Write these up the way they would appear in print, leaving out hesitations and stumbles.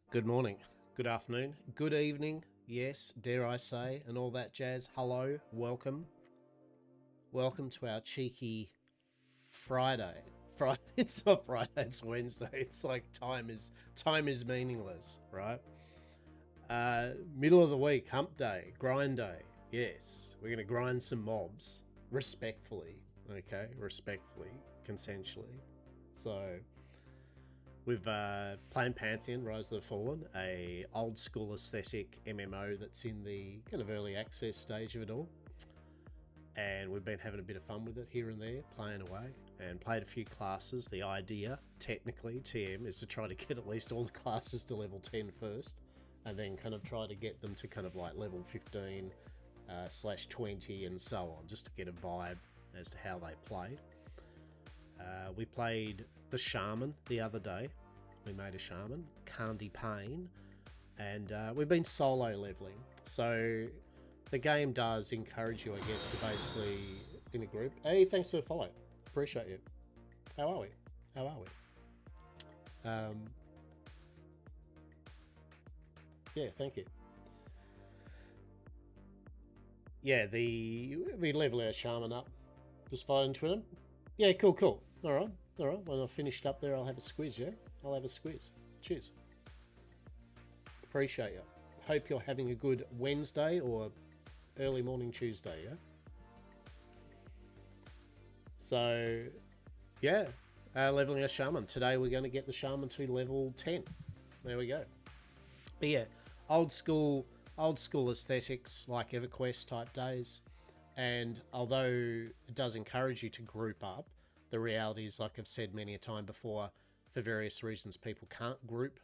Good morning, good afternoon, good evening, yes, dare I say, and all that jazz. Hello, welcome. Welcome to our cheeky Friday. Friday, it's not Friday, it's Wednesday. It's like time is meaningless, right? Middle of the week, hump day, grind day. Yes, we're gonna grind some mobs respectfully, okay? Respectfully, consensually. So we've playing Pantheon, Rise of the Fallen, a old school aesthetic MMO that's in the kind of early access stage of it all. And we've been having a bit of fun with it here and there, playing away, and played a few classes. The idea, technically, TM, is to try to get at least all the classes to level 10 first, and then kind of try to get them to kind of like level 15 slash 20 and so on, just to get a vibe as to how they played. We played the Shaman the other day. We made a Shaman, Candy Pain, and we've been solo leveling. So the game does encourage you, I guess, to basically in a group. Hey, thanks for the follow. Appreciate you. How are we? How are we? Yeah, thank you. Yeah, we level our Shaman up. Just fighting to him. Yeah, cool. All right. When I've finished up there, I'll have a squiz, yeah? I'll have a squiz. Cheers. Appreciate you. Hope you're having a good Wednesday or early morning Tuesday, yeah? So, yeah, leveling our Shaman. Today we're going to get the Shaman to level 10. There we go. But yeah, old school aesthetics like EverQuest type days. And although it does encourage you to group up, the reality is, like I've said many a time before, for various reasons, people can't group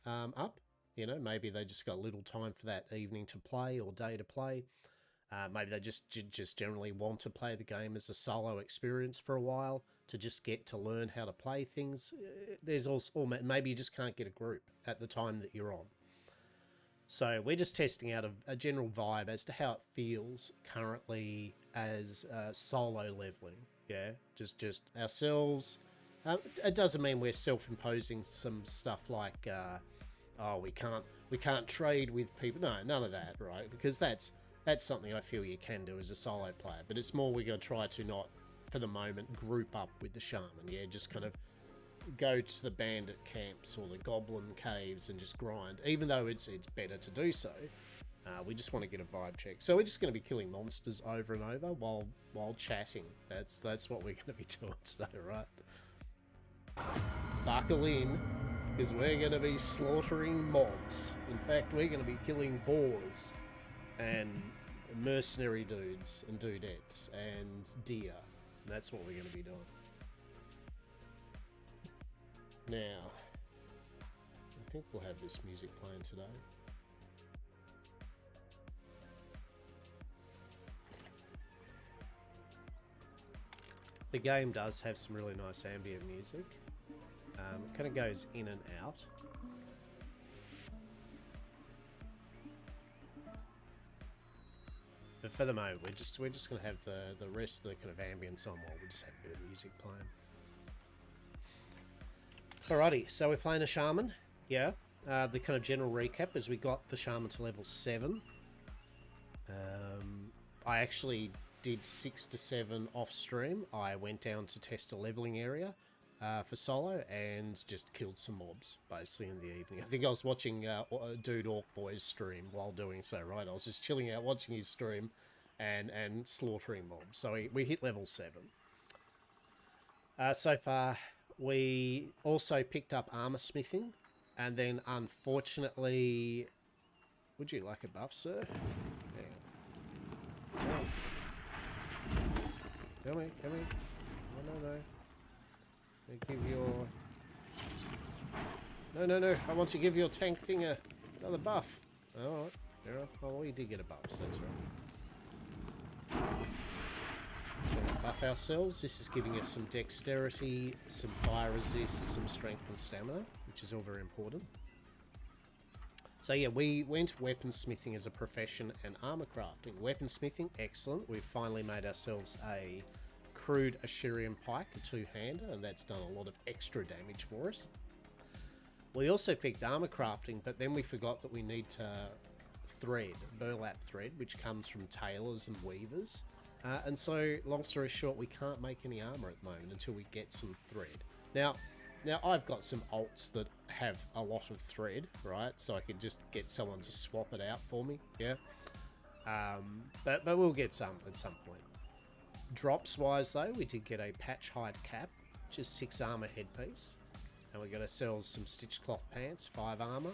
up. You know, maybe they just got little time for that evening to play or day to play. Maybe they just generally want to play the game as a solo experience for a while to just get to learn how to play things. There's also maybe you just can't get a group at the time that you're on. So we're just testing out a general vibe as to how it feels currently as solo leveling. Yeah, just ourselves. It doesn't mean we're self-imposing some stuff like, oh, we can't trade with people. No, none of that, right? Because that's something I feel you can do as a solo player. But it's more we're going to try to not, for the moment, group up with the Shaman. Yeah, just kind of go to the bandit camps or the goblin caves and just grind, even though it's better to do so. We just want to get a vibe check, so we're just going to be killing monsters over and over while chatting. That's what we're going to be doing today, right? Buckle in, because we're going to be slaughtering mobs. In fact, we're going to be killing boars and mercenary dudes and dudettes and deer. That's what we're going to be doing. Now, I think we'll have this music playing today. The game does have some really nice ambient music. It kind of goes in and out. But for the moment, we're just going to have the rest of the kind of ambience on while we just have a bit of music playing. Alrighty, so we're playing a Shaman. Yeah. The kind of general recap is we got the Shaman to level 7. I actually did 6 to 7 off stream. I went down to test a leveling area for solo and just killed some mobs basically in the evening. I think I was watching Dude Orc Boy's stream while doing so, right? I was just chilling out watching his stream and slaughtering mobs. So we hit level 7. So far, we also picked up armor smithing, and then unfortunately, would you like a buff, sir? Yeah. Come here. No. I give your... No. I want to give your tank thing another buff. Alright, fair enough. Oh, well, you did get a buff, so that's right. So we'll buff ourselves. This is giving us some dexterity, some fire resist, some strength and stamina, which is all very important. So yeah, we went weaponsmithing as a profession and armor crafting. Weaponsmithing, excellent. We've finally made ourselves a crude Asherian pike, a two-hander, and that's done a lot of extra damage for us. We also picked armor crafting, but then we forgot that we need to thread, burlap thread, which comes from tailors and weavers. And so, long story short, we can't make any armor at the moment until we get some thread. Now I've got some alts that have a lot of thread, right? So I could just get someone to swap it out for me, yeah? But we'll get some at some point. Drops wise though, we did get a patch hide cap, just 6 armor headpiece. And we got ourselves some stitched cloth pants, 5 armor.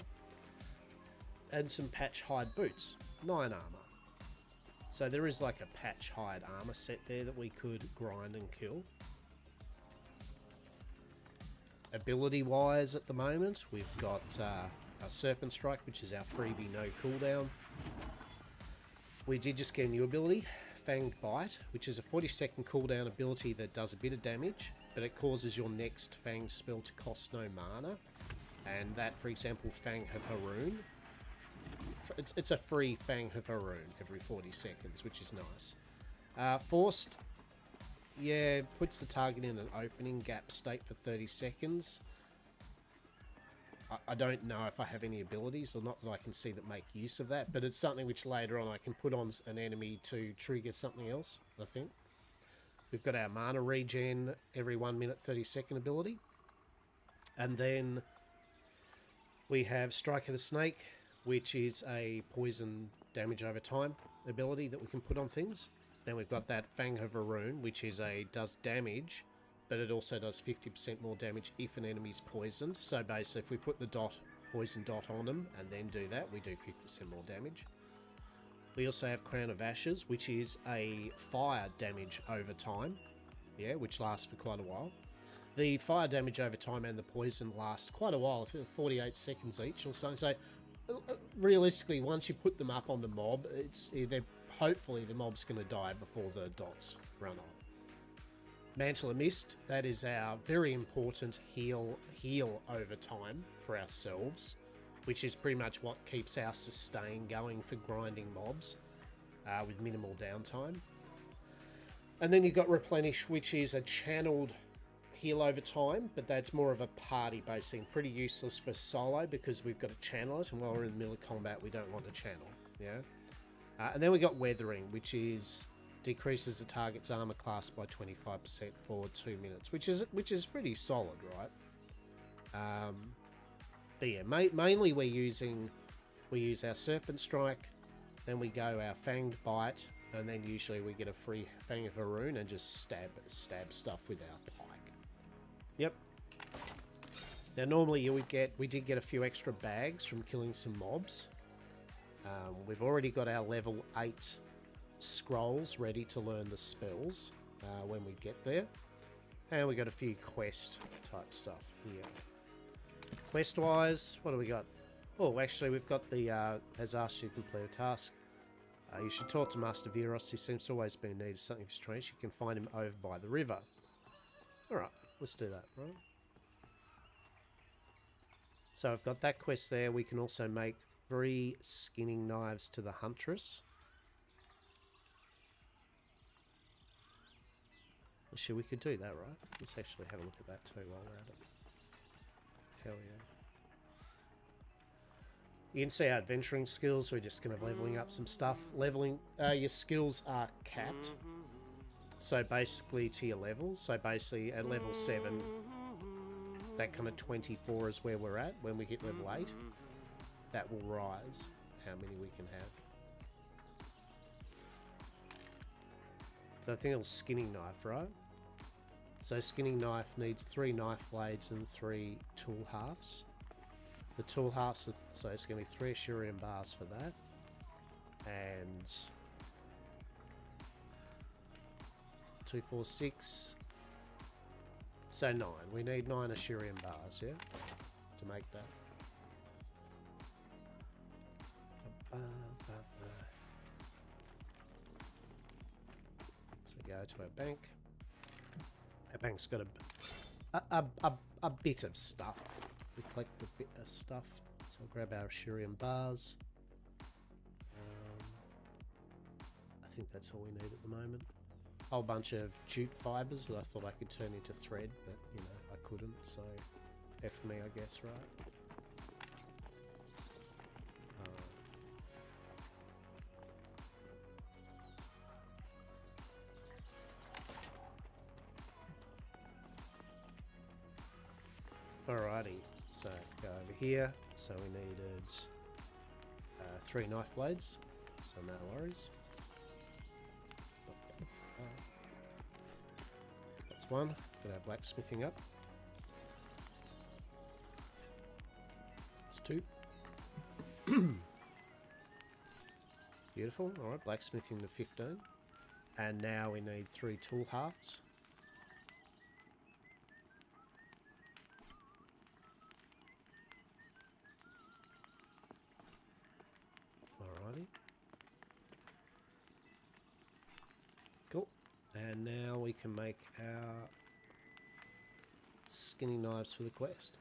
And some patch hide boots, 9 armor. So there is like a patch hide armor set there that we could grind and kill. Ability wise at the moment, we've got our Serpent Strike, which is our freebie no cooldown. We did just get a new ability, Fanged Bite, which is a 40-second cooldown ability that does a bit of damage, but it causes your next Fang spell to cost no mana. And that, for example, Fang of Haroon. It's a free Fang of Haroon every 40 seconds, which is nice. Forced, yeah, puts the target in an opening gap state for 30 seconds. I don't know if I have any abilities, or not that I can see that make use of that, but it's something which later on I can put on an enemy to trigger something else, I think. We've got our mana regen every 1 minute 30-second ability. And then we have Strike of the Snake, which is a poison damage over time ability that we can put on things. Then we've got that Fang of Haroon, which is does damage, but it also does 50% more damage if an enemy's poisoned. So basically, if we put the poison dot on them and then do that, we do 50% more damage. We also have Crown of Ashes, which is a fire damage over time, yeah, which lasts for quite a while. The fire damage over time and the poison last quite a while, I think 48 seconds each or so. So realistically, once you put them up on the mob, hopefully the mob's going to die before the dots run on. Mantle of Mist, that is our very important heal over time for ourselves, which is pretty much what keeps our sustain going for grinding mobs with minimal downtime. And then you've got Replenish, which is a channeled heal over time, but that's more of a party-based thing. Pretty useless for solo because we've got to channel it, and while we're in the middle of combat, we don't want to channel, yeah? And then we got Weathering, which is decreases the target's armor class by 25% for 2 minutes, which is pretty solid, right? But yeah, mainly we use our Serpent Strike, then we go our Fanged Bite, and then usually we get a free Fang of Haroon and just stab stuff with our pike. Yep. Now normally we did get a few extra bags from killing some mobs. We've already got our level 8 scrolls ready to learn the spells when we get there. And we got a few quest type stuff here. Quest wise, what do we got? Oh, actually we've got the has asked you to complete a task. You should talk to Master Viros. He seems to always be in need of something strange. You can find him over by the river. Alright, let's do that, right? So I've got that quest there. We can also make 3 skinning knives to the Huntress. Actually, we could do that, right? Let's actually have a look at that too while we're at it. Hell yeah. You can see our adventuring skills. We're just kind of leveling up some stuff. Leveling, your skills are capped. So basically to your level. So basically at level 7, that kind of 24 is where we're at. When we hit level 8, that will rise how many we can have. So I think it was skinning knife, right? So skinning knife needs 3 knife blades and 3 tool halves. The tool halves, so it's going to be 3 Ashurian bars for that. And 2, 4, 6. So 9. We need 9 Ashurian bars, yeah? To make that. So we go to our bank. Our bank's got a bit of stuff. We collect a bit of stuff. So I'll grab our Ashurian bars. I think that's all we need at the moment. A whole bunch of jute fibers that I thought I could turn into thread, but you know, I couldn't, so F me, I guess, right? Alrighty, so go over here. So we needed 3 knife blades, so no worries. That's 1. Got our blacksmithing up. That's 2. Beautiful. Alright, blacksmithing the 15. And now we need 3 tool halves. Alrighty. Cool. And now we can make our skinning knives for the quest.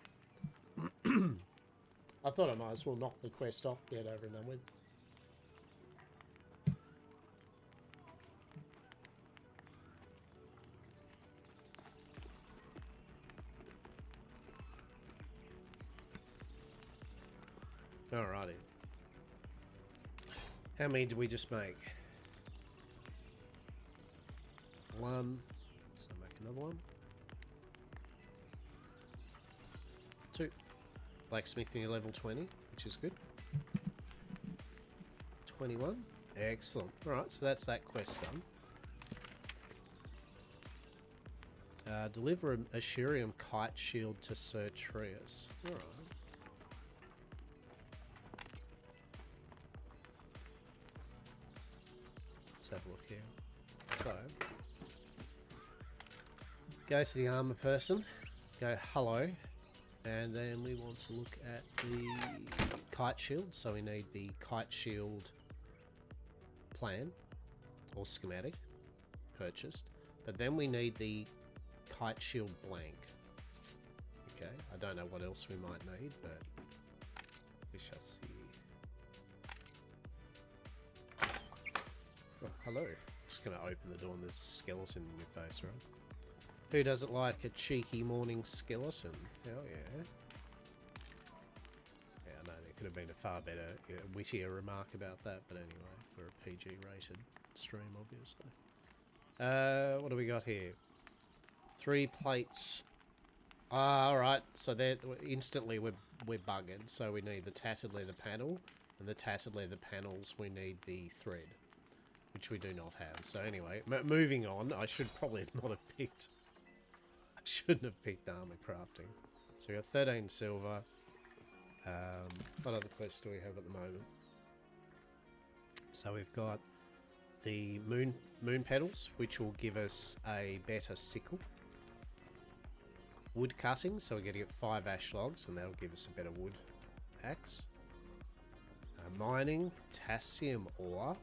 I thought I might as well knock the quest off, get over and done with. Alrighty. How many did we just make? 1. So make another 1. 2. Blacksmithing at level 20, which is good. 21. Excellent. Alright, so that's that quest done. Deliver an Ashurium kite shield to Sir Trius. Alright. Let's have a look here. So, go to the armor person, go hello, and then we want to look at the kite shield. So we need the kite shield plan or schematic purchased, but then we need the kite shield blank. Okay, I don't know what else we might need, but we shall see. Oh, hello. Just gonna open the door and there's a skeleton in your face, right? Who doesn't like a cheeky morning skeleton? Hell yeah. Yeah, I know there could have been a far better, wittier remark about that, but anyway, we're a PG rated stream, obviously. What do we got here? 3 plates. Alright, so they're instantly we're bugging, so we need the tattered leather panel, and the tattered leather panels we need the thread, which we do not have. So anyway, moving on. I should probably not have picked. I shouldn't have picked armor crafting. So we got 13 silver. What other quests do we have at the moment? So we've got the moon petals, which will give us a better sickle. Wood cutting, so we're going to get 5 ash logs, and that'll give us a better wood axe. Mining, potassium ore.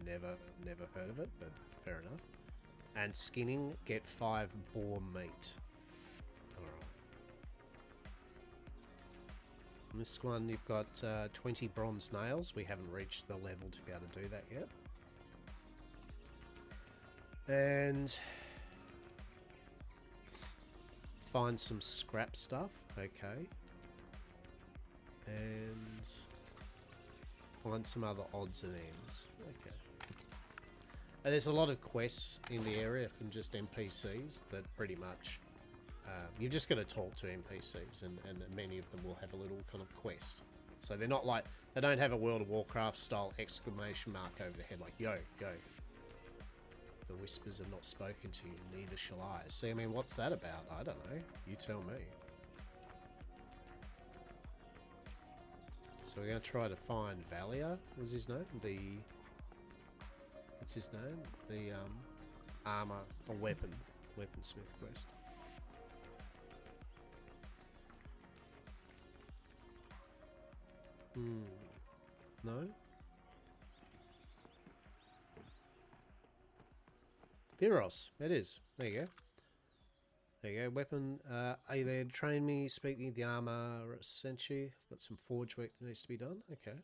Never heard of it, but fair enough. And skinning, get 5 boar meat. Alright. On this one, you've got 20 bronze nails. We haven't reached the level to be able to do that yet. And find some scrap stuff. Okay. And find some other odds and ends. Okay. And there's a lot of quests in the area from just NPCs that pretty much you've just got to talk to NPCs, and many of them will have a little kind of quest. So they're not like, they don't have a World of Warcraft style exclamation mark over their head like, yo, go. The whispers have not spoken to you, neither shall I. See, I mean, what's that about? I don't know. You tell me. So we're going to try to find Valia, was his name? What's his name? The armor or weaponsmith quest. No? Viros, it is. There you go. There you go. Weapon. Are you there to train me? Speak me the armor sent you. I've got some forge work that needs to be done. Okay.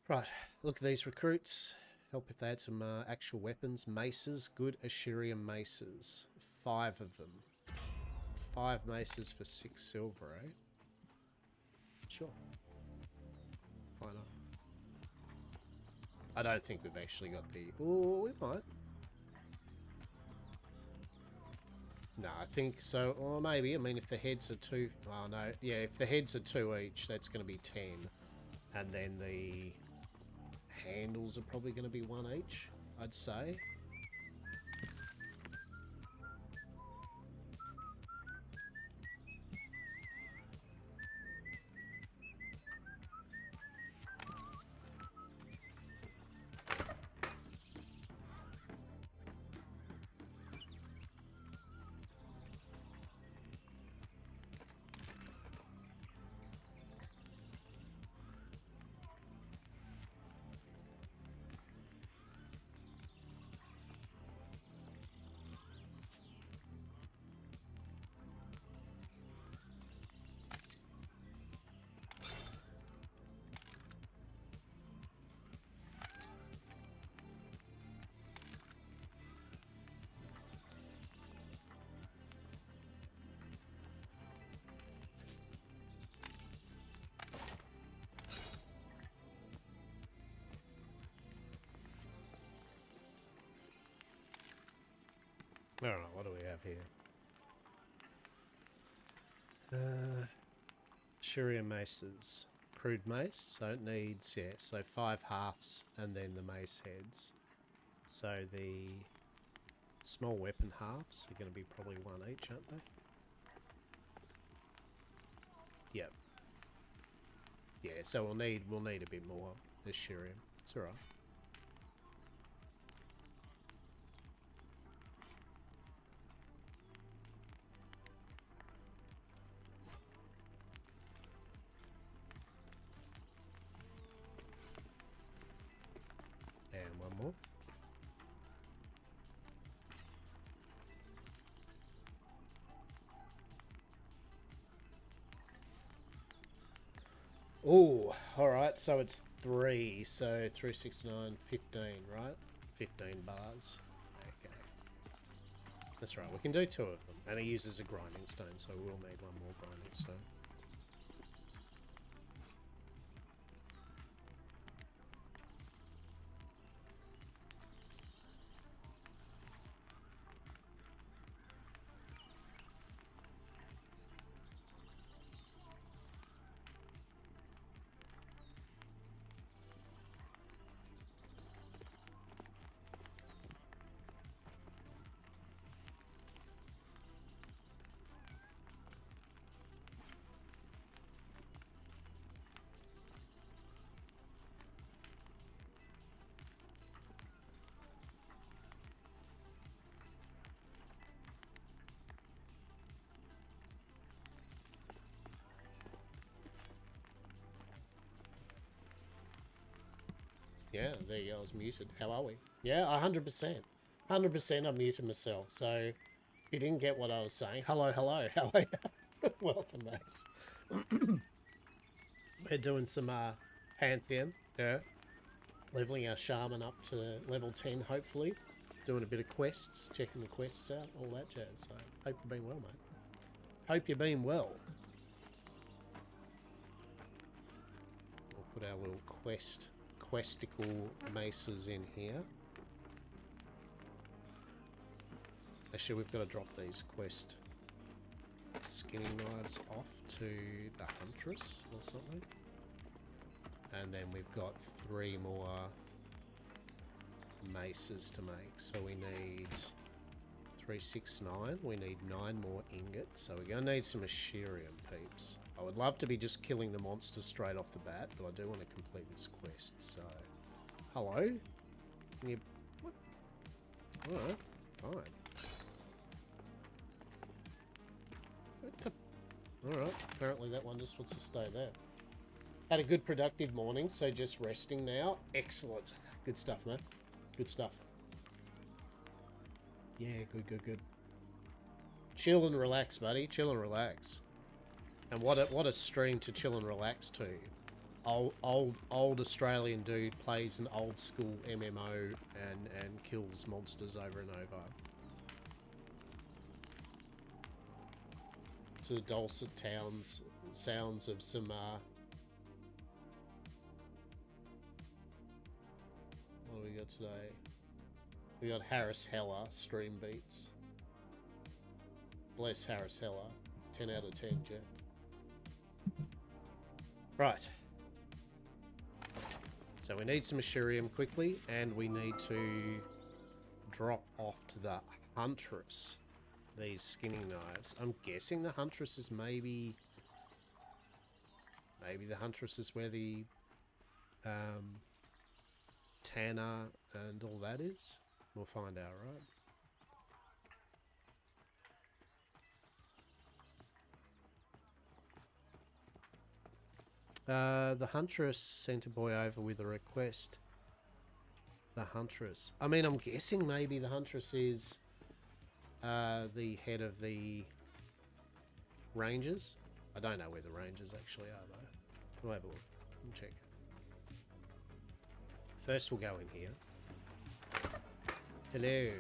Right. Look at these recruits. Help if they had some actual weapons. Maces. Good Ashurian maces. 5 of them. 5 maces for 6 silver, eh? Sure. Why not? I don't think we've actually got the... Oh, we might. No, I think so. Or maybe. I mean, if the heads are two... Oh, no. Yeah, if the heads are 2 each, that's going to be 10. And then the handles are probably going to be 1 each, I'd say. I don't know, what do we have here? Shurian maces. Crude mace, so it needs, yeah, so 5 halves and then the mace heads. So the small weapon halves are going to be probably 1 each, aren't they? Yep. Yeah, so we'll need a bit more this Shurian. It's alright. And one more. Oh, alright, so it's 3, so 3, 6, 9, 15, right? 15 bars. Okay. That's right, we can do 2 of them. And he uses a grinding stone, so we'll need 1 more grinding stone. Yeah, there you go, I was muted. How are we? Yeah, 100%. 100% I muted myself, so if you didn't get what I was saying, hello, how are you? Welcome back. We're doing some Pantheon, yeah. Leveling our shaman up to level 10, hopefully. Doing a bit of quests, checking the quests out, all that jazz. So, hope you've been well, mate. Hope you've been well. We'll put our little questicle maces in here. Actually, we've got to drop these quest skinning knives off to the huntress or something. And then we've got 3 more maces to make. So we need 3, 6, 9. We need 9 more ingots. So we're going to need some Asherium peeps. I would love to be just killing the monsters straight off the bat, but I do want to complete this quest. So, hello? Can you... What? Alright, fine. What the... Alright, apparently that one just wants to stay there. Had a good productive morning, so just resting now. Excellent. Good stuff, man. Good stuff. Yeah, good. Chill and relax, buddy. Chill and relax. And what a stream to chill and relax to. Old Australian dude plays an old school MMO and kills monsters over and over. To the dulcet sounds of some what do we got today? We got Harris Heller stream beats. Bless Harris Heller. 10 out of 10, Jet. Right. So we need some Ashurium quickly, and we need to drop off to the Huntress these skinning knives. I'm guessing the Huntress is maybe the Huntress is where the Tanner and all that is. We'll find out, right? The Huntress sent a boy over with a request. The Huntress. I mean, I'm guessing maybe the Huntress is the head of the Rangers. I don't know where the Rangers actually are, though. We'll have a look and check. First, we'll go in here. Hello.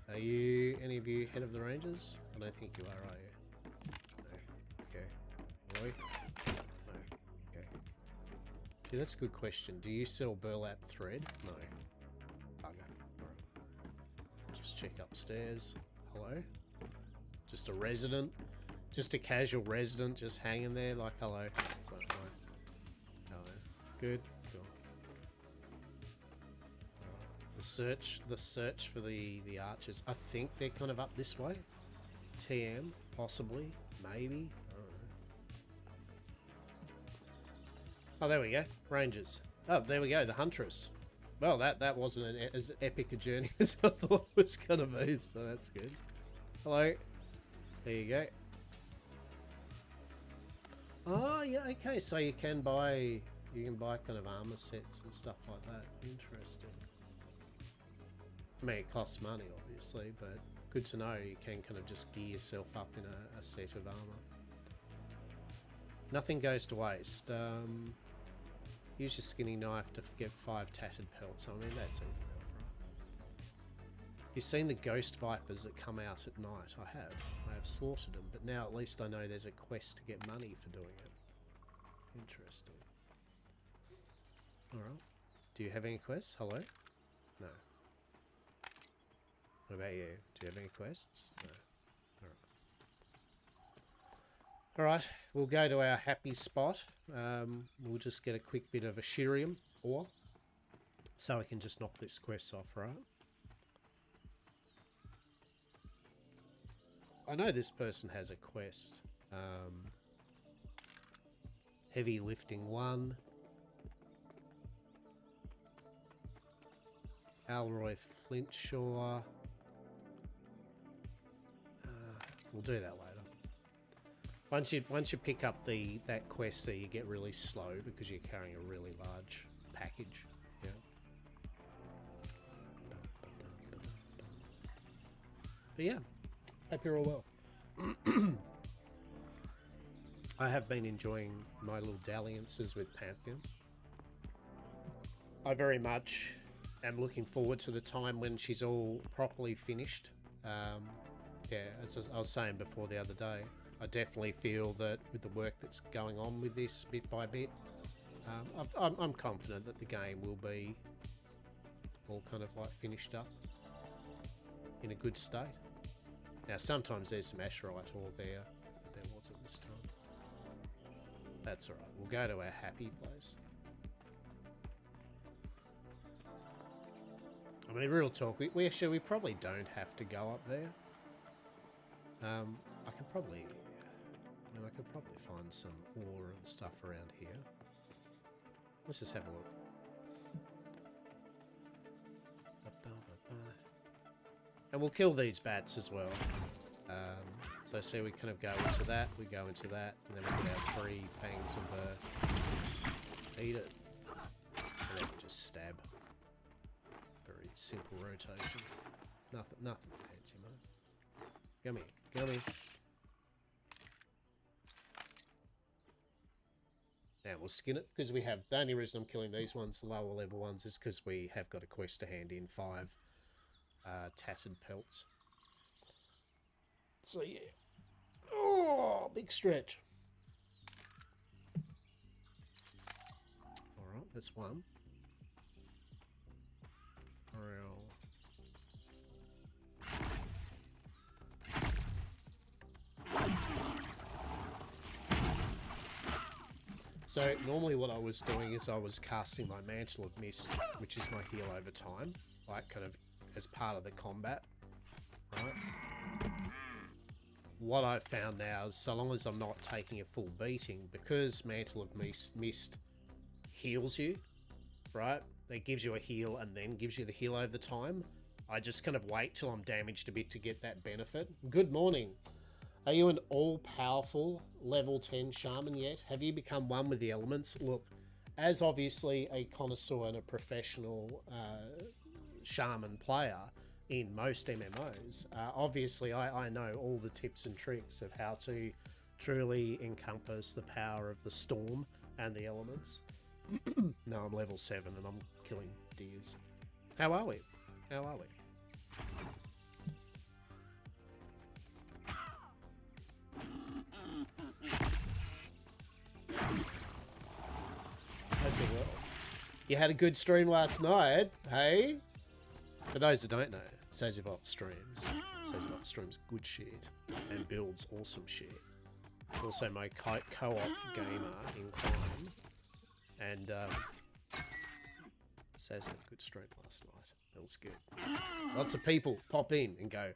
Are you, any of you, head of the Rangers? I don't think you are you? No. Okay. Roy? No. Okay. Gee, that's a good question. Do you sell burlap thread? No. Bugger. Alright. Just check upstairs. Hello? Just a resident? Just a casual resident just hanging there like hello. It's like, right. Hello. Good. Cool. The search for the archers. I think they're kind of up this way. TM, possibly, maybe. I don't know. Oh, there we go. Rangers. Oh, there we go. The Huntress. Well, that wasn't as epic a journey as I thought it was gonna be, so that's good. Hello. There you go. Oh yeah, okay. So you can buy kind of armor sets and stuff like that. Interesting. I mean, it costs money, obviously, but good to know you can kind of just gear yourself up in a set of armor. Nothing goes to waste. Use your skinny knife to get 5 tattered pelts. I mean, that's easy enough, right? You've seen the ghost vipers that come out at night. I have slaughtered them, but now at least I know there's a quest to get money for doing it. Interesting. Alright. Do you have any quests? Hello? No. What about you? Do you have any quests? No. Alright. Alright, we'll go to our happy spot. We'll just get a quick bit of Ashurium ore, so I can just knock this quest off, right? I know this person has a quest. Heavy lifting 1. Alroy Flintshaw. We'll do that later. Once you pick up that quest there, you get really slow because you're carrying a really large package. Yeah. But yeah, hope you're all well. I have been enjoying my little dalliances with Pantheon. I very much am looking forward to the time when she's all properly finished. Yeah, as I was saying before the other day, I definitely feel that with the work that's going on with this bit by bit, I'm confident that the game will be all kind of like finished up in a good state. Now sometimes there's some Asherite ore there, but there wasn't this time. That's alright, we'll go to our happy place. I mean, real talk, we actually probably don't have to go up there. I could probably find some ore and stuff around here. Let's just have a look. And we'll kill these bats as well. So see, we kind of go into that, we go into that, and then we get our 3 fangs of the... Eat it. And then just stab. Very simple rotation. Nothing fancy, mate. Come here, come here. Now we'll skin it, because we have... The only reason I'm killing these ones, the lower level ones, is because we have got a quest to hand in 5 tattered pelts. So yeah. Oh, big stretch. Alright, that's one. So normally what I was doing is I was casting my Mantle of Mist, which is my heal over time, like kind of as part of the combat, right? What I've found now is so long as I'm not taking a full beating, because Mantle of Mist heals you, right? It gives you a heal and then gives you the heal over the time. I just kind of wait till I'm damaged a bit to get that benefit. Good morning. Are you an all-powerful level 10 shaman yet? Have you become one with the elements? Look, as obviously a connoisseur and a professional shaman player in most MMOs, obviously I know all the tips and tricks of how to truly encompass the power of the storm and the elements. No, I'm level 7 and I'm killing deers. How are we? How are we? Hope you're well. You had a good stream last night, hey? For those that don't know, Sazivop streams. Sazivop streams good shit and builds awesome shit. Also my co-op gamer in Climb. And Saz had a good stream last night. It was good. Lots of people pop in and go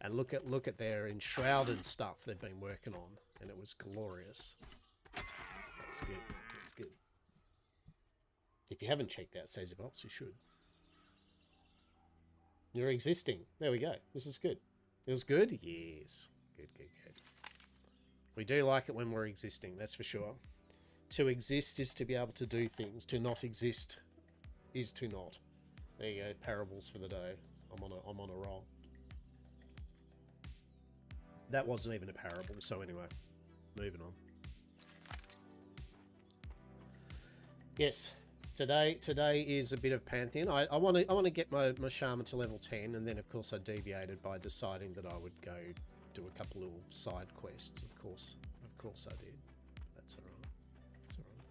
and look at their enshrouded stuff they've been working on, and it was glorious. That's good. That's good. If you haven't checked out Sazivop, you should. You're existing. There we go. This is good. It was good? Yes. Good, good, good. We do like it when we're existing, that's for sure. To exist is to be able to do things. To not exist is to not. There you go. Parables for the day. I'm on a roll. That wasn't even a parable. So anyway, moving on. Yes. Today is a bit of Pantheon. I want to get my shaman to level 10, and then of course I deviated by deciding that I would go do a couple little side quests. Of course I did. That's alright. That's alright.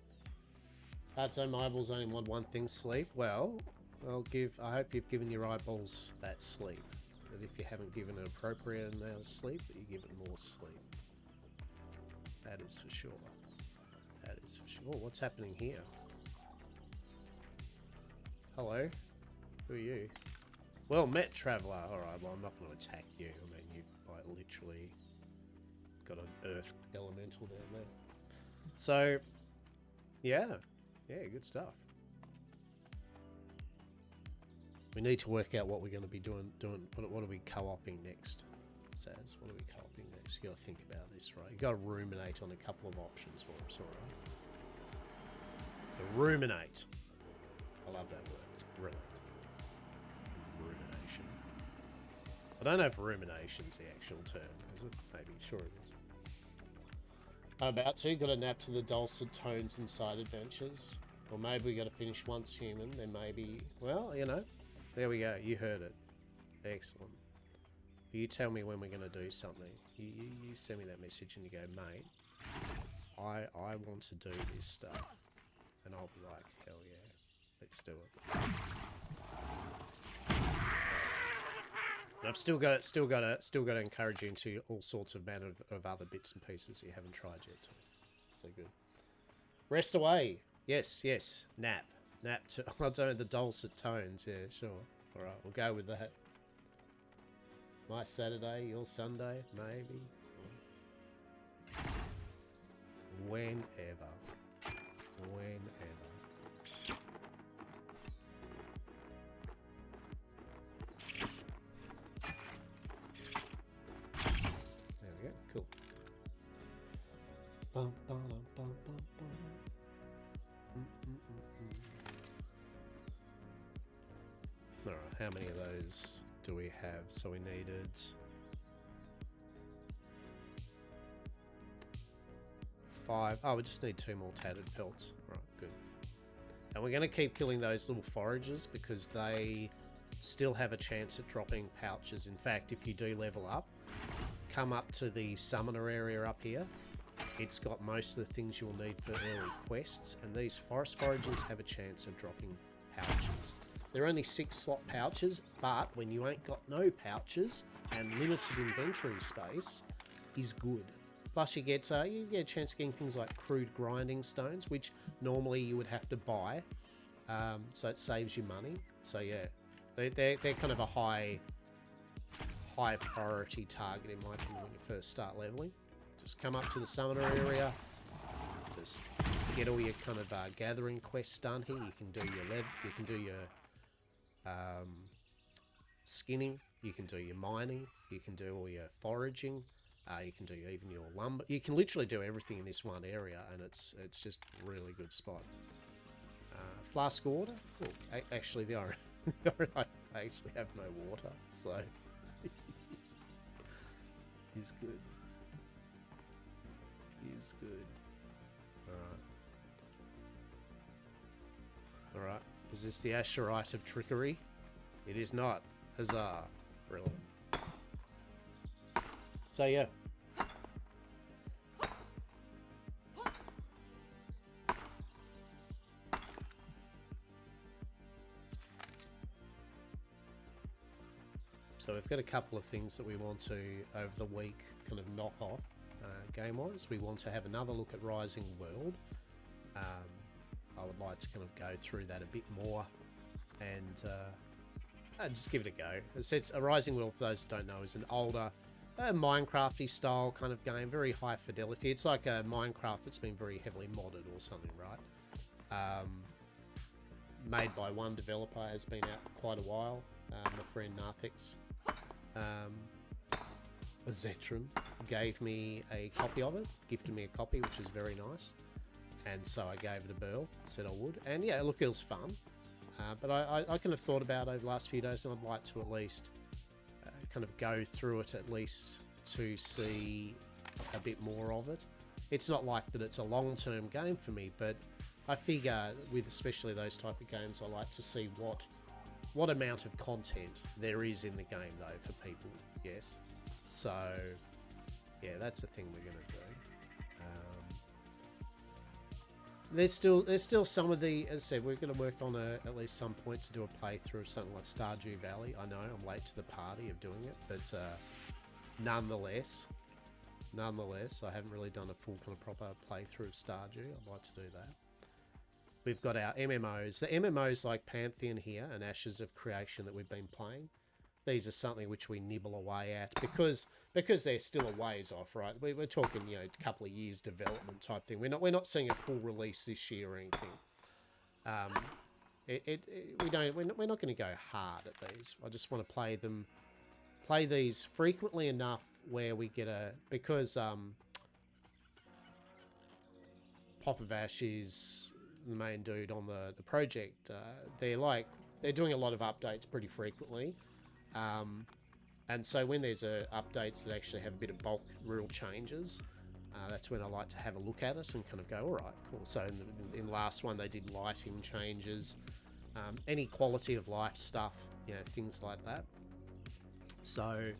Hearts and eyeballs only want one thing: sleep. Well, I hope you've given your eyeballs that sleep. But if you haven't given an appropriate amount of sleep, you give it more sleep. That is for sure. That is for sure. Oh, what's happening here? Hello? Who are you? Well met, traveller. Alright, well I'm not going to attack you. I mean, you like literally got an earth elemental down there. So, yeah. Yeah, good stuff. We need to work out what we're going to be doing. What are we co-oping next, Saz? What are we co-oping next? You got to think about this, right? You got to ruminate on a couple of options for us, alright? Ruminate. I love that word. It's brilliant. Rumination. I don't know if rumination's the actual term, is it? Maybe. Sure it is. I'm about to. Got to nap to the dulcet tones and side adventures. Or maybe we got to finish Once Human. Then maybe... Well, you know. There we go. You heard it. Excellent. You tell me when we're going to do something. You send me that message and you go, mate, I want to do this stuff. And I'll be like, hell yeah. Let's do it. I've still got to encourage you into all sorts of other bits and pieces that you haven't tried yet. So good. Rest away. Yes. Nap to. I don't know the dulcet tones. Yeah, sure. All right, we'll go with that. My Saturday, your Sunday, maybe. Whenever. There we go. Cool. Bum, bum, bum, bum, bum. Alright, how many of those do we have? So we needed 5. Oh, we just need 2 more tattered pelts. Right, good. And we're going to keep killing those little foragers because they still have a chance at dropping pouches. In fact, if you do level up, come up to the summoner area up here. It's got most of the things you'll need for early quests, and these forest foragers have a chance of dropping pouches. They're only 6 slot pouches, but when you ain't got no pouches and limited inventory space, is good. Plus you get a chance of getting things like crude grinding stones, which normally you would have to buy, so it saves you money. So yeah, they're kind of a high priority target in my opinion when you first start leveling. Just come up to the summoner area, just get all your kind of gathering quests done here. You can do your skinning, you can do your mining, you can do all your foraging, you can do even your lumber. You can literally do everything in this one area, and it's just a really good spot. Flask water. Oh, actually, I actually have no water, so is good. Is good. All right. Is this the Asherite of trickery? It is not. Huzzah. Brilliant. So yeah. So we've got a couple of things that we want to, over the week, kind of knock off game-wise. We want to have another look at Rising World. I would like to kind of go through that a bit more and just give it a go. As I said, a Rising World, for those who don't know, is an older Minecrafty style kind of game, very high fidelity. It's like a Minecraft that's been very heavily modded or something, right? Made by one developer, has been out for quite a while. My friend Narthix, a Zetron, gave me a copy of it, gifted me a copy, which is very nice. And so I gave it a burl, said I would. And yeah, look, it was fun. But I kind of thought about over the last few days, and I'd like to at least kind of go through it at least to see a bit more of it. It's not like that it's a long-term game for me, but I figure with especially those type of games, I like to see what amount of content there is in the game though for people, yes. So yeah, that's the thing we're going to do. There's still some of the, as I said, we're going to work on at least some point to do a playthrough of something like Stardew Valley. I know I'm late to the party of doing it, but nonetheless, I haven't really done a full kind of proper playthrough of Stardew. I'd like to do that. We've got our MMOs. The MMOs like Pantheon here and Ashes of Creation that we've been playing. These are something which we nibble away at because they're still a ways off, right? We're talking, you know, a couple of years development type thing. We're not seeing a full release this year or anything. We're not going to go hard at these. I just want to play these frequently enough where we get because Pop of Ash is the main dude on the project. They're doing a lot of updates pretty frequently. And so when there's updates that actually have a bit of bulk rule changes, that's when I like to have a look at it and kind of go, all right, cool. So in the last one, they did lighting changes, any quality of life stuff, you know, things like that. So,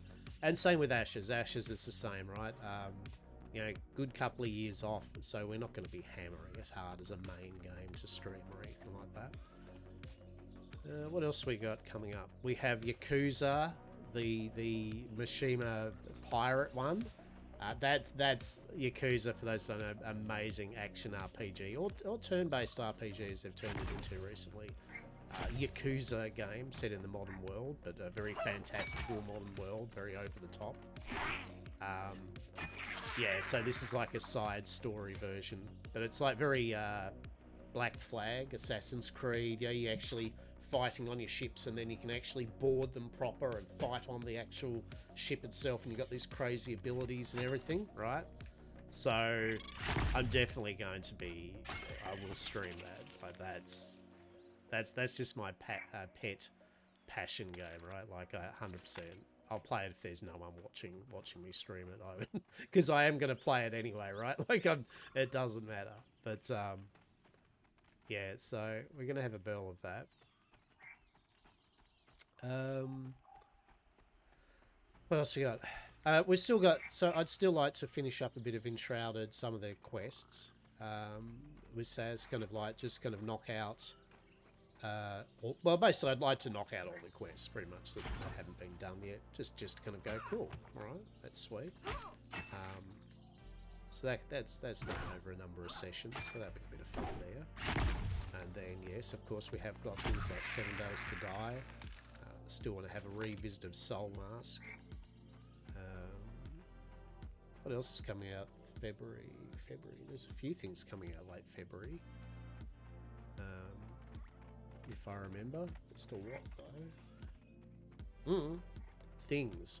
and same with Ashes. Ashes is the same, right? You know, good couple of years off, so we're not going to be hammering it hard as a main game to stream or anything like that. What else we got coming up? We have Yakuza, the Mishima pirate one. That's Yakuza, for those who don't know, amazing action RPG or turn-based RPGs they've turned it into recently. Yakuza game set in the modern world, but a very fantastical modern world, very over the top. Yeah, so this is like a side story version, but it's like very Black Flag, Assassin's Creed. Yeah, you actually fighting on your ships, and then you can actually board them proper and fight on the actual ship itself, and you've got these crazy abilities and everything, right? So I'm definitely going to be, I will stream that. Like that's just my pet passion game, right? Like 100%. I'll play it if there's no one watching me stream it, because I am going to play it anyway, right? Like it doesn't matter. But yeah, so we're going to have a burl of that. What else we got? We've still got, so I'd still like to finish up a bit of Enshrouded, some of the quests. With Saz, kind of like just kind of knock out Well, basically, I'd like to knock out all the quests, pretty much, that haven't been done yet. Just kind of go, cool, alright, that's sweet. So that's done over a number of sessions, so that'll be a bit of fun there. And then, yes, of course, we have got things like 7 Days to Die. Still want to have a revisit of Soul Mask. What else is coming out? February. There's a few things coming out late February. If I remember. As to what, though? Things.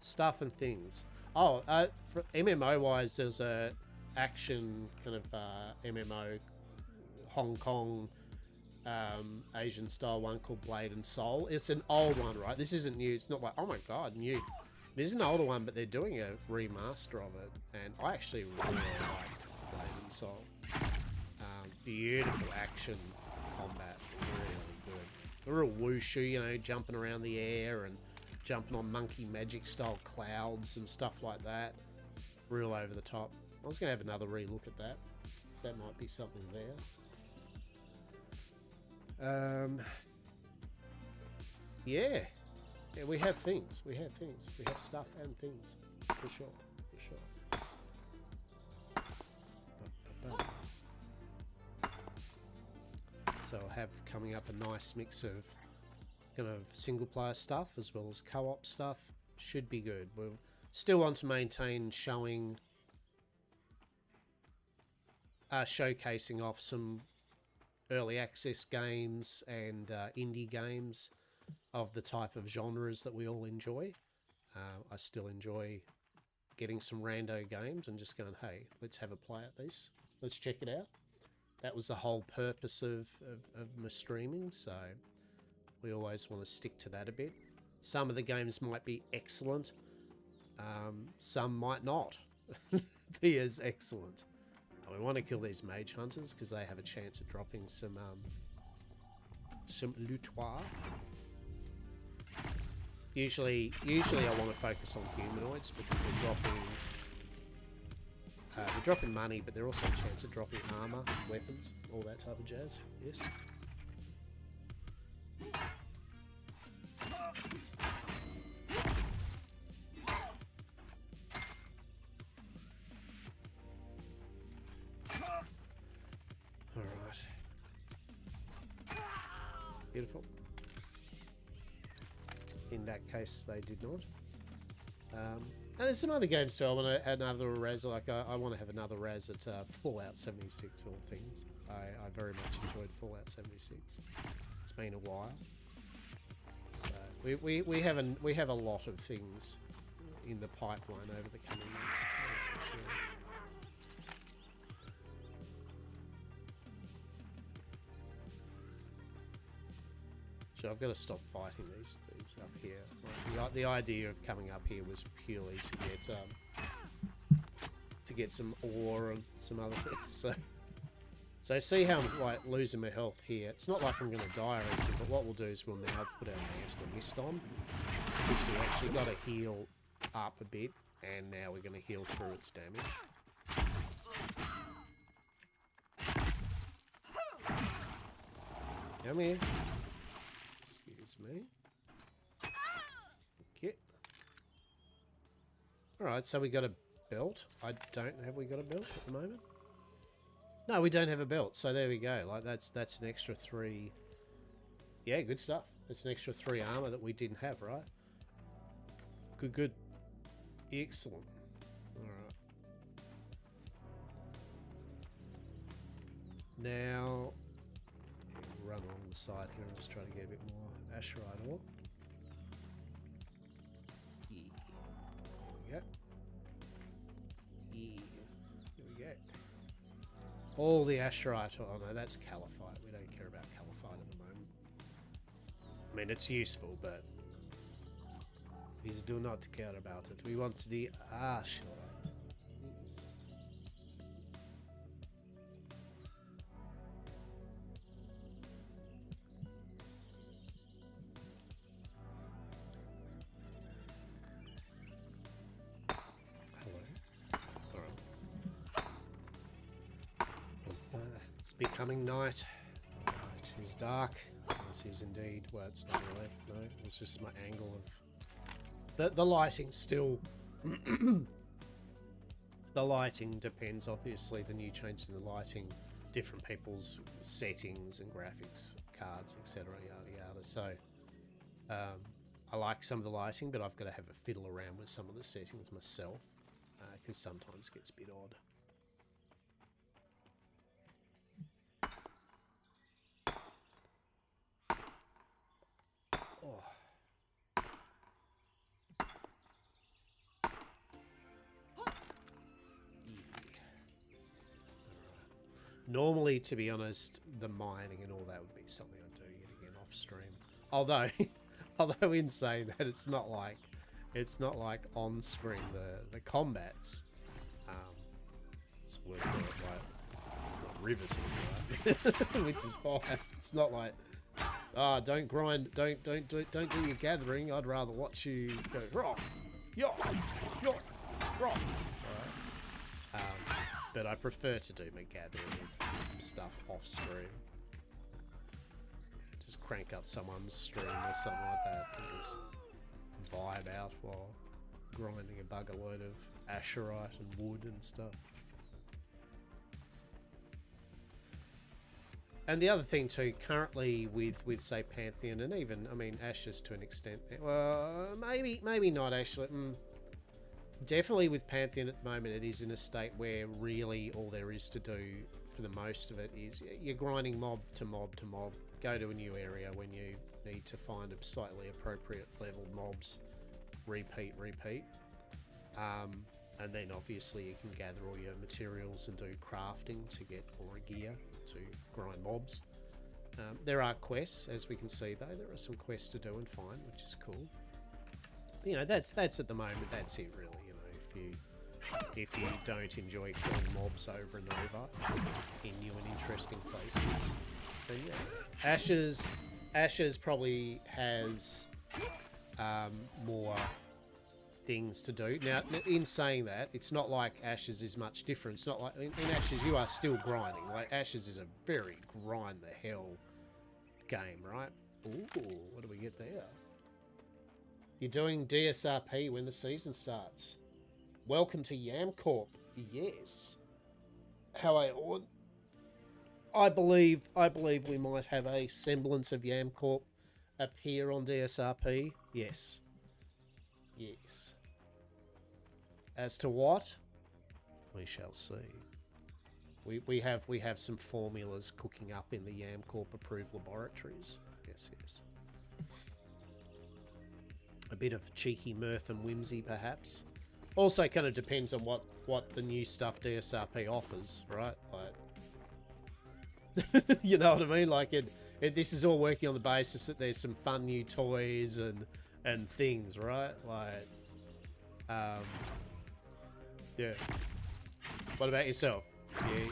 Stuff and things. Oh, for MMO-wise, there's a action kind of MMO, Hong Kong, Asian-style one called Blade and Soul. It's an old one, right? This isn't new. It's not like, oh my god, new. This is an older one, but they're doing a remaster of it, and I actually really like Blade and Soul. Beautiful action combat, really good. A real wushu, you know, jumping around the air and jumping on monkey magic style clouds and stuff like that. Real over the top. I was going to have another re-look at that. So that might be something there. Yeah, we have things. We have stuff and things. For sure. So I'll have coming up a nice mix of kind of single player stuff as well as co-op stuff. Should be good. We'll still want to maintain showcasing off some early access games and indie games of the type of genres that we all enjoy. I still enjoy getting some rando games and just going, hey, let's have a play at this. Let's check it out. That was the whole purpose of my streaming, so we always want to stick to that a bit. Some of the games might be excellent. Some might not be as excellent. We want to kill these mage hunters because they have a chance of dropping some lootoir. Usually I want to focus on humanoids because they're dropping money, but they're also a chance of dropping armor, weapons, all that type of jazz. Yes. All right. Beautiful. In that case, they did not. And there's some other games too. I want to add another raz. Like I want to have another raz at Fallout 76. All things. I very much enjoyed Fallout 76. It's been a while. So we have a lot of things in the pipeline over the coming months. That's for sure. So I've got to stop fighting these up here. Like the idea of coming up here was purely to get some ore and some other things. So see how I'm like losing my health here. It's not like I'm going to die or anything, but what we'll do is we'll now put our Mantle of Mist on, because we actually got to heal up a bit, and now we're going to heal through its damage. Come here. Excuse me. Okay. Alright, so we got a belt. Have we got a belt at the moment? No, we don't have a belt, so there we go. Like that's an extra 3. Yeah, good stuff. That's an extra 3 armor that we didn't have, right? Good. Excellent. Alright. Now run along the side here and just try to get a bit more Asherite ore. Yeah. There we go. Yeah. Here we go. All the Asherite. Oh no, that's Caliphite. We don't care about Caliphite at the moment. I mean, it's useful, but we do not care about it. We want the Asherite. Yes. It's becoming night. Right. is dark. It is indeed. Well, it's not really. No, it's just my angle of the lighting. Still, the lighting depends. Obviously, the new change in the lighting, different people's settings and graphics cards, etc. Yada yada. So, I like some of the lighting, but I've got to have a fiddle around with some of the settings myself, because sometimes it gets a bit odd. Normally, to be honest, the mining and all that would be something I'd do yet again off stream. Although, although in saying that, it's not like on screen the combats. It's worth it, like riveting, right? Which is fine. It's not like, don't grind, don't do your gathering. I'd rather watch you go rock, yo, rock. But I prefer to do my gathering stuff off stream. Just crank up someone's stream or something like that and just vibe out while grinding a bugger load of asherite and wood and stuff. And the other thing too, currently with say Pantheon and even, I mean, Ashes to an extent, well, maybe not actually. Definitely with Pantheon at the moment, it is in a state where really all there is to do for the most of it is you're grinding mob to mob to mob, go to a new area when you need to find a slightly appropriate level mobs, repeat. And then obviously you can gather all your materials and do crafting to get more gear to grind mobs. There are quests, as we can see though, there are some quests to do and find, which is cool. You know, that's at the moment, that's it really. If you don't enjoy killing mobs over and over in new and interesting places, then yeah, Ashes probably has more things to do. Now, in saying that, it's not like Ashes is much different. It's not like in Ashes you are still grinding. Like Ashes is a very grind the hell game, right? Ooh, what do we get there? You're doing DSRP when the season starts. Welcome to Yam Corp. Yes. How I believe we might have a semblance of Yam Corp appear on DSRP. Yes. Yes. As to what? We shall see. We have some formulas cooking up in the Yam Corp approved laboratories. Yes. A bit of cheeky mirth and whimsy, perhaps. Also, kind of depends on what the new stuff DSRP offers, right? Like, you know what I mean? Like, this is all working on the basis that there's some fun new toys and things, right? Like, yeah. What about yourself?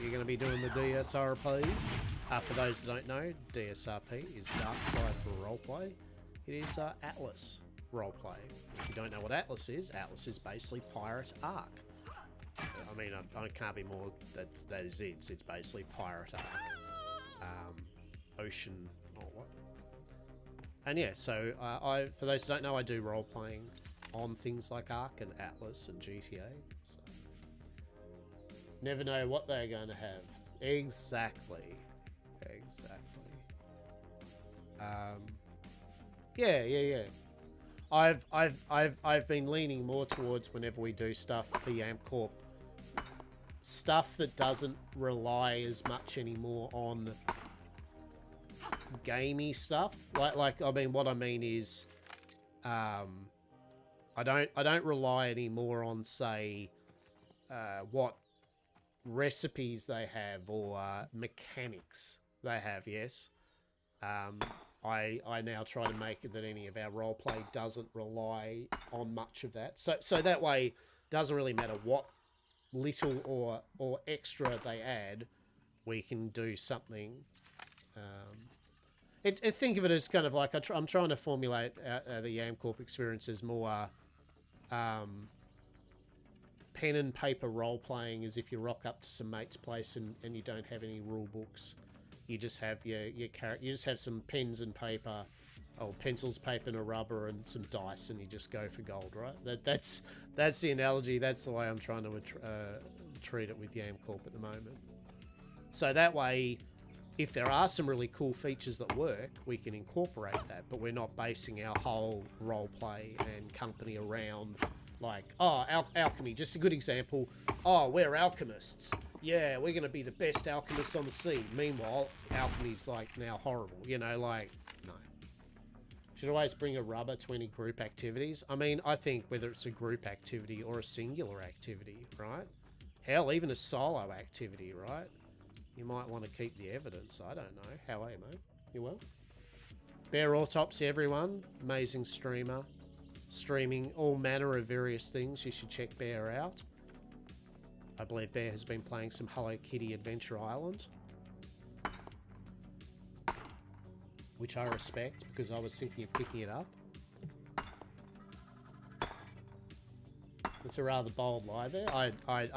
You're going to be doing the DSRP? For those that don't know, DSRP is Dark Side for Roleplay. It is Atlas roleplay. If you don't know what Atlas is basically Pirate Ark. I mean, I can't be more. That is it. It's basically Pirate Ark. Ocean. Oh, what? And yeah, so for those who don't know, I do role playing on things like Ark and Atlas and GTA. So never know what they're going to have. Exactly. Yeah. I've been leaning more towards whenever we do stuff for Yam Corp, stuff that doesn't rely as much anymore on gamey stuff. Like I mean, what I mean is, I don't rely anymore on, say, what recipes they have or mechanics they have. Yes. I now try to make it that any of our roleplay doesn't rely on much of that. So that way, it doesn't really matter what little or extra they add, we can do something. Think of it as kind of like I'm trying to formulate the Yam Corp experience as more pen and paper role playing, as if you rock up to some mate's place and you don't have any rule books. You just have your character. You just have some pens and paper, or pencils, paper, and a rubber, and some dice, and you just go for gold, right? That's the analogy. That's the way I'm trying to treat it with Yam Corp at the moment. So that way, if there are some really cool features that work, we can incorporate that, but we're not basing our whole roleplay and company around, like, oh, alchemy. Just a good example. Oh, we're alchemists. Yeah, we're going to be the best alchemists on the scene. Meanwhile, alchemy's, like, now horrible. You know, like, no. Should always bring a rubber to any group activities. I mean, I think whether it's a group activity or a singular activity, right? Hell, even a solo activity, right? You might want to keep the evidence. I don't know. How are you, mate? You well? Bear Autopsy, everyone. Amazing streamer. Streaming all manner of various things. You should check Bear out. I believe Bear has been playing some Hello Kitty Adventure Island, which I respect because I was thinking of picking it up. It's a rather bold lie there. I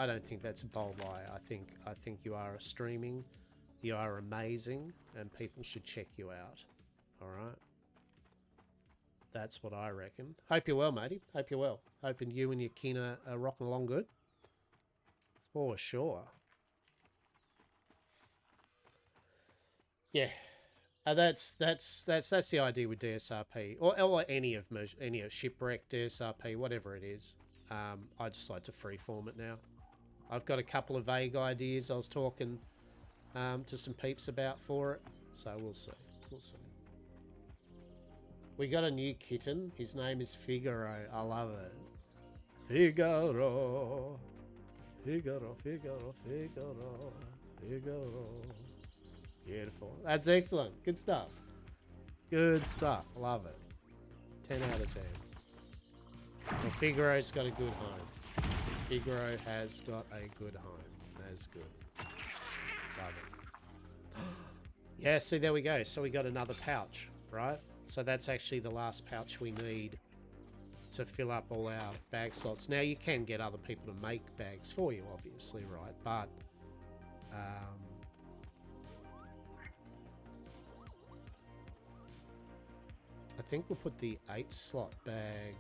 don't think that's a bold lie. I think you are streaming. You are amazing, and people should check you out. All right. That's what I reckon. Hope you're well, matey. Hope you're well. Hoping you and your kin are rocking along good. For sure. Yeah. That's the idea with DSRP, or any of Shipwreck, DSRP, whatever it is. I just like to freeform it now. I've got a couple of vague ideas I was talking to some peeps about for it, so we'll see. We'll see. We got a new kitten. His name is Figaro. I love it. Figaro. Figaro, Figaro, Figaro, Figaro. Beautiful. That's excellent. Good stuff. Good stuff. Love it. 10 out of 10. Well, Figaro's got a good home. Figaro has got a good home. That's good. Love it. Yeah, see, there we go. So we got another pouch, right? So that's actually the last pouch we need to fill up all our bag slots. Now, you can get other people to make bags for you, obviously, right? But I think we'll put the 8-slot bag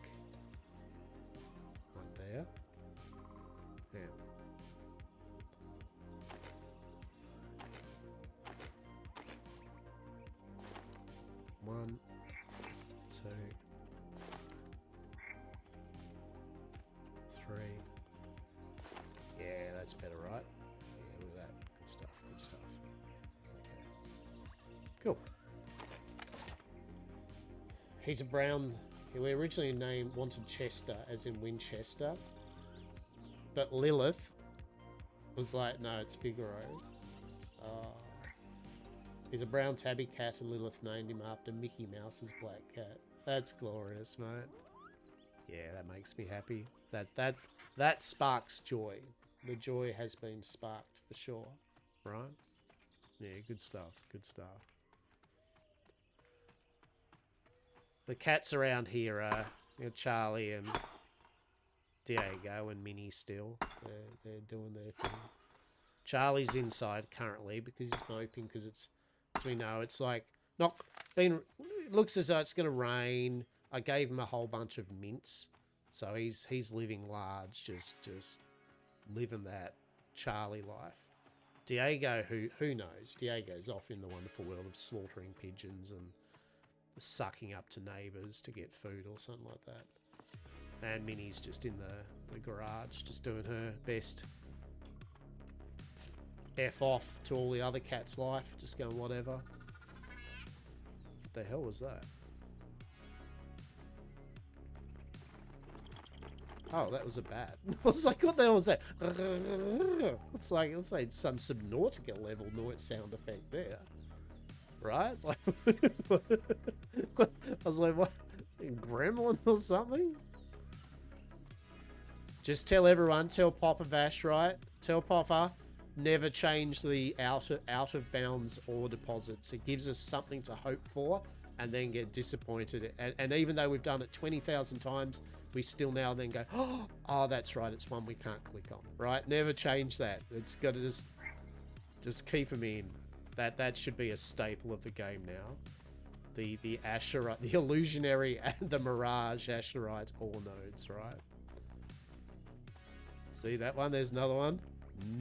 right there. Yeah. One, two, three. Yeah, that's better, right? Yeah, look at that. Good stuff, good stuff. Okay. Cool. He's a brown. We originally wanted Chester as in Winchester, but Lilith was like, no, it's Figaro. He's a brown tabby cat, and Lilith named him after Mickey Mouse's black cat. That's glorious, mate. Yeah, that makes me happy. That sparks joy. The joy has been sparked for sure, right? Yeah, good stuff. Good stuff. The cats around here are Charlie and Diego and Minnie still. They're doing their thing. Charlie's inside currently because he's moping because it's, as we know, it's like not been. It looks as though it's going to rain. I gave him a whole bunch of mints, so he's living large, just living that Charlie life. Diego, who knows? Diego's off in the wonderful world of slaughtering pigeons and sucking up to neighbours to get food or something like that. And Minnie's just in the garage, just doing her best. F off to all the other cats' life, just going whatever. What the hell was that? Oh, that was a bat. I was like, what the hell was that? It's like some Subnautica level noise sound effect there. Right? Like, I was like, what? Gremlin or something? Just tell everyone, tell Papa Vash, right? Tell Papa, never change the out of bounds ore deposits. It gives us something to hope for and then get disappointed. And even though we've done it 20,000 times, we still now and then go, oh, that's right, it's one we can't click on, right? Never change that. It's got to just keep them in. That should be a staple of the game now. The Asherite, the Illusionary and the Mirage Asherite all nodes, right? See that one? There's another one.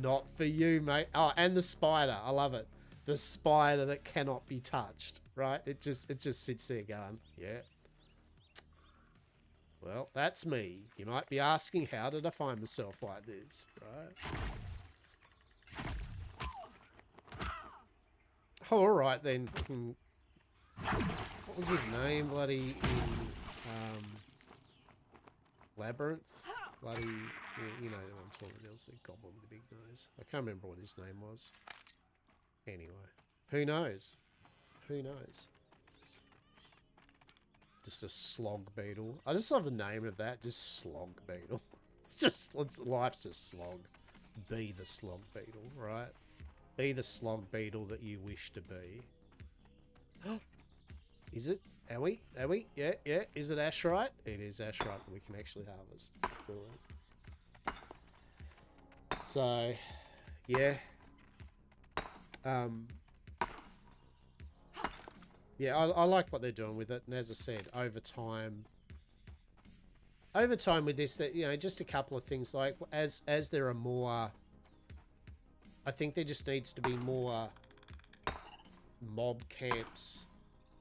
Not for you, mate. Oh, and the spider. I love it. The spider that cannot be touched, right? It just sits there going, yeah. Well, that's me. You might be asking, how did I find myself like this, right? Oh, all right then. What was his name? Bloody Labyrinth. Bloody, you know what I'm talking about. It was the goblin with the big nose. I can't remember what his name was. Anyway, who knows? Who knows? Just a slog beetle. I just love the name of that. Just slog beetle. Life's a slog. Be the slog beetle, right? Be the slog beetle that you wish to be. Is it? Are we? Yeah. Is it Asherite? It is Asherite that we can actually harvest. Cool. So, yeah. Yeah, I like what they're doing with it, and as I said, over time with this, that, you know, just a couple of things, like as there are more, I think there just needs to be more mob camps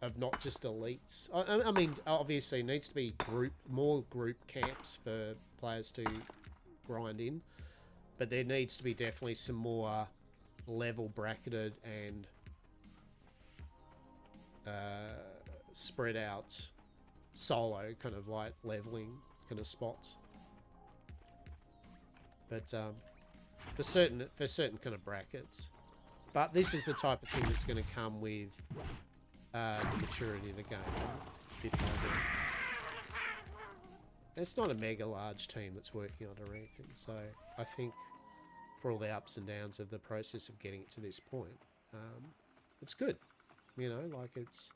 of not just elites. I mean, obviously, it needs to be more group camps for players to grind in, but there needs to be definitely some more level bracketed and spread out solo kind of like leveling kind of spots. But for certain kind of brackets. But this is the type of thing that's going to come with the maturity of the game. It's not a mega large team that's working on it or anything, so I think for all the ups and downs of the process of getting it to this point, it's good. You know, like it's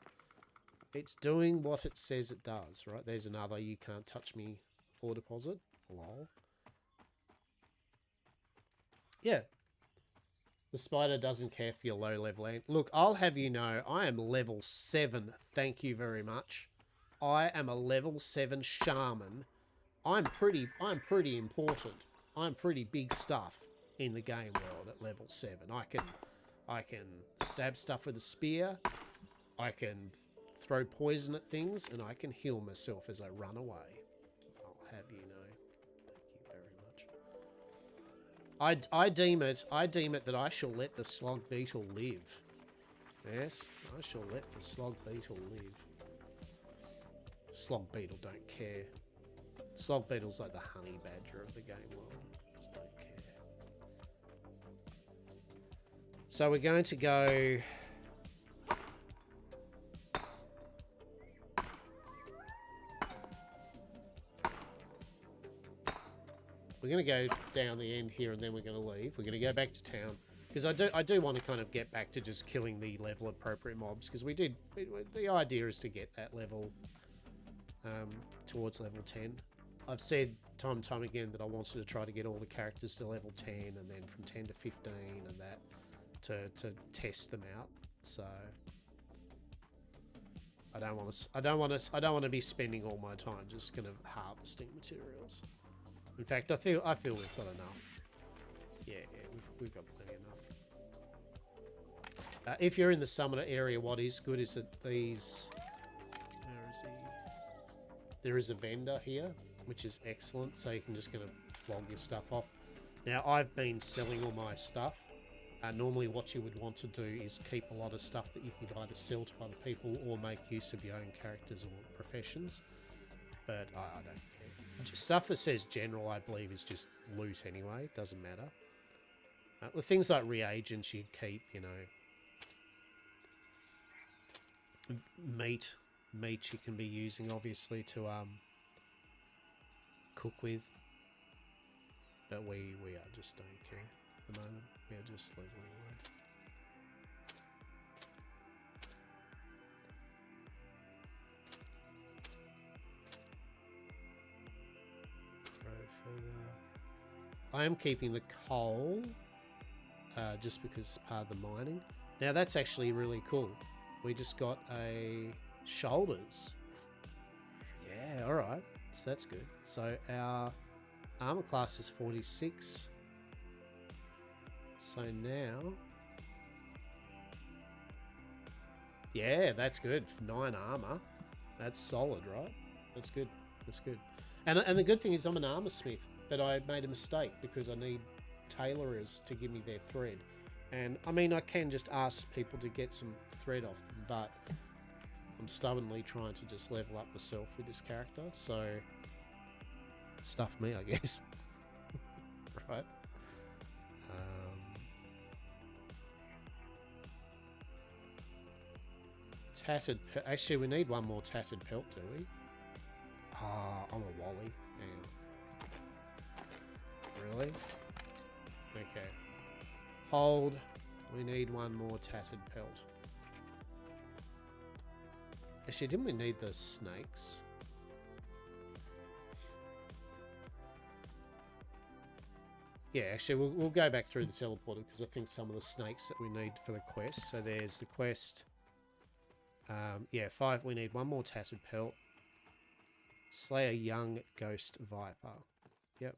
doing what it says it does, right? There's another you can't touch me ore deposit. Lol. Yeah. The spider doesn't care for your low level ant. Look, I'll have you know, I am level 7. Thank you very much. I am a level 7 shaman. I'm pretty important. I'm pretty big stuff in the game world at level 7. I can stab stuff with a spear. I can throw poison at things, and I can heal myself as I run away. I'll have you know. Thank you very much. I deem it that I shall let the slug beetle live. Yes, I shall let the slug beetle live. Slug beetle don't care. Slug beetle's like the honey badger of the game world. Just don't care. So we're going to go... We're going to go down the end here and then we're going to leave. We're going to go back to town. Because I do want to kind of get back to just killing the level appropriate mobs. Because the idea is to get that level towards level 10. I've said time and time again that I wanted to try to get all the characters to level 10 and then from 10 to 15 and that to test them out. So I don't want to be spending all my time just kind of harvesting materials. In fact, I feel we've got enough. Yeah, we've got plenty enough. If you're in the summoner area, what is good is that these... Where is he? There is a vendor here, which is excellent, so you can just kind of flog your stuff off. Now, I've been selling all my stuff. Normally what you would want to do is keep a lot of stuff that you can either sell to other people or make use of your own characters or professions. But I don't care. Stuff that says general, I believe, is just loot anyway. Doesn't matter. With things like reagents, you keep, you know, meat you can be using, obviously, to cook with. But we are just don't care at the moment. We are just leveling away. I am keeping the coal, just because it's part of the mining. Now that's actually really cool. We just got a shoulders. Yeah, alright. So that's good. So our armor class is 46. So now... Yeah, that's good. 9 armor. That's solid, right? That's good. That's good. And the good thing is I'm an armor smith, but I made a mistake because I need tailorers to give me their thread. And I mean, I can just ask people to get some thread off them, but I'm stubbornly trying to just level up myself with this character. So, stuff me, I guess. Right? Tattered... Actually, we need one more tattered pelt, do we? Ah, I'm a wally. Hang on. Really? Okay. Hold. We need one more tattered pelt. Actually, didn't we need the snakes? Yeah, actually, we'll go back through the teleporter because I think some of the snakes that we need for the quest. So there's the quest. Yeah, 5. We need one more tattered pelt. Slay a young ghost viper. Yep.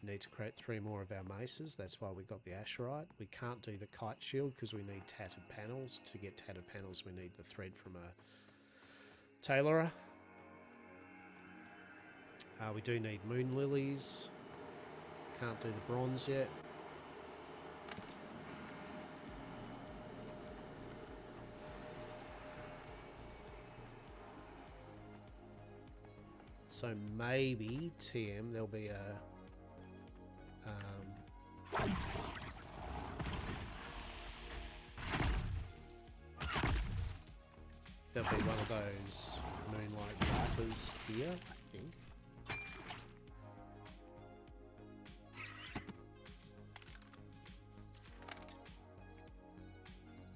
Need to create 3 more of our maces. That's why we got the Asherite. We can't do the kite shield because we need tattered panels. To get tattered panels, we need the thread from a tailorer. We do need moon lilies. Can't do the bronze yet. So maybe TM, there'll be a... there'll be one of those moonlight vipers here, I think.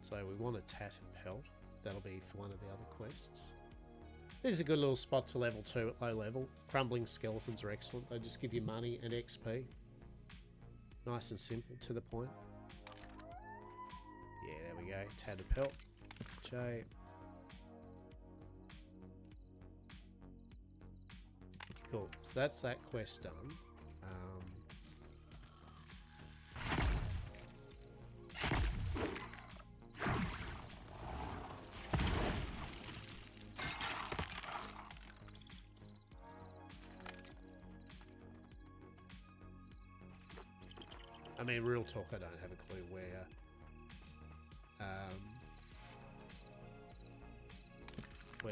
So we want a tattered pelt. That'll be for one of the other quests. This is a good little spot to level 2 at low level. Crumbling skeletons are excellent. They just give you money and XP. Nice and simple, to the point. Yeah, there we go. Tattered pelt. J. Cool. So that's that quest done. I mean, real talk, I don't have a clue where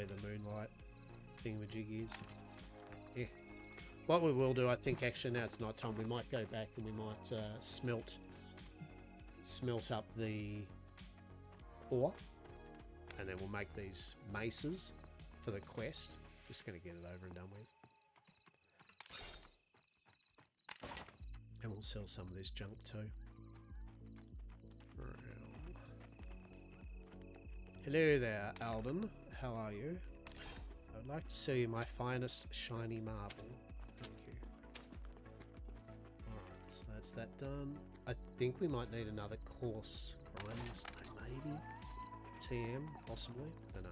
the moonlight thingamajig is. Yeah. What we will do, I think, actually, now it's night time, we might go back and we might smelt up the ore, and then we'll make these maces for the quest. Just going to get it over and done with. And we'll sell some of this junk too. Hello there, Alden. How are you? I'd like to sell you my finest shiny marble. Thank you. Alright, so that's that done. I think we might need another coarse grinding stone, maybe? TM, possibly? I don't know.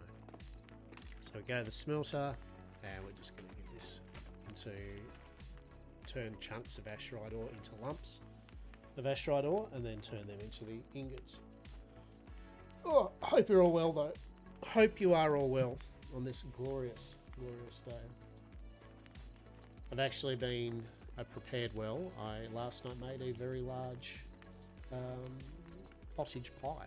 So we go to the smelter, and we're just going to get this into... turn chunks of Asherite ore into lumps of Asherite ore, and then turn them into the ingots. Oh, I hope you're all well, though. Hope you are all well on this glorious, glorious day. I've actually been prepared well. I last night made a very large cottage pie.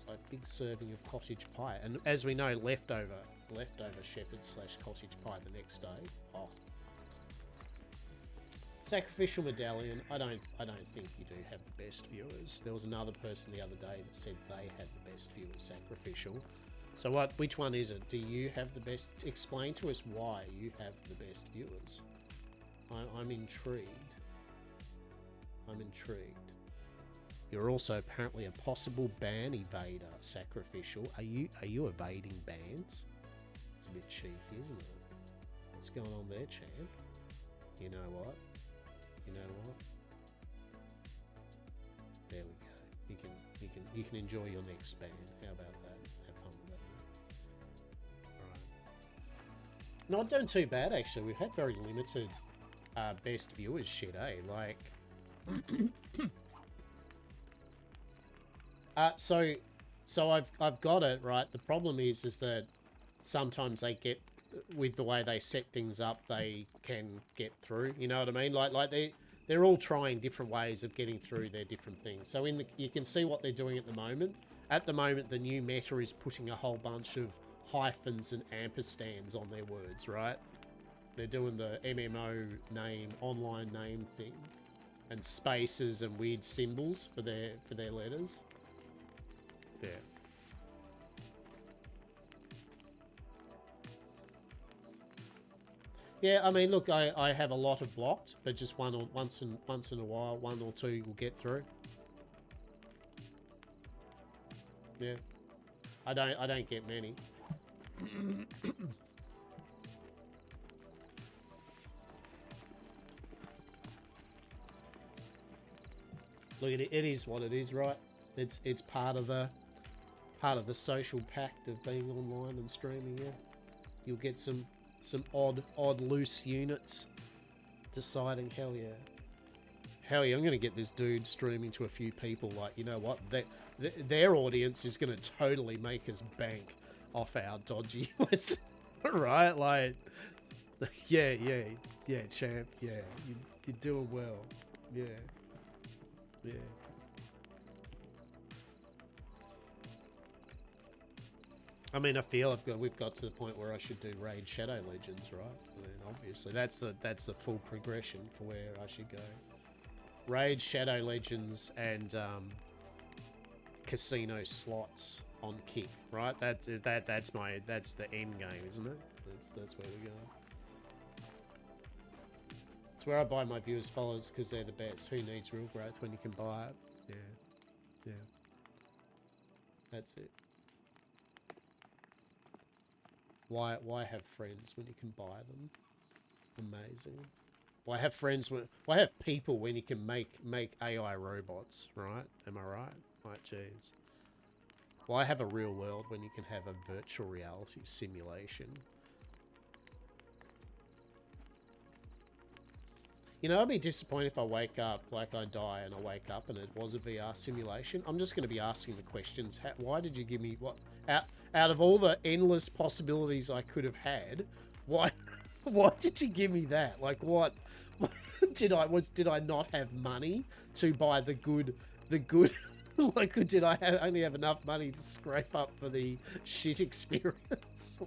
So a big serving of cottage pie, and as we know, leftover shepherd / cottage pie the next day. Oh. Sacrificial medallion. I don't think you do have the best viewers. There was another person the other day that said they had the best viewers. Sacrificial. So which one is it? Do you have the best? Explain to us why you have the best viewers. I'm intrigued. I'm intrigued. You're also apparently a possible ban evader. Sacrificial. Are you evading bans? It's a bit cheeky, isn't it? What's going on there, champ? You know what? You know what? you can enjoy your next band. How about that? Have fun with that. Right. Not doing too bad actually. We've had very limited best viewers shit, eh? Like, so I've got it right. The problem is that sometimes they get, with the way they set things up, they can get through. You know what I mean? Like they're all trying different ways of getting through their different things. So you can see what they're doing at the moment. At the moment, the new meta is putting a whole bunch of hyphens and ampersands on their words, right? They're doing the MMO name, online name thing, and spaces and weird symbols for their letters. Yeah. Yeah, I mean, look, I have a lot of blocked, but just once in a while, one or two will get through. Yeah, I don't get many. Look, it is what it is, right? It's part of the social pact of being online and streaming. Yeah, you'll get some odd loose units deciding, hell yeah, I'm gonna get this dude streaming to a few people. Like, you know what, their audience is gonna totally make us bank off our dodgy ones. Right? Like, yeah, champ, yeah, you're doing well. Yeah. I mean, I feel we've got to the point where I should do Raid Shadow Legends, right? I mean, obviously, that's the full progression for where I should go. Raid Shadow Legends and casino slots on Kick, right? That's the end game, isn't it? That's where we're going. It's where I buy my viewers followers because they're the best. Who needs real growth when you can buy it? Yeah. That's it. Why have friends when you can buy them? Amazing. Why have friends why have people when you can make AI robots, right? Am I right? Like, jeez. Why have a real world when you can have a virtual reality simulation? You know, I'd be disappointed if I wake up, like I die and I wake up and it was a VR simulation. I'm just going to be asking the questions. Why did you give me what? Out of all the endless possibilities I could have had, why did you give me that? Like, what did I not have money to buy the good like, did I only have enough money to scrape up for the shit experience?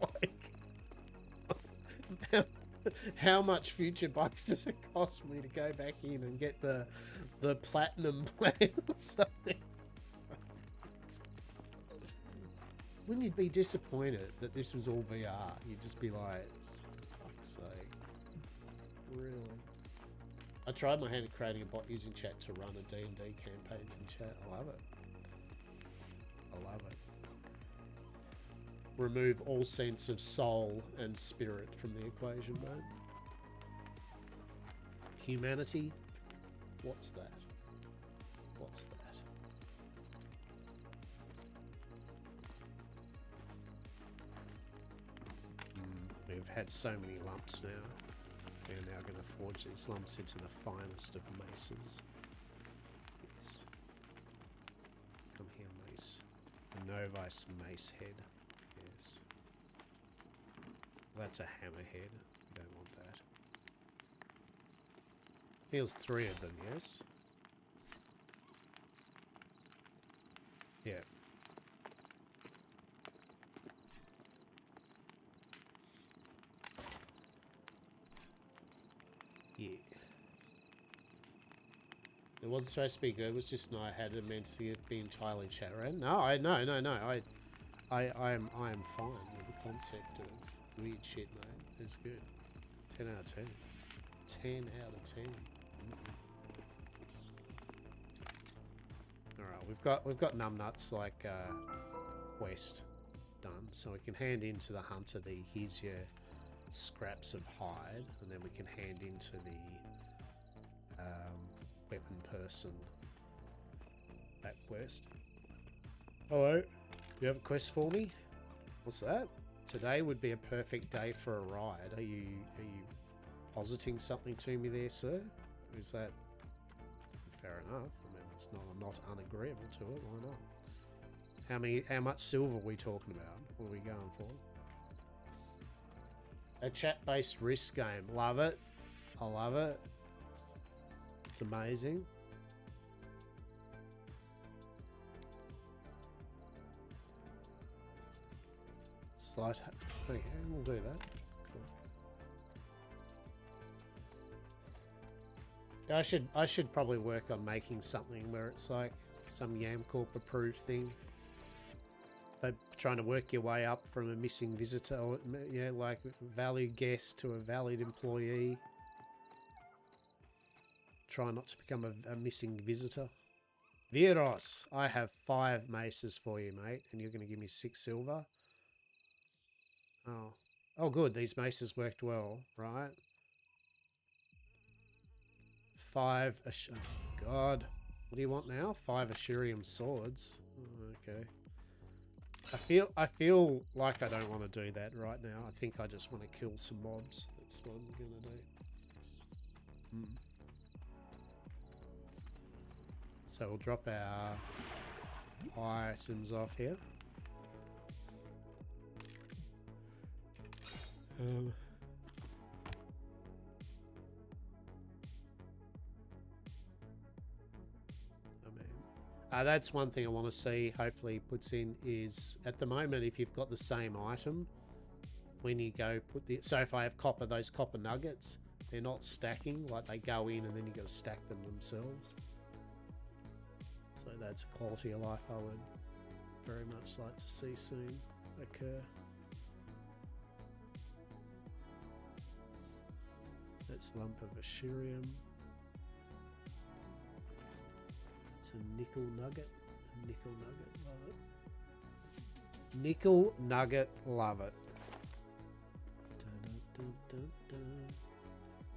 Like, how much future bucks does it cost me to go back in and get the platinum plan or something? Wouldn't you be disappointed that this was all VR? You'd just be like, fuck's sake. Really? I tried my hand at creating a bot using chat to run a D&D campaigns in chat. I love it. Remove all sense of soul and spirit from the equation, mate. Humanity? What's that? We've had so many lumps now. We're now going to forge these lumps into the finest of maces. Yes. Come here, mace. A novice mace head. Yes. That's a hammerhead. You don't want that. Feels 3 of them, yes? Yeah. Yeah. It wasn't supposed to be good. It was just I had it meant to be entirely chat around. No. I am fine with the concept of weird shit, mate. It's good. 10 out of 10. 10 out of 10. Alright, we've got numbnuts like quest done, so we can hand into the hunter the here's your scraps of hide, and then we can hand into the weapon person that quest. Hello. You have a quest for me? What's that? Today would be a perfect day for a ride. Are you positing something to me there, sir? Is that fair enough? I mean, it's not. I'm not unagreeable to it. Why not? How much silver are we talking about? What are we going for? A chat-based risk game. Love it. I love it. It's amazing. Slight. Okay, we'll do that. Cool. I should probably work on making something where it's like some Yamcorp approved thing. But trying to work your way up from a missing visitor, or, yeah, like valued guest to a valued employee. Try not to become a missing visitor. Viros, I have 5 maces for you, mate, and you're going to give me 6 silver. Oh, good. These maces worked well, right? 5. Oh, God, what do you want now? 5 Ashurium swords. Oh, okay. I feel like I don't want to do that right now. I think I just want to kill some mobs. That's what I'm gonna do. So we'll drop our items off here. That's one thing I want to see, hopefully puts in, is at the moment, if you've got the same item, when you go put the... So if I have copper, those copper nuggets, they're not stacking, like they go in and then you got to stack them themselves. So that's a quality of life I would very much like to see soon occur. That's lump of Ashurium. It's a nickel nugget. Nickel nugget, love it. Nickel nugget, love it. Dun, dun, dun, dun.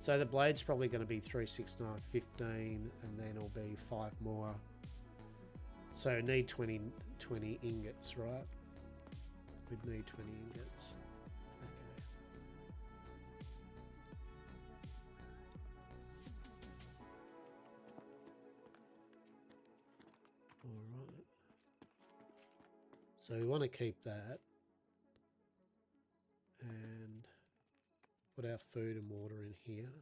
So the blade's probably going to be 3, 6, 9, 15, and then it'll be 5 more. So need 20 ingots, right? We'd need 20 ingots. Alright. So we want to keep that. And put our food and water in here.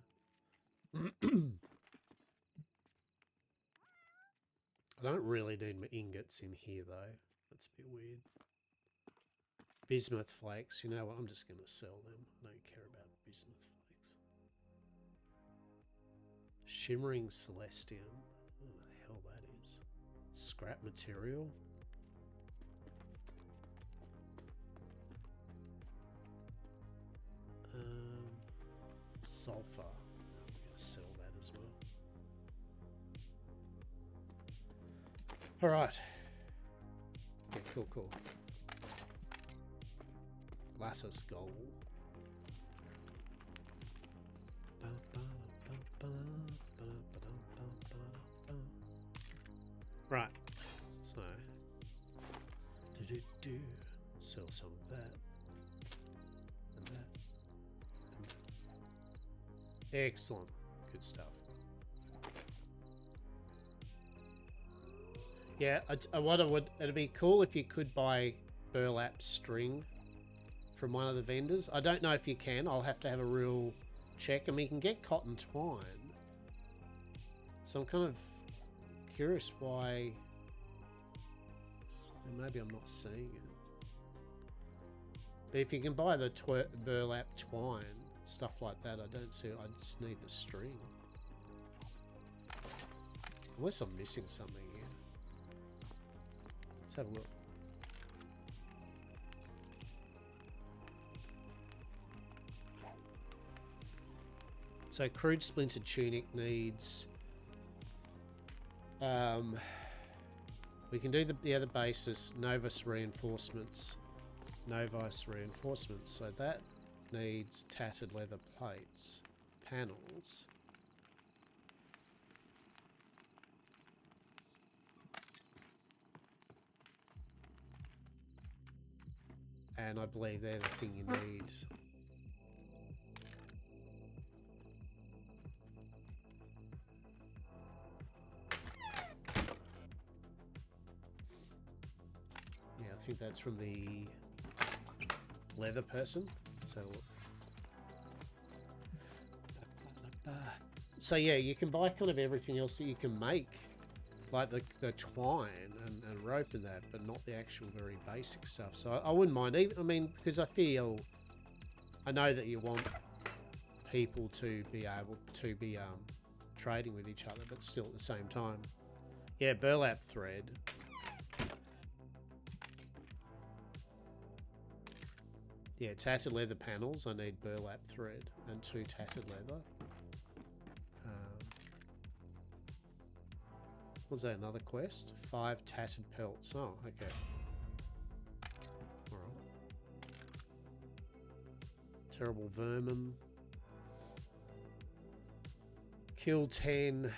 I don't really need my ingots in here though. That's a bit weird. Bismuth flakes. You know what? I'm just going to sell them. I don't care about bismuth flakes. Shimmering celestium. What the hell that is? Scrap material. Sulfur. I'm going to sell that as well. All right. Yeah, cool. Lattice gold. Right. So. Sell some of that. And that. And that. Excellent. Good stuff. Yeah, it'd be cool if you could buy burlap string from one of the vendors. I don't know if you can. I'll have to have a real check. I mean, you can get cotton twine. So I'm kind of curious why... Maybe I'm not seeing it. But if you can buy the burlap twine, stuff like that, I don't see it. I just need the string. Unless I'm missing something here. Let's have a look. So crude splintered tunic needs... we can do the other basis, Novus reinforcements. Novice reinforcements. So that needs tattered leather plates. Panels. And I believe they're the thing you need. Yeah, I think that's from the leather person. So yeah, you can buy kind of everything else that you can make, like the twine and rope and that, but not the actual very basic stuff. So I wouldn't mind even, I mean, because I know that you want people to be able to be trading with each other, but still at the same time. Yeah, burlap thread. Yeah, tattered leather panels. I need burlap thread and 2 tattered leather. Was that another quest? 5 tattered pelts. Oh, okay. Alright. Terrible vermin. Kill 10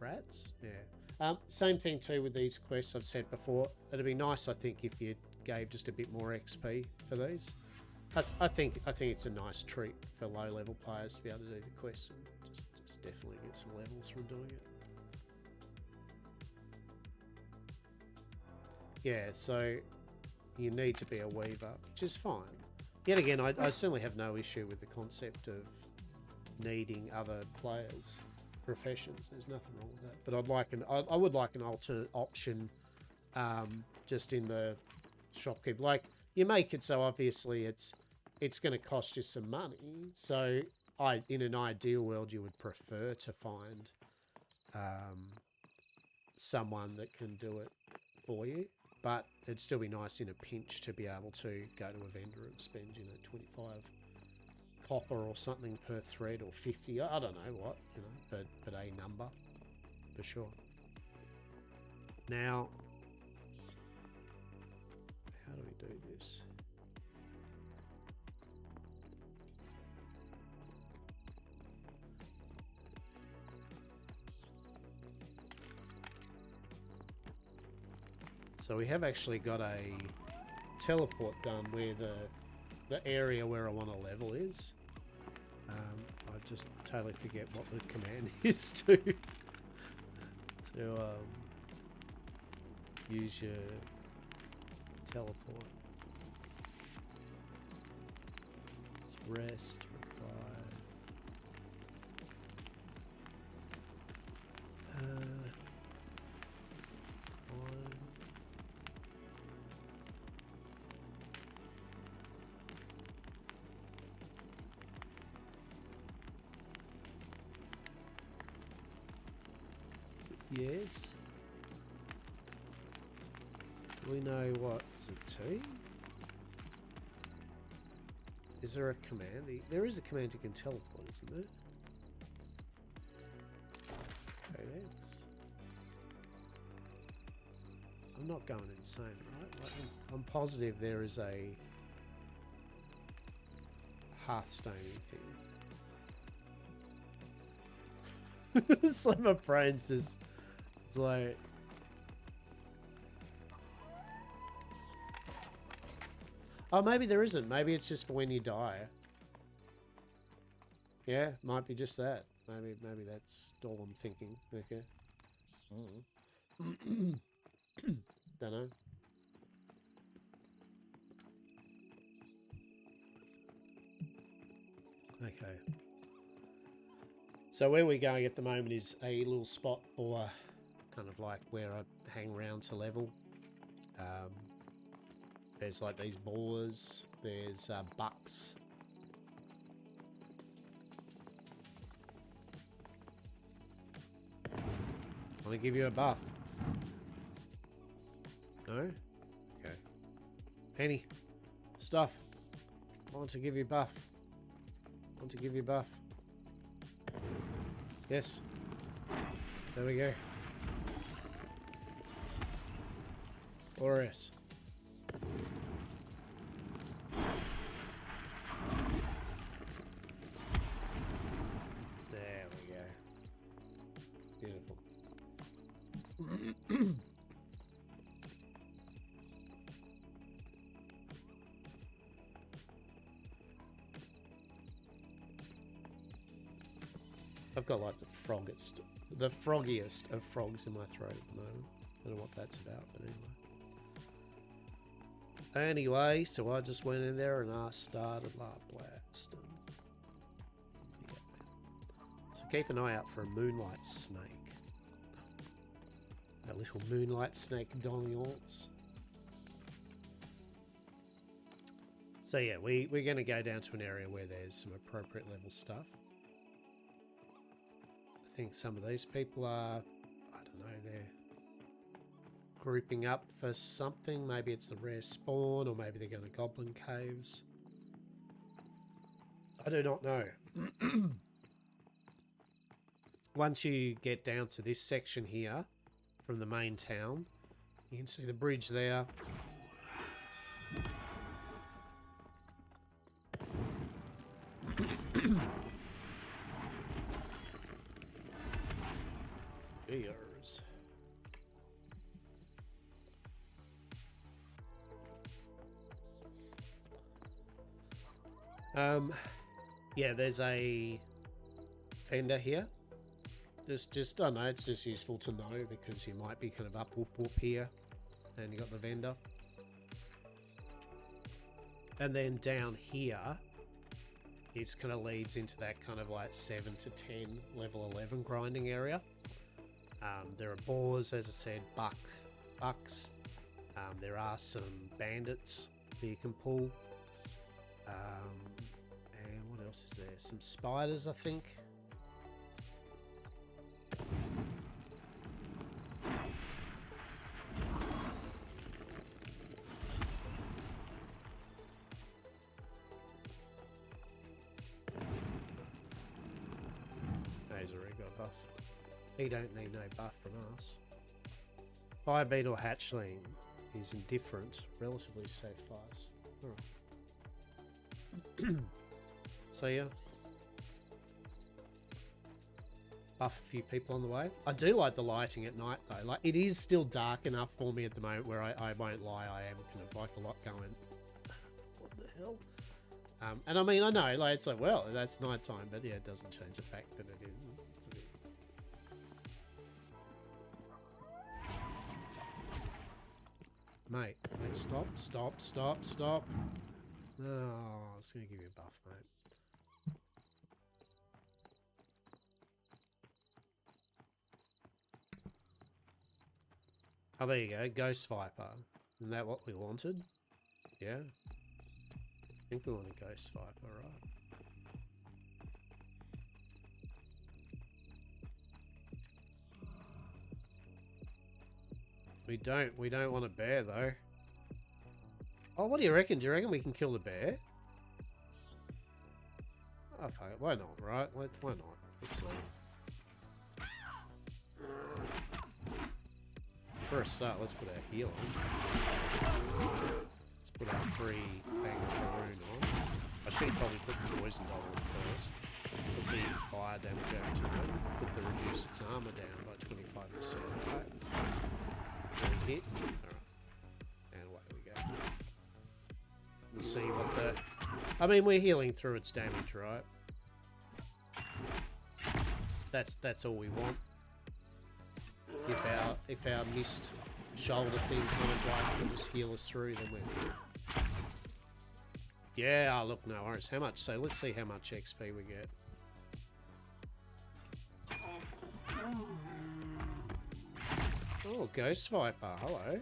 rats? Yeah. Same thing too with these quests I've said before. It'd be nice, I think, if you gave just a bit more XP for these. I think it's a nice treat for low-level players to be able to do the quests and just definitely get some levels from doing it. Yeah, so you need to be a weaver, which is fine. Yet again, I certainly have no issue with the concept of needing other players' professions. There's nothing wrong with that. But I would like an alternate option, just in the shopkeep. Like, you make it so obviously it's going to cost you some money. So in an ideal world, you would prefer to find someone that can do it for you. But it'd still be nice in a pinch to be able to go to a vendor and spend, 25 copper or something per thread, or 50. I don't know what, but a number for sure. Now, how do we do this? So we have actually got a teleport done where the area where I want to level is. I just totally forget what the command is to use your teleport. It's rest required. Yes. Do we know what? Is it T? Is there a command? There is a command you can teleport, isn't there? Codex. I'm not going insane, right? Like, I'm positive there is a Hearthstone thing. It's like my brain's just... It's like... Oh, maybe there isn't. Maybe it's just for when you die. Yeah, might be just that. Maybe that's all I'm thinking. Okay. Don't know. Okay. So where we're going at the moment is a little spot for kind of like where I hang around to level. There's like these boars. There's bucks. Want to give you a buff? No? Okay. Penny. Stuff. I want to give you a buff. I want to give you a buff. Yes. There we go. Glorious. There we go. Beautiful. got like the froggiest of frogs in my throat at the moment. I don't know what that's about, but anyway. Anyway, so I just went in there and I started La Blast. And yeah. So keep an eye out for a moonlight snake. A little moonlight snake dominance. So yeah, we're going to go down to an area where there's some appropriate level stuff. I think some of these people are, I don't know, they're grouping up for something. Maybe it's the rare spawn, or maybe they're going to goblin caves. I do not know. Once you get down to this section here from the main town, you can see the bridge there. Cheers. Yeah, there's a vendor here. Just I don't know, it's just useful to know because you might be kind of up here, and you got the vendor. And then down here, it kind of leads into that kind of like 7 to 10 level 11 grinding area. There are boars, as I said, bucks. There are some bandits that you can pull. And what else is there? Some spiders, I think. He's already got a buff. He don't need no buff from us. Fire beetle hatchling is indifferent, relatively safe fires. Alright. So yeah. Buff a few people on the way. I do like the lighting at night though. Like, it is still dark enough for me at the moment where I won't lie, I am kind of like a lot going, what the hell? And I mean, I know, like, it's like, well, that's nighttime, but yeah, it doesn't change the fact that it is. It's a bit... Mate, stop. No, I was going to give you a buff, mate. Oh, there you go. Ghost Viper. Isn't that what we wanted? Yeah. I think we want a Ghost Viper, right? We don't want a bear, though. Oh, what do you reckon? Do you reckon we can kill the bear? Oh, fuck it. Why not, right? Why not? Let's see. For a start, let's put our heal on. Let's put our free Bang of Maroon on. I should probably put the poison bottle on first. Put the fire damage over to it. Put the reduce its armor down by 25%. Right. One hit. Alright. And away we go. We'll see what the... I mean, we're healing through its damage, right? That's all we want. If our missed shoulder thing kind of like will just heal us through, then we're good. Yeah, oh, look, no worries. How much? So let's see how much XP we get. Oh, Ghost Viper, hello.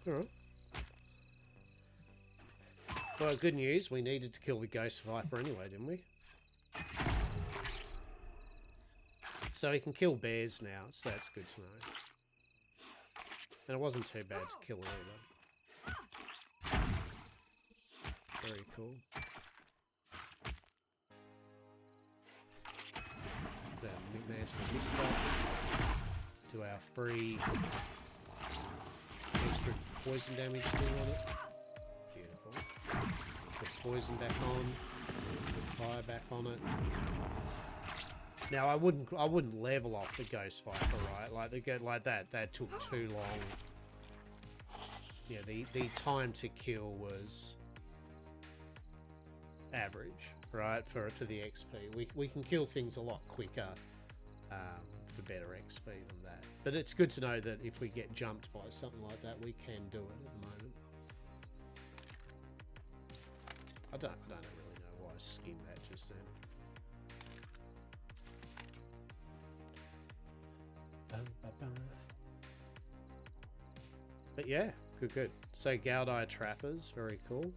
Alright. Well, good news. We needed to kill the Ghost Viper anyway, didn't we? So we can kill bears now, so that's good to know. And it wasn't too bad to kill either. Very cool. That mantle this stuff. Do our free extra poison damage thing on it. Beautiful. Put poison back on. fire back on it. Now I wouldn't level off the Ghost Viper, right? Like that took too long. Yeah, the time to kill was average, right? For the XP, we can kill things a lot quicker for better XP than that. But it's good to know that if we get jumped by something like that, we can do it at the moment. I don't really know why I skimmed that just then. But yeah, good. So Gaudai Trappers, very cool.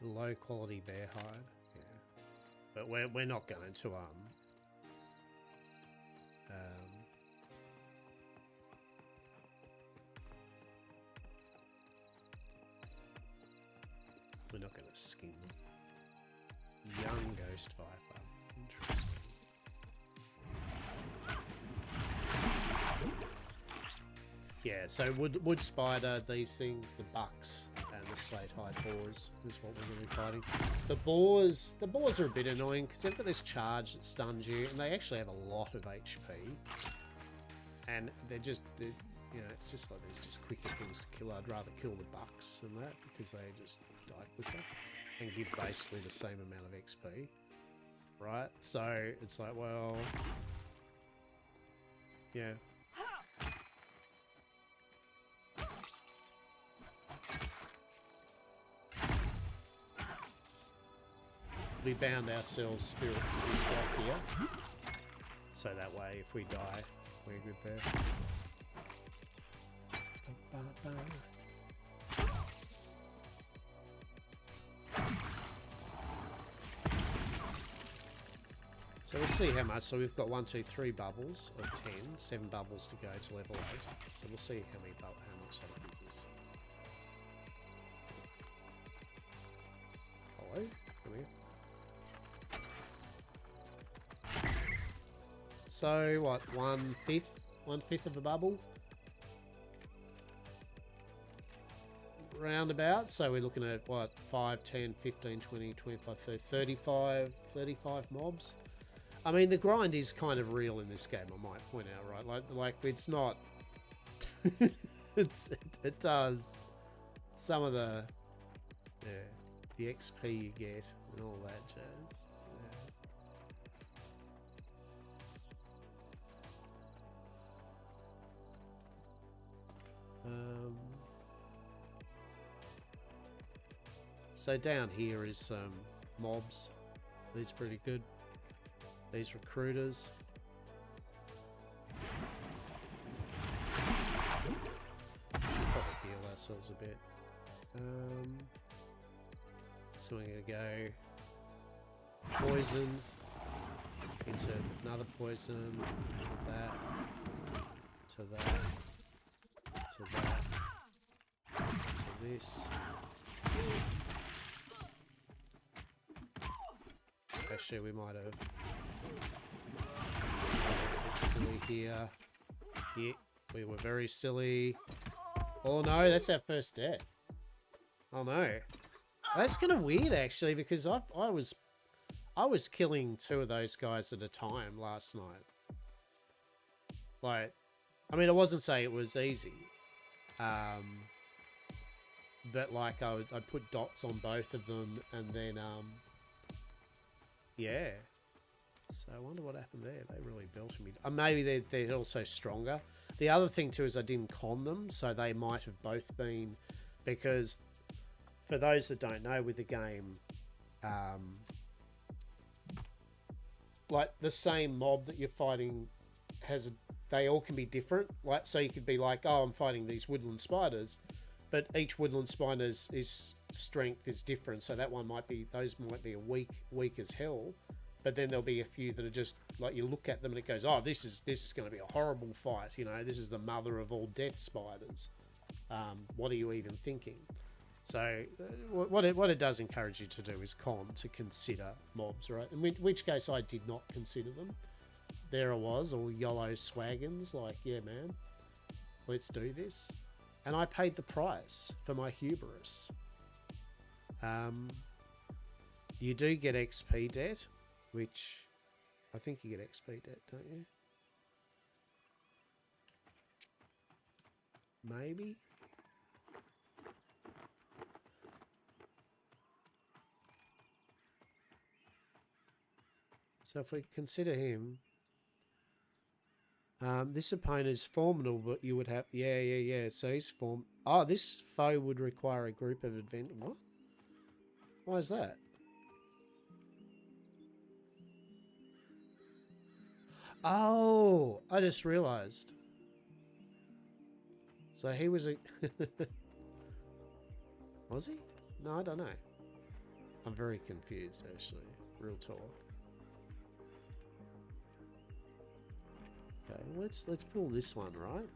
Low quality bear hide, yeah. But we're not going to we're not going to skin them. Young Ghost Viper. Interesting. Yeah, so wood spider, these things, the bucks and the slate hide boars is what we're going to be fighting. The boars are a bit annoying because they've got this charge that stuns you, and they actually have a lot of HP. And it's just like there's just quicker things to kill. I'd rather kill the bucks than that because they just die quicker and give basically the same amount of XP, right? So it's like, well, yeah. We bound ourselves spirit to this rock here, so that way if we die, we're good there. So we'll see how much. So we've got 1, 2, 3 bubbles of 10, 7 bubbles to go to level 8. So we'll see how much that gives us. Hello, come here. So what? 1/5 of a bubble. Roundabout, so we're looking at what, 5, 10, 15, 20, 25, 30, 35 mobs. I mean, the grind is kind of real in this game, I might point out, right? Like it's not it does some of the XP you get and all that jazz. So down here is some mobs. These are pretty good. These recruiters. Probably heal ourselves a bit. So we're gonna go poison into another poison, to that, to that, to that, to this. Actually, we might have silly here. Yeah, we were very silly. Oh no, that's our first death. Oh no, that's kind of weird actually, because I was killing 2 of those guys at a time last night. Like, I mean, I wasn't saying it was easy, but like I'd put dots on both of them, and then yeah. So I wonder what happened there. They really belted me. Maybe they're also stronger. The other thing too is I didn't con them, so they might have both been, because for those that don't know with the game, like the same mob that you're fighting they all can be different. Like, so you could be like, oh, I'm fighting these woodland spiders, but each woodland spider's strength is different. So that one those might be a weak as hell. But then there'll be a few that are just like, you look at them and it goes, oh, this is going to be a horrible fight. You know, this is the mother of all death spiders. What are you even thinking? So what it does encourage you to do is to consider mobs, right? In which case I did not consider them. There I was, all YOLO swaggins, like, yeah, man, let's do this. And I paid the price for my hubris. You do get XP debt, which I think you get XP debt, don't you? Maybe? So if we consider him, this opponent is formidable, but you would have, yeah. So he's oh, this foe would require a group of advent. What? Why is that? Oh, I just realized. So he was a... Was he? No, I don't know. I'm very confused, actually. Real talk. Okay, let's pull this one, right?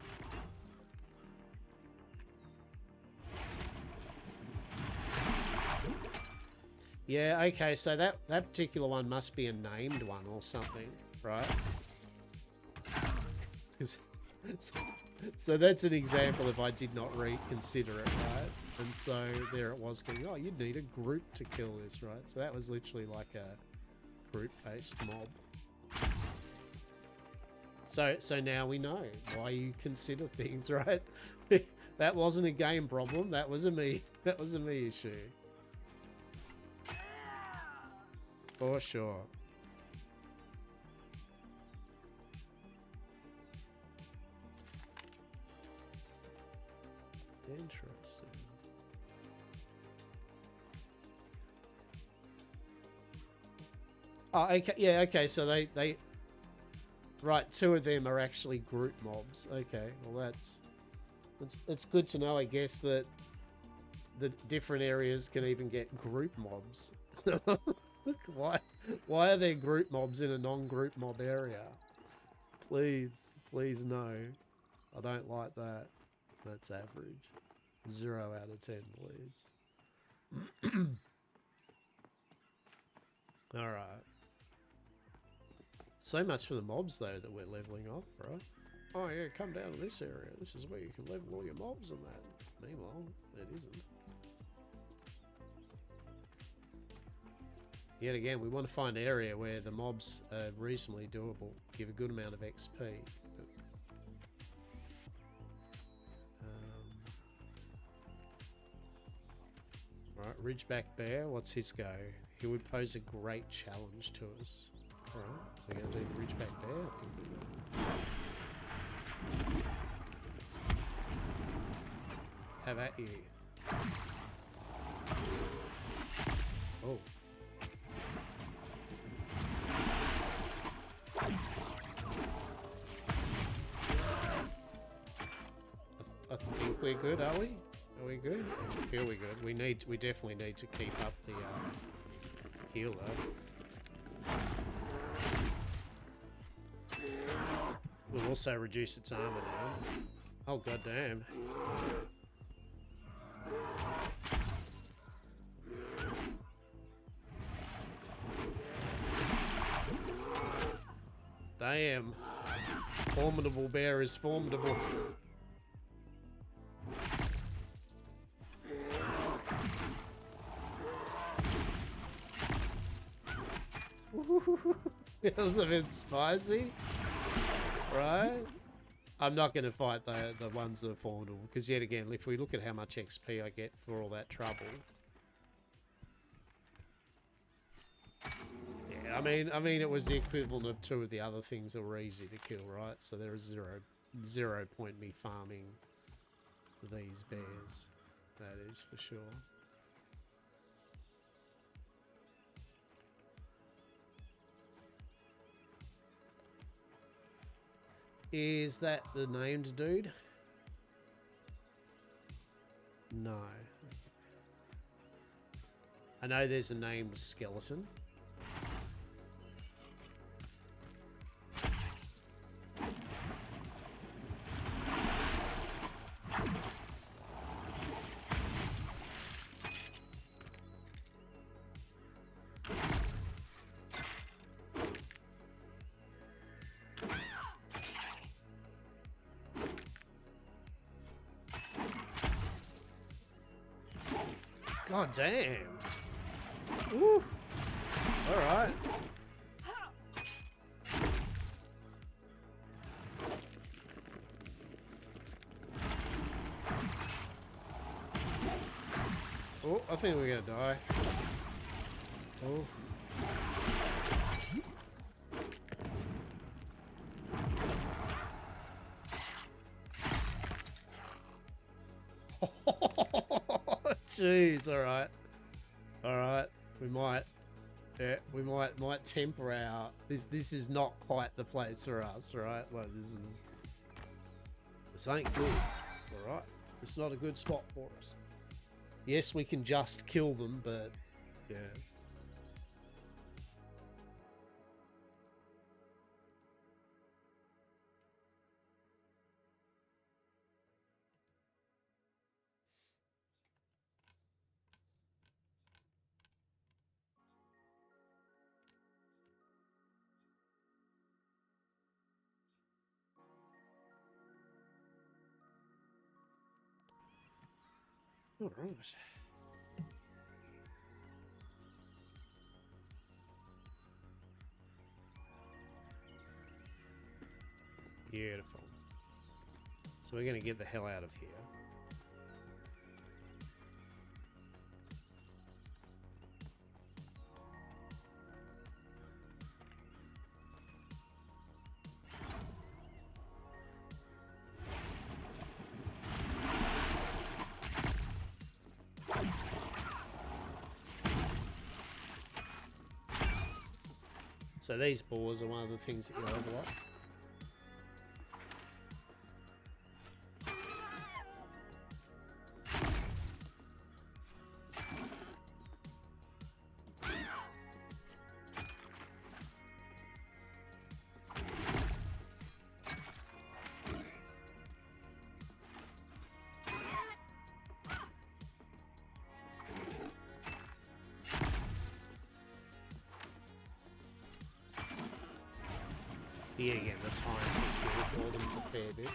Yeah, okay, so that particular one must be a named one or something, right? So that's an example if I did not reconsider it, right? And so there it was going, oh, you'd need a group to kill this, right? So that was literally like a group-based mob. So now we know why you consider things, right? That wasn't a game problem, that was a me issue. For sure. Interesting. Oh, okay. Yeah, okay. So they right, two of them are actually group mobs. Okay. Well, it's good to know, I guess, that the different areas can even get group mobs. Why are there group mobs in a non-group mob area? Please no. I don't like that. That's average. 0 out of 10, please. Alright. So much for the mobs, though, that we're leveling off, right? Oh, yeah, come down to this area. This is where you can level all your mobs and that. Meanwhile, it isn't. Yet again, we want to find an area where the mobs are reasonably doable, give a good amount of XP. Right, Ridgeback Bear, what's his go? He would pose a great challenge to us. Alright, we're going to do the Ridgeback Bear, I think we will. Have at you. Oh. I think we're good, are we? Are we good? I feel we're good. We definitely need to keep up the healer. We'll also reduce its armor now. Oh goddamn. Damn. Formidable bear is formidable. It was a bit spicy, right? I'm not going to fight the ones that are formidable, because yet again, if we look at how much XP I get for all that trouble. Yeah, I mean, it was the equivalent of two of the other things that were easy to kill, right? So there is zero point me farming these bears. That is for sure. Is that the named dude? No. I know there's a named skeleton. God damn. Woo. Alright. Oh, I think we're gonna die. Oh. Jeez, alright. Alright. We might temper our this is not quite the place for us, right? Like this ain't good. Alright. It's not a good spot for us. Yes, we can just kill them, but yeah. All right. Beautiful. So we're going to get the hell out of here. So these boars are one of the things that you level up. Yeah, again, the time takes for them to fair bit.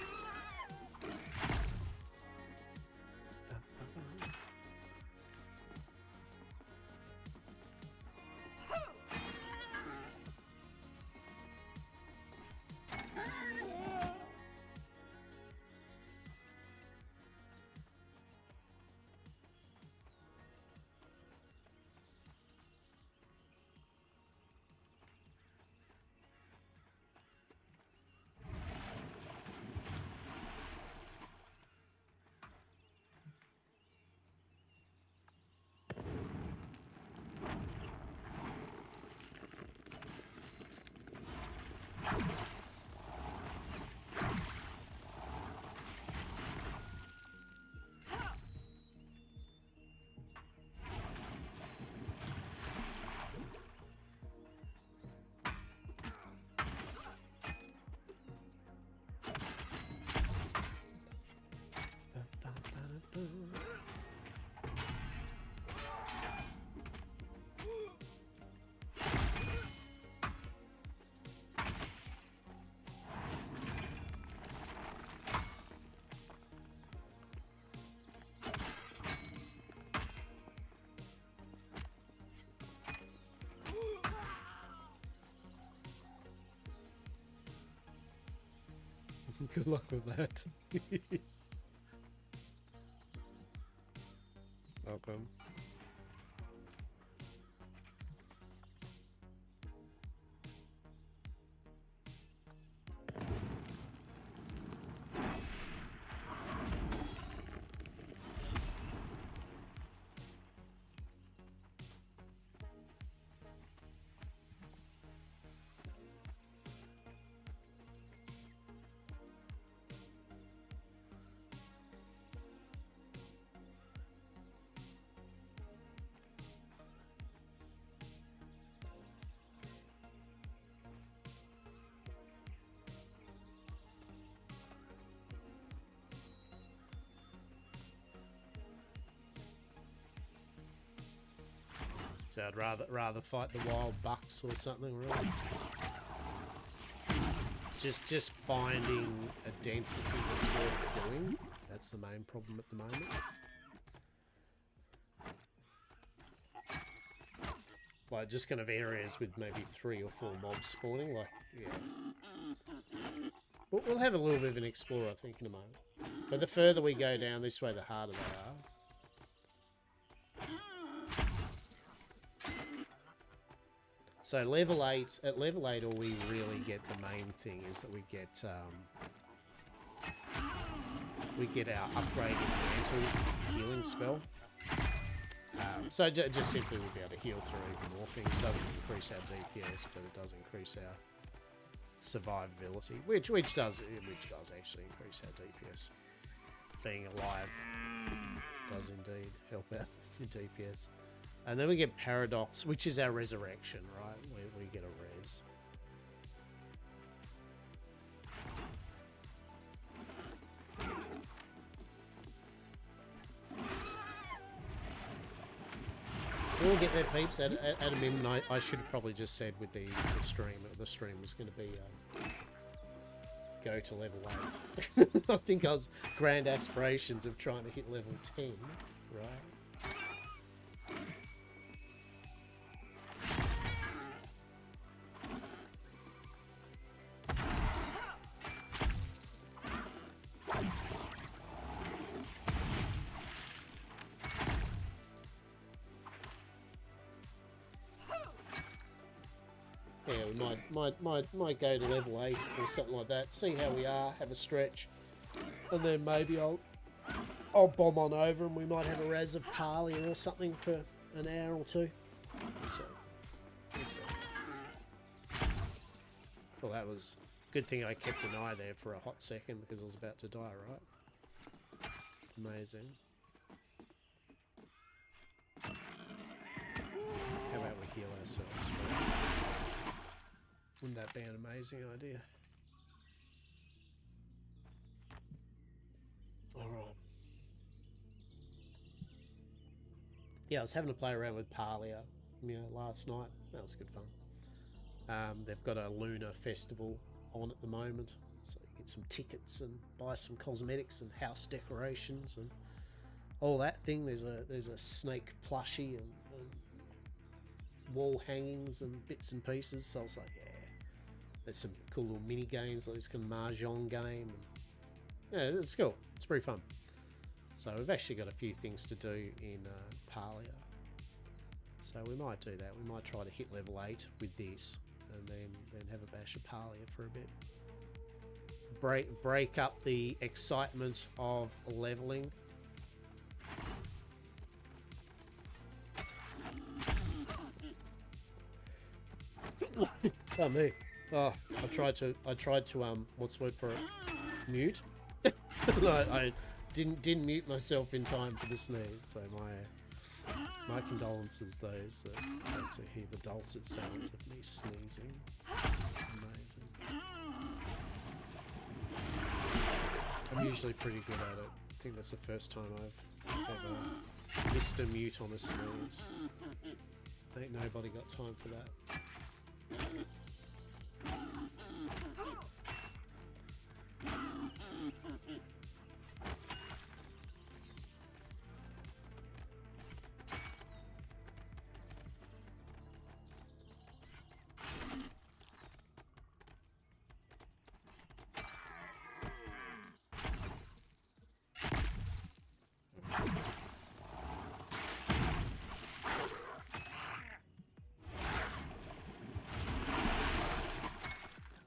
Good luck with that. Welcome. So I'd rather fight the wild bucks or something, really. Just finding a density that's worth doing. That's the main problem at the moment. Like, just kind of areas with maybe 3 or 4 mobs spawning. Like, yeah. We'll have a little bit of an explore, I think, in a moment. But the further we go down this way, the harder they are. So level 8, at level 8 all we really get, the main thing is that we get our upgraded mantle healing spell. So just simply we'll be able to heal through even more things. It doesn't increase our DPS, but it does increase our survivability, which does actually increase our DPS. Being alive does indeed help out your DPS. And then we get Paradox, which is our resurrection, right? We get a res. We'll get there, peeps. At a minute, I should have probably just said with the stream was going to be go to level 8. I think I was grand aspirations of trying to hit level 10, right? Yeah, we might go to level 8 or something like that. See how we are, have a stretch, and then maybe I'll bomb on over and we might have a raz of parley or something for an hour or 2. So, well, that was good thing I kept an eye there for a hot second because I was about to die, right? Amazing. How about we heal ourselves? Right? Wouldn't that be an amazing idea? Alright. Yeah, I was having to play around with Parlia, last night. That was good fun. They've got a lunar festival on at the moment, so you get some tickets and buy some cosmetics and house decorations and all that thing. There's a snake plushie and wall hangings and bits and pieces. So I was like, yeah. There's some cool little mini games, like this kind of mahjong game. And yeah, it's cool. It's pretty fun. So we've actually got a few things to do in Parlia. So we might do that. We might try to hit level 8 with this, and then have a bash of Parlia for a bit. Break up the excitement of leveling. Oh me. Oh, I tried to what's the word for it? Mute. I didn't mute myself in time for the sneeze, so my condolences those that had to hear the dulcet sounds of me sneezing. Amazing. I'm usually pretty good at it. I think that's the first time I've ever missed a mute on a sneeze. Ain't nobody got time for that.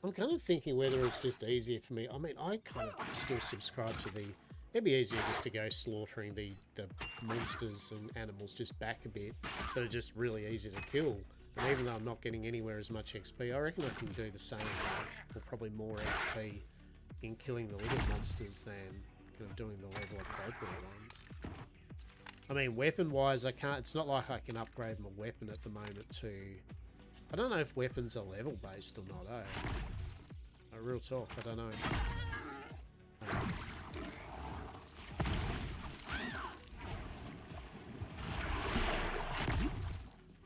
I'm kind of thinking whether it's just easier for me. I mean, I kind of still subscribe to the... It'd be easier just to go slaughtering the monsters and animals just back a bit, that are just really easy to kill. And even though I'm not getting anywhere as much XP, I reckon I can do the same, or probably more XP in killing the little monsters than kind of doing the level appropriate ones. I mean, weapon-wise, I can't... It's not like I can upgrade my weapon at the moment to... I don't know if weapons are level-based or not, eh? Real talk, I don't know.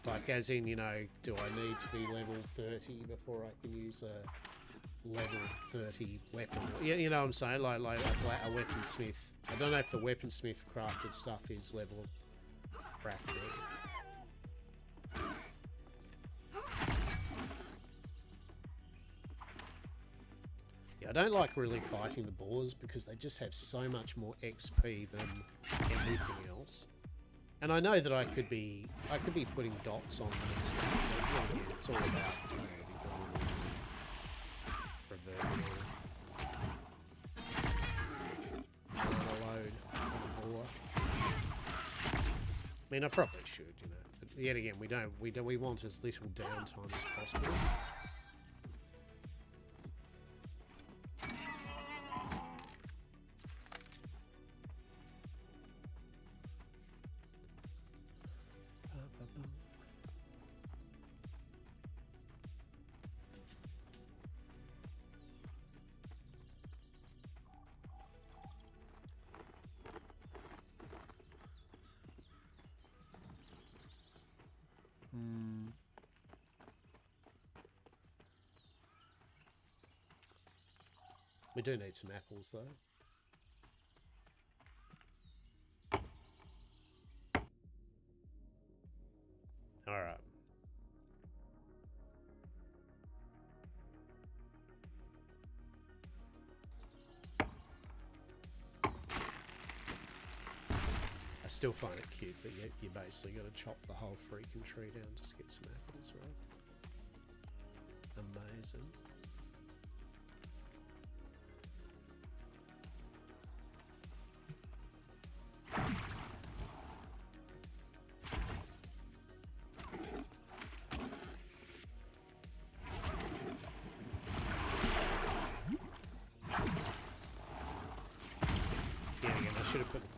Like, as in, do I need to be level 30 before I can use a level 30 weapon? Yeah, you know what I'm saying? Like a weaponsmith. I don't know if the weaponsmith crafted stuff is level bracketed. I don't like really fighting the boars because they just have so much more XP than everything else. And I know that I could be putting dots on them and stuff, but yeah, it's all about proverbial load on the boar. I mean, I probably should, you know. But yet again, we want as little downtime as possible. We do need some apples, though. All right. I still find it cute that you basically got to chop the whole freaking tree down just to get some apples, right? Amazing.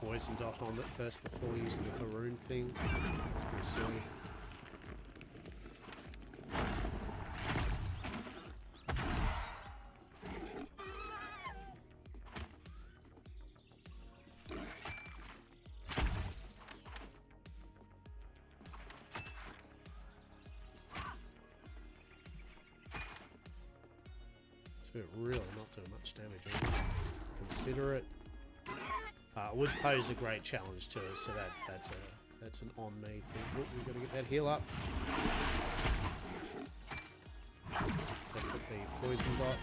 Poison dot on it first before using the maroon thing. It's pretty silly. It's really not doing much damage. Consider it. Would pose a great challenge to us, so that's an on me thing. Oh, we've got to get that heal up. So put the poison dot.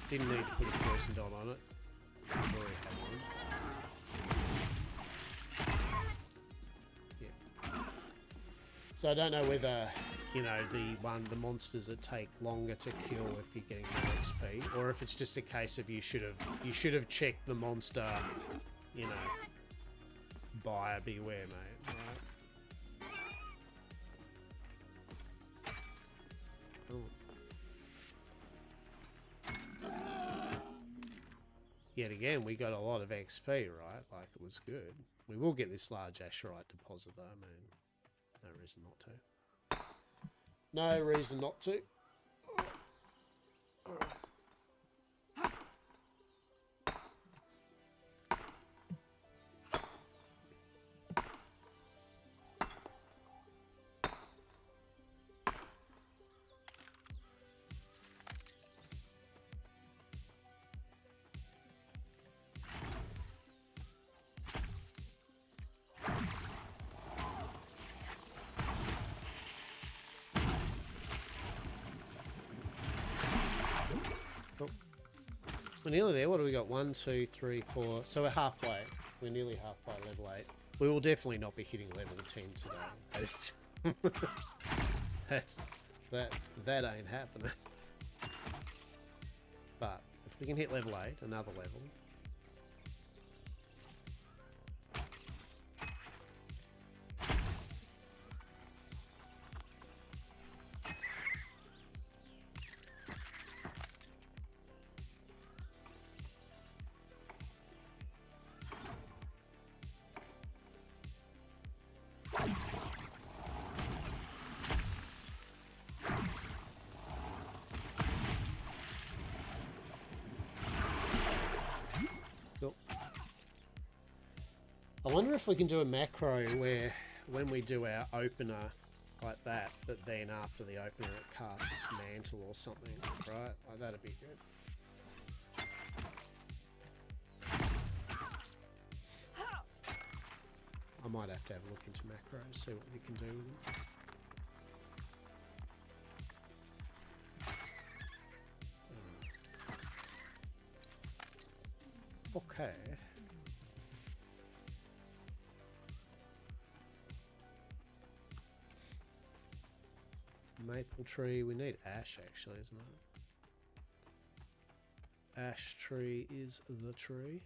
Didn't need to put a poison dot on it. I've already had one. Yeah. So I don't know whether, you know, the monsters that take longer to kill if you're getting more XP, or if it's just a case of you should have checked the monster. You know, buyer beware, mate, right? Oh. Yet again, we got a lot of XP, right? Like, it was good. We will get this large Asherite deposit, though, man. No reason not to. No reason not to. Alright. We're nearly there. What do we got? 1, 2, 3, 4. So we're halfway. We're nearly halfway level 8. We will definitely not be hitting level 10 today. That ain't happening. But if we can hit level 8, another level. I wonder if we can do a macro where when we do our opener like that, that then after the opener it casts mantle or something, right? Like, that'd be good. I might have to have a look into macros, see what we can do with them. Maple tree. We need ash, actually, isn't it? Ash tree is the tree.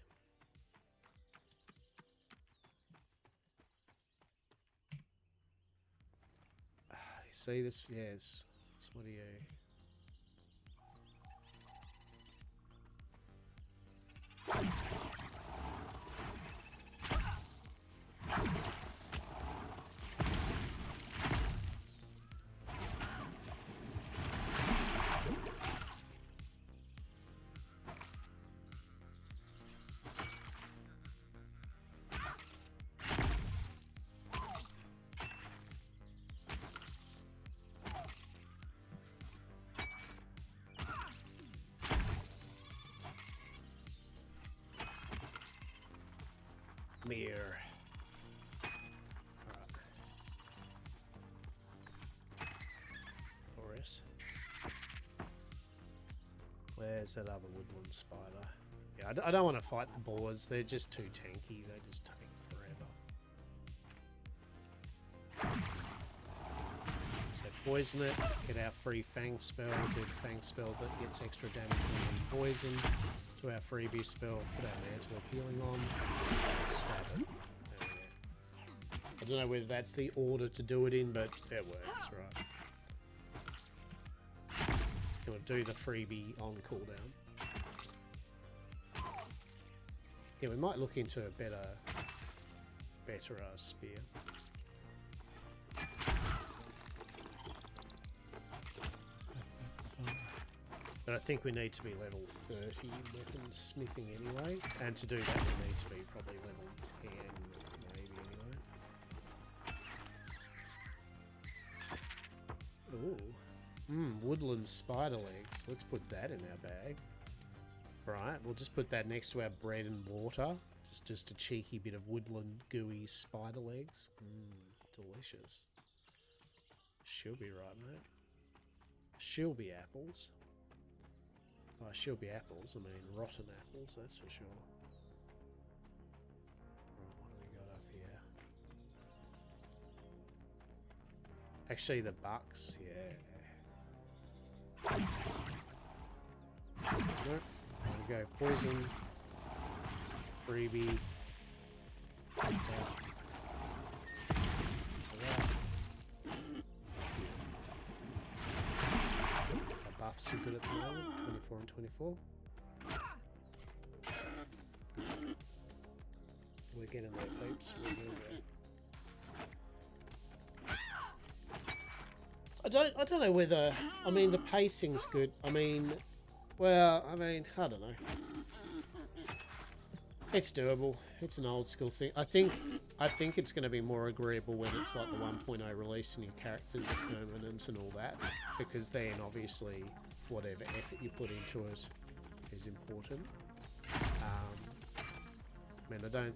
You see this? Yes. So what do you... Mirror. Forest. Where's that other woodland spider? Yeah, I don't want to fight the boars. They're just too tanky. They just take forever. So poison it. Get our free fang spell. Do the fang spell that gets extra damage when poisoned. To our freebie spell, put our mantle of healing on, stab it. There we go. I don't know whether that's the order to do it in, but it works, right? Gonna do the freebie on cooldown. Yeah, we might look into a better spear. But I think we need to be level 30 weapon smithing anyway. And to do that we need to be probably level 10 maybe anyway. Ooh. Woodland spider legs. Let's put that in our bag. Right, we'll just put that next to our bread and water. Just a cheeky bit of woodland gooey spider legs. Delicious. She'll be right, mate. She'll be apples. Oh, she'll be apples. I mean, rotten apples, that's for sure. Right, what do we got up here? Actually, the bucks, yeah. Nope. There we go. Poison. Freebie. Buffs are good at the moment, 24 and 24. We're getting those hopes. I don't know whether, I mean, the pacing's good. I mean, well, I don't know. It's doable. It's an old school thing. I think it's going to be more agreeable when it's like the 1.0 release and your characters are permanent and all that, because then obviously whatever effort you put into it is important. Man, I don't.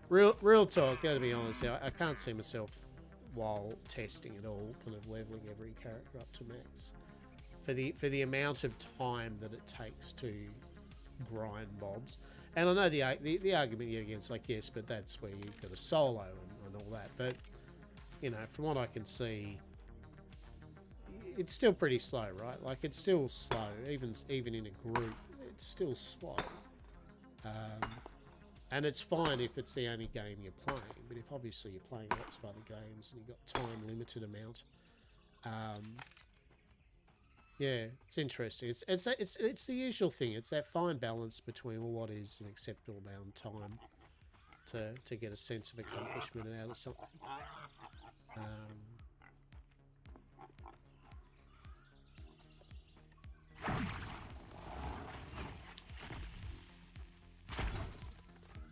real talk. Gotta be honest. I can't see myself while testing it all, kind of leveling every character up to max for the amount of time that it takes to grind mobs. And I know the argument you're against, like, yes, but that's where you've got a solo and all that. But, you know, from what I can see, it's still pretty slow, right? Like, it's still slow, even in a group, it's still slow. And it's fine if it's the only game you're playing, but if obviously you're playing lots of other games and you've got time limited amount, yeah, it's interesting. It's the usual thing. It's that fine balance between, well, what is an acceptable amount of time to get a sense of accomplishment out of something.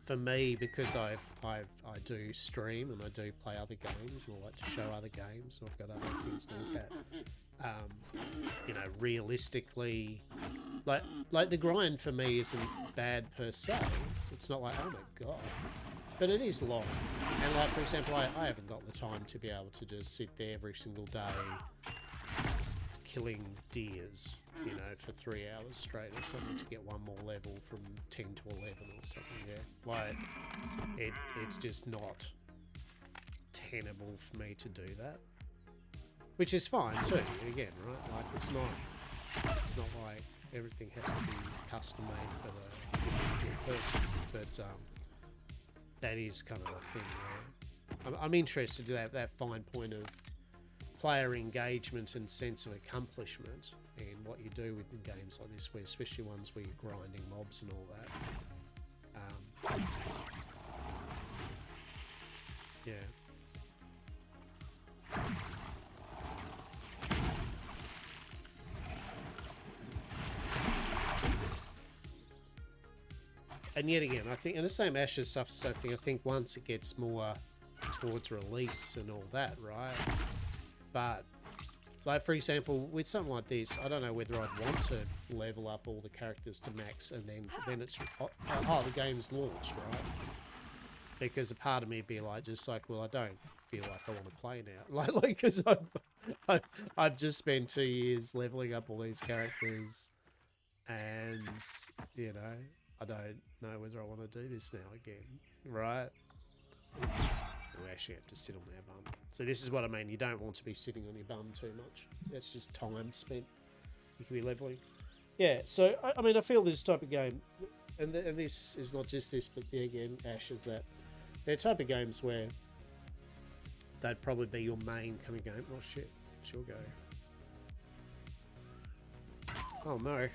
For me, because I do stream and I do play other games and I like to show other games and I've got other things to look at. You know, realistically, like the grind for me isn't bad per se. It's not like, oh my god, but it is long. And like, for example, I haven't got the time to be able to just sit there every single day killing deers, you know, for 3 hours straight or something to get one more level from 10 to 11 or something. Yeah, like it's just not tenable for me to do that. which is fine too. Again, right? Like it's not like everything has to be custom made for the individual person, but that is kind of a thing. Where I'm interested to have that fine point of player engagement and sense of accomplishment, and what you do within games like this, where especially ones where you're grinding mobs and all that. Yeah. And yet again, I think, and the same Ashes stuff, I think once it gets more towards release and all that, right? But, like, for example, with something like this, I don't know whether I'd want to level up all the characters to max and then it's, oh, the game's launched, right? Because a part of me would be like, just like, well, I don't feel like I want to play now. Like, because I've just spent 2 years leveling up all these characters and, you know, I don't know whether I want to do this now again, right? We actually have to sit on our bum. So this is what I mean. You don't want to be sitting on your bum too much. That's just time spent. You can be leveling. Yeah, so, I mean, I feel this type of game, and this is not just this, but again, Ashes, that they're type of games where they'd probably be your main coming game. Oh, shit. She'll go. Oh, no.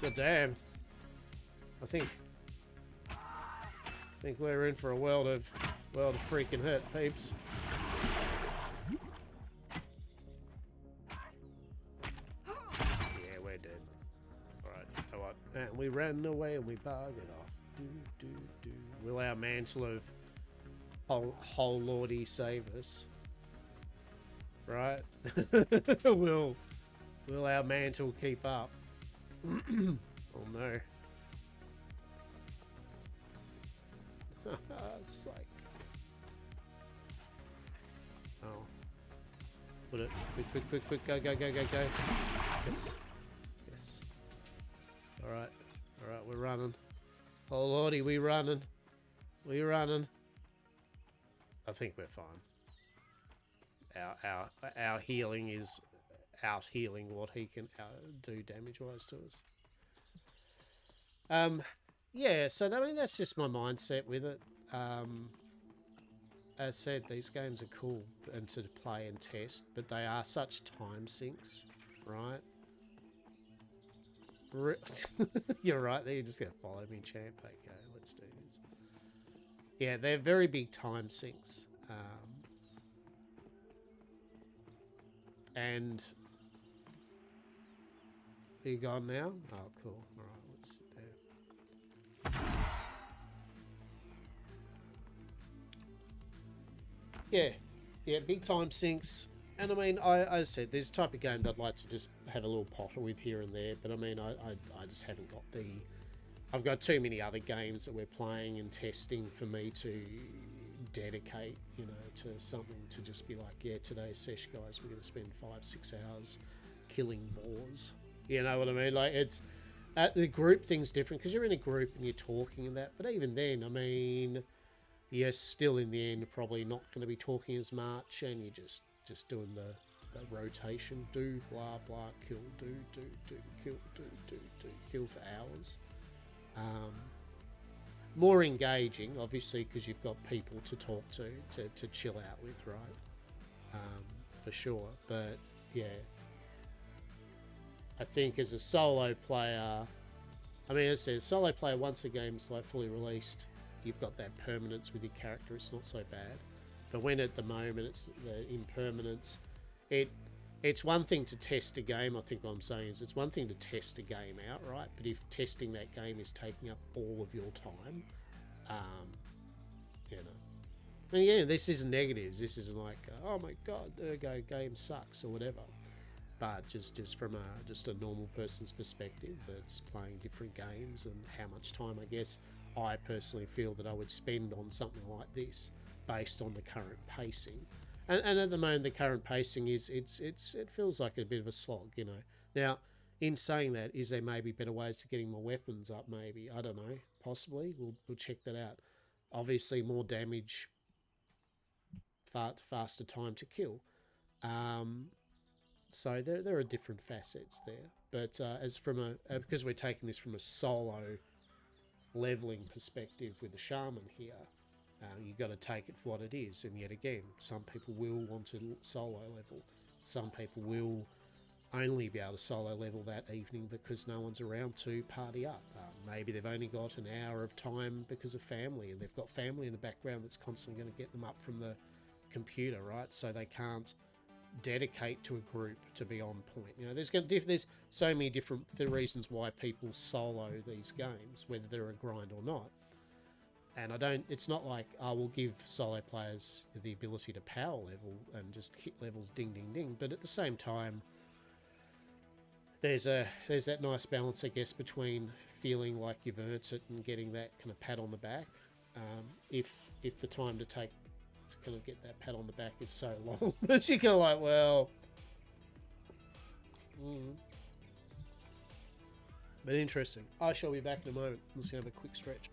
God damn. I think we're in for a world of freaking hurt, peeps. Yeah, we're dead. Alright, so what? And we ran away and we bargained off. Will our mantle of whole lordy save us? Right? Will our mantle keep up? Oh no. Psych. Oh. Put it. Quick. Go. Yes. Alright, we're running. Oh lordy, we running. I think we're fine. Our healing is out healing what he can do damage wise to us. Yeah, so I mean that's just my mindset with it. As I said, these games are cool and to play and test, but they are such time sinks, right? You're right there, you're just gonna follow me, champ. Okay, let's do this. Yeah, they're very big time sinks. And are you gone now? Oh, cool. All right, let's sit there. Yeah, big time sinks. And I mean, I said, there's a type of game that I'd like to just have a little potter with here and there, but I mean, I just haven't got I've got too many other games that we're playing and testing for me to dedicate, you know, to something to just be like, yeah, today's sesh, guys, we're going to spend 5-6 hours killing boars. You know what I mean? Like, it's the group thing's different because you're in a group and you're talking and that. But even then, I mean, you're still in the end probably not going to be talking as much, and you're just doing the rotation, do blah blah, kill, do kill for hours. More engaging, obviously, because you've got people to talk to chill out with, right? For sure. But yeah, I think as a solo player, I mean, as I said, solo player, once the game's like fully released, you've got that permanence with your character. It's not so bad. But when at the moment it's the impermanence, it's one thing to test a game. I think what I'm saying is it's one thing to test a game out, right? But if testing that game is taking up all of your time, you know. I mean, yeah, this isn't negatives. This isn't like, oh my god, game sucks or whatever. But just from a normal person's perspective that's playing different games and how much time I guess I personally feel that I would spend on something like this. based on the current pacing. And at the moment, the current pacing is it feels like a bit of a slog, you know. Now, in saying that, is there maybe better ways to getting more weapons up? Maybe, I don't know. Possibly, we'll check that out. Obviously, more damage, faster time to kill. So there are different facets there. But as from because we're taking this from a solo leveling perspective with the shaman here, you got to take it for what it is. And yet again, some people will want to solo level. Some people will only be able to solo level that evening because no one's around to party up. Maybe they've only got an hour of time because of family, and they've got family in the background that's constantly going to get them up from the computer, right? So they can't dedicate to a group to be on point. You know, there's so many different reasons why people solo these games, whether they're a grind or not. And it's not like I will give solo players the ability to power level and just hit levels ding ding ding, but at the same time, there's that nice balance, I guess, between feeling like you've earned it and getting that kind of pat on the back. If the time to take to kind of get that pat on the back is so long that you go like, well, but interesting. I shall be back in a moment. Let's have a quick stretch.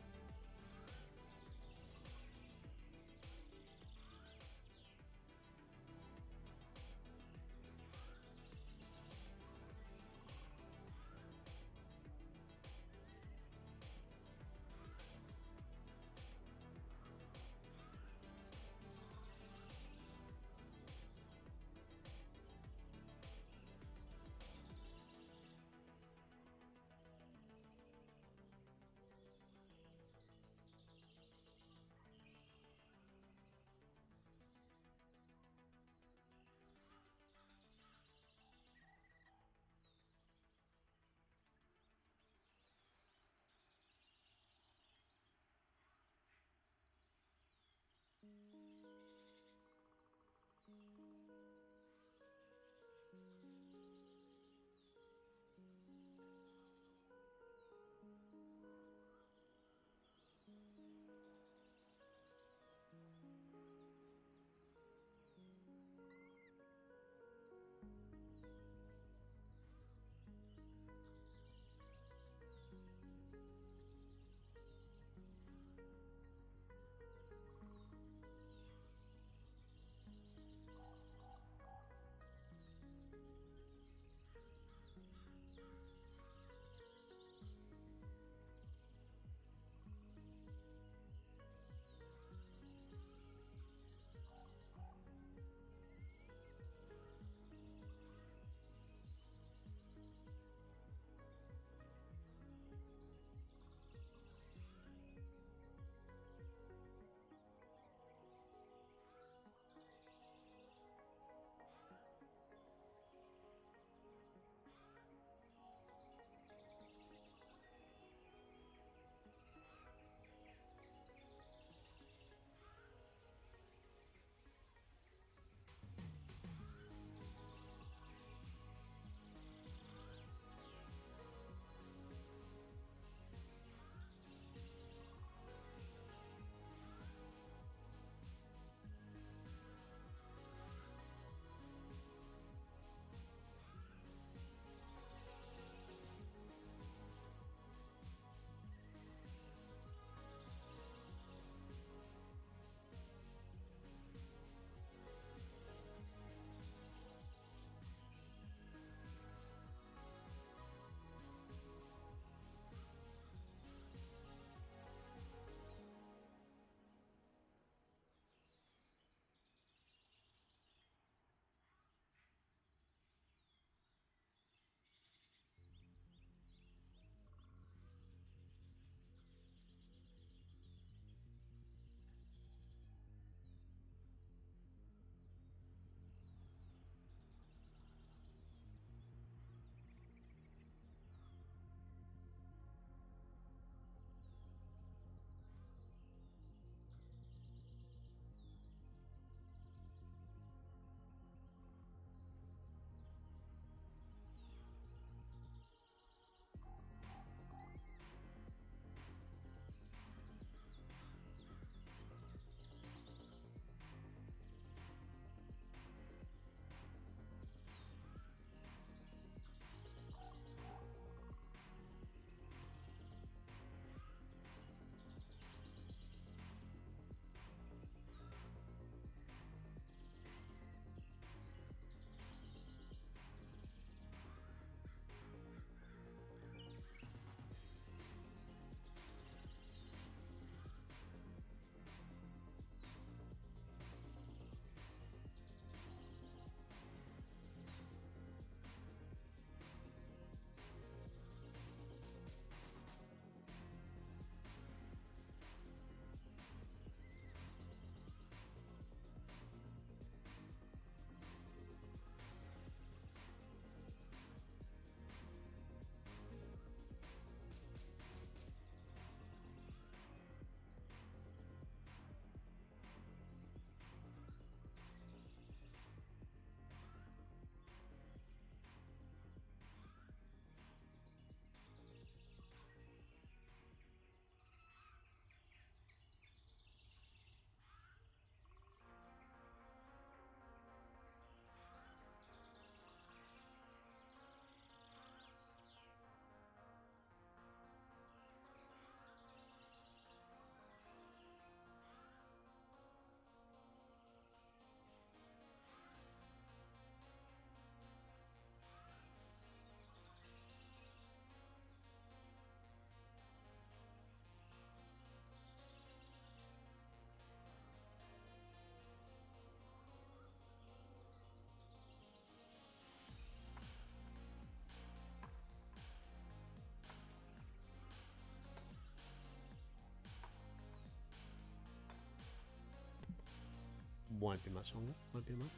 Won't be much longer. Won't be a month.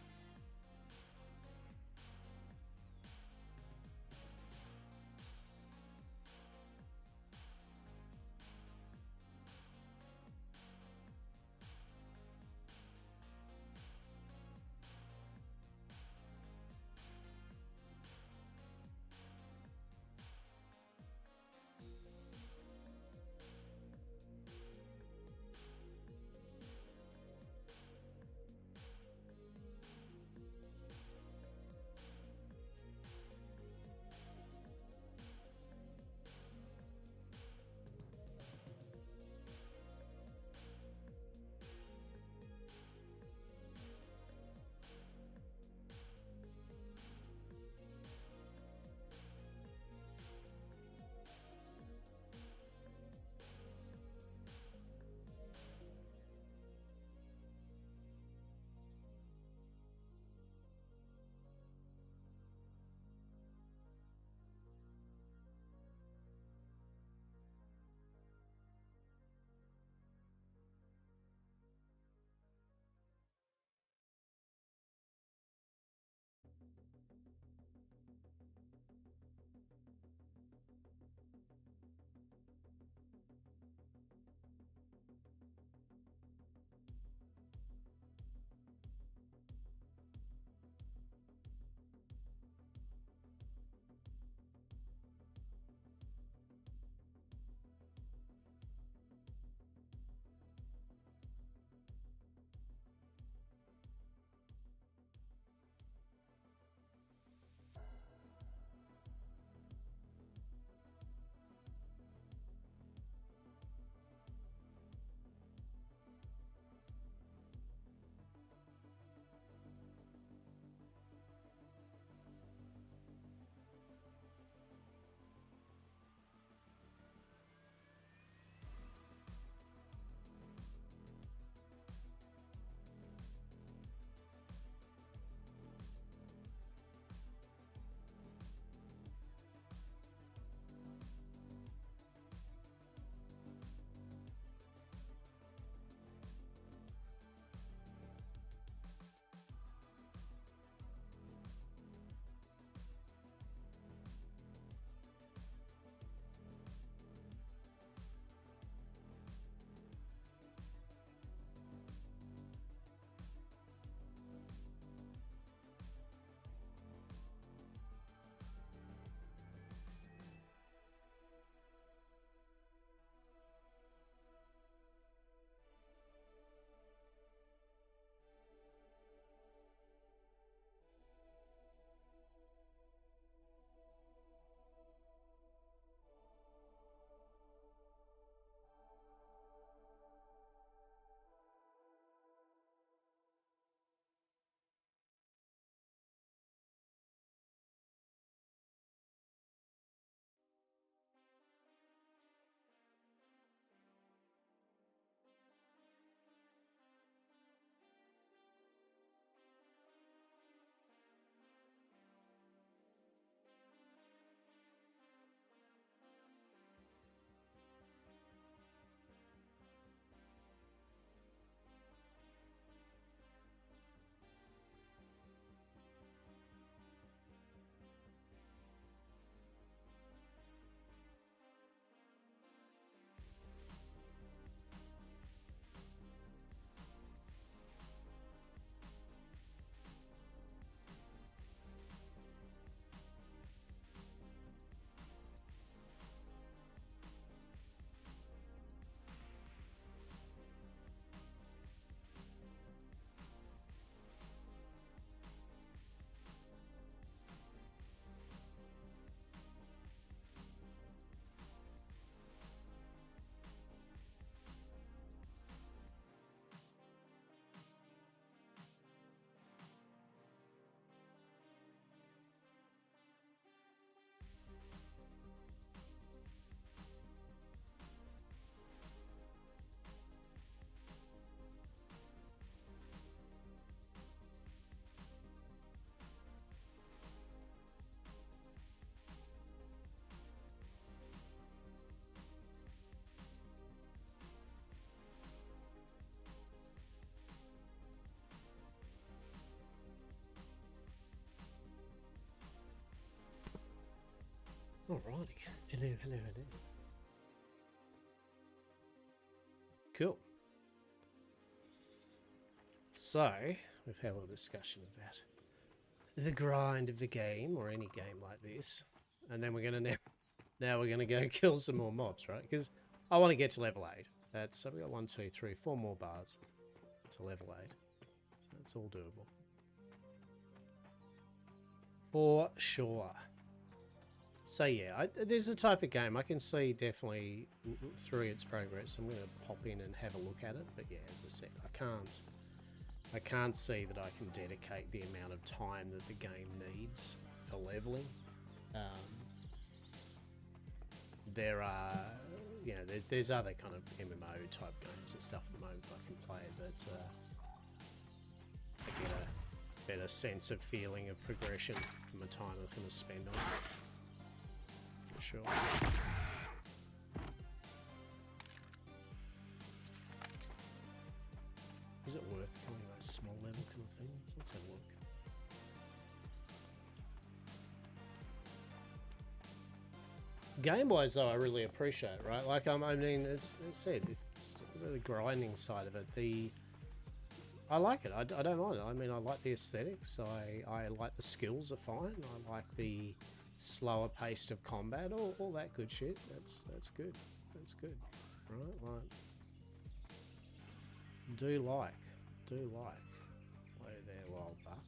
Alrighty. Hello, hello, hello. Cool. So, we've had a little discussion about the grind of the game, or any game like this. And then we're going to now we're going to go kill some more mobs, right? Because I want to get to level 8. So we got 1, 2, 3, 4 more bars to level 8. So that's all doable. For sure. So yeah, there's a type of game I can see definitely through its progress. I'm going to pop in and have a look at it. But yeah, as I said, I can't see that I can dedicate the amount of time that the game needs for leveling. There are, you know, there's other kind of MMO type games and stuff at the moment I can play that I get a better sense of feeling of progression from the time I'm going to spend on it. For sure. Is it worth killing those small level kind of things? Let's have a look. Game-wise, though, I really appreciate it, right? Like, I mean, as I said, it's the grinding side of it. I like it. I don't mind it. I mean, I like the aesthetics. I like the skills are fine. I like the slower pace of combat. All that good shit. That's good. That's good. Right? Like, do like. Whoa there, wild buck.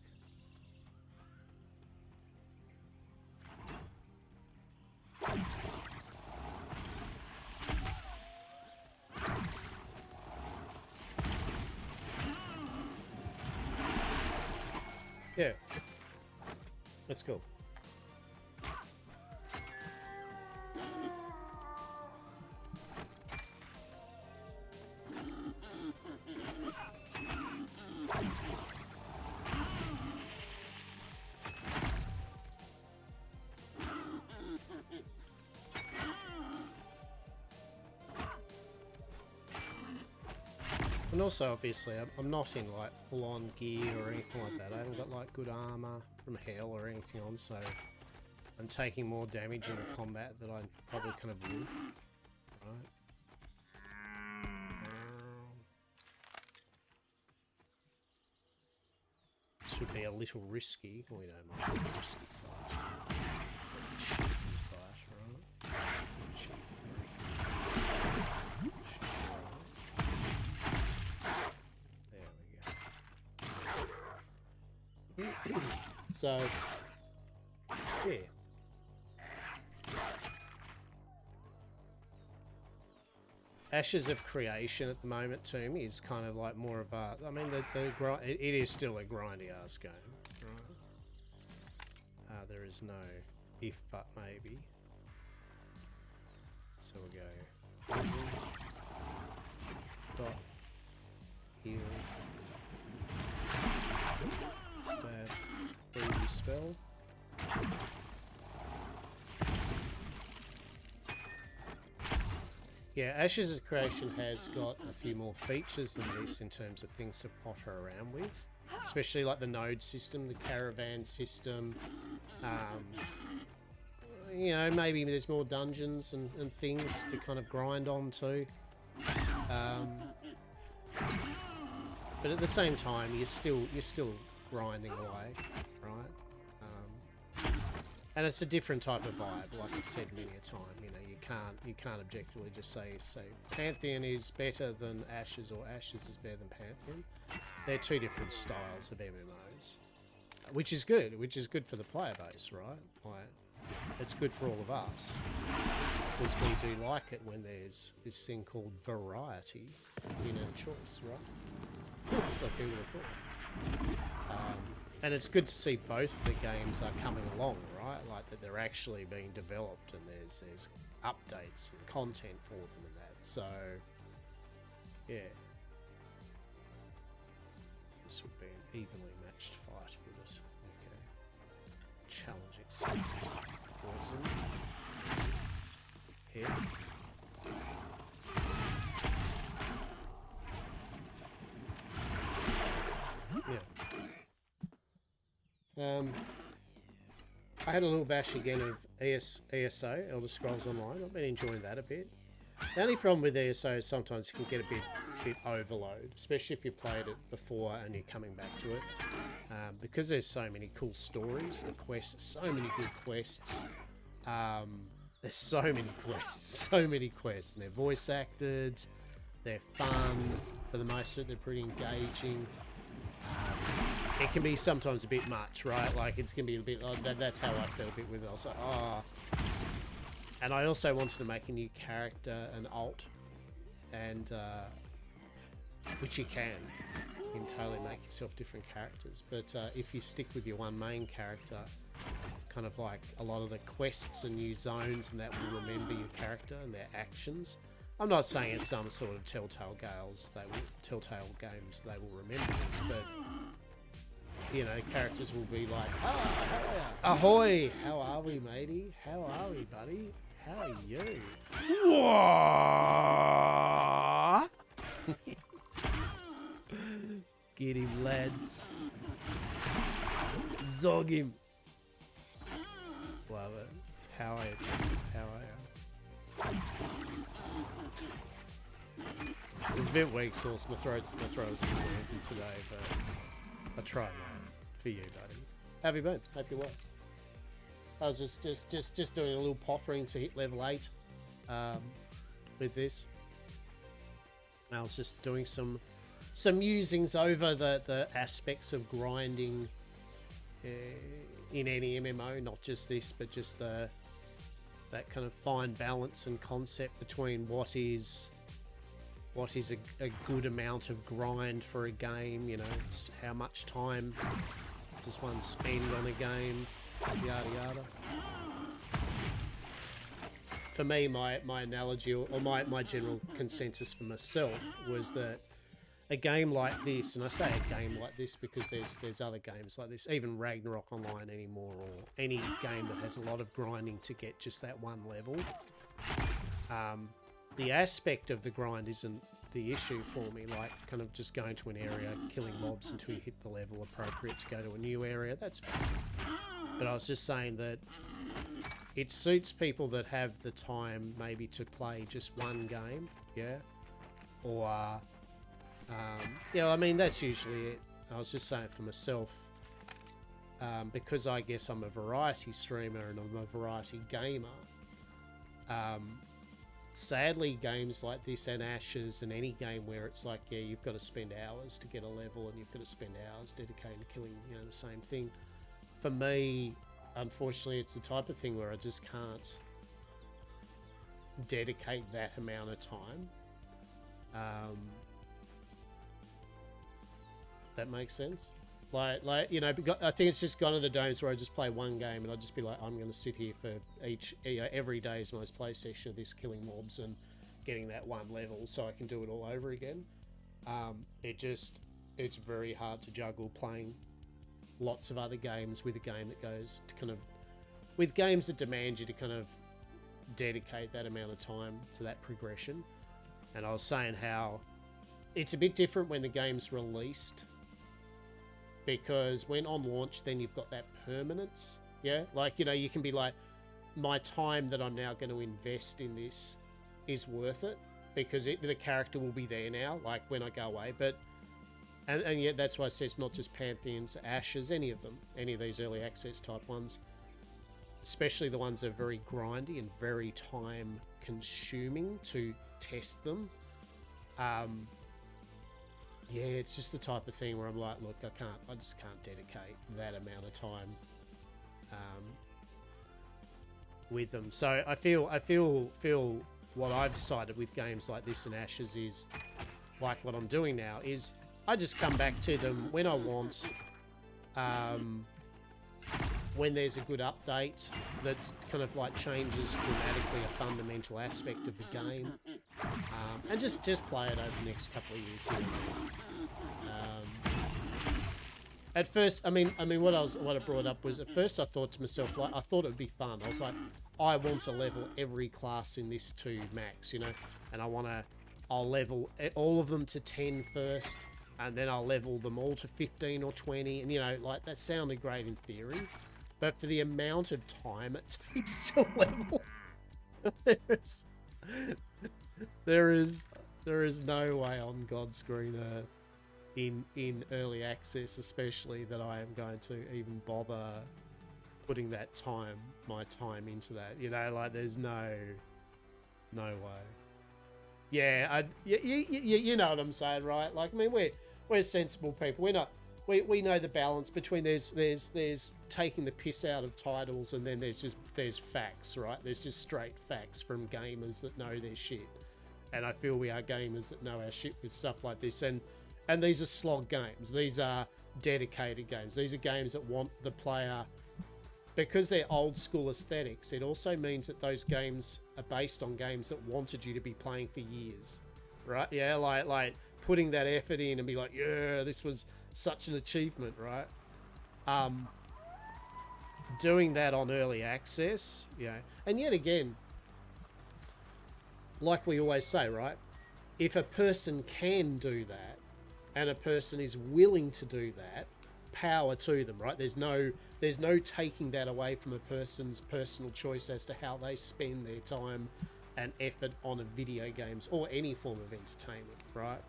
Yeah, that's cool. And also, obviously, I'm not in like full-on gear or anything like that. I haven't got like good armor from hell or anything on, so I'm taking more damage in the combat that I probably kind of would. Right. This would be a little risky. We don't mind a risky fight. Right? So, yeah. Ashes of Creation at the moment to me is kind of like more of a, I mean, it is still a grindy ass game, right? There is no if but maybe. So we'll go dot heal. Stab, freebie spell. Yeah, Ashes of Creation has got a few more features than this in terms of things to potter around with. Especially like the node system, the caravan system. You know, maybe there's more dungeons and things to kind of grind on too. But at the same time, you're still grinding away, right? And it's a different type of vibe, like I've said many a time. You know, you can't objectively just say Pantheon is better than Ashes or Ashes is better than Pantheon. They're two different styles of MMOs, which is good for the player base, right? Like, it's good for all of us because we do like it when there's this thing called variety in our choice, right? So who would have thought? And it's good to see both the games are coming along, right? Like that they're actually being developed and there's updates and content for them and that. So, yeah. This would be an evenly matched fight, would it? Okay. Challenge itself. Poison. Hit. Yeah. I had a little bash again of ESO, Elder Scrolls Online. I've been enjoying that a bit. The only problem with ESO is sometimes it can get a bit overload, especially if you played it before and you're coming back to it. Because there's so many cool stories, the quests, so many good quests. There's so many quests, and they're voice acted, they're fun, for the most of it, they're pretty engaging. It can be sometimes a bit much, right? Like, it's going to be a bit, that's how I felt a bit with it. I was like, oh. And I also wanted to make a new character, an alt, and, which you can. You can totally make yourself different characters. But if you stick with your one main character, kind of like a lot of the quests and new zones and that will remember your character and their actions. I'm not saying it's some sort of Telltale games they will remember this, but you know, characters will be like, oh, ahoy, how are we, matey? How are we, buddy? How are you? What? Get him, lads. Zog him. Love it. How are you? How are you? It's a bit weak sauce. My throat's a bit empty today, but I try mate. For you, buddy. How have you been? Hope you're well. I was just doing a little pottering to hit level 8 with this. I was just doing some musings over the aspects of grinding in any MMO, not just this, but just that kind of fine balance and concept between what is a good amount of grind for a game, you know, how much time does one spend on a game, yada yada. For me, my analogy, or my general consensus for myself was that a game like this, and I say a game like this because there's other games like this, even Ragnarok Online anymore, or any game that has a lot of grinding to get just that one level. The aspect of the grind isn't the issue for me, like kind of just going to an area, killing mobs until you hit the level appropriate to go to a new area, that's fine. But I was just saying that it suits people that have the time maybe to play just one game, yeah? Or, yeah, I mean, that's usually it. I was just saying for myself, because I guess I'm a variety streamer and I'm a variety gamer, sadly, games like this and Ashes and any game where it's like, yeah, you've got to spend hours to get a level and you've got to spend hours dedicated to killing, you know, the same thing. For me, unfortunately, it's the type of thing where I just can't dedicate that amount of time. That makes sense. Like you know, I think it's just gone to the domes where I just play one game and I'd just be like, I'm going to sit here for every day's most play session of this, killing mobs and getting that one level so I can do it all over again. It's very hard to juggle playing lots of other games with a game that goes to kind of, with games that demand you to kind of dedicate that amount of time to that progression. And I was saying how it's a bit different when the game's released, because when on launch, then you've got that permanence. Yeah, like, you know, you can be like, my time that I'm now going to invest in this is worth it because the character will be there now, like when I go away. But and yet that's why I say it's not just Pantheons, Ashes, any of them, any of these early access type ones, especially the ones that are very grindy and very time consuming to test them. Yeah, it's just the type of thing where I'm like, look, I just can't dedicate that amount of time with them. So I feel what I've decided with games like this and Ashes is, like what I'm doing now, is I just come back to them when I want, when there's a good update that's kind of like changes dramatically a fundamental aspect of the game, and just play it over the next couple of years. At first, I mean, what I brought up was, at first I thought to myself, like, I thought it would be fun. I was like, I want to level every class in this to max, you know, and I'll level all of them to 10 first, and then I'll level them all to 15 or 20, and you know, like, that sounded great in theory. but for the amount of time it takes to level, there is no way on God's green earth in early access, especially, that I am going to even bother putting my time into that. You know, like there's no way. Yeah, you know what I'm saying, right? Like, I mean, we're sensible people. We're not. We know the balance between there's taking the piss out of titles, and then there's facts, right? There's just straight facts from gamers that know their shit, and I feel we are gamers that know our shit with stuff like this. And these are slog games. These are dedicated games. These are games that want the player, because they're old school aesthetics. It also means that those games are based on games that wanted you to be playing for years, right? Yeah, like putting that effort in and be like, yeah, this was such an achievement, right? Doing that on early access, yeah. And yet again, like we always say, right? If a person can do that, and a person is willing to do that, power to them, right? There's no taking that away from a person's personal choice as to how they spend their time and effort on a video games or any form of entertainment, right?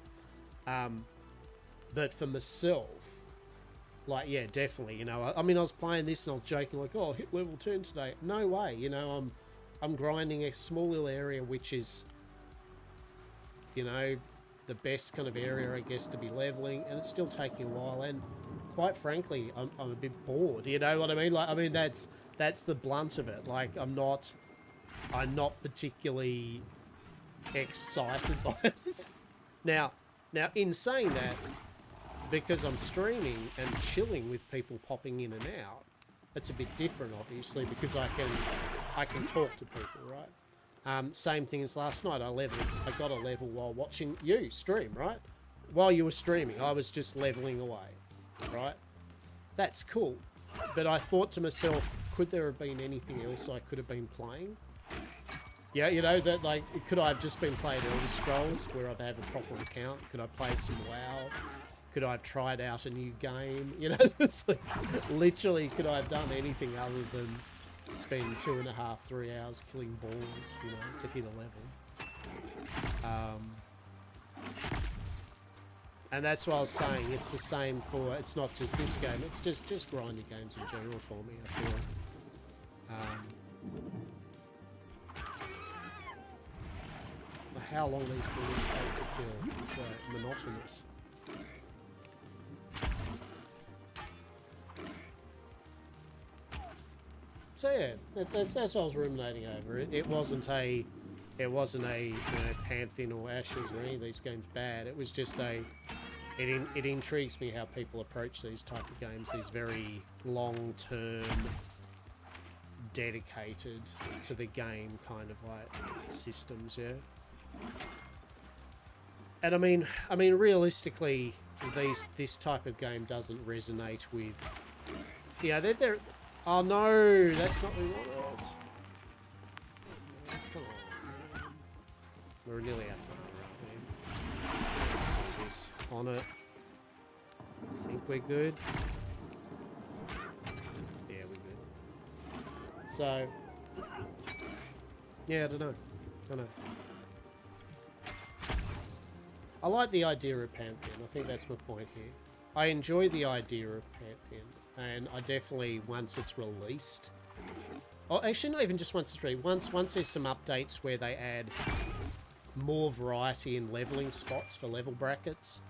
But for myself, like, yeah, definitely, you know, I mean, I was playing this and I was joking like, oh, hit level 10 today. No way, you know, I'm grinding a small little area, which is, you know, the best kind of area, I guess, to be leveling, and it's still taking a while. And quite frankly, I'm a bit bored. You know what I mean? Like, I mean, that's the blunt of it. Like, I'm not particularly excited by it. Now, in saying that, because I'm streaming and chilling with people popping in and out, it's a bit different, obviously, because I can talk to people, right? Same thing as last night. I got a level while watching you stream, right? While you were streaming, I was just leveling away, right? That's cool. But I thought to myself, could there have been anything else I could have been playing? Yeah, you know, that, like, could I have just been playing Elder Scrolls where I've had a proper account? Could I play some WoW? Could I have tried out a new game? You know, it's like, literally, could I have done anything other than spend 2.5, 3 hours killing balls, you know, to hit a level? And that's what I was saying. It's the same for, it's not just this game, it's just grinding games in general for me, I feel. How long these balls take to kill, it's like monotonous. So yeah, that's what I was ruminating over. It wasn't a you know, Pantheon or Ashes or any of these games bad. It was just it intrigues me how people approach these type of games, these very long-term, dedicated to the game kind of like systems, yeah. And I mean realistically, this type of game doesn't resonate with, yeah, they're oh no, that's not what we wanted. Come on. We're nearly out of this on it. I think we're good. Yeah, we're good. So, yeah, I don't know. I like the idea of Pantheon. I think that's my point here. I enjoy the idea of Pantheon. And I definitely, once it's released, oh, actually not even just once it's released, once there's some updates where they add more variety in leveling spots for level brackets,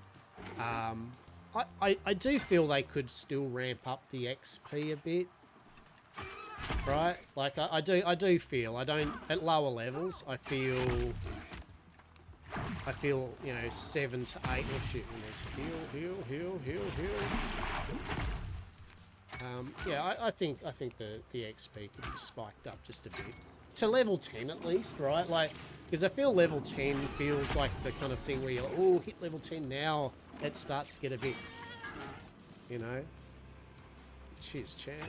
I do feel they could still ramp up the XP a bit, right? Like I do feel, at lower levels, I feel, you know, 7 to 8, oh shit, heal. Yeah, I think the XP could be spiked up just a bit. To level 10 at least, right? Like, because I feel level 10 feels like the kind of thing where you're like, oh, hit level 10 now, it starts to get a bit, you know. Cheers, champ.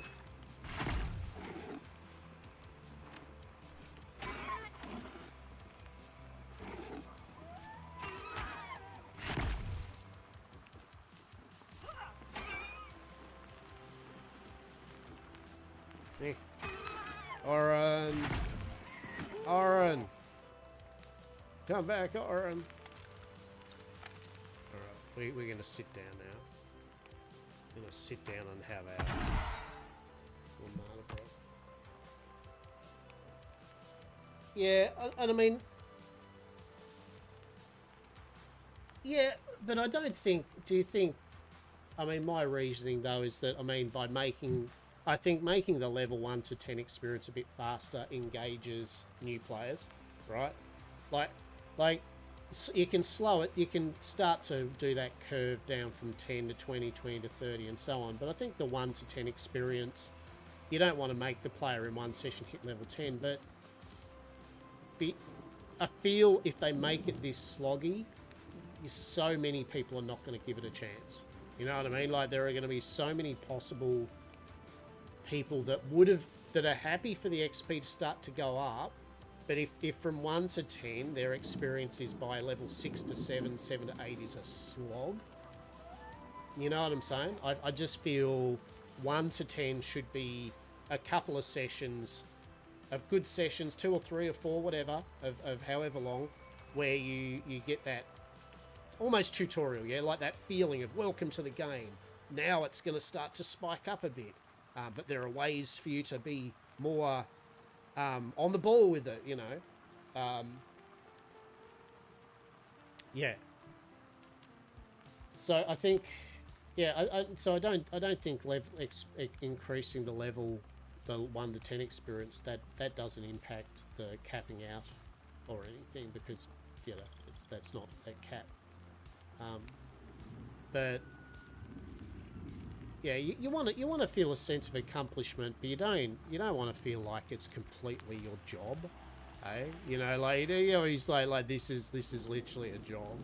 Oren! Oren! Come back, Oren! Alright, we're going to sit down now. We're going to sit down and have our little mana break. Yeah, and I mean... Yeah, but I don't think... Do you think... I mean, my reasoning, though, is that, I mean, by making... I think making the level 1 to 10 experience a bit faster engages new players, right? Like, you can slow it, you can start to do that curve down from 10 to 20, 20 to 30 and so on, but I think the 1 to 10 experience, you don't want to make the player in one session hit level 10, but I feel if they make it this sloggy, so many people are not going to give it a chance. You know what I mean? Like, there are going to be so many possible people that are happy for the XP to start to go up, but if from 1 to 10 their experience is by level 6 to 7, 7 to 8 is a slog, you know what I'm saying? I just feel 1 to 10 should be a couple of sessions, of good sessions, 2 or 3 or 4, whatever, of however long, where you get that almost tutorial, yeah, like that feeling of welcome to the game. Now it's going to start to spike up a bit. But there are ways for you to be more on the ball with it, you know. Yeah. So I think, yeah. So I don't think increasing the level, the 1 to 10 experience, that doesn't impact the capping out or anything, because you know that's not that cap. But yeah, you want to feel a sense of accomplishment, but you don't want to feel like it's completely your job, eh? You know, like, you know, he's like this is literally a job.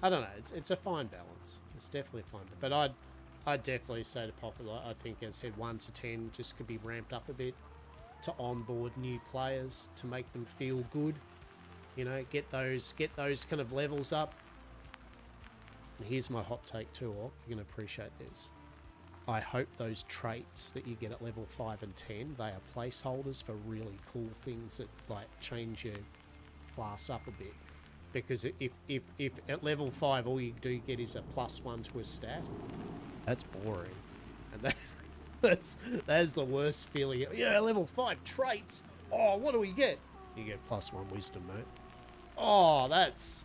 I don't know. It's a fine balance. It's definitely fine, but I'd definitely say to Popular, I think, as I said, 1 to 10 just could be ramped up a bit to onboard new players, to make them feel good. You know, get those kind of levels up. And here's my hot take too, Orc. You're going to appreciate this. I hope those traits that you get at level 5 and 10, they are placeholders for really cool things that, like, change your class up a bit. Because if at level 5 all you do get is a +1 to a stat, that's boring. And that's the worst feeling. Yeah, level 5 traits. Oh, what do we get? You get +1 wisdom, mate. Oh, that's...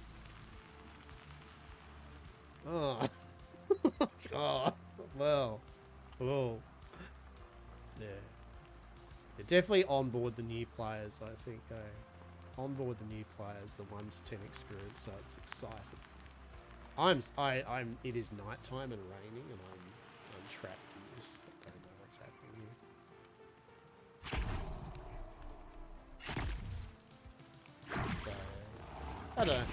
Oh. God. Well. Oh. Yeah. Definitely onboard the new players, I think. Onboard the new players, the 1 to 10 experience, so it's exciting. It is nighttime and raining, and I'm trapped in this. I don't know what's happening here. So, I don't know.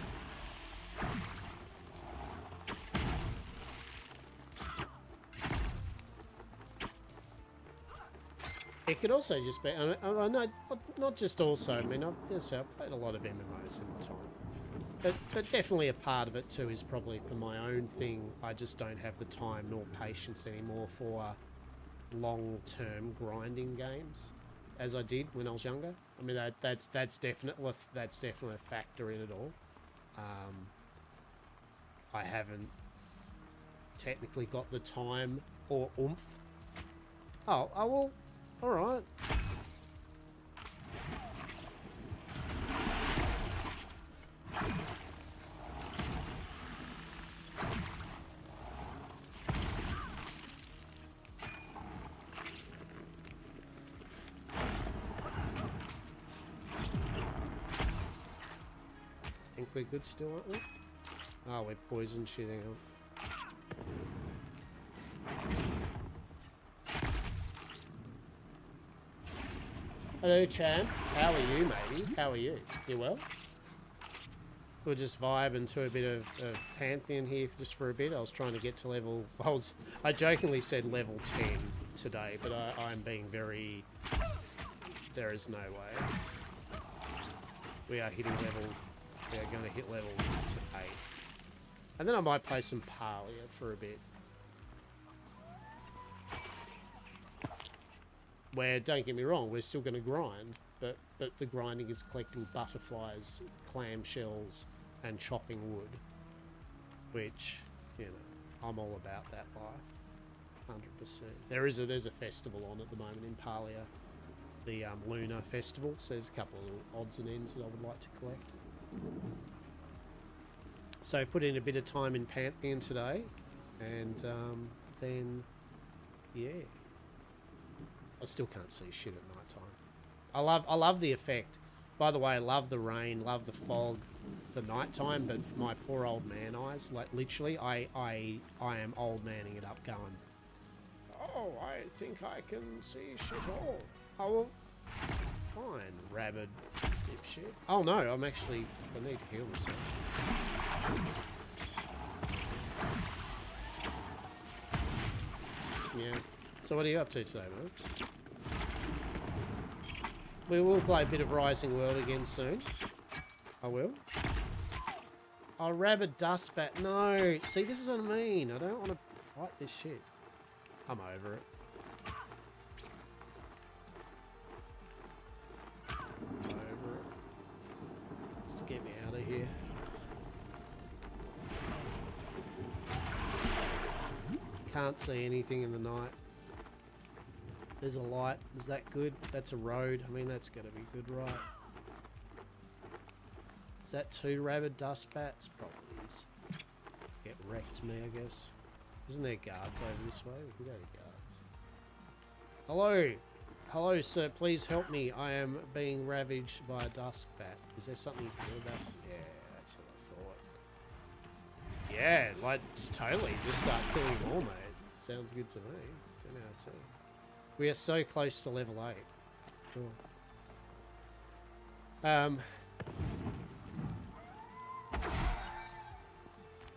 It could also just be, I know, not just also, I mean, I've played a lot of MMOs in the time. But definitely a part of it too is probably for my own thing. I just don't have the time nor patience anymore for long-term grinding games, as I did when I was younger. I mean, that's definitely a factor in it all. I haven't technically got the time or oomph. Oh, I will. All right. Think we're good still, aren't we? Oh, we're poison shooting up. Hello, champ. How are you, matey? How are you? You well? We'll just vibe into a bit of Pantheon here just for a bit. I was trying to get to level... I jokingly said level 10 today, but I'm being very... There is no way. We are hitting level... We are going to hit level 8. And then I might play some Parlia for a bit. Where, don't get me wrong, we're still going to grind, but the grinding is collecting butterflies, clam shells, and chopping wood, which, you know, I'm all about that life, 100%. There's a festival on at the moment in Palia, the Lunar Festival, so there's a couple of little odds and ends that I would like to collect. So put in a bit of time in Pantheon today, and then, yeah. I still can't see shit at night time. I love the effect. By the way, I love the rain, love the fog, the night time, but for my poor old man eyes, like literally, I am old manning it up going, oh, I think I can see shit all. Oh, well, fine, rabid dipshit. Oh no, I need to heal myself. Yeah. So what are you up to today, mate? We will play a bit of Rising World again soon. I will. Oh, rabid dustbat. No. See, this is what I mean. I don't want to fight this shit. I'm over it. I'm over it. Just get me out of here. Can't see anything in the night. There's a light. Is that good? That's a road. I mean, that's got to be good, right? Is that 2 rabid dust bats? Probably is. Get wrecked me, I guess. Isn't there guards over this way? We can go to guards. Hello! Hello, sir. Please help me. I am being ravaged by a dusk bat. Is there something you can do about it? Yeah, that's what I thought. Yeah, like, totally. Just start killing them all, mate. Sounds good to me. 10 out of 10. We are so close to level 8. Cool.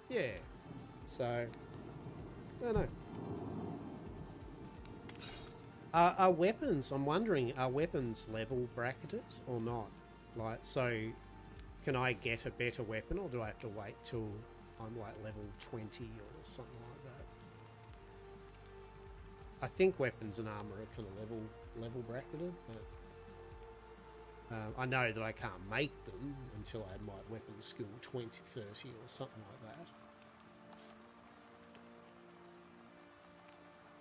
Yeah. So, I don't know. Are weapons, I'm wondering, are weapons level bracketed or not? Like, so, can I get a better weapon, or do I have to wait till I'm like level 20 or something like that? I think weapons and armor are kind of level bracketed, but I know that I can't make them until I have my weapon skill 20, 30 or something like that.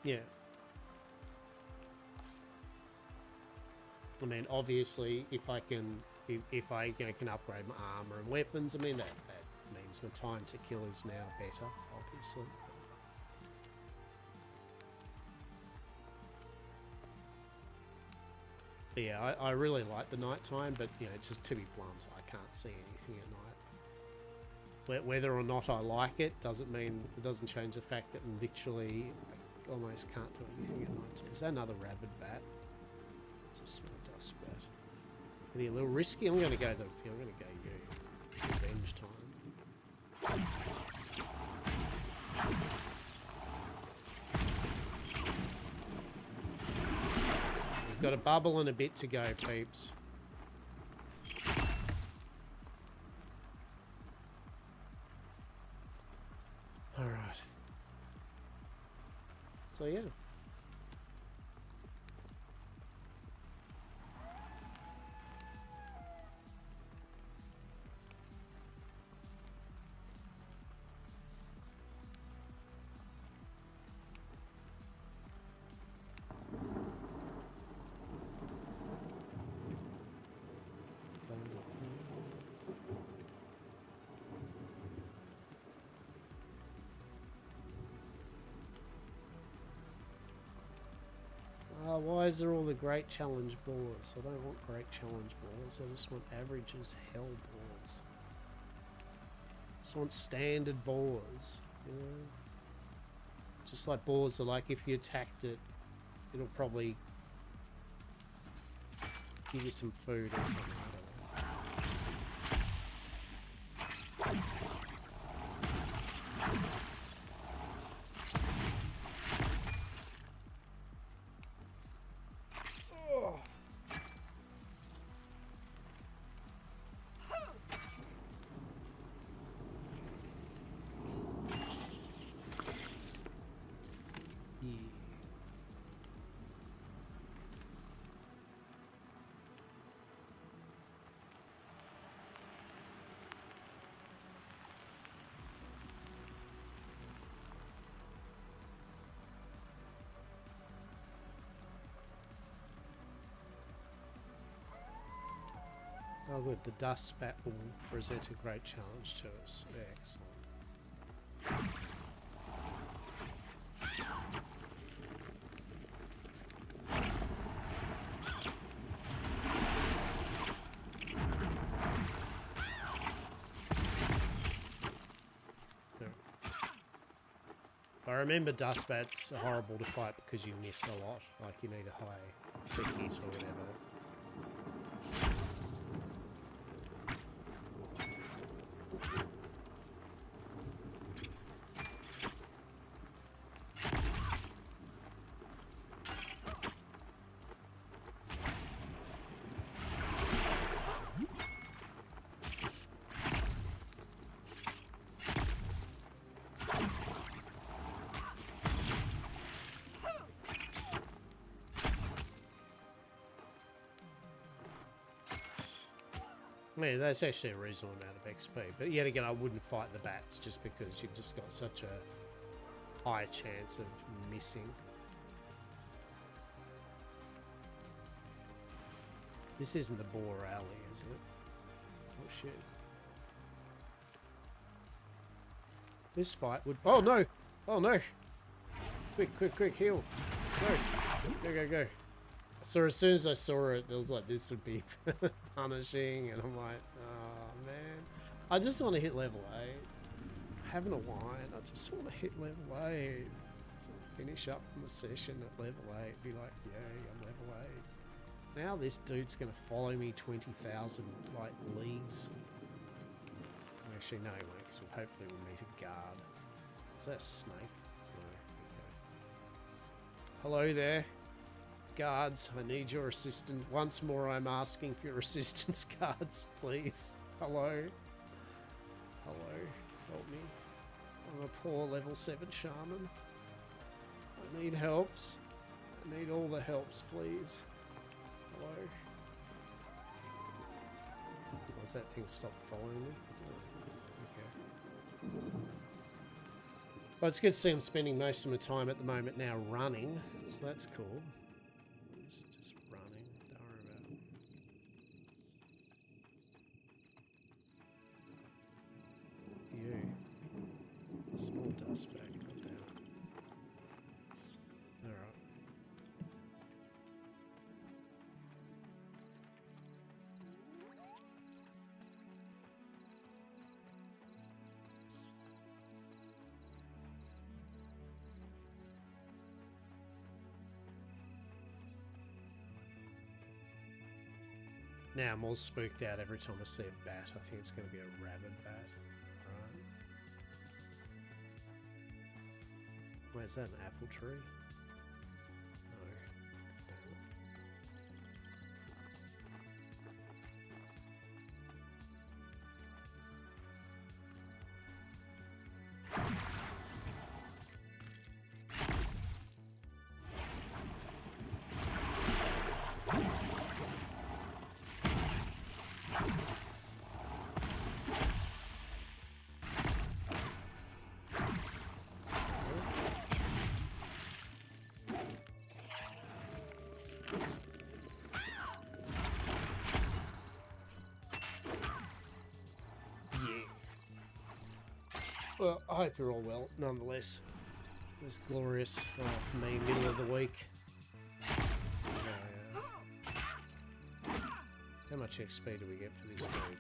Yeah. I mean, obviously, if I can upgrade my armor and weapons, I mean that means my time to kill is now better, obviously. But yeah, I really like the nighttime, but you know, just to be blunt, I can't see anything at night. Whether or not I like it doesn't change the fact that literally I almost can't do anything at night. Is that another rabid bat? It's a small dust bat. Maybe a little risky. I'm gonna go you. Revenge time. We've got a bubble and a bit to go, peeps. Alright. So yeah. Why is there all the great challenge boars? I don't want great challenge boars. I just want average as hell boars. I just want standard boars. You know? Just like boars are like, if you attacked it, it'll probably give you some food or something. I don't know. Oh good, the dust bat will present a great challenge to us. Excellent. I remember dust bats are horrible to fight because you miss a lot, like you need a high hit or whatever. Yeah, that's actually a reasonable amount of XP, but yet again I wouldn't fight the bats just because you've just got such a high chance of missing. This isn't the boar alley, is it? Oh shit. This fight would... Oh no! Oh no! Quick, quick, quick, heal! Go! Go, go, go! So as soon as I saw it, it was like, this would be punishing, and I'm like, oh man. I just want to hit level 8. Having a wine, I just want to hit level 8. So finish up the session at level 8, be like, yay, I'm level 8. Now this dude's going to follow me 20,000, like, leagues. Actually, no, he won't, because hopefully we'll meet a guard. Is that a snake? No, okay. Hello there. Guards, I need your assistance. Once more I'm asking for your assistance, guards, please. Hello? Hello? Help me. I'm a poor level 7 shaman. I need helps. I need all the helps, please. Hello? Does that thing stop following me? Oh, okay. Well, it's good to see I'm spending most of my time at the moment now running, so that's cool. Just running, don't worry about it. You. Small dust bag, goddamn. Alright. Now I'm all spooked out every time I see a bat. I think it's going to be a rabid bat. Right. Where's that, an apple tree? No. Damn it. Well, I hope you're all well, nonetheless. This glorious, for me, middle of the week. How much XP do we get for this dude?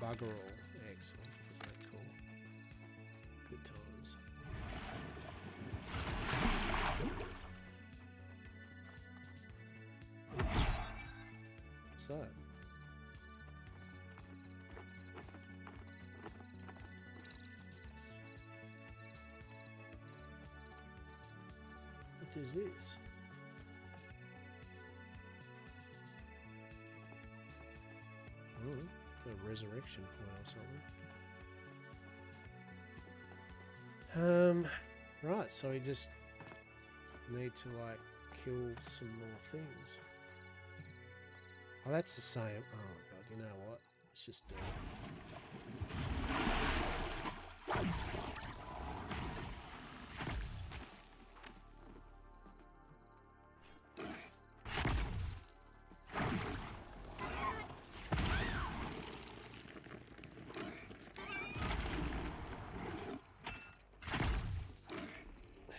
Bugger all. Excellent. Isn't that cool? Good times. What's that? What is this? Oh, it's a resurrection point or something. Right, so we just need to like kill some more things. Oh, that's the same. Oh god, you know what? Let's just do it.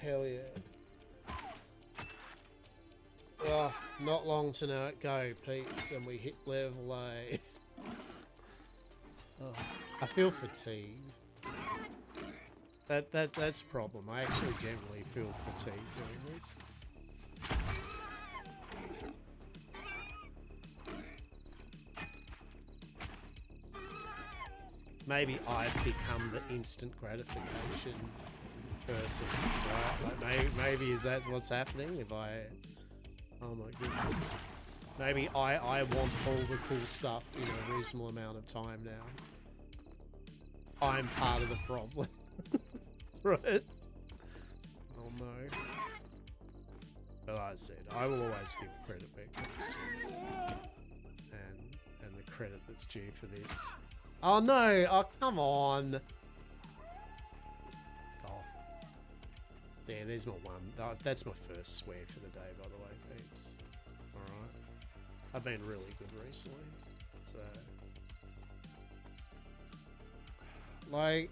Hell yeah. Oh, not long to now it go, peeps, and we hit level 8. Oh, I feel fatigued. That's a problem. I actually generally feel fatigued doing this. Maybe I've become the instant gratification person, right? Like maybe is that what's happening? If I, oh my goodness, maybe I want all the cool stuff in a reasonable amount of time now. I'm part of the problem, right? Oh no. But like I said, I will always give credit back, and the credit that's due for this. Oh no! Oh, come on! Oh. There, there's my one. Oh, that's my first swear for the day, by the way, peeps. Alright. I've been really good recently. So... like...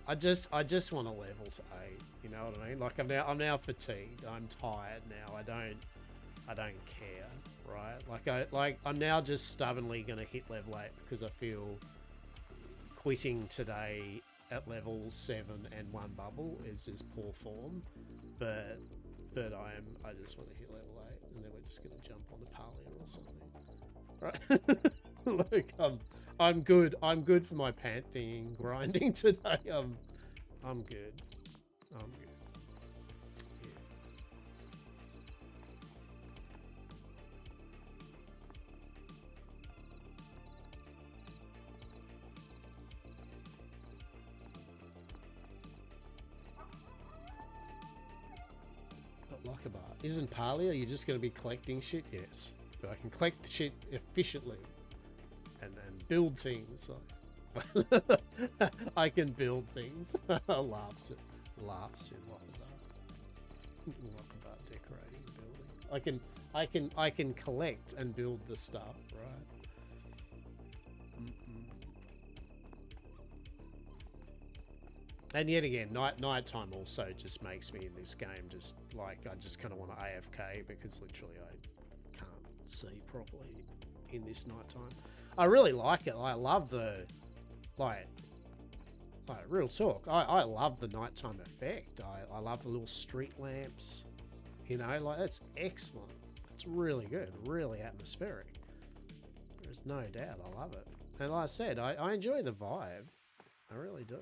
I just want to level to 8, you know what I mean? Like, I'm now fatigued. I'm tired now. I don't care, right? I'm now just stubbornly going to hit level 8 because I feel... quitting today at level 7 and 1 bubble is poor form, but I just want to hit level 8 and then we're just gonna jump on the Pantheon or something, right? Like I'm good for my Pantheon grinding today. I'm good. Isn't Parley? Are you just going to be collecting shit? Yes. But I can collect shit efficiently and build things. I can build things. Laughs in Lockabat decorating building. I can collect and build the stuff, right? And yet again, nighttime also just makes me in this game just like I just kind of want to AFK because literally I can't see properly in this nighttime. I really like it. I love the like real talk. I love the nighttime effect. I love the little street lamps. You know, like that's excellent. It's really good, really atmospheric. There's no doubt. I love it. And like I said, I enjoy the vibe. I really do.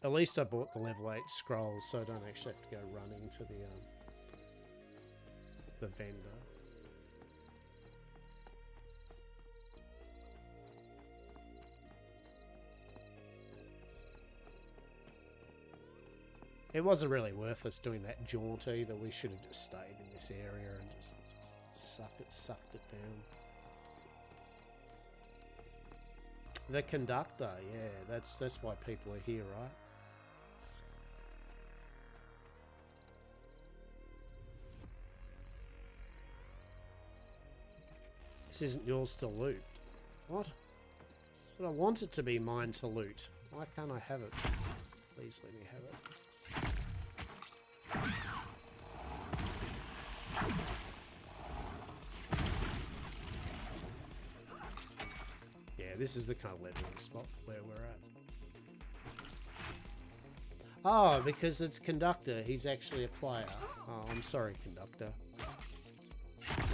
At least I bought the level 8 scrolls, so I don't actually have to go running to the vendor. It wasn't really worth us doing that jaunt either. We should have just stayed in this area and just sucked it down. The conductor, yeah, that's why people are here, right? This isn't yours to loot. What? But I want it to be mine to loot. Why can't I have it? Please let me have it. Yeah, this is the kind of leveling spot where we're at. Oh, because it's Conductor. He's actually a player. Oh, I'm sorry, Conductor.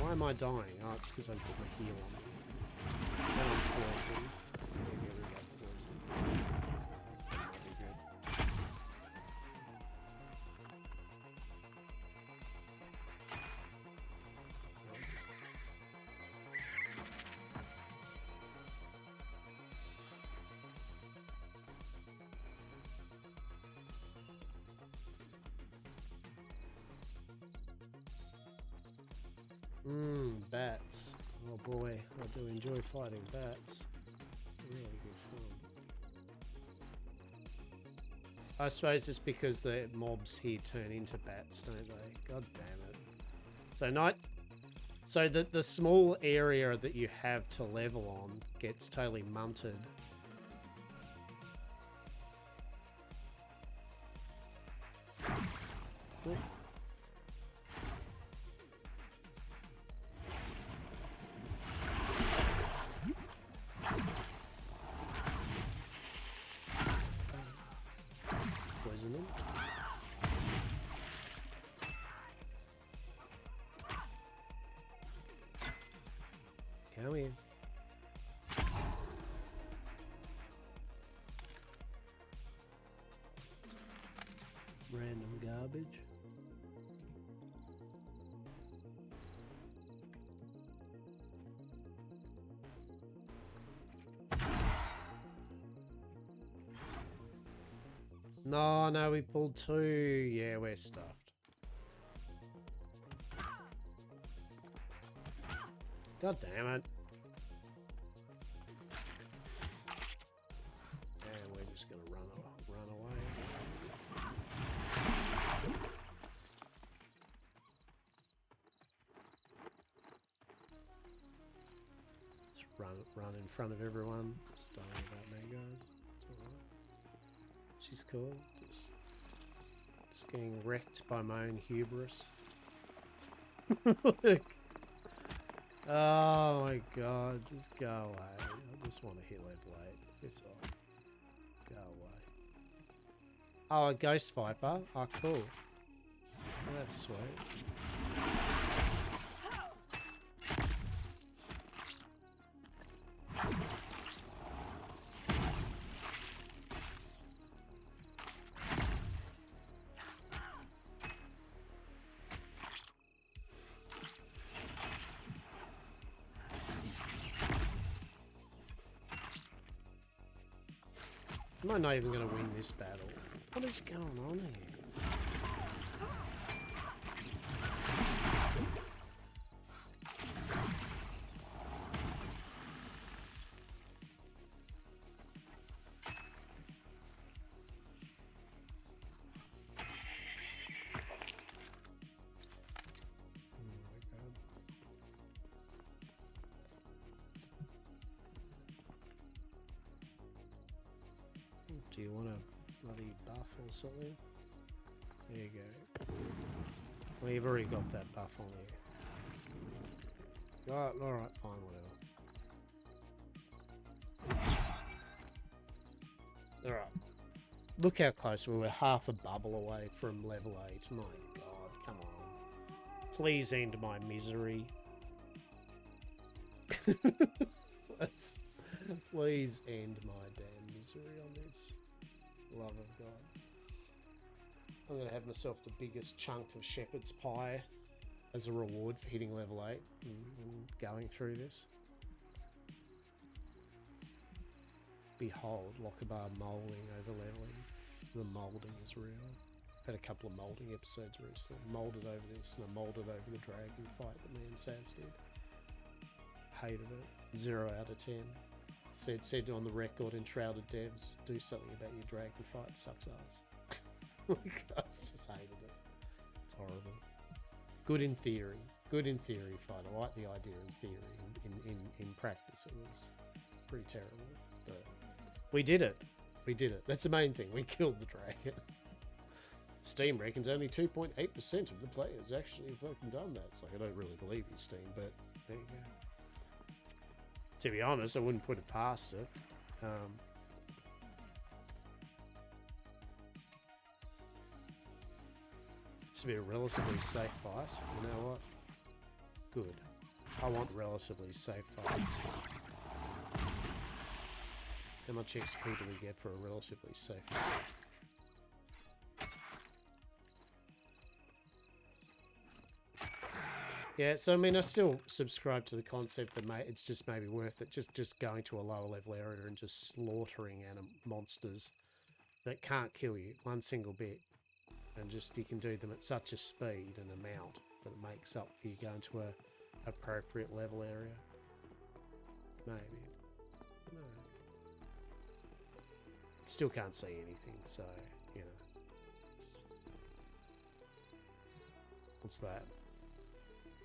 Why am I dying? Oh, it's because I put my heal on. And I'm poisoned. Bats. Oh boy, I do enjoy fighting bats. Really good fun. I suppose it's because the mobs here turn into bats, don't they? God damn it. So the small area that you have to level on gets totally munted. Poison them. Come in. Random garbage. No, we pulled 2. Yeah, we're stuffed. God damn it. And we're just gonna run away. Just run in front of everyone. Just don't worry about me, guys. It's alright. She's cool. Just getting wrecked by my own hubris. Look. Oh my god, just go away. I just want to hit level 8. Piss off. Go away. Oh, a Ghost Viper? Oh, cool. Oh, that's sweet. I'm not even going to win this battle. What is going on here? Do you want a bloody buff or something? There you go. Well, you've already got that buff on you. Alright, fine, whatever. Alright. Look how close we were. Half a bubble away from level 8. My god, come on. Please end my misery. Please end my damn misery on this. Love of God. I'm going to have myself the biggest chunk of shepherd's pie as a reward for hitting level 8 and going through this. Behold, Lockabar moulding over leveling. The moulding is real. Had a couple of moulding episodes recently. Moulded over this and I moulded over the dragon fight that me and Saz did. Hated it. 0 out of 10. Said on the record, Enshrouded Devs, do something about your dragon fight, sucks ass. I just hated it. It's horrible. Good in theory. Good in theory fight. I like the idea in theory. In practice it was pretty terrible. But we did it. We did it. That's the main thing. We killed the dragon. Steam reckons only 2.8% of the players actually fucking done that. It's like, I don't really believe you, Steam, but there you go. To be honest, I wouldn't put it past it. This would be a relatively safe fight. You know what? Good. I want relatively safe fights. How much XP do we get for a relatively safe fight? Yeah, so I mean, I still subscribe to the concept that it's just maybe worth it, just going to a lower level area and just slaughtering monsters that can't kill you one single bit, and just you can do them at such a speed and amount that it makes up for you going to a appropriate level area. Maybe. No. Still can't see anything, so you know. What's that?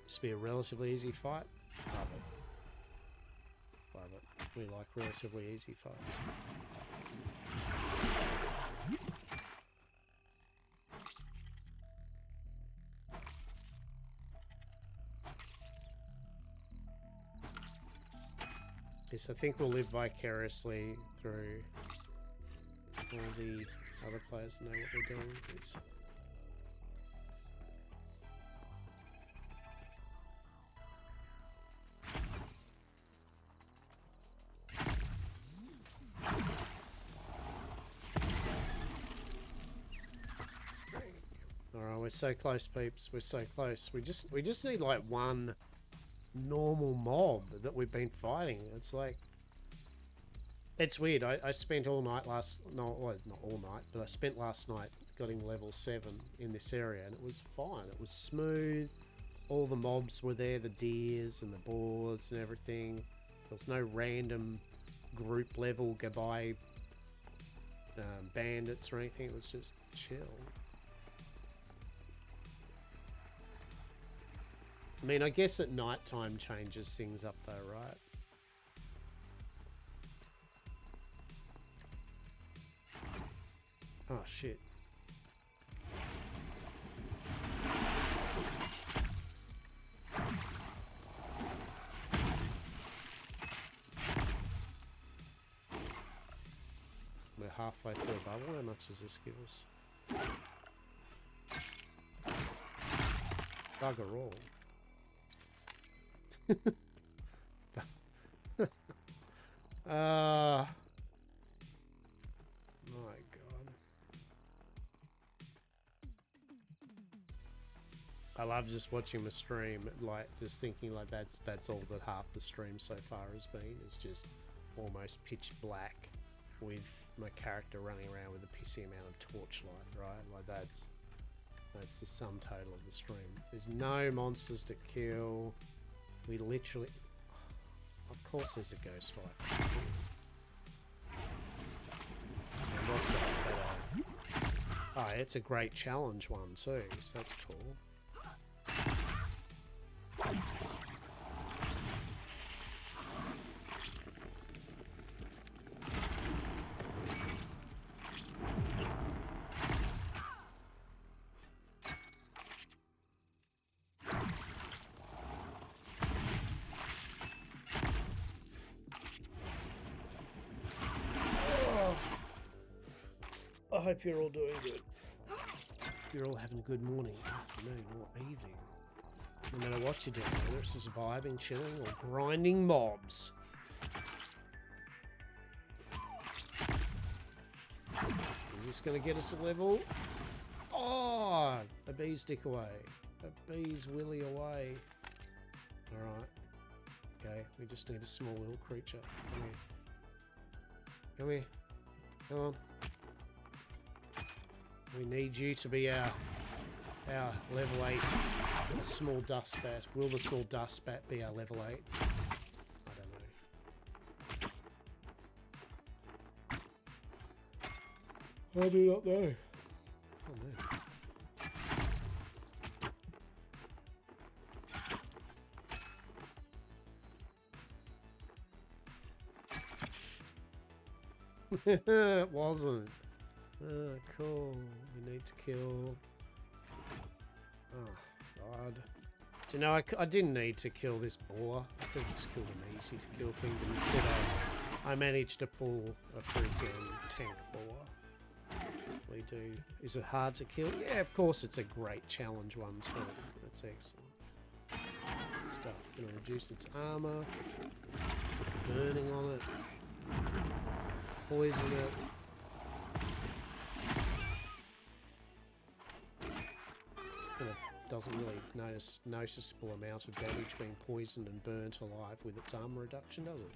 This will be a relatively easy fight. Love it. Love it. We like relatively easy fights. Yes, I think we'll live vicariously through all the other players know what they're doing. It's alright, we're so close, peeps. We're so close. We just need like one normal mob that we've been fighting. It's like, it's weird. I spent all night well, not all night, but I spent last night getting level 7 in this area, and it was fine. It was smooth. All the mobs were there, the deers and the boars and everything. There was no random group level goodbye bandits or anything. It was just chill. I mean, I guess at night time changes things up though, right? Oh shit. We're halfway through a bubble. How much does this give us? Bugger all. My god. I love just watching the stream, like just thinking like that's all that half the stream so far has been, is just almost pitch black with my character running around with a pissy amount of torchlight, right? Like that's the sum total of the stream. There's no monsters to kill. We literally... Of course there's a ghost fight. And what's that? Is that a... Oh, it's a great challenge one too, so that's cool. I hope you're all doing good. You're all having a good morning, afternoon, or evening. No matter what you're doing, whether it's surviving, chilling, or grinding mobs. Is this going to get us a level? Oh, a bee's dick away. A bee's willy away. Alright. Okay, we just need a small little creature. Come here. Come here. Come on. We need you to be our level 8 small dust bat. Will the small dust bat be our level 8? I don't know. I do not know. Oh no. It wasn't. Oh, cool. We need to kill... Oh, God. Do you know, I didn't need to kill this boar. I could have just killed an easy to kill thing, but instead I managed to pull a freaking tank boar. We do. Is it hard to kill? Yeah, of course it's a great challenge one too. That's excellent. Stuff. Gonna reduce its armor. Burning on it. Poison it. Doesn't really noticeable amount of damage being poisoned and burnt alive with its armor reduction, does it?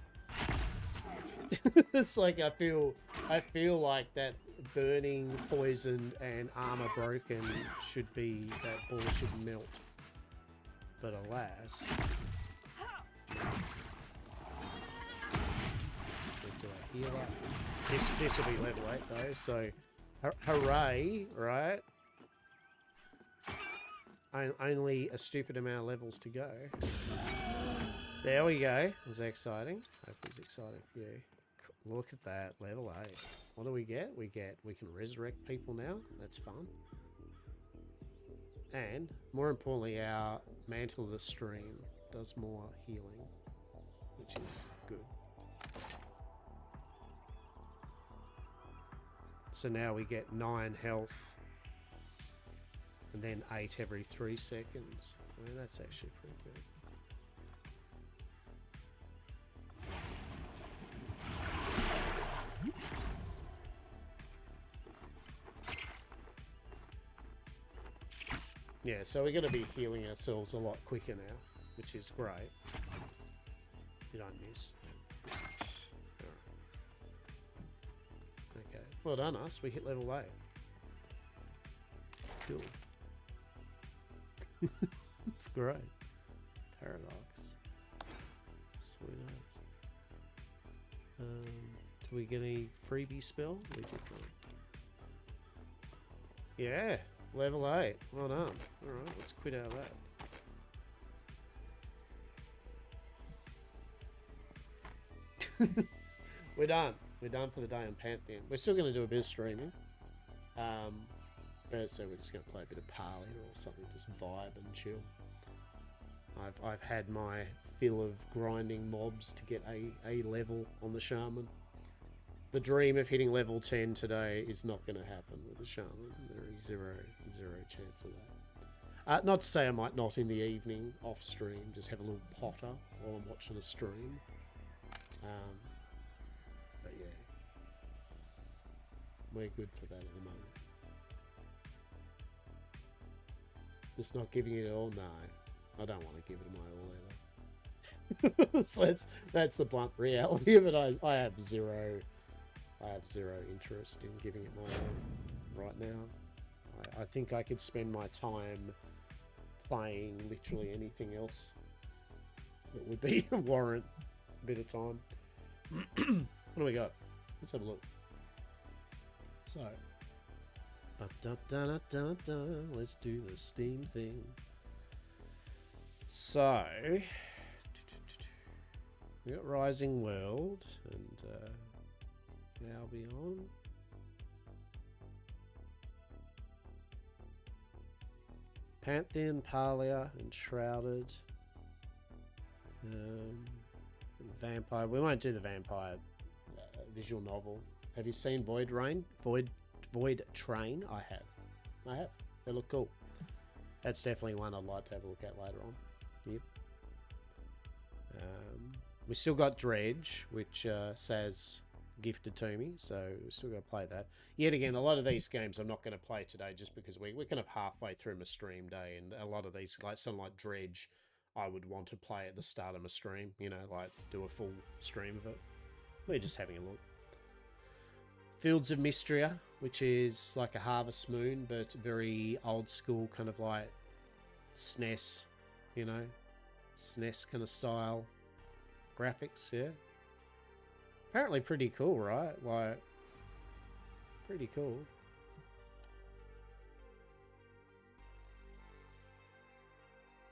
It's like I feel like that burning, poisoned, and armor broken should be that ball should melt, but alas. Do I heal up? This will be level 8 though, so hooray, right? only a stupid amount of levels to go. There we go. Was that exciting? Hope it was exciting for you. Look at that, level 8. What do we get? We can resurrect people now. That's fun. And more importantly, our Mantle of the Stream does more healing, which is good. So now we get 9 health and then 8 every 3 seconds. I mean, that's actually pretty good. Yeah, so we're going to be healing ourselves a lot quicker now, which is great. You don't miss. Okay, well done us. We hit level 8. Cool. It's great. Paradox. Sweet as. Do we get any freebie spell? We did not. Yeah, level 8. Well done. Alright, let's quit out of that. We're done. We're done for the day on Pantheon. We're still going to do a bit of streaming. But so we're just going to play a bit of Parley or something, just vibe and chill. I've had my fill of grinding mobs to get a level on the Shaman. The dream of hitting level 10 today is not going to happen with the Shaman. There is zero chance of that. Not to say I might not in the evening, off stream, just have a little potter while I'm watching a stream. But yeah, we're good for that at the moment. Just not giving it all? No, I don't want to give it my all either. So that's the blunt reality of it. I have zero interest in giving it my all right now. I think I could spend my time playing literally anything else that would be warrant a bit of time. What do we got? Let's have a look. So, let's do the Steam thing. So, we got Rising World and Albion. Pantheon, Parlia, and Shrouded. Vampire. We won't do the vampire visual novel. Have you seen Void Train? I have. They look cool. That's definitely one I'd like to have a look at later on. Yep. We still got Dredge, which Saz gifted to me, so we still got to play that. Yet again, a lot of these games I'm not going to play today just because we're kind of halfway through my stream day, and a lot of these, like something like Dredge, I would want to play at the start of my stream, you know, like do a full stream of it. We're just having a look. Fields of Mystria, which is like a Harvest Moon, but very old school, kind of like SNES, you know, SNES kind of style graphics, yeah. Apparently pretty cool, right? Like, pretty cool.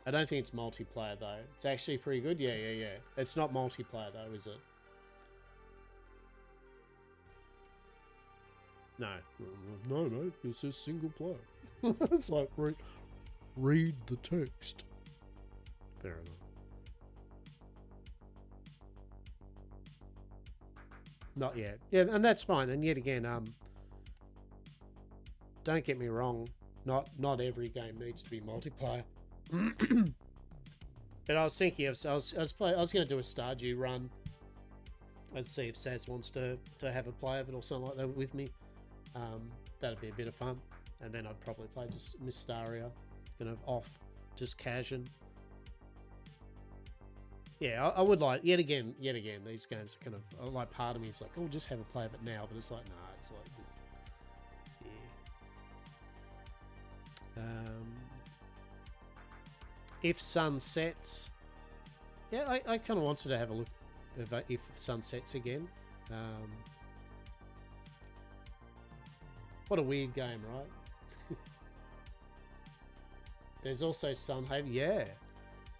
I don't think it's multiplayer though. It's actually pretty good. Yeah. It's not multiplayer though, is it? No. It says single player. It's like read the text. Fair enough. Not yet. Yeah, and that's fine. And yet again, don't get me wrong. Not every game needs to be multiplayer. But I was thinking of, I was going to do a Stardew run. Let's see if Saz wants to have a play of it or something like that with me. That'd be a bit of fun. And then I'd probably play just Mystaria, kind of off, just casual. Yeah, I would like, yet again, these games are kind of, like, part of me is like, oh, just have a play of it now, but it's like, nah, it's like this, yeah. If sun sets, yeah, I kind of wanted to have a look if sun sets again. What a weird game, right? There's also Sunhaven. Yeah.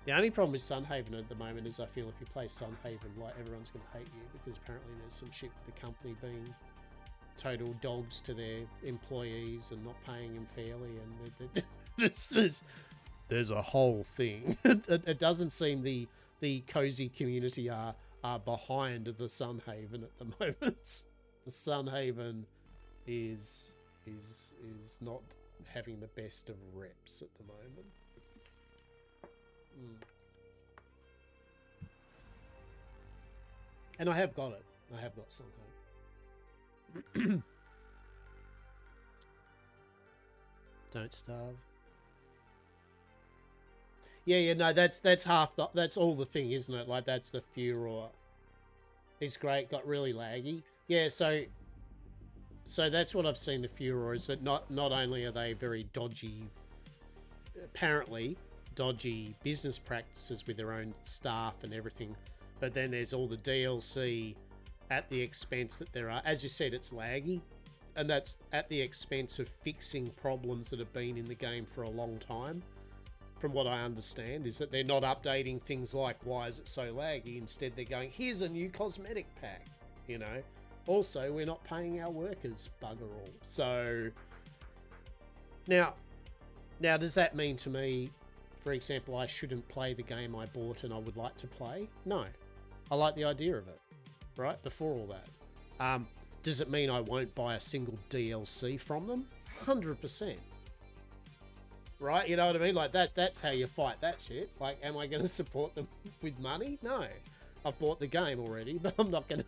The only problem with Sunhaven at the moment is I feel if you play Sunhaven, like everyone's going to hate you because apparently there's some shit with the company being total dogs to their employees and not paying them fairly, and there's a whole thing. It doesn't seem the cozy community are behind the Sunhaven at the moment. The Sunhaven is not having the best of reps at the moment. And I have got it. I have got Sunhaven. Don't starve. Yeah, no, that's half that's all the thing, isn't it? Like that's the furor. It's great, got really laggy. Yeah, so that's what I've seen the furor is that not only are they very dodgy, apparently dodgy business practices with their own staff and everything, but then there's all the DLC at the expense that there are, as you said, it's laggy, and that's at the expense of fixing problems that have been in the game for a long time. From what I understand, is that they're not updating things like why is it so laggy. Instead, they're going, here's a new cosmetic pack, you know. Also, we're not paying our workers, bugger all. So now does that mean to me, for example, I shouldn't play the game I bought and I would like to play? No, I like the idea of it, right? Before all that, does it mean I won't buy a single DLC from them? 100%. Right? You know what I mean? Like that's how you fight that shit. Like, am I going to support them with money? No. I've bought the game already, but I'm not gonna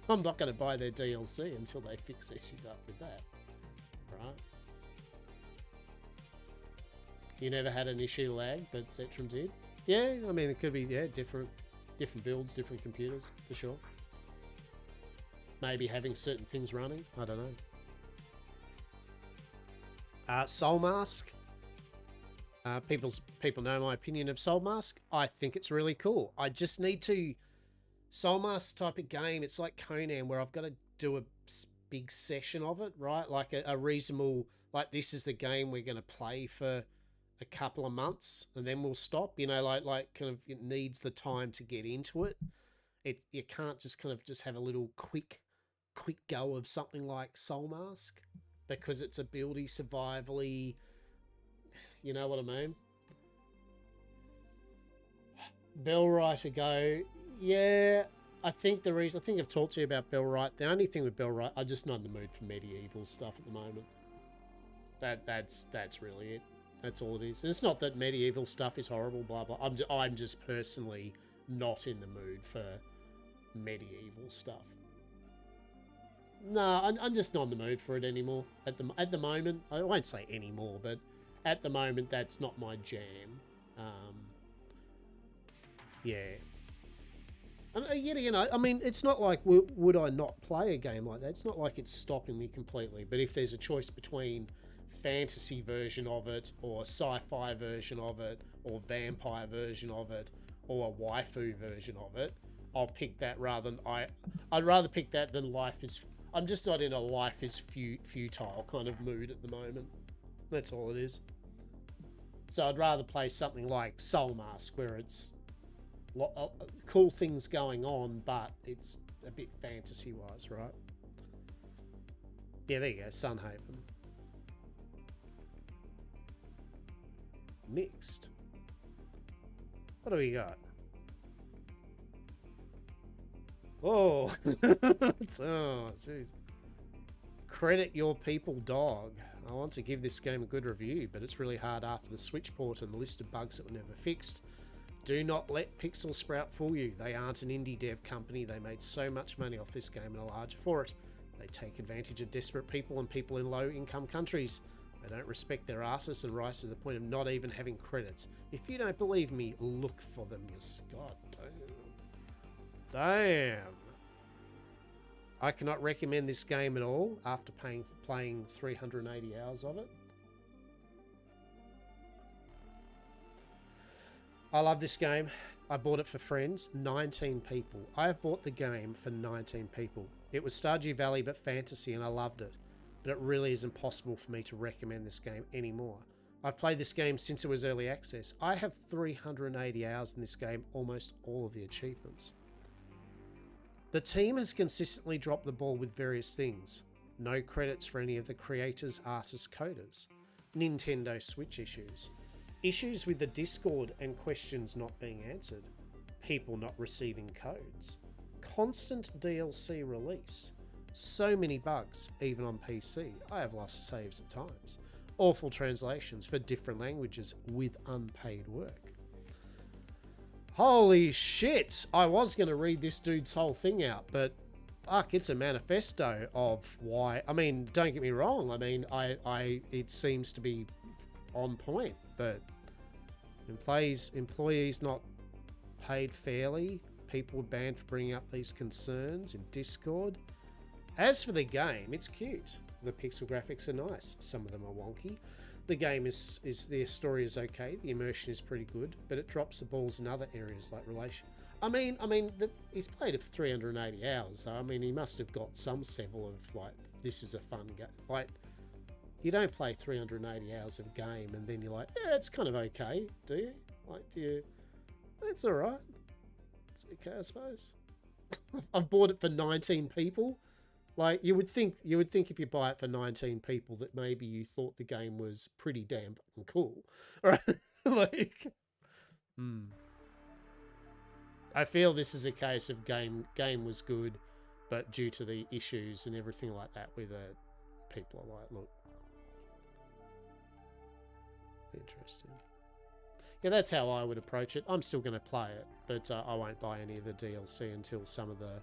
buy their DLC until they fix their shit up with that. Right? You never had an issue lag, but Zetron did. Yeah, I mean it could be different builds, different computers for sure. Maybe having certain things running. I don't know. Soul Mask. People know my opinion of Soul Mask. I think it's really cool. I just need to Soul Mask type of game. It's like Conan where I've got to do a big session of it, right? Like a reasonable, like this is the game we're going to play for a couple of months and then we'll stop. You know, like kind of it needs the time to get into it. You can't just kind of just have a little quick go of something like Soul Mask because it's a buildy, survivally. You know what I mean? Bellwright go. Yeah, I think I've talked to you about Bellwright. The only thing with Bellwright, I'm just not in the mood for medieval stuff at the moment. That's really it. That's all it is. And it's not that medieval stuff is horrible, blah blah. I'm just personally not in the mood for medieval stuff. No, I'm just not in the mood for it anymore. At the moment, I won't say anymore, but at the moment, that's not my jam. Yeah. And, you know, I mean, it's not like, would I not play a game like that? It's not like it's stopping me completely. But if there's a choice between fantasy version of it, or sci-fi version of it, or vampire version of it, or a waifu version of it, I'll pick that rather than I'd rather pick that than life is... I'm just not in a life is futile kind of mood at the moment. That's all it is. So I'd rather play something like Soul Mask, where it's cool things going on, but it's a bit fantasy-wise, right? Yeah, there you go, Sunhaven. Mixed. What do we got? Oh, oh, jeez. Credit your people, dog. I want to give this game a good review, but it's really hard after the Switch port and the list of bugs that were never fixed. Do not let Pixel Sprout fool you. They aren't an indie dev company. They made so much money off this game and are larger for it. They take advantage of desperate people and people in low-income countries. They don't respect their artists and writers to the point of not even having credits. If you don't believe me, look for them. God damn. I cannot recommend this game at all after playing 380 hours of it. I love this game. I bought it for friends, 19 people. I have bought the game for 19 people. It was Stardew Valley but fantasy and I loved it. But it really is impossible for me to recommend this game anymore. I've played this game since it was early access. I have 380 hours in this game, almost all of the achievements. The team has consistently dropped the ball with various things. No credits for any of the creators, artists, coders. Nintendo Switch issues. Issues with the Discord and questions not being answered. People not receiving codes. Constant DLC release. So many bugs, even on PC. I have lost saves at times. Awful translations for different languages with unpaid work. Holy shit! I was going to read this dude's whole thing out, but fuck, it's a manifesto of why. I mean, don't get me wrong. I mean, it seems to be on point, but employees not paid fairly. People were banned for bringing up these concerns in Discord. As for the game, it's cute. The pixel graphics are nice. Some of them are wonky. The game is the story is okay. The immersion is pretty good, but it drops the balls in other areas like relation. I mean, he's played it for 380 hours. So I mean, he must have got some level of like, this is a fun game. Like, you don't play 380 hours of game and then you're like, yeah, it's kind of okay, do you? Like, do you? It's all right. It's okay, I suppose. I've bought it for 19 people. Like, you would think if you buy it for 19 people that maybe you thought the game was pretty damn fucking cool, right? Like, I feel this is a case of game was good, but due to the issues and everything like that, with people are like, look, interesting. Yeah, that's how I would approach it. I'm still going to play it, but I won't buy any of the DLC until some of the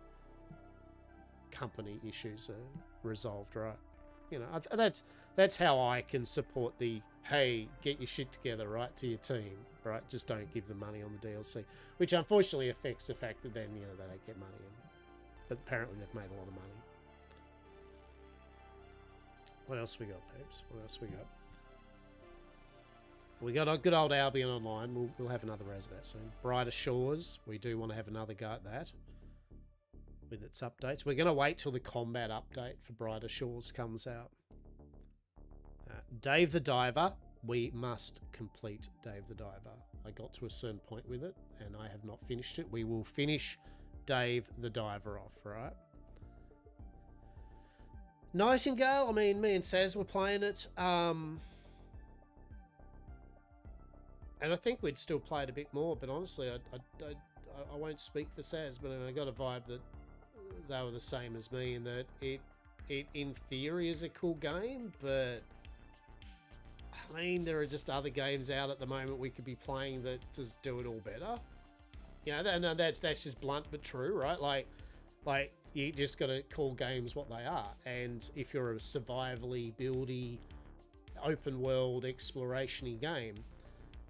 company issues are resolved, right? You know, that's how I can support the, hey, get your shit together, right, to your team, right? Just don't give them money on the DLC, which unfortunately affects the fact that then, you know, they don't get money in. But apparently they've made a lot of money. What else we got, peeps? What else we got? We got a good old Albion Online. We'll have another res of that soon. Brighter Shores. We do want to have another go at that with its updates. We're going to wait till the combat update for Brighter Shores comes out. Dave the Diver. We must complete Dave the Diver. I got to a certain point with it and I have not finished it. We will finish Dave the Diver off, right? Nightingale. I mean, me and Saz were playing it. And I think we'd still play it a bit more, but honestly, I won't speak for Saz, but I got a vibe that they were the same as me, in that it in theory is a cool game, but I mean, there are just other games out at the moment we could be playing that just do it all better. You know, that's just blunt but true, right? Like you just got to call games what they are, and if you're a survivally, buildy, open world exploration-y game,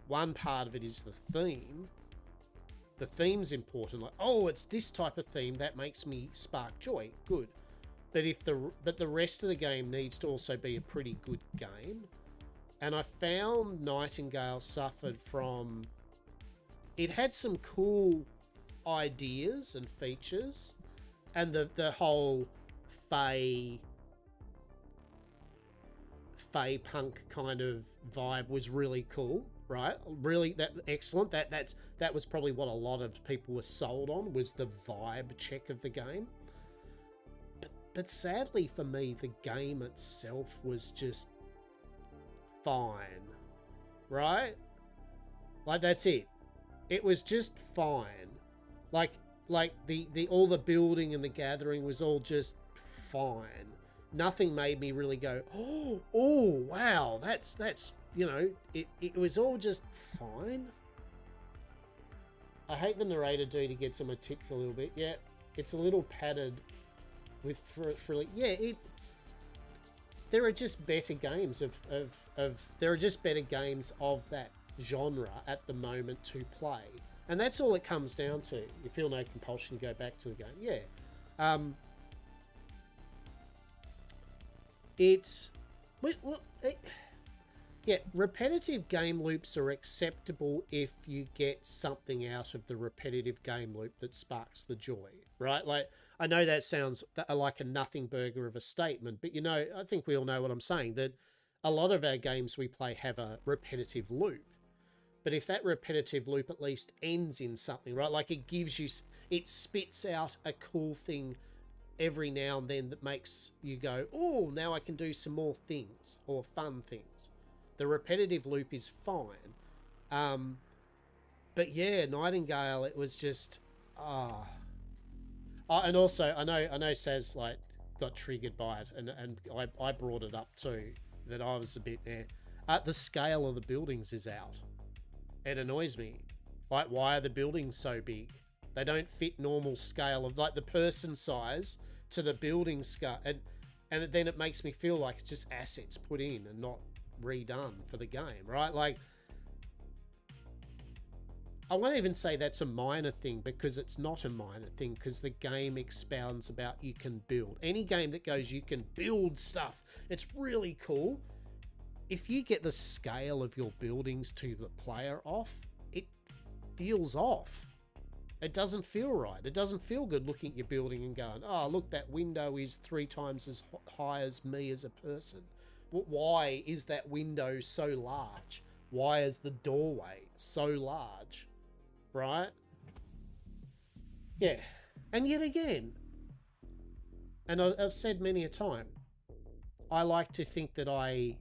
one part of it is the theme. The theme's important. Like, oh, it's this type of theme that makes me spark joy. Good. But the rest of the game needs to also be a pretty good game. And I found Nightingale suffered from... It had some cool ideas and features. And the whole Fae punk kind of vibe was really cool. Right, really, excellent. That was probably what a lot of people were sold on, was the vibe check of the game. But sadly for me, the game itself was just fine, right? Like, that's it. It was just fine. Like the all the building and the gathering was all just fine. Nothing made me really go, oh wow, that's. You know, it was all just fine. I hate the narrator dude. He gets on my tits a little bit. Yeah, it's a little padded with frilly. Yeah, there are just better games there are just better games of that genre at the moment to play, and that's all it comes down to. You feel no compulsion to go back to the game. Yeah, yeah, repetitive game loops are acceptable if you get something out of the repetitive game loop that sparks the joy, right? Like, I know that sounds like a nothing burger of a statement, but you know, I think we all know what I'm saying, that a lot of our games we play have a repetitive loop. But if that repetitive loop at least ends in something, right? Like it gives you, it spits out a cool thing every now and then that makes you go, oh, now I can do some more things or fun things. The repetitive loop is fine. But yeah, Nightingale, it was just, and also, I know Saz like got triggered by it, and I brought it up too, that I was a bit the scale of the buildings is out. It annoys me. Like, why are the buildings so big? They don't fit normal scale of like the person size to the building scale, and then it makes me feel like it's just assets put in and not redone for the game, right? Like, I won't even say that's a minor thing, because it's not a minor thing, because the game expounds about you can build. Any game that goes you can build stuff, it's really cool. If you get the scale of your buildings to the player off, it feels off. It doesn't feel right. It doesn't feel good looking at your building and going, oh, look, that window is 3 times as high as me as a person. Why is that window so large? Why is the doorway so large? Right? Yeah. And yet again, and I've said many a time, I like to think that I,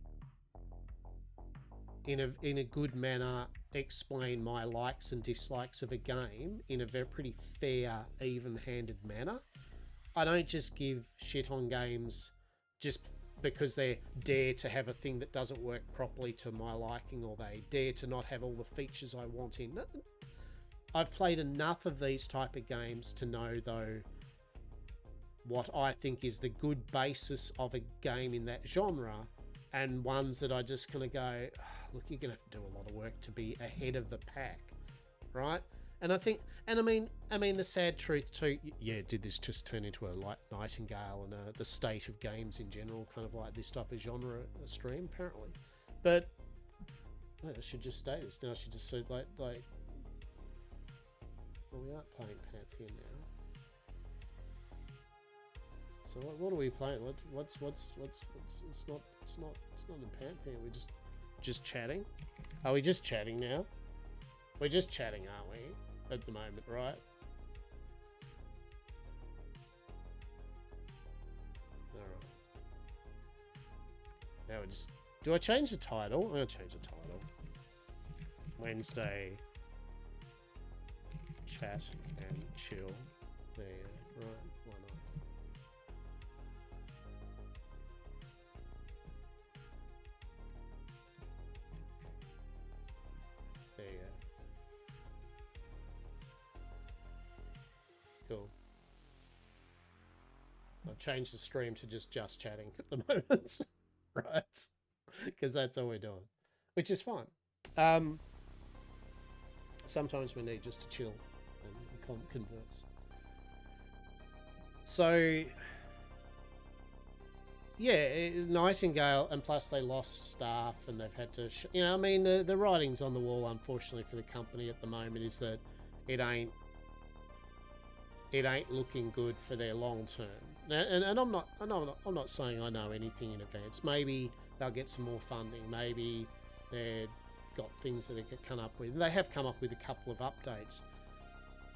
in a good manner, explain my likes and dislikes of a game in a very pretty fair, even-handed manner. I don't just give shit on games just because they dare to have a thing that doesn't work properly to my liking, or they dare to not have all the features I want in. I've played enough of these type of games to know, though, what I think is the good basis of a game in that genre, and ones that I just kind of go, oh, look, you're going to have to do a lot of work to be ahead of the pack, right? And I think, and I mean, the sad truth too, yeah, did this just turn into a like Nightingale and the state of games in general, kind of like this type of genre stream, apparently. But I should just stay this now. I should just say like, well, we aren't playing Pantheon now. So what are we playing? What's it's not in Pantheon. We're just chatting. Are we just chatting now? We're just chatting, aren't we? At the moment, right? Alright. Now we're just... Do I change the title? I'm gonna change the title. Wednesday chat and chill. There you go. Right, why not? There you go. Cool. I've changed the stream to just chatting at the moment. Right? Because that's all we're doing. Which is fine. Sometimes we need just to chill and converse. So, yeah, Nightingale, and plus they lost staff and they've had to, you know, I mean, the writing's on the wall, unfortunately, for the company at the moment, is that it ain't looking good for their long term. And I'm not saying I know anything in advance. Maybe they'll get some more funding. Maybe they've got things that they could come up with. They have come up with a couple of updates.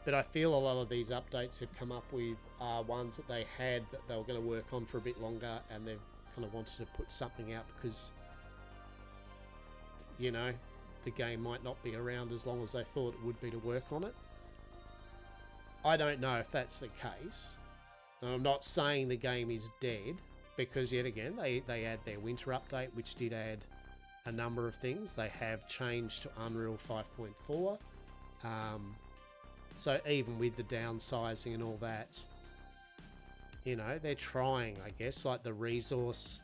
But I feel a lot of these updates they've come up with are ones that they had that they were going to work on for a bit longer, and they've kind of wanted to put something out because, you know, the game might not be around as long as they thought it would be to work on it. I don't know if that's the case. And I'm not saying the game is dead, because yet again, they add their winter update, which did add a number of things. They have changed to Unreal 5.4. So even with the downsizing and all that, you know, they're trying, I guess, like the resource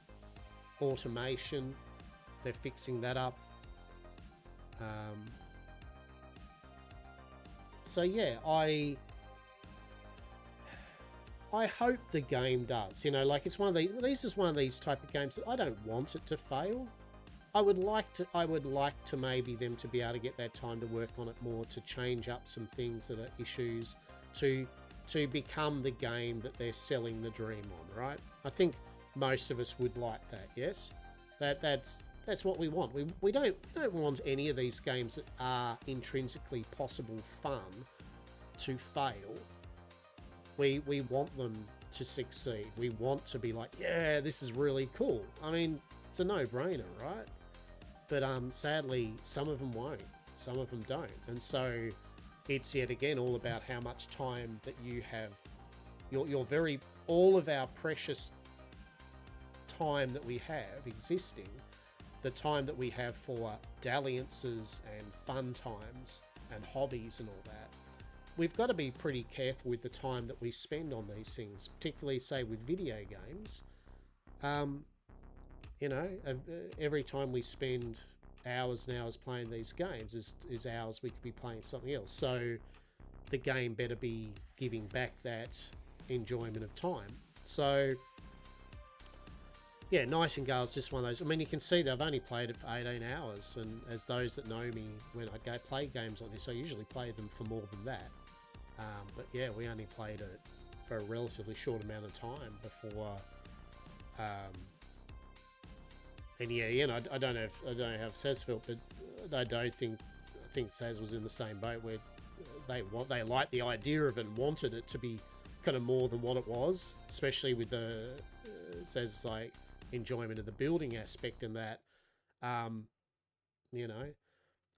automation, they're fixing that up. So yeah, I hope the game does, you know, like it's one of these is one of these type of games that I don't want it to fail. I would like to maybe them to be able to get that time to work on it more, to change up some things that are issues, to become the game that they're selling the dream on, right? I think most of us would like that, yes? That's what we want. We don't want any of these games that are intrinsically possible fun to fail. We want them to succeed. We want to be like, yeah, this is really cool. I mean, it's a no-brainer, right? But sadly, some of them won't. Some of them don't. And so it's yet again all about how much time that you have. All of our precious time that we have existing, the time that we have for dalliances and fun times and hobbies and all that, we've got to be pretty careful with the time that we spend on these things, particularly, say, with video games. You know, every time we spend hours and hours playing these games is hours we could be playing something else. So the game better be giving back that enjoyment of time. So yeah, Nightingale's just one of those. I mean, you can see that I've only played it for 18 hours, and as those that know me, when I go play games like this, I usually play them for more than that. But yeah, we only played it for a relatively short amount of time before. And yeah, you know, I don't know how Saz felt, but I think Saz was in the same boat where they liked the idea of it and wanted it to be kind of more than what it was, especially with the Saz like enjoyment of the building aspect in that. You know,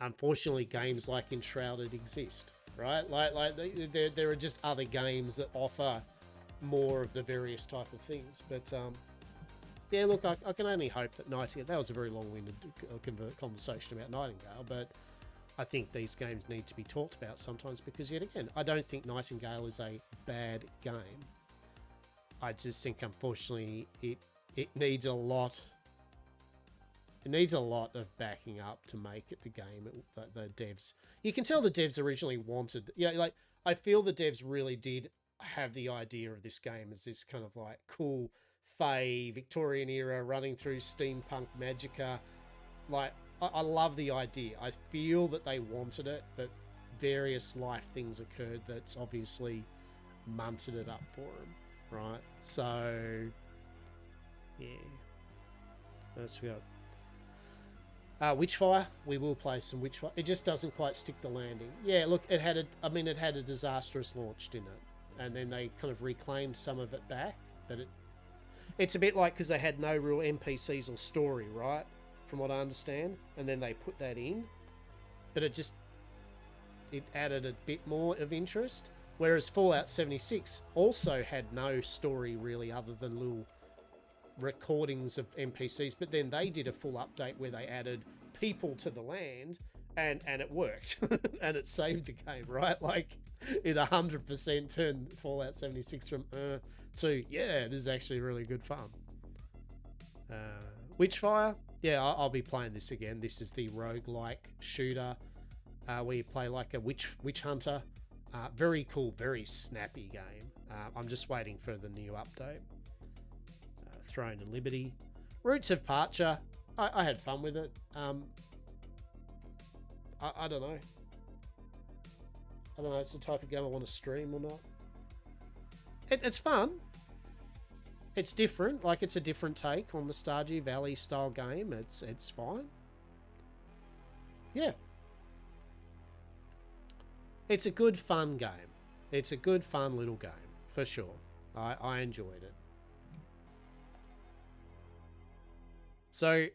unfortunately, games like Enshrouded exist, right? Like there are just other games that offer more of the various type of things, but yeah, look, I can only hope that Nightingale... That was a very long-winded conversation about Nightingale, but I think these games need to be talked about sometimes because, yet again, I don't think Nightingale is a bad game. I just think, unfortunately, it needs a lot... It needs a lot of backing up to make it the game that the devs... You can tell the devs originally wanted... Yeah, like, I feel the devs really did have the idea of this game as this kind of, like, cool... Fae, Victorian era, running through steampunk magicka. Like, I love the idea. I feel that they wanted it, but various life things occurred that's obviously munted it up for them, right? So, yeah. What else we got? Witchfire. We will play some Witchfire. It just doesn't quite stick the landing. Yeah, look, it had a disastrous launch, didn't it? And then they kind of reclaimed some of it back, but it's a bit like because they had no real NPCs or story, right? From what I understand. And then they put that in. But it added a bit more of interest. Whereas Fallout 76 also had no story really other than little recordings of NPCs. But then they did a full update where they added people to the land and it worked. And it saved the game, right? Like it 100% turned Fallout 76 from to, yeah, this is actually really good fun. Witchfire, yeah, I'll be playing this again. This is the roguelike shooter where you play like a witch hunter. Very cool, very snappy game. I'm just waiting for the new update. Throne and Liberty. Roots of Parcher, I had fun with it. I don't know. I don't know, it's the type of game I want to stream or not. It's fun. It's different. Like, it's a different take on the Stardew Valley style game. It's fine. Yeah. It's a good, fun game. It's a good, fun little game, for sure. I enjoyed it. So,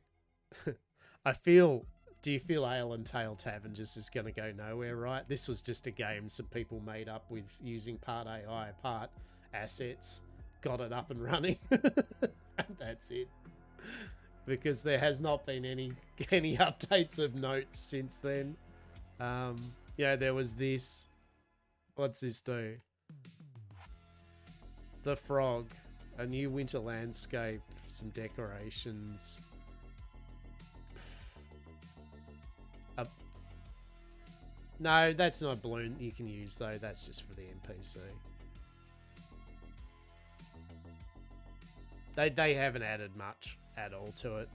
do you feel Ale and Tail Tavern just is going to go nowhere, right? This was just a game some people made up with using part AI, part assets, got it up and running, and that's it. Because there has not been any updates of note since then. Yeah, there was this. What's this do? The Frog, a new winter landscape, some decorations. No, that's not a balloon you can use though. That's just for the NPC. They haven't added much at all to it.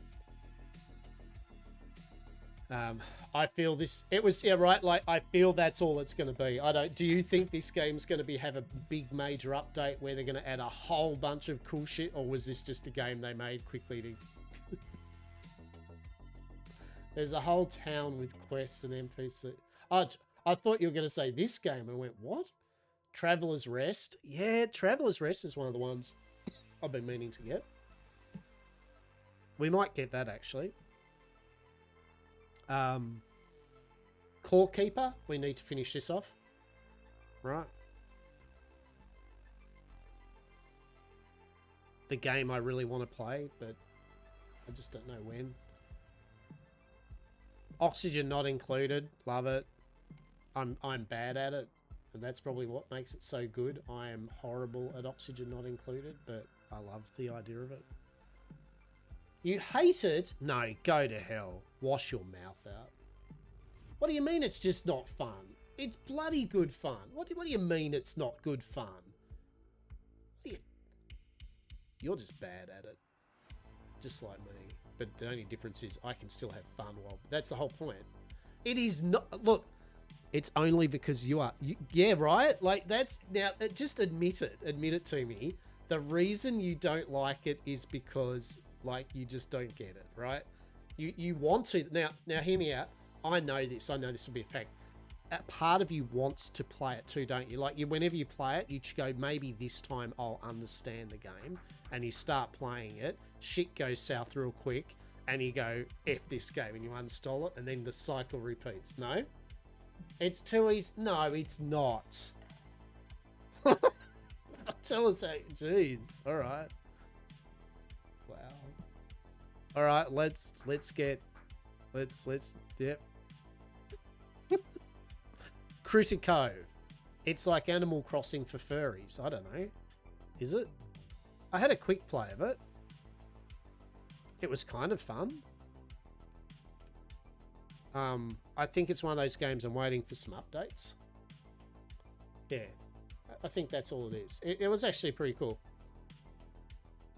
I feel this. It was, yeah, right. Like, I feel that's all it's going to be. Do you think this game's going to have a big major update where they're going to add a whole bunch of cool shit, or was this just a game they made quickly to? There's a whole town with quests and NPC. I thought you were going to say this game. I went, what? Traveler's Rest? Yeah, Traveler's Rest is one of the ones I've been meaning to get. We might get that, actually. Core Keeper. We need to finish this off. Right. The game I really want to play, but I just don't know when. Oxygen not included. Love it. I'm bad at it, and that's probably what makes it so good. I am horrible at Oxygen not included, but I love the idea of it. You hate it? No, go to hell. Wash your mouth out. What do you mean it's just not fun? It's bloody good fun. What do you mean it's not good fun? You're just bad at it. Just like me. But the only difference is I can still have fun while... That's the whole point. It is not... Look, it's only because you are... yeah, right? Like, that's... Now, just admit it. Admit it to me. The reason you don't like it is because, like, you just don't get it, right? You want to... Now, hear me out. I know this. I know this will be a fact. A part of you wants to play it too, don't you? Like, whenever you play it, you go, maybe this time I'll understand the game. And you start playing it, shit goes south real quick, and you go, F this game, and you uninstall it, and then the cycle repeats. No? It's too easy. No, it's not. Tell us how... Jeez. All right. Wow. All right, let's yep. Critter Cove. It's like Animal Crossing for furries. I don't know. Is it? I had a quick play of it. It was kind of fun. I think it's one of those games I'm waiting for some updates. Yeah. I think that's all it is. It was actually pretty cool.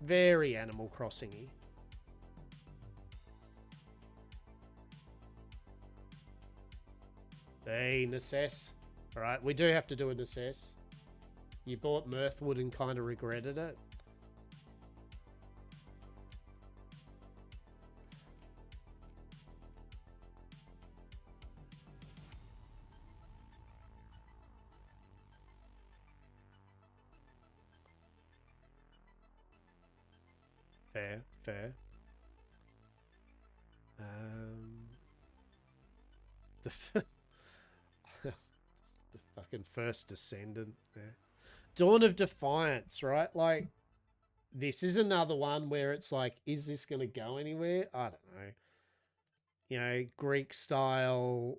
Very Animal Crossing-y. Hey, Necess. Alright, we do have to do a Necess. You bought Mirthwood and kind of regretted it. Fair. The fucking first Descendant. Yeah. Dawn of Defiance, right? Like, this is another one where it's like, is this going to go anywhere? I don't know. You know, Greek style.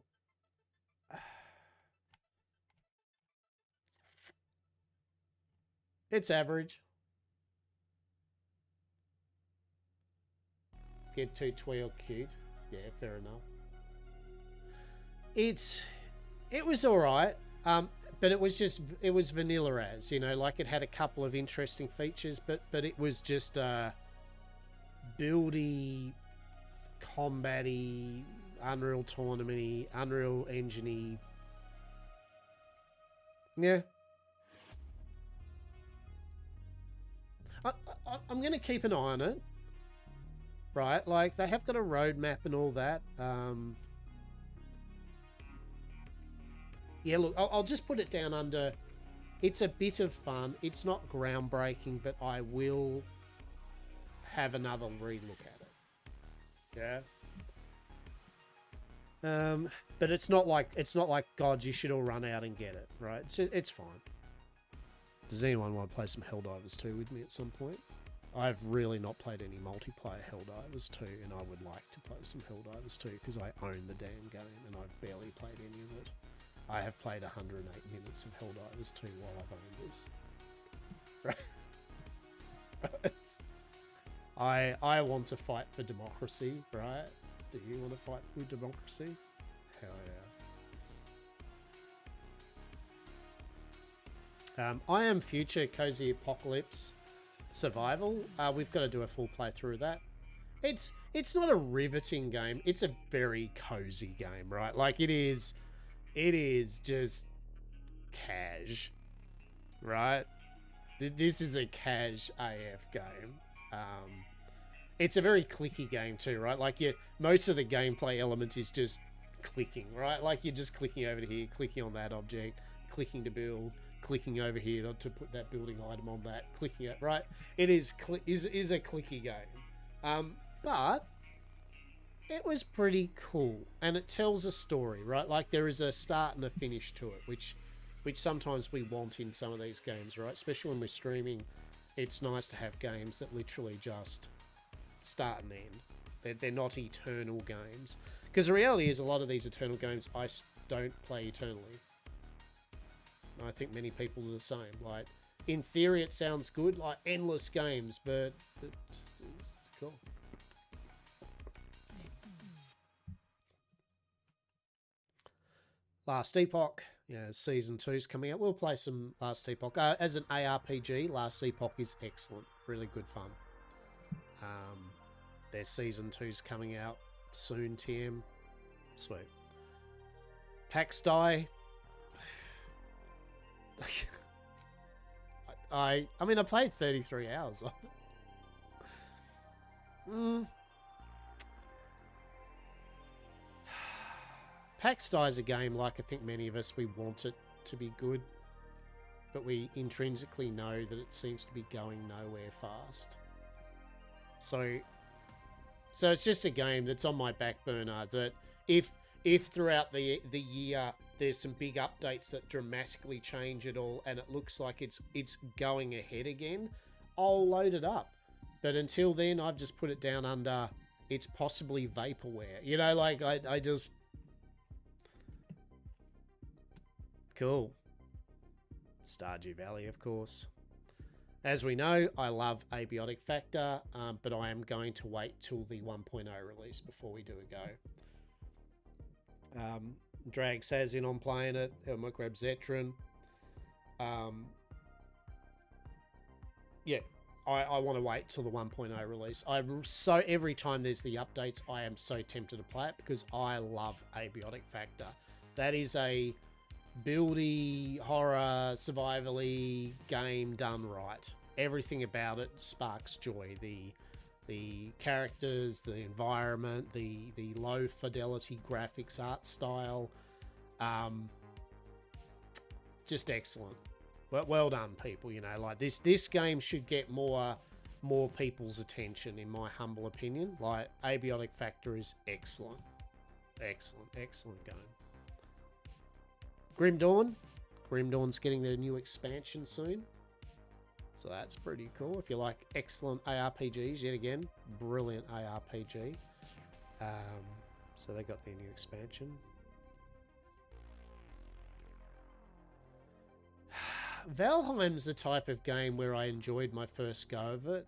It's average. Get too twee or cute. Yeah, fair enough. It was all right, but it was vanilla as, you know, like it had a couple of interesting features, but it was just buildy, combat-y, Unreal Tournament-y, Unreal Engine-y. Yeah. I'm going to keep an eye on it. Right, like, they have got a roadmap and all that. Yeah, look, I'll just put it down under... It's a bit of fun. It's not groundbreaking, but I will have another relook at it. Yeah. But it's not like, God, you should all run out and get it, right? It's fine. Does anyone want to play some Helldivers 2 with me at some point? I've really not played any multiplayer Helldivers 2, and I would like to play some Helldivers 2 because I own the damn game and I've barely played any of it. I have played 108 minutes of Helldivers 2 while I've owned this. Right? I want to fight for democracy, right? Do you want to fight for democracy? Hell yeah. I Am Future Cozy Apocalypse Survival. We've got to do a full playthrough of that. It's not a riveting game. It's a very cozy game, right? Like it is just cash, right? This is a cash AF game. it's a very clicky game too, right? Like most of the gameplay element is just clicking, right? Like you're just clicking over here, clicking on that object, clicking to build, clicking over here to put that building item on that, clicking it, right? It is a clicky game, but it was pretty cool, and it tells a story, right? Like there is a start and a finish to it, which sometimes we want in some of these games, right? Especially when we're streaming, it's nice to have games that literally just start and end. They're not eternal games, because the reality is a lot of these eternal games I don't play eternally. I think many people are the same. Like in theory, it sounds good, like endless games, but it's cool. Last Epoch, yeah, Season 2's coming out. We'll play some Last Epoch. As an ARPG, Last Epoch is excellent. Really good fun. Their Season 2's coming out soon, TM. Sweet. PAX Die. I mean, I played 33 hours of it. PAX Die is a game, like I think many of us, we want it to be good, but we intrinsically know that it seems to be going nowhere fast. So it's just a game that's on my back burner that if throughout the year there's some big updates that dramatically change it all and it looks like it's going ahead again, I'll load it up. But until then, I've just put it down under it's possibly vaporware. You know, like I just... Cool. Stardew Valley, of course. As we know, I love Abiotic Factor, but I am going to wait till the 1.0 release before we do a go. Drag says in on playing it. Helmut grab Zetron. Yeah, I want to wait till the 1.0 release. Every time there's the updates, I am so tempted to play it because I love Abiotic Factor. That is a buildy, horror, survival-y game done right. Everything about it sparks joy. The characters, the environment, the low fidelity graphics, art style, just excellent. Well done, people. You know, like this game should get more people's attention, in my humble opinion. Like Abiotic Factor is excellent, excellent game. Grim Dawn's getting their new expansion soon, so that's pretty cool. If you like excellent ARPGs, yet again, brilliant ARPG. So they got their new expansion. Valheim's the type of game where I enjoyed my first go of it.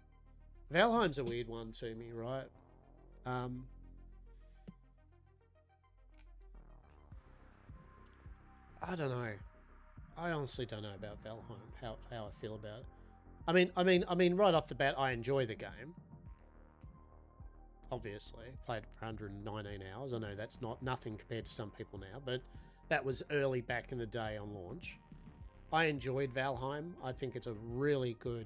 Valheim's a weird one to me, right? I don't know. I honestly don't know about Valheim, how I feel about it. I mean, right off the bat, I enjoy the game. Obviously, played for 119 hours. I know that's nothing compared to some people now, but that was early back in the day on launch. I enjoyed Valheim. I think it's a really good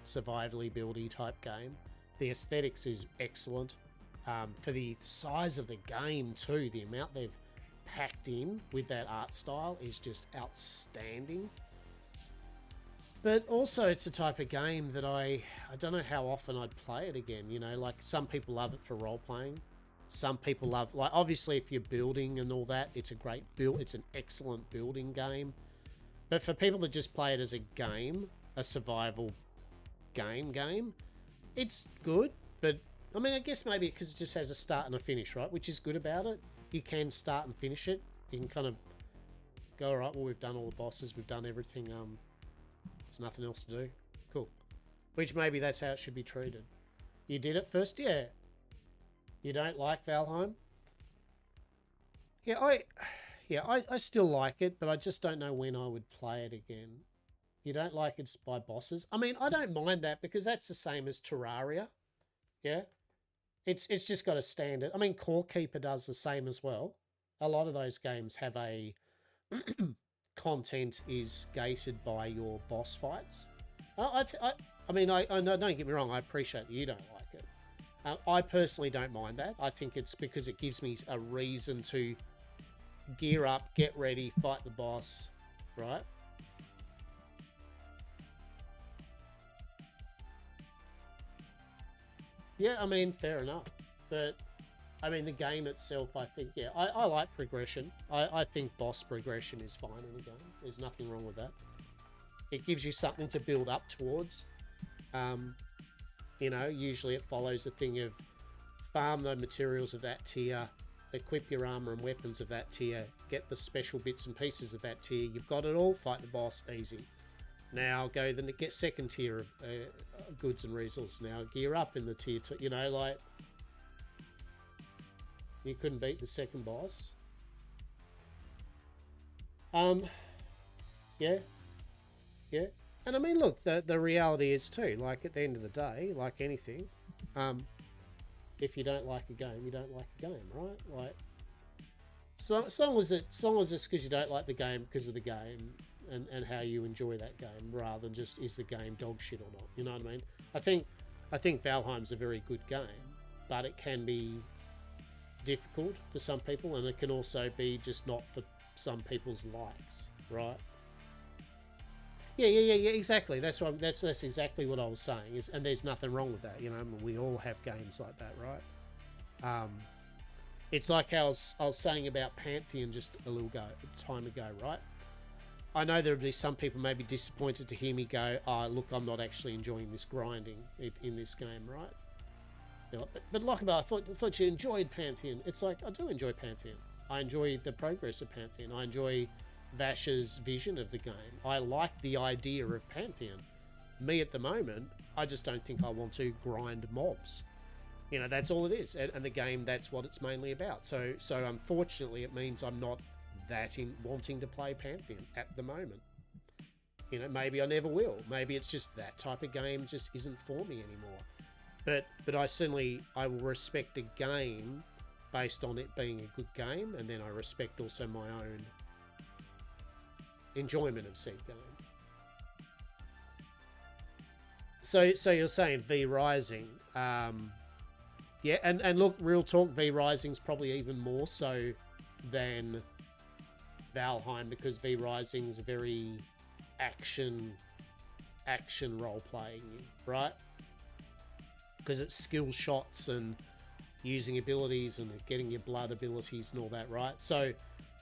survivally buildy type game. The aesthetics is excellent. For the size of the game too, the amount they've packed in with that art style is just outstanding. But also it's the type of game that I don't know how often I'd play it again. You know, like some people love it for role playing. Some people love, like obviously if you're building and all that, it's a great build. It's an excellent building game. But for people that just play it as a game, a survival game, it's good. But I mean, I guess maybe because it just has a start and a finish, right? Which is good about it. You can start and finish it. You can kind of go, all right, well, we've done all the bosses. We've done everything. There's nothing else to do. Cool. Which maybe that's how it should be treated. You did it first? Yeah. You don't like Valheim? Yeah, I still like it, but I just don't know when I would play it again. You don't like it by bosses? I mean, I don't mind that because that's the same as Terraria. Yeah? It's just got a standard. I mean, Core Keeper does the same as well. A lot of those games have a content is gated by your boss fights. I mean, don't get me wrong. I appreciate that you don't like I personally don't mind that. I think it's because it gives me a reason to gear up, get ready, fight the boss, right? Yeah, I mean, fair enough. But, I mean, the game itself, I think, yeah, I like progression. I think boss progression is fine in the game. There's nothing wrong with that. It gives you something to build up towards. You know, usually it follows the thing of farm the materials of that tier, equip your armor and weapons of that tier, get the special bits and pieces of that tier. You've got it all, fight the boss, easy. Now go then get second tier of goods and resources. Now gear up in the tier 2. You know, like, you couldn't beat the second boss. Yeah. Yeah. And I mean, look, the reality is too, like, at the end of the day, like anything, if you don't like a game, you don't like a game, right? Like, so as long as it's because you don't like the game because of the game and how you enjoy that game, rather than just is the game dog shit or not. You know what I mean? I think Valheim's a very good game, but it can be difficult for some people, and it can also be just not for some people's likes, right? Yeah, exactly. That's exactly what I was saying. And there's nothing wrong with that. You know, I mean, we all have games like that, right? It's like how I was saying about Pantheon just a time ago, right? I know there would be some people maybe disappointed to hear me go, "Oh, look, I'm not actually enjoying this grinding in this game," right? They're like, but Lockabar, I thought you enjoyed Pantheon. It's like, I do enjoy Pantheon. I enjoy the progress of Pantheon. I enjoy Vash's vision of the game. I like the idea of Pantheon. Me at the moment, I just don't think I want to grind mobs. You know, that's all it is. And the game, that's what it's mainly about. So unfortunately, it means I'm not that in wanting to play Pantheon at the moment. You know, maybe I never will. Maybe it's just that type of game just isn't for me anymore. But I will respect a game based on it being a good game, and then I respect also my own enjoyment of said game. So you're saying V Rising, yeah, and look, real talk, V Rising's probably even more so than Valheim, because V Rising is a very action role playing, right? Because it's skill shots and using abilities and getting your blood abilities and all that, right? So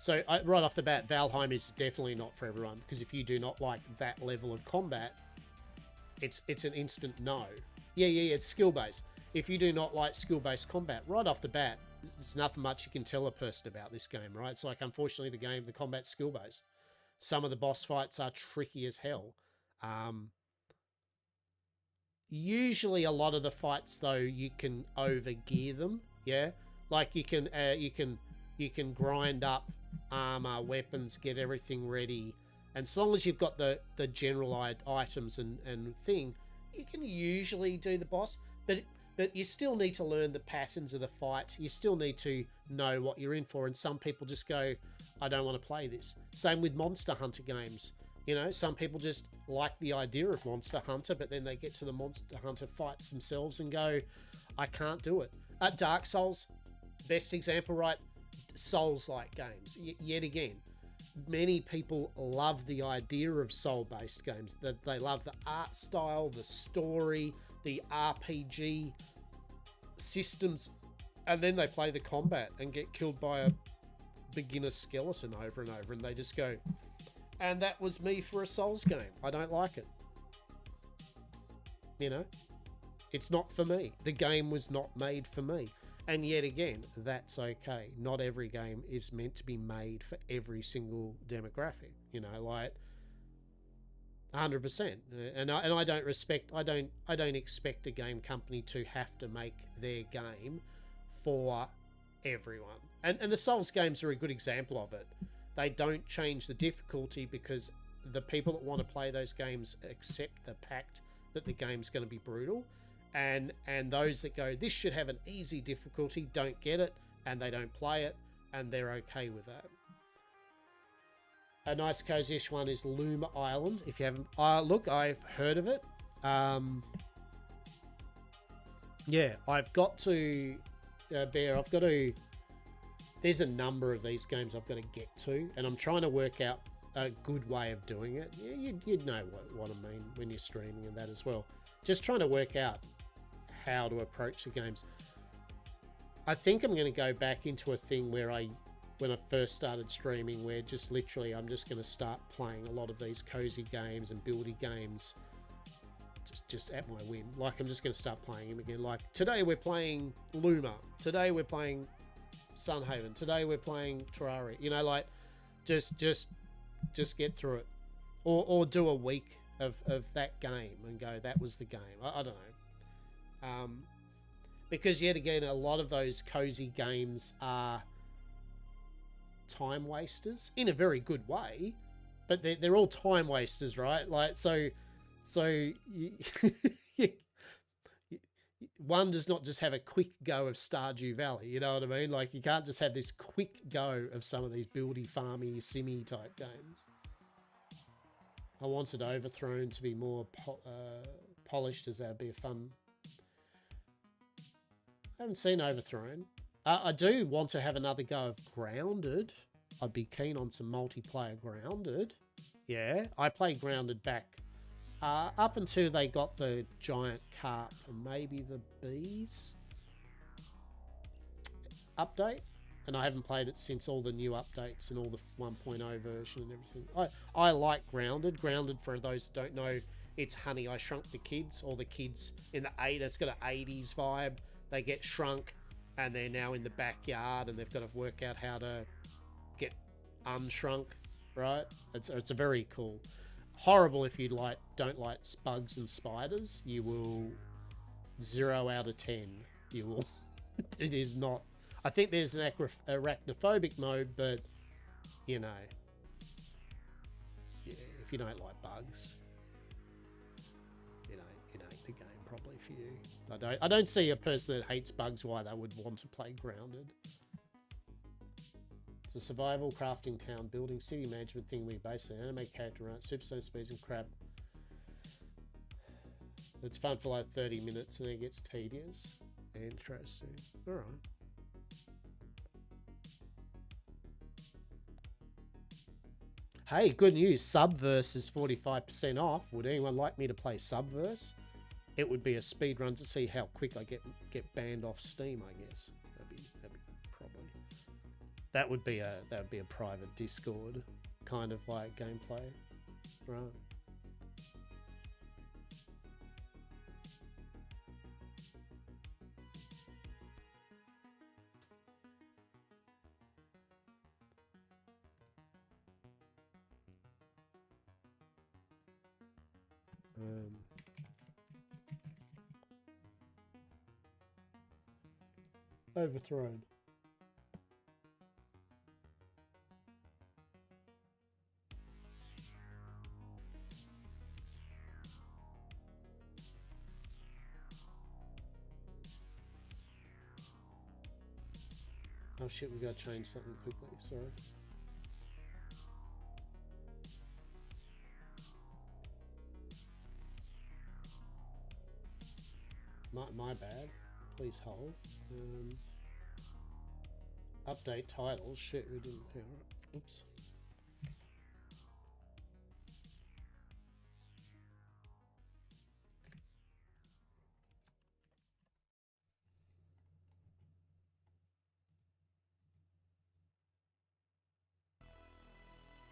right off the bat, Valheim is definitely not for everyone, because if you do not like that level of combat, it's an instant no. Yeah, it's skill-based. If you do not like skill-based combat, right off the bat, there's nothing much you can tell a person about this game, right? It's like, unfortunately, the combat's skill-based. Some of the boss fights are tricky as hell. Usually a lot of the fights, though, you can overgear them, yeah? Like, you can grind up armor, weapons, get everything ready, and as long as you've got the general items and thing, you can usually do the boss, but you still need to learn the patterns of the fight. You still need to know what you're in for, and some people just go, I don't want to play this. Same with Monster Hunter games. You know, some people just like the idea of Monster Hunter, but then they get to the Monster Hunter fights themselves and go, I can't do it. Dark Souls, best example, right? Souls-like games. Yet again, many people love the idea of soul-based games. That they love the art style, the story, the RPG systems, and then they play the combat and get killed by a beginner skeleton over and over, and they just go, and that was me for a Souls game. I don't like it. You know? It's not for me. The game was not made for me. And yet again, that's okay. Not every game is meant to be made for every single demographic. You know, like 100%. And I don't expect a game company to have to make their game for everyone. And the Souls games are a good example of it. They don't change the difficulty because the people that want to play those games accept the fact that the game's going to be brutal. And those that go, this should have an easy difficulty, don't get it, and they don't play it, and they're okay with that. A nice cozy-ish one is Loom Island. If you haven't, look, I've heard of it. Yeah, I've got to, Bear, I've got to, there's a number of these games I've got to get to, and I'm trying to work out a good way of doing it. Yeah, you'd know what I mean when you're streaming and that as well. Just trying to work out how to approach the games. I think I'm going to go back into a thing where when I first started streaming, where just literally I'm just going to start playing a lot of these cozy games and buildy games just at my whim. Like, I'm just going to start playing them again. Like, today we're playing Luma. Today we're playing Sunhaven. Today we're playing Terraria. You know, like, just get through it. Or do a week of that game and go, that was the game. I don't know. Because yet again, a lot of those cozy games are time wasters in a very good way, but they're all time wasters, right? Like, so one does not just have a quick go of Stardew Valley, you know what I mean? Like, you can't just have this quick go of some of these buildy, farmy, simmy type games. I wanted Overthrown to be more polished, as that would be a fun. I haven't seen Overthrown. I do want to have another go of Grounded. I'd be keen on some multiplayer Grounded. Yeah, I played Grounded back up until they got the giant carp and maybe the bees update. And I haven't played it since all the new updates and all the 1.0 version and everything. I like Grounded. Grounded, for those that don't know, it's Honey, I Shrunk the Kids, or the kids in the 80s. It's got an 80s vibe. They get shrunk and they're now in the backyard and they've got to work out how to get unshrunk, right? It's a very cool. Horrible if you don't like bugs and spiders. You will 0 out of 10. You will. It is not. I think there's an arachnophobic mode, but you know, yeah, if you don't like bugs, it ain't the game probably for you. I don't see a person that hates bugs why they would want to play Grounded. It's a survival crafting town building city management thing we based on anime character around superstone speeds and crap. It's fun for like 30 minutes and then it gets tedious. Interesting. Alright. Hey, good news. Subverse is 45% off. Would anyone like me to play Subverse? It would be a speed run to see how quick I get banned off Steam, I guess. That'd be probably. That would be a private Discord kind of like gameplay. Right. Overthrown. Oh shit, we gotta change something quickly, sorry. My bad. Please hold. Update titles. Shit, we didn't. Yeah, oops.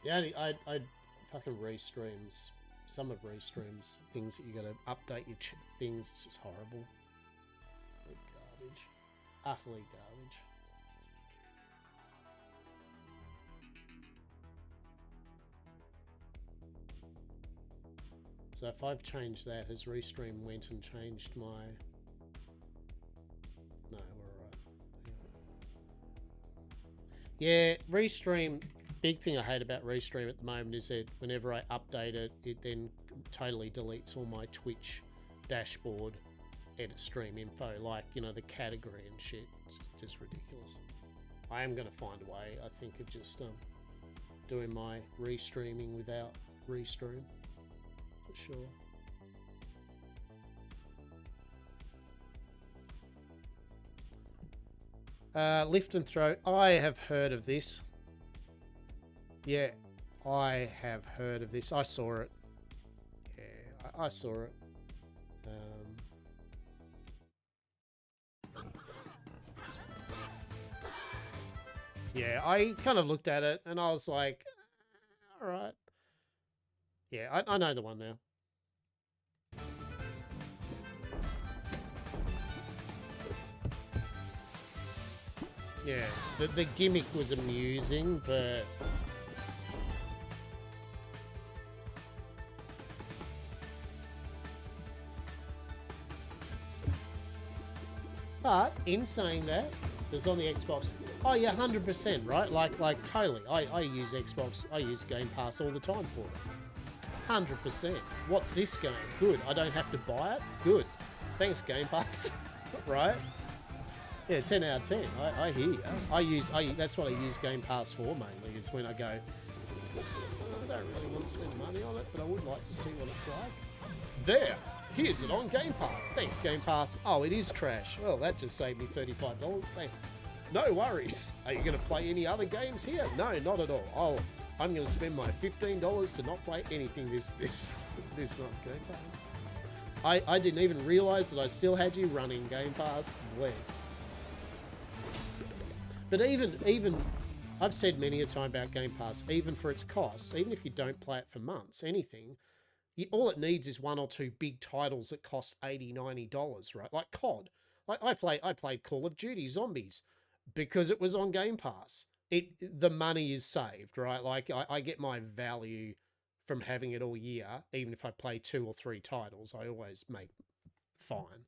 Yeah, I fucking restreams. Some of restreams things that you gotta update your things. It's just horrible. Garbage. Utterly garbage. So if I've changed that, has Restream went and changed my... No, we're alright. Yeah, Restream, big thing I hate about Restream at the moment is that whenever I update it, it then totally deletes all my Twitch dashboard edit stream info, like, you know, the category and shit. It's just ridiculous. I am going to find a way, I think, of just doing my restreaming without Restream. For sure. Lift and throw. I have heard of this. Yeah, I have heard of this. I saw it. Yeah, I saw it. Yeah, I kind of looked at it and I was like, all right. Yeah, I know the one now. Yeah, the gimmick was amusing, but... But, in saying that, there's on the Xbox... Oh yeah, 100%, right? Like totally. I use Xbox, I use Game Pass all the time for it. 100%. What's this game? Good. I don't have to buy it? Good. Thanks, Game Pass. Right? Yeah, 10 out of 10. I hear you. That's what I use Game Pass for mainly. It's when I go, I don't really want to spend money on it, but I would like to see what it's like. There. Here's it on Game Pass. Thanks, Game Pass. Oh, it is trash. Well, that just saved me $35. Thanks. No worries. Are you going to play any other games here? No, not at all. I'm going to spend my $15 to not play anything this month. Game Pass. I didn't even realise that I still had you running Game Pass. Bless. But even I've said many a time about Game Pass, even for its cost, even if you don't play it for months, anything, all it needs is one or two big titles that cost $80, $90, right? Like COD. Like I played Call of Duty Zombies because it was on Game Pass. The money is saved, right? Like I get my value from having it all year, even if I play 2 or 3 titles, I always make fine.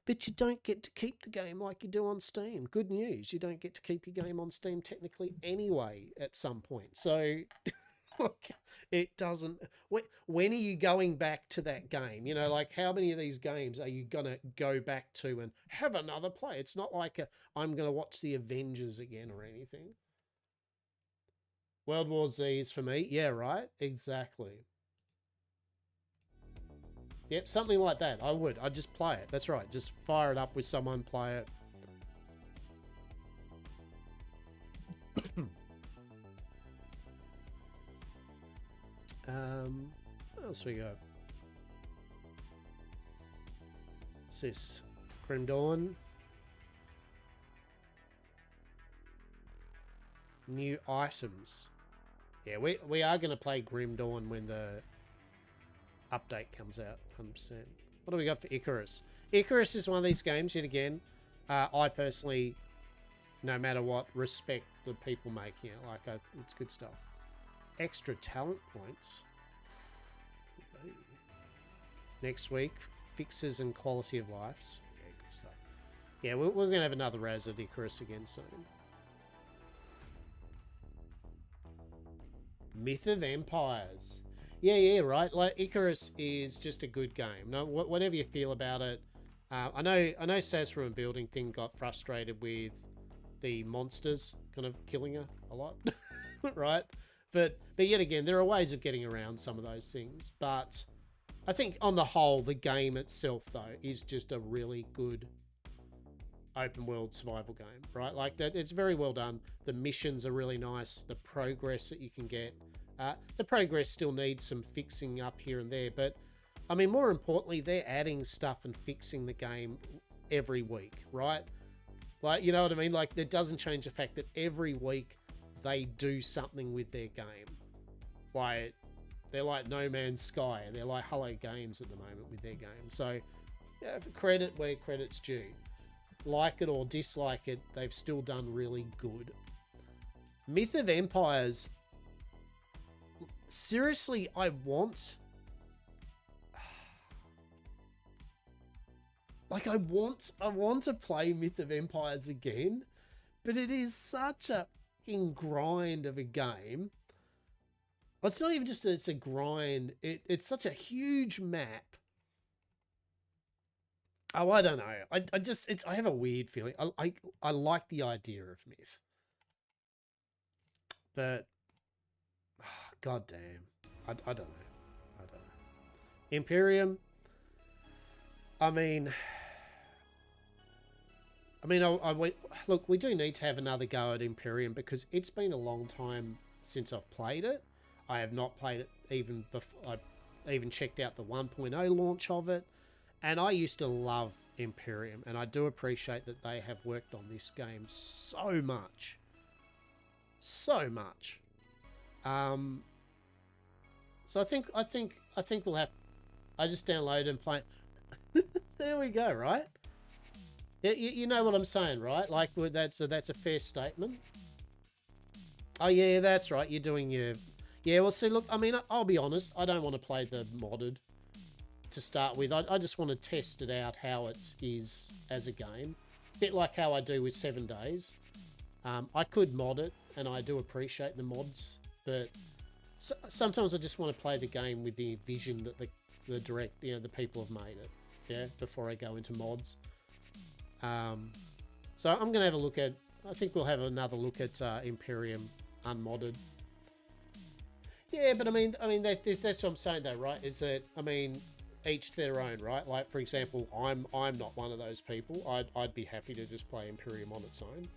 But you don't get to keep the game like you do on Steam. Good news, you don't get to keep your game on Steam technically anyway at some point. So, look, it doesn't... When are you going back to that game? You know, like, how many of these games are you going to go back to and have another play? It's not like I'm going to watch the Avengers again or anything. World War Z is for me. Yeah, right? Exactly. Yep, something like that. I would. I'd just play it. That's right. Just fire it up with someone, play it. What else we got? What's this? Grim Dawn. New items. Yeah, we are going to play Grim Dawn when the update comes out, 100%. What do we got for Icarus? Icarus is one of these games, yet again, I personally, no matter what, respect the people making it. Like, it's good stuff. Extra talent points. Next week, fixes and quality of lives. Yeah, good stuff. Yeah, we're going to have another Raz of Icarus again soon. Myth of Empires. Yeah, right. Like, Icarus is just a good game. No, whatever you feel about it. I know Saz from a building thing got frustrated with the monsters kind of killing her a lot, right? But yet again, there are ways of getting around some of those things. But I think on the whole, the game itself, though, is just a really good open world survival game, right? Like, that, it's very well done. The missions are really nice. The progress that you can get. The progress still needs some fixing up here and there, but I mean, more importantly, they're adding stuff and fixing the game every week, right? Like, you know what I mean? Like, it doesn't change the fact that every week they do something with their game. Like, they're like No Man's Sky, and they're like Hello Games at the moment with their game. So, yeah, for credit where credit's due. Like it or dislike it, they've still done really good. Myth of Empires. Seriously, I want... Like, I want to play Myth of Empires again, but it is such a fucking grind of a game. Well, it's not even just that it's a grind. It's such a huge map. Oh, I don't know. I have a weird feeling. I like the idea of Myth, but god damn, I don't know. I don't know. Imperium. I mean, I mean, look, we do need to have another go at Imperium because it's been a long time since I've played it. I have not played it even before. I even checked out the 1.0 launch of it, and I used to love Imperium, and I do appreciate that they have worked on this game so much. So much. So I think we'll have. I just download and play. There we go. Right. You know what I'm saying, right? Like that's a fair statement. Oh yeah, that's right. You're doing your. Yeah. Well, see, look. I mean, I'll be honest. I don't want to play the modded to start with. I just want to test it out how it is as a game. A bit like how I do with 7 Days. I could mod it, and I do appreciate the mods, but sometimes I just want to play the game with the vision that the the people have made it. Yeah, before I go into mods. So I'm gonna have a look at. I think we'll have another look at Imperium unmodded. Yeah, but I mean that's what I'm saying though, right? Is that I mean, each their own, right? Like for example, I'm not one of those people. I'd be happy to just play Imperium on its own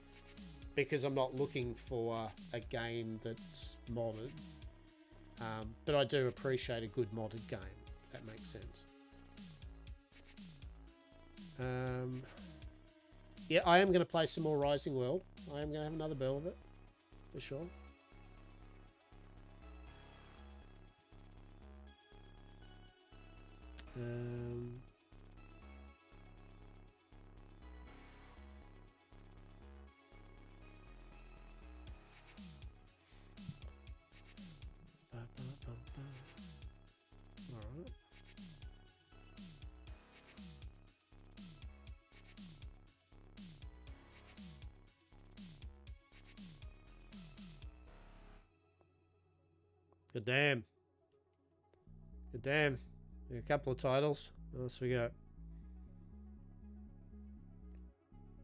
because I'm not looking for a game that's modded. But I do appreciate a good modded game. If that makes sense. Yeah, I am going to play some more Rising World. I am going to have another bell of it, for sure. Alright. Good damn. Good damn. A couple of titles. What else we got?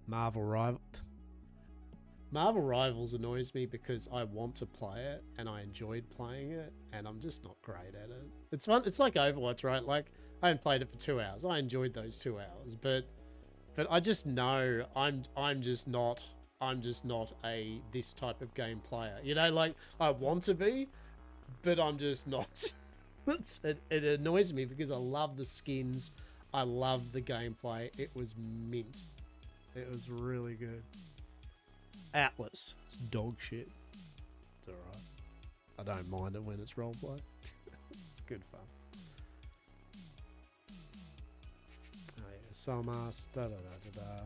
Marvel Rival. Marvel Rivals annoys me because I want to play it and I enjoyed playing it and I'm just not great at it. It's fun. It's like Overwatch, right? Like I haven't played it for 2 hours. I enjoyed those 2 hours, but I just know I'm just not a this type of game player. You know, like I want to be, but I'm just not. It annoys me because I love the skins. I love the gameplay. It was mint. It was really good. Atlas. It's dog shit. It's alright. I don't mind it when it's roleplay. It's good fun. Oh yeah, Salmas. Da-da-da-da-da.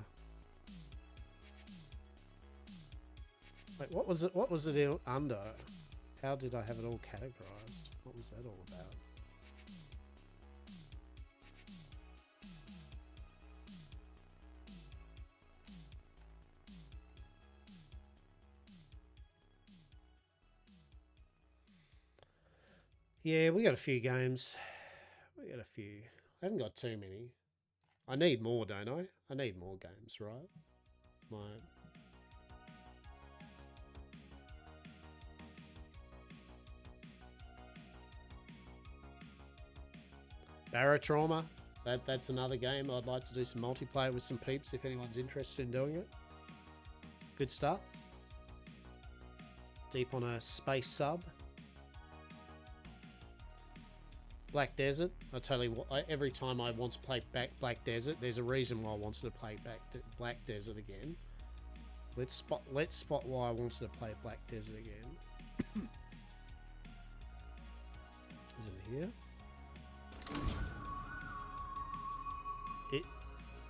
Wait, what was it? What was it under? How did I have it all categorized? What was that all about? Yeah, we got a few games. We got a few. I haven't got too many. I need more, don't I? I need more games, right? Like... Barotrauma. That's another game I'd like to do some multiplayer with some peeps if anyone's interested in doing it. Good start. Deep on a space sub. Black Desert. I tell you what, every time I want to play Black Desert, there's a reason why I wanted to play Black Desert again. Let's spot why I wanted to play Black Desert again. Is it here?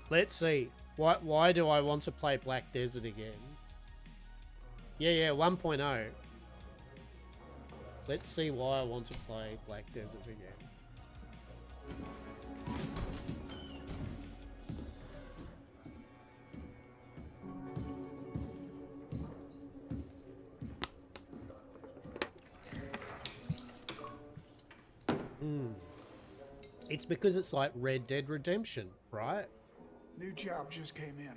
Let's see. Why do I want to play Black Desert again? Yeah, 1.0. Let's see why I want to play Black Desert again. It's because it's like Red Dead Redemption, right? New job just came in.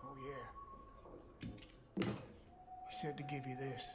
Oh yeah. He said to give you this.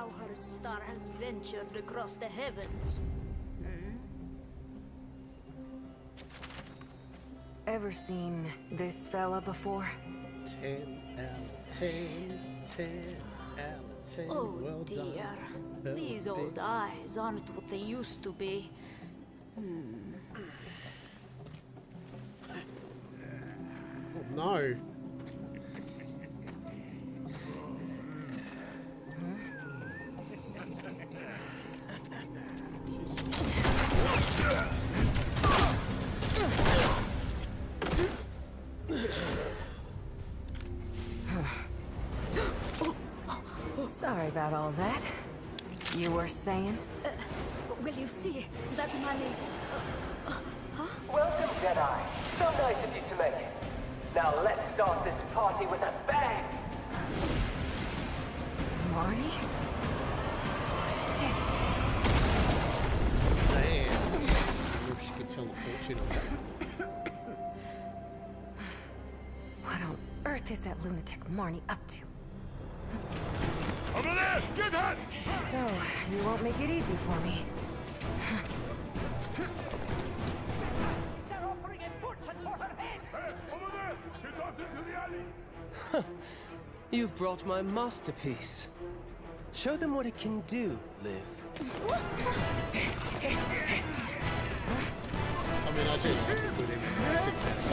cowherd star has ventured across the heavens. Ever seen this fella before? 10 out of 10, 10 out of 10. Oh Well dear. done. These old eyes aren't what they used to be. Oh, no. Sorry about all that. You were saying? Will you see? That man is... Welcome, Jedi. So nice of you to make it. Now let's start this party with a bang! Marty? Oh, shit. Damn. I wonder if she could tell the fortune of that. What on earth is that lunatic Marnie up to? Over there! Get that! So, you won't make it easy for me. They're offering a fortune for her head! Hey, over there! She dropped into the alley! You've brought my masterpiece. Show them what it can do, Liv. I mean, I just have to put him in the suitcase.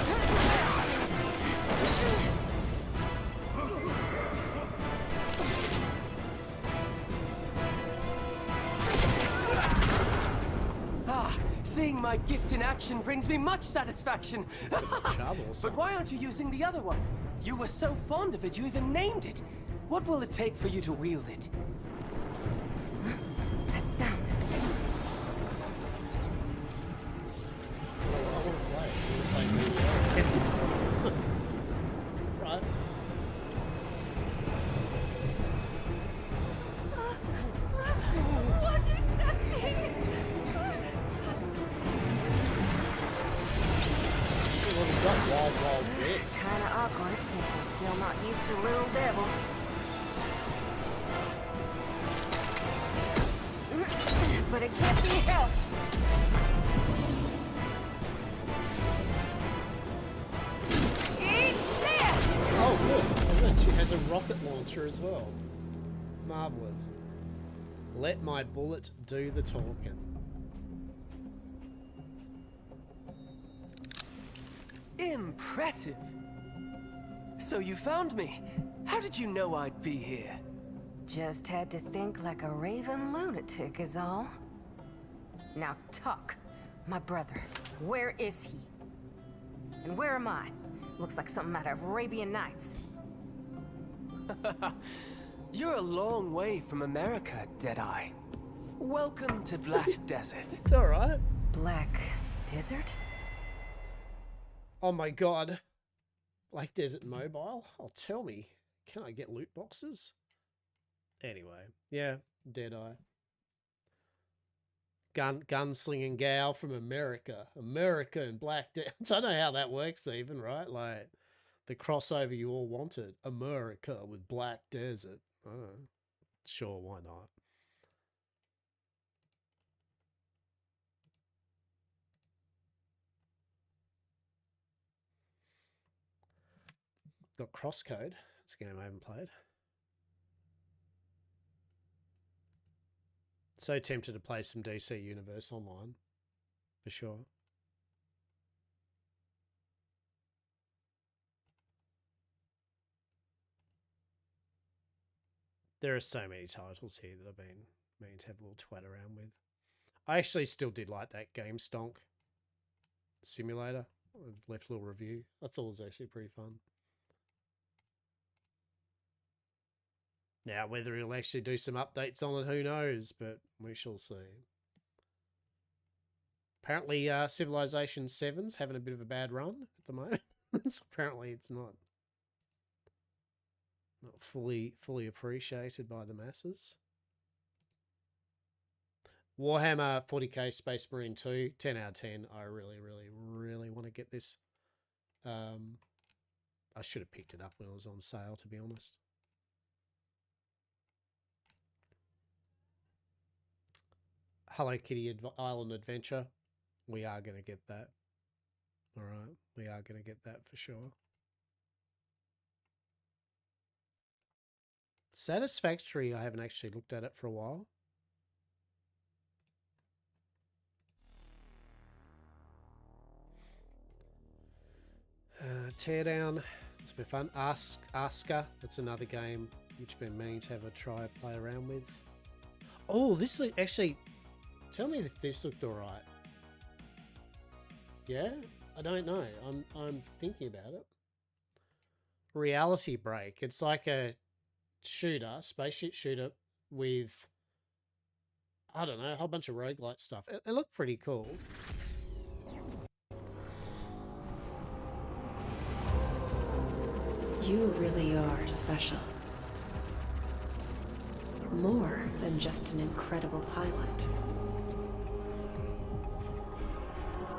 Seeing my gift in action brings me much satisfaction. Trouble, But why aren't you using the other one? You were so fond of it, you even named it. What will it take for you to wield it? That sound. I want to play. I want to play really well. Right. What is that thing? Well, we've got Wild West. Kinda awkward since I'm still not used to Little Devil. But it can't be helped. Eat this! Oh, good. Oh, good. She has a rocket launcher as well. Marvelous. Let my bullet do the talking. Impressive. So you found me. How did you know I'd be here? Just had to think like a raven lunatic is all. Now talk. My brother, where is he? And where am I? Looks like something out of Arabian Nights. You're a long way from America, Deadeye. Welcome to Black Desert. It's alright. Black Desert? Oh my god. Black Desert Mobile? Oh, tell me. Can I get loot boxes? Anyway. Yeah, Deadeye. Gunslinging gal from America. America and Black Desert. I don't know how that works even, right? Like, the crossover you all wanted. America with Black Desert. Oh, sure, why not? Got Crosscode. It's a game I haven't played. So tempted to play some DC Universe online. For sure. There are so many titles here that I've been meaning to have a little twat around with. I actually still did like that Game Stonk simulator. I left a little review. I thought it was actually pretty fun. Now, whether he'll actually do some updates on it, who knows, but we shall see. Apparently, Civilization 7's having a bit of a bad run at the moment. So apparently, it's not fully appreciated by the masses. Warhammer 40k Space Marine 2, 10 out of 10. I really want to get this. I should have picked it up when it was on sale, to be honest. Hello Kitty Island Adventure. We are going to get that. All right, we are going to get that for sure. Satisfactory, I haven't actually looked at it for a while. Teardown, it's been fun. Asker, that's another game which I've been meaning to have a try play around with. Oh, this actually, tell me if this looked alright. Yeah? I don't know. I'm thinking about it. Reality Break. It's like a shooter, spaceship shooter with, I don't know, a whole bunch of roguelite stuff. It looked pretty cool. You really are special. More than just an incredible pilot.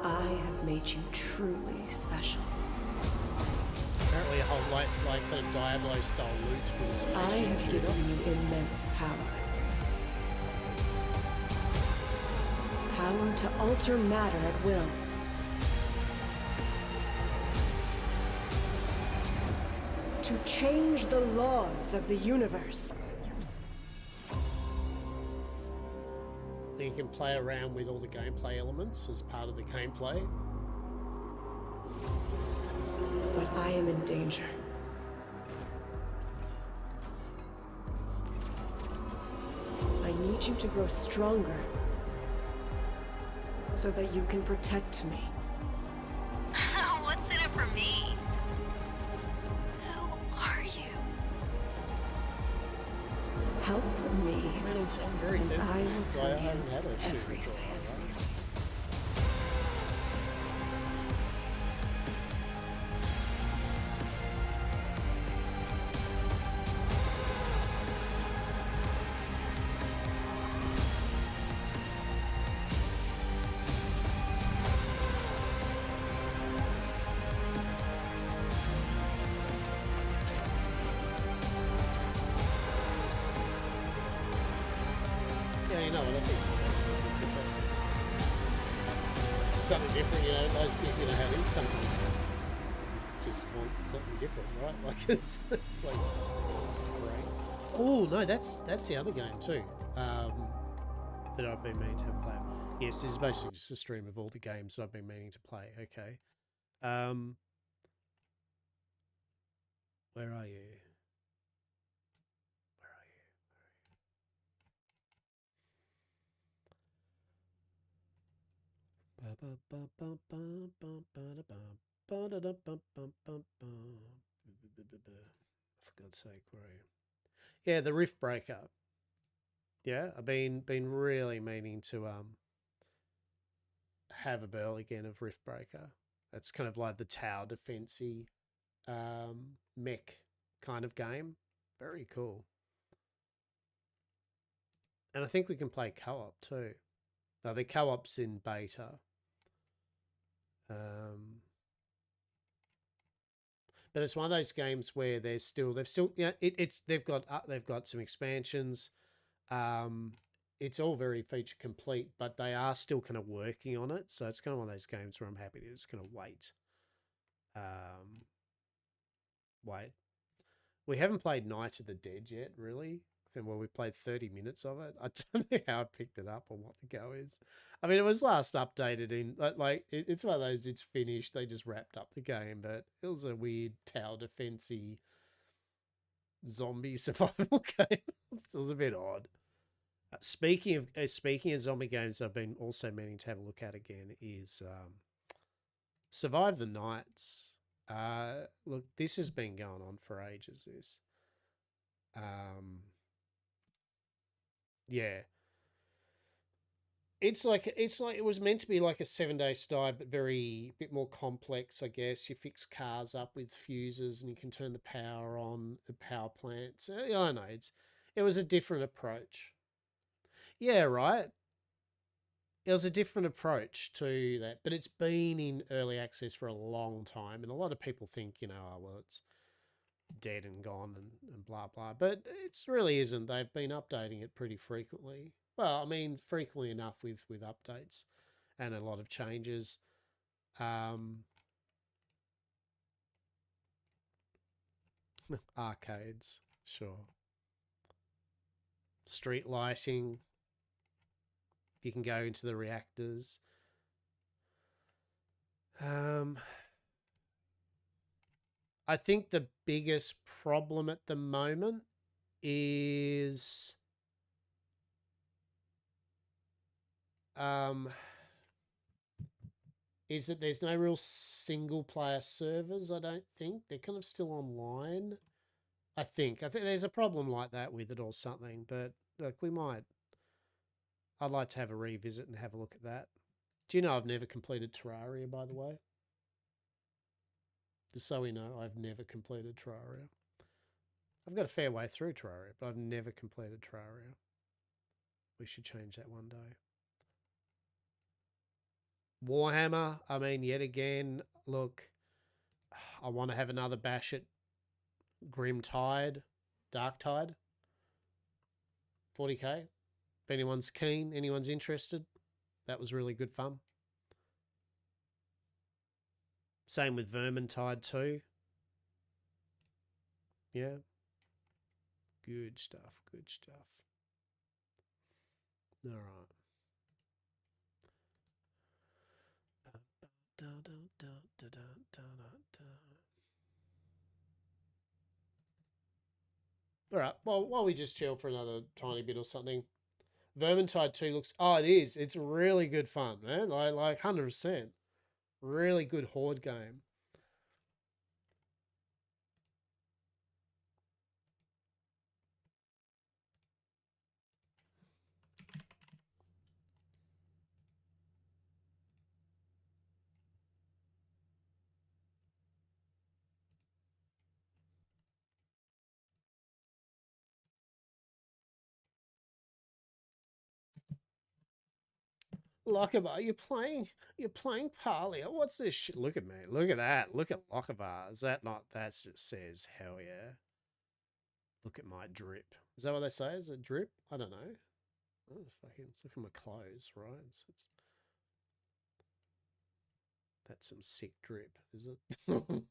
I have made you truly special. Apparently a whole like kind of Diablo style loot with a spaceship I have shooter. given you immense power. Power to alter matter at will. To change the laws of the universe. You can play around with all the gameplay elements as part of the gameplay. But I am in danger. I need you to grow stronger so that you can protect me. What's in it for me? Who are you? Help me, I'm very and I will so tell I you haven't had a shooter everything. before, right? Yeah, you know what I think. Just something different, you know. Like, you know how it is. Sometimes you just want something different, right? Like it's like great. Oh no, that's the other game too. That I've been meaning to have played. Yes, this is basically just a stream of all the games that I've been meaning to play. Okay. Where are you? Where are you? For God's sake, where are you? Yeah, the Rift Breaker. Yeah, I've been really meaning to have a burl again of Rift Breaker. It's kind of like the tower defensey mech kind of game. Very cool. And I think we can play co-op too. No, the co-op's in beta. But it's one of those games where they've still they've got some expansions. It's all very feature complete, but they are still kind of working on it. So it's kind of one of those games where I'm happy to just kind of wait. Wait. We haven't played Night of the Dead yet, really. Well, we played 30 minutes of it. I don't know how I picked it up or what the go is. I mean, it was last updated in, it's one of those, it's finished. They just wrapped up the game, but it was a weird tower defensey zombie survival game. It was a bit odd. Speaking of zombie games, I've been also meaning to have a look at again is Survive the Nights. Look, this has been going on for ages. This, yeah, it's like it was meant to be like a 7-day style, but bit more complex, I guess. You fix cars up with fuses, and you can turn the power on the power plants. I know it was a different approach. Yeah, right. It was a different approach to that, but it's been in early access for a long time, and a lot of people think, oh, well, it's dead and gone and blah, blah. But it really isn't. They've been updating it pretty frequently. Well, I mean, frequently enough with updates and a lot of changes. Arcades, sure. Street lighting. You can go into the reactors. I think the biggest problem at the moment is that there's no real single player servers, I don't think. They're kind of still online. I think there's a problem like that with it or something, but look, I'd like to have a revisit and have a look at that. Do you know I've never completed Terraria, by the way? Just so we know, I've never completed Terraria. I've got a fair way through Terraria, but I've never completed Terraria. We should change that one day. Warhammer, I mean, yet again, look, I want to have another bash at Grim Tide, Dark Tide. 40k. If anyone's keen, anyone's interested, that was really good fun. Same with Vermintide too. Yeah. Good stuff, good stuff. All right. All right, well, while we just chill for another tiny bit or something, Vermintide 2 looks... Oh, it is. It's really good fun, man. Like 100%. Really good horde game. Lockabar, you're playing Parlia. What's this shit? Look at me. Look at that. Look at Lockabar. Is that not, that just says, hell yeah. Look at my drip. Is that what they say? Is it drip? I don't know. Oh, fucking, let's look at my clothes, right? That's some sick drip, is it? I don't know.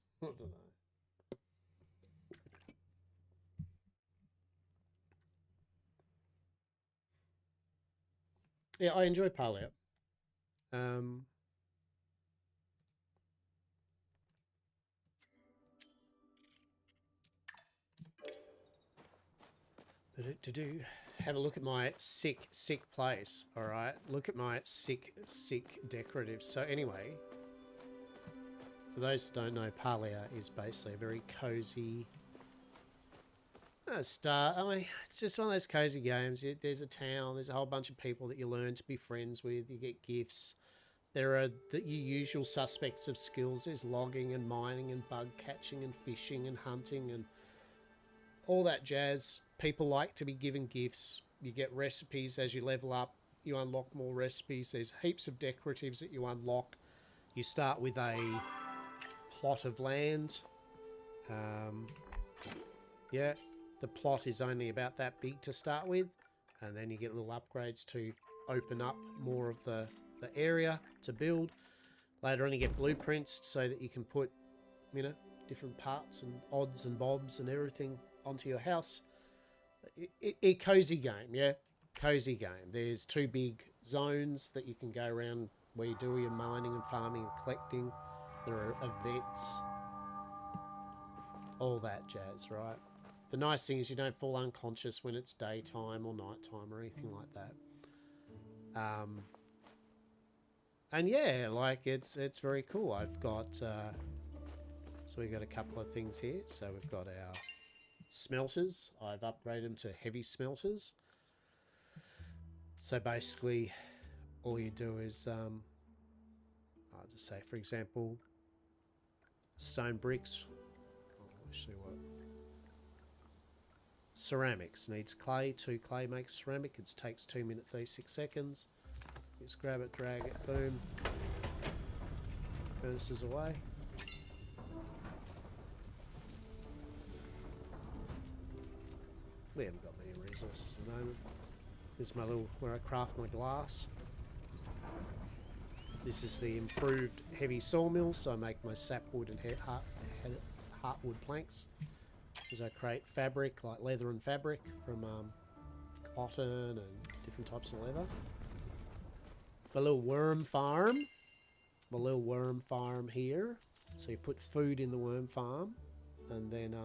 Yeah, I enjoy Parlia. Have a look at my sick place. All right, look at my sick decoratives. So anyway, for those who don't know, Parlia is basically a very cozy I mean, it's just one of those cozy games. There's a town, there's a whole bunch of people that you learn to be friends with. You get gifts. There are your usual suspects of skills. There's logging and mining and bug catching and fishing and hunting and all that jazz. People like to be given gifts. You get recipes as you level up. You unlock more recipes. There's heaps of decoratives that you unlock. You start with a plot of land. Yeah, the plot is only about that big to start with. And then you get little upgrades to open up more of the area to build. Later on you get blueprints so that you can put, you know, different parts and odds and bobs and everything onto your house. A cozy game, yeah? Cozy game. There's 2 big zones that you can go around where you do your mining and farming and collecting. There are events. All that jazz, right? The nice thing is you don't fall unconscious when it's daytime or nighttime or anything like that. And yeah, like it's very cool. I've got so we've got a couple of things here. So we've got our smelters. I've upgraded them to heavy smelters. So basically all you do is I'll just say, for example, stone bricks. Actually, what? Ceramics needs clay. 2 clay makes ceramic. It takes 2 minutes 36 seconds. Just grab it, drag it, boom. Furnaces away. We haven't got many resources at the moment. This is my little, where I craft my glass. This is the improved heavy sawmill, so I make my sapwood and heartwood planks. As I create fabric, like leather and fabric, from cotton and different types of leather. My little worm farm. My little worm farm here. So you put food in the worm farm, and then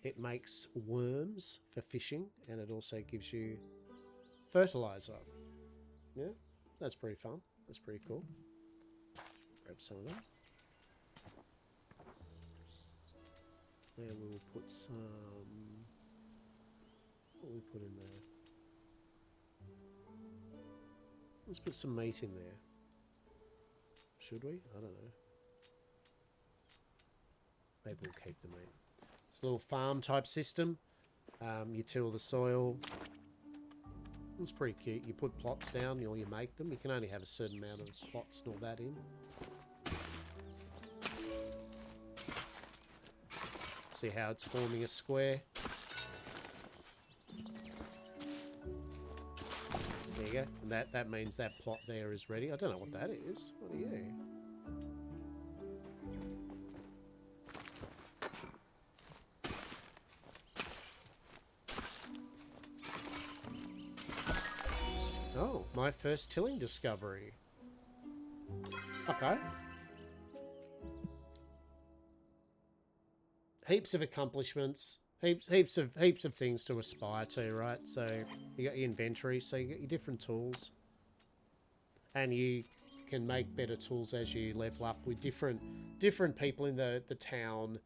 it makes worms for fishing, and it also gives you fertilizer. Yeah, that's pretty fun. That's pretty cool. Grab some of that. And we'll put some... What will we put in there? Let's put some meat in there. Should we? I don't know. Maybe we'll keep the meat. It's a little farm type system. You till the soil. It's pretty cute. You put plots down or you make them. You can only have a certain amount of plots and all that in. See how it's forming a square. There you go. And that means that plot there is ready. I don't know what that is. What are you? Oh, my first tilling discovery. Okay. Heaps of accomplishments, heaps of things to aspire to, right? So you got your inventory, so you got your different tools, and you can make better tools as you level up with different people in the town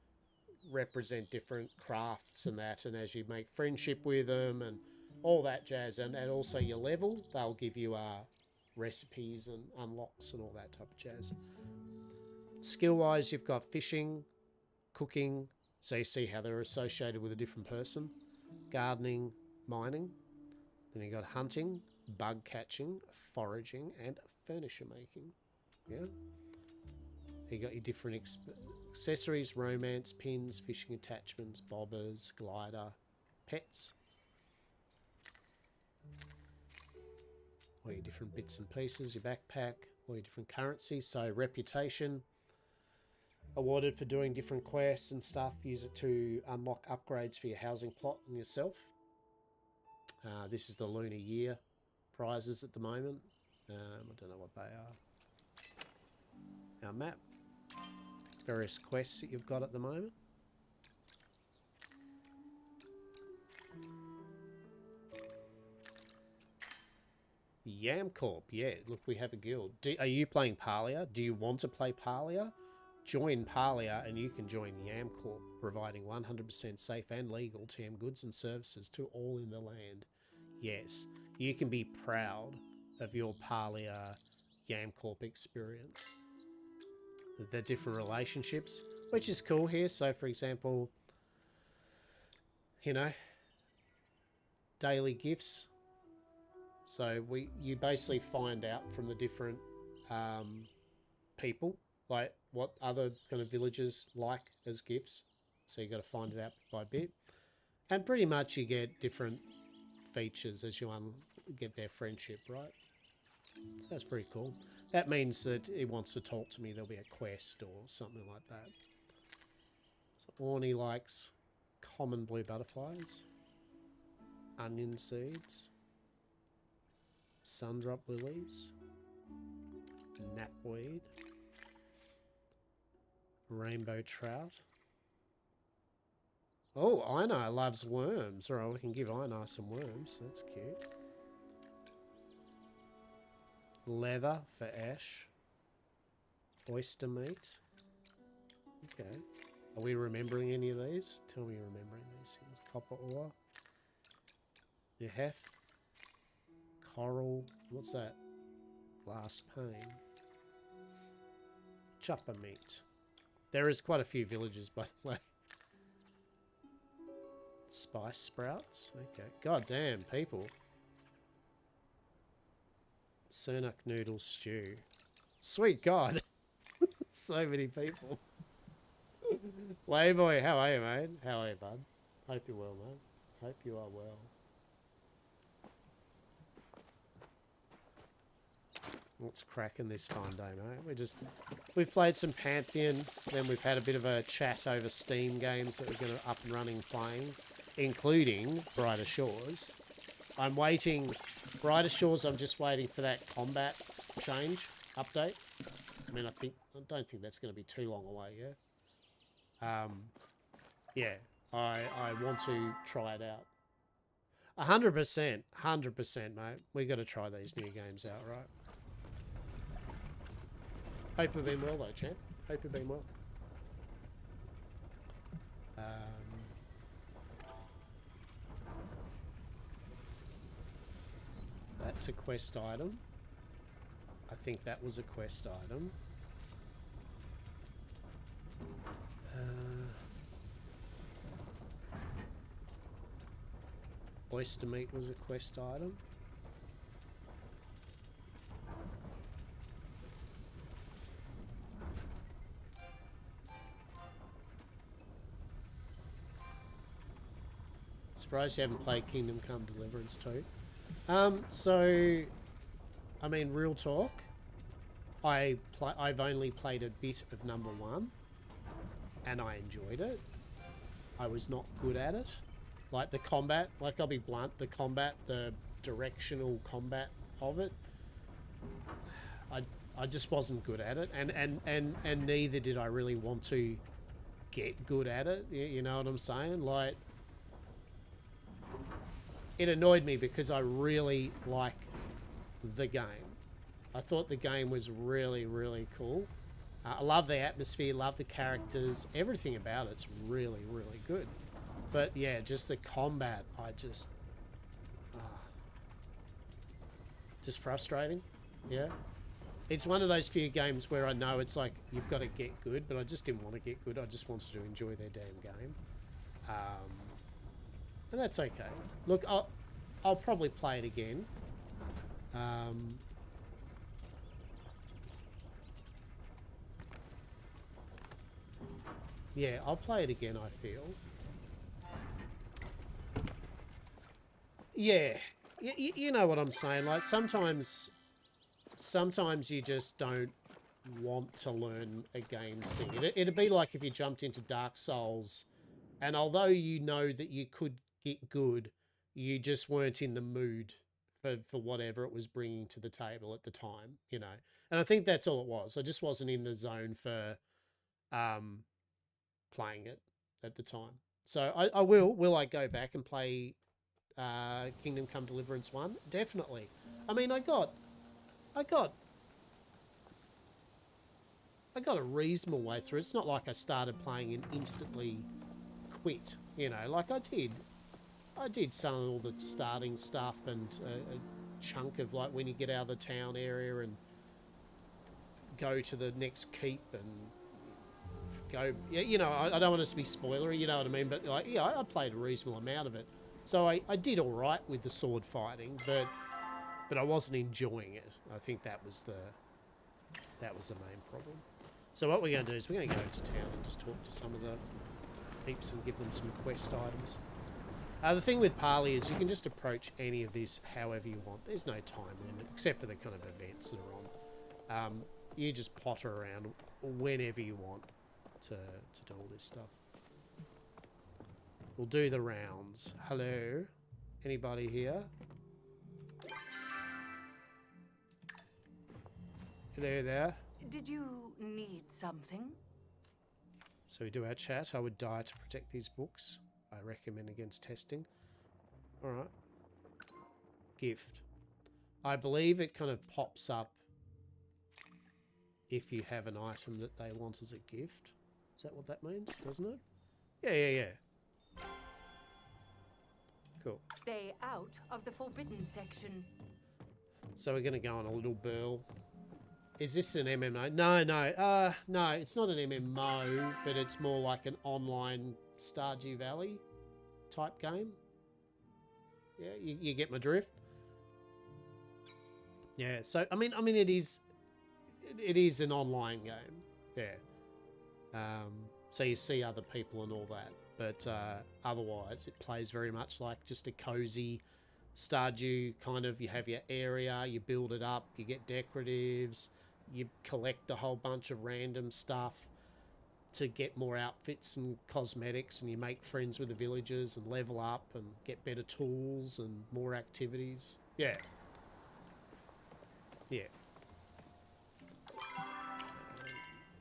represent different crafts and that, and as you make friendship with them and all that jazz, and also your level, they'll give you recipes and unlocks and all that type of jazz. Skill wise, you've got fishing, cooking. So you see how they're associated with a different person. Gardening, mining. Then you got hunting, bug catching, foraging, and furniture making. Yeah. You got your different accessories, romance, pins, fishing attachments, bobbers, glider, pets. All your different bits and pieces, your backpack, all your different currencies. So reputation. Awarded for doing different quests and stuff. Use it to unlock upgrades for your housing plot and yourself. This is the Lunar Year prizes at the moment. I don't know what they are. Our map. Various quests that you've got at the moment. Yam Corp. Yeah, look, we have a guild. Are you playing Parlia? Do you want to play Parlia? Join Parlia and you can join Yam Corp, providing 100% safe and legal TM goods and services to all in the land. Yes, you can be proud of your Parlia Yam Corp experience. The different relationships, which is cool here. So, for example, you know, daily gifts. So you basically find out from the different people, like what other kind of villagers like as gifts. So you got to find it out by bit. And pretty much you get different features as you get their friendship, right? So that's pretty cool. That means that he wants to talk to me. There'll be a quest or something like that. So Orny likes common blue butterflies, onion seeds, sundrop lilies, knapweed, rainbow trout. Oh, Einar loves worms. Alright, we can give Einar some worms. That's cute. Leather for Ash. Oyster meat. Okay. Are we remembering any of these? Tell me you're remembering these things. Copper ore. Yahef. Coral. What's that? Glass pane. Chopper meat. There is quite a few villages, by the way. Spice sprouts. Okay. God damn, people. Cernak noodle stew. Sweet God. So many people. Playboy, how are you, mate? How are you, bud? Hope you're well, mate. Hope you are well. Let's crack in this fun day, mate. We've played some Pantheon, then we've had a bit of a chat over Steam games that we're going to up and running playing, including Brighter Shores. I'm waiting, Brighter Shores, I'm just waiting for that combat change update. I mean, I don't think that's going to be too long away, yeah? Yeah, I want to try it out. 100%, 100%, mate. We got to try these new games out, right? Hope you've been well, though, champ. Hope you've been well. That's a quest item. I think that was a quest item. Oyster meat was a quest item. Surprised you haven't played Kingdom Come Deliverance 2. So, I mean, real talk. I've only played a bit of number 1, and I enjoyed it. I was not good at it. Like the combat, like I'll be blunt, the combat, the directional combat of it, I just wasn't good at it, and neither did I really want to get good at it. You know what I'm saying? Like, it annoyed me because I really like the game. I thought the game was really, really cool. I love the atmosphere, love the characters, everything about it's really, really good. But yeah, just the combat, just frustrating. Yeah, it's one of those few games where I know it's like you've got to get good, but I just didn't want to get good. I just wanted to enjoy their damn game, and that's okay. Look, I'll probably play it again. Yeah, I'll play it again, I feel. Yeah, you know what I'm saying. Like, sometimes you just don't want to learn a game's thing. It'd be like if you jumped into Dark Souls, and although you know that you could get good, you just weren't in the mood for whatever it was bringing to the table at the time, you know. And I think that's all it was. I just wasn't in the zone for playing it at the time. So I will I go back and play Kingdom Come Deliverance 1? Definitely. I mean, I got a reasonable way through. It's not like I started playing and instantly quit, you know. Like, I did some of all the starting stuff and a chunk of, like, when you get out of the town area and go to the next keep and go, yeah, you know, I don't want us to be spoilery, you know what I mean, but like, yeah, I played a reasonable amount of it. So I did all right with the sword fighting, but I wasn't enjoying it. I think that was the main problem. So what we're going to do is we're going to go to town and just talk to some of the peeps and give them some quest items. The thing with Parley is you can just approach any of this however you want. There's no time limit, except for the kind of events that are on. You just potter around whenever you want to do all this stuff. We'll do the rounds. Hello? Anybody here? Hello there. Did you need something? So we do our chat. I would die to protect these books. I recommend against testing. Alright. Gift. I believe it kind of pops up if you have an item that they want as a gift. Is that what that means? Doesn't it? Yeah. Cool. Stay out of the forbidden section. So we're going to go on a little burl. Is this an MMO? No. No, it's not an MMO, but it's more like an online Stardew Valley type game. Yeah, you get my drift. Yeah, so I mean it is an online game. Yeah. So you see other people and all that, but otherwise it plays very much like just a cozy Stardew, kind of, you have your area, you build it up, you get decoratives, you collect a whole bunch of random stuff to get more outfits and cosmetics, and you make friends with the villagers and level up and get better tools and more activities. Yeah. Yeah.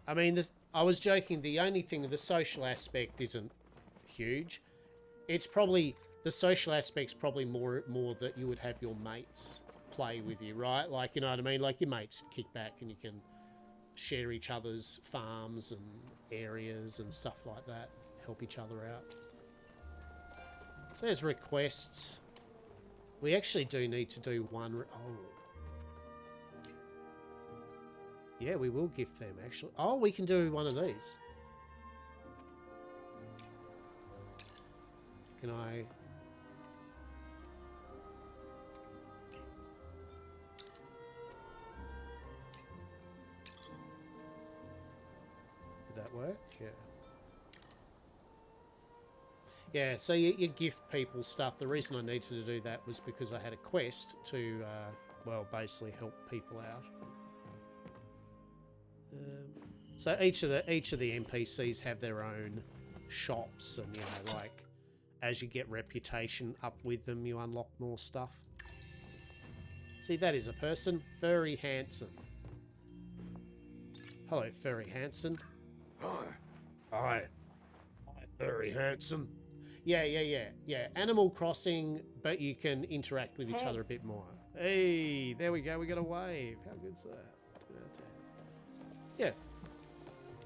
I mean, I was joking, the only thing, the social aspect isn't huge. It's probably, the social aspect's probably more that you would have your mates play with you, right? Like, you know what I mean? Like, your mates kick back and you can share each other's farms and areas and stuff like that. Help each other out. So there's requests. We actually do need to do one... Oh. Yeah, we will gift them, actually. Oh, we can do one of these. Can I... Did that work? Yeah. Yeah, so you gift people stuff. The reason I needed to do that was because I had a quest to, well, basically help people out. So each of the NPCs have their own shops, and you know, like as you get reputation up with them, you unlock more stuff. See, that is a person, Furry Hanson. Hello, Furry Hanson. Hi. Hi, Furry Hanson. Yeah. Animal Crossing, but you can interact with each other a bit more. Hey, there we go. We got a wave. How good's that? 10 out of 10. Yeah.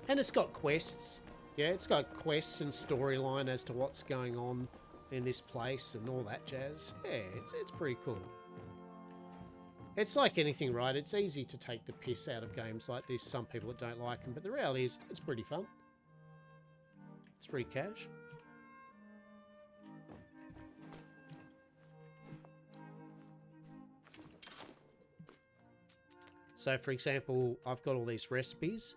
And it's got quests. Yeah, it's got quests and storyline as to what's going on in this place and all that jazz. Yeah, it's pretty cool. It's like anything, right? It's easy to take the piss out of games like this. Some people that don't like them, but the reality is it's pretty fun. It's pretty cash. So, for example, I've got all these recipes.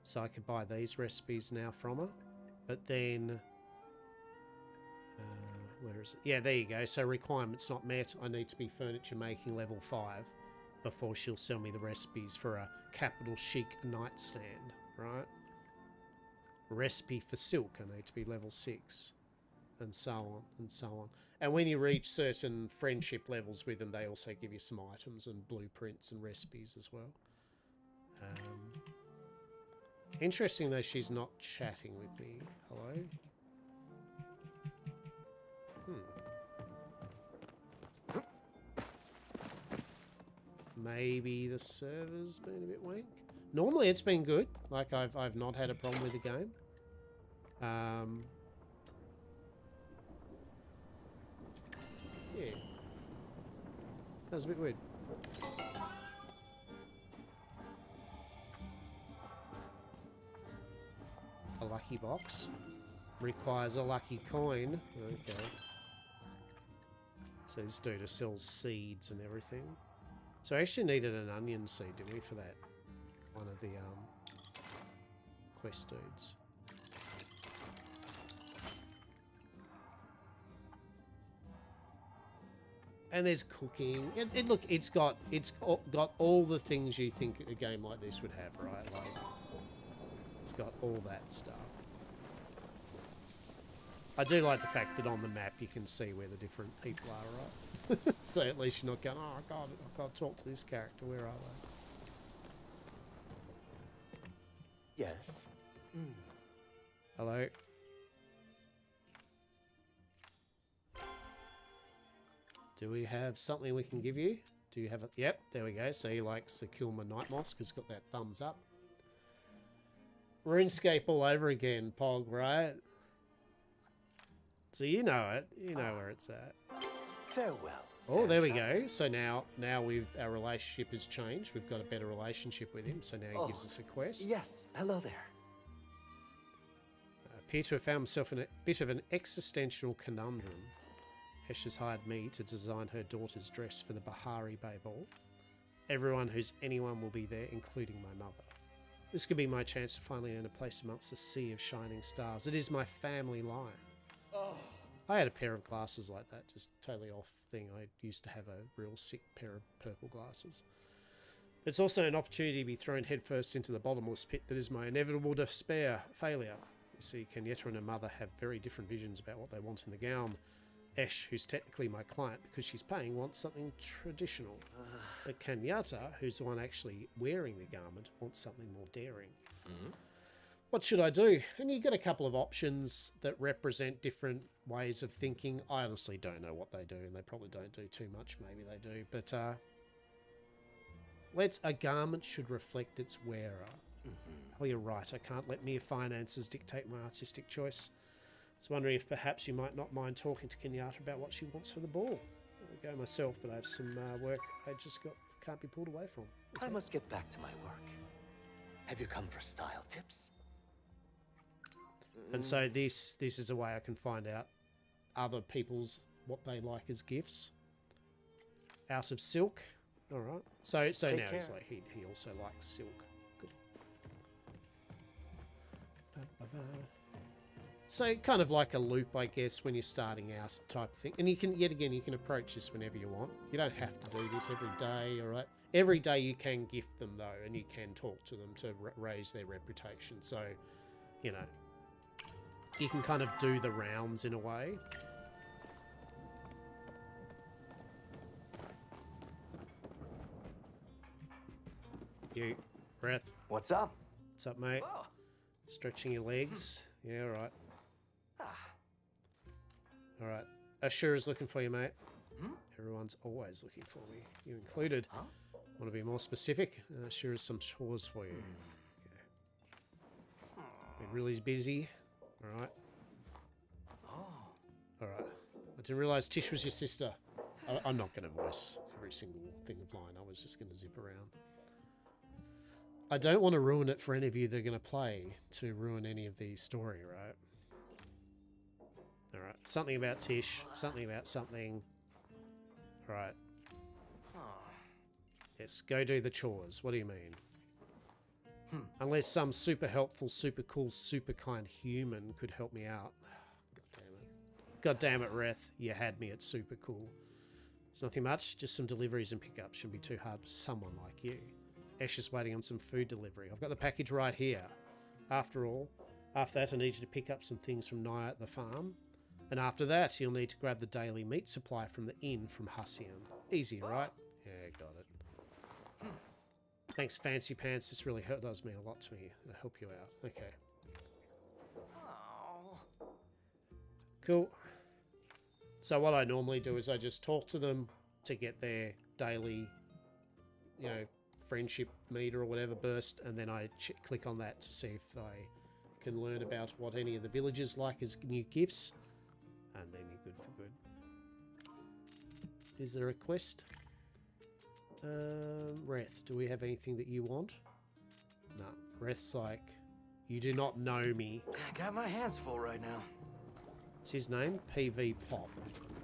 So I could buy these recipes now from her. But then... where is it? Yeah, there you go. So requirements not met. I need to be furniture making level 5 before she'll sell me the recipes for a capital chic nightstand, right? Recipe for silk. I need to be level 6. And so on, and so on. And when you reach certain friendship levels with them, they also give you some items and blueprints and recipes as well. Interesting though, she's not chatting with me. Hello? Maybe the server's been a bit wank. Normally it's been good. Like I've not had a problem with the game. Yeah. That was a bit weird. A lucky box. Requires a lucky coin. Okay. So this dude sells seeds and everything. So I actually needed an onion seed, didn't we, for that? One of the quest dudes. And there's cooking. Look, it's got all the things you think a game like this would have, right? Like, it's got all that stuff. I do like the fact that on the map you can see where the different people are, right? So at least you're not going, oh god, I can't talk to this character. Where are they? Yes. Hello. Do we have something we can give you? Do you have a... Yep, there we go. So he likes the Kill My Night Moss because it's got that thumbs up. RuneScape all over again, Pog, right? So you know it. You know where it's at. Farewell. Oh, there we go. So now our relationship has changed. We've got a better relationship with him. So now he gives us a quest. Yes. Hello there. Appear to have found himself in a bit of an existential conundrum. Hesh has hired me to design her daughter's dress for the Bahari Bay Ball. Everyone who's anyone will be there, including my mother. This could be my chance to finally earn a place amongst a sea of shining stars. It is my family line. Oh, I had a pair of glasses like that, just totally off thing. I used to have a real sick pair of purple glasses. It's also an opportunity to be thrown headfirst into the bottomless pit that is my inevitable failure. You see, Kenyatta and her mother have very different visions about what they want in the gown. Ash, who's technically my client because she's paying, wants something traditional. But Kenyatta, who's the one actually wearing the garment, wants something more daring. What should I do? And you get a couple of options that represent different ways of thinking. I honestly don't know what they do, and they probably don't do too much. Maybe they do, but a garment should reflect its wearer. Oh, you're right. I can't let mere finances dictate my artistic choice. I was wondering if perhaps you might not mind talking to Kenyatta about what she wants for the ball. I'll go myself, but I have some work can't be pulled away from. Okay. I must get back to my work. Have you come for style tips? And so this is a way I can find out other people's what they like as gifts. Out of silk. All right. So Take now care. he's like he also likes silk. Good. So kind of like a loop, I guess, when you're starting out type of thing. And you can you can approach this whenever you want. You don't have to do this every day. All right. Every day you can gift them though, and you can talk to them to raise their reputation. So, you know, you can kind of do the rounds in a way. You, Breath. What's up? What's up, mate? Oh. Stretching your legs. Yeah, all right. All right. Ashura's looking for you, mate. Everyone's always looking for me, you included. Want to be more specific? Ashura's some chores for you. Okay. Been really busy. All right. All right. I didn't realise Tish was your sister. I'm not going to voice every single thing of line. I was just going to zip around. I don't want to ruin it for any of you that are going to play, to ruin any of the story, right? Alright, something about Tish, something about something. Alright. Yes, go do the chores. What do you mean? Unless some super helpful, super cool, super kind human could help me out. God damn it. God damn it, Reth. You had me at super cool. It's nothing much, just some deliveries and pickups. Shouldn't be too hard for someone like you. Ash is waiting on some food delivery. I've got the package right here. After all, after that I need you to pick up some things from Naya at the farm. And after that, you'll need to grab the daily meat supply from the inn from Hussian. Easy, right? Yeah, got it. Thanks, Fancy Pants. This really does mean a lot to me. I'll help you out. Okay. Cool. So what I normally do is I just talk to them to get their daily, you know, friendship meter or whatever burst, and then I click on that to see if I can learn about what any of the villagers like as new gifts, and then you're good for good. Is there a quest? Reth, do we have anything that you want? No. Reth's like, you do not know me. I got my hands full right now. What's his name? PV Pop.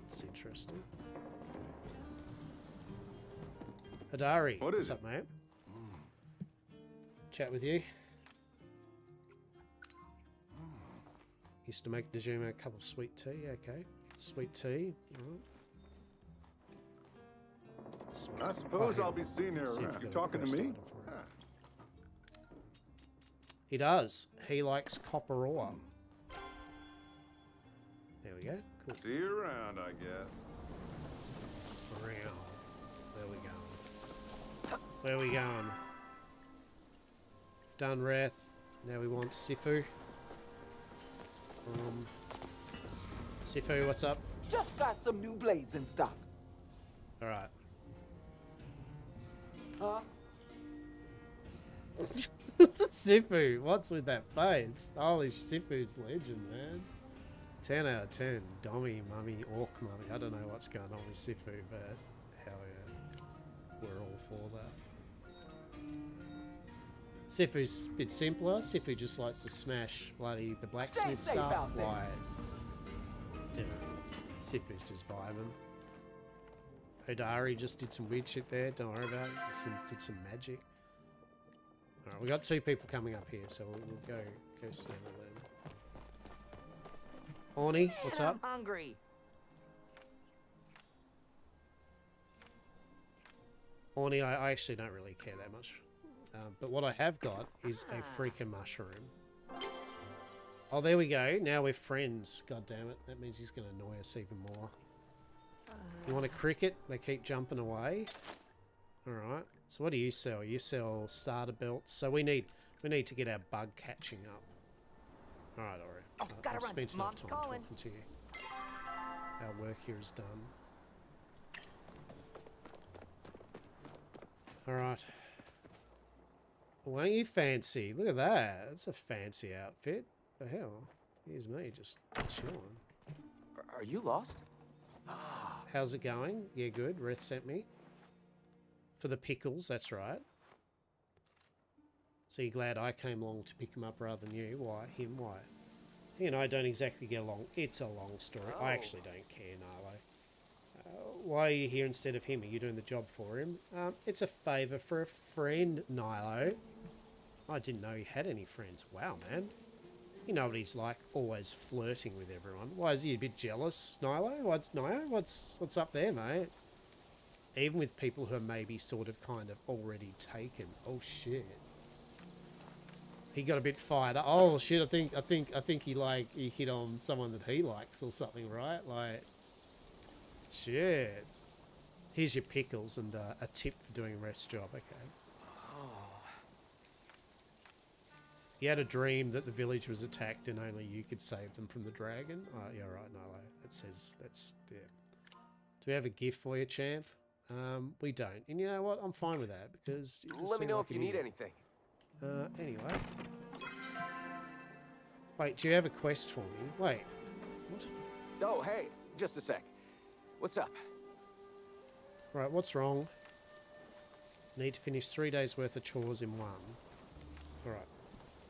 That's interesting. Hadari. What's up, mate? Chat with you. Used to make Najima a cup of sweet tea. Okay. Sweet tea. I suppose I'll be seeing her around. You talking to me? He does. He likes copper ore. There we go. Cool. See you around, I guess. Around. There we go. Where are we going? Done Wrath. Now we want Sifu. Sifu, what's up? Just got some new blades in stock. Alright. Huh? Sifu, what's with that face? Holy Sifu's legend, man. 10 out of 10. Dommy, mummy, orc mummy. I don't know what's going on with Sifu, but hell yeah. We're all for that. Sifu's a bit simpler. Sifu just likes to smash bloody the blacksmith stuff. Like, you know, Sifu's just vibing. Hodari just did some weird shit there. Don't worry about it. Did some magic. Alright, we got 2 people coming up here, so we'll go snaggle them. Orny, what's up? I'm hungry. Orny, I actually don't really care that much. But what I have got is a freaking mushroom. Oh, there we go. Now we're friends. God damn it. That means he's going to annoy us even more. You want a cricket? They keep jumping away. Alright. So what do you sell? You sell starter belts. So we need to get our bug catching up. Alright, Ori. I've spent enough time talking to you. Our work here is done. Alright. Well, ain't you fancy? Look at that. That's a fancy outfit. The hell? Here's me just chilling. Are you lost? How's it going? Yeah, good. Reth sent me. For the pickles, that's right. So you're glad I came along to pick him up rather than you? Why? Him? Why? He and I don't exactly get along. It's a long story. I actually don't care, Nilo. Why are you here instead of him? Are you doing the job for him? It's a favour for a friend, Nilo. I didn't know he had any friends. Wow, man. You know what he's like, always flirting with everyone. Why, is he a bit jealous, Nilo? What's up there, mate? Even with people who are maybe sort of kind of already taken. Oh shit. He got a bit fired up. Oh shit, I think he hit on someone that he likes or something, right? Like, shit. Here's your pickles and a tip for doing a rest job, okay? He had a dream that the village was attacked and only you could save them from the dragon. Oh, yeah, right, Nilo. It says that's, yeah. Do we have a gift for you, champ? We don't. And you know what? I'm fine with that because... Let me know if you need anything. Anyway. Wait, do you have a quest for me? Wait. What? Oh, hey. Just a sec. What's up? Right, what's wrong? Need to finish 3 days worth of chores in one. Alright.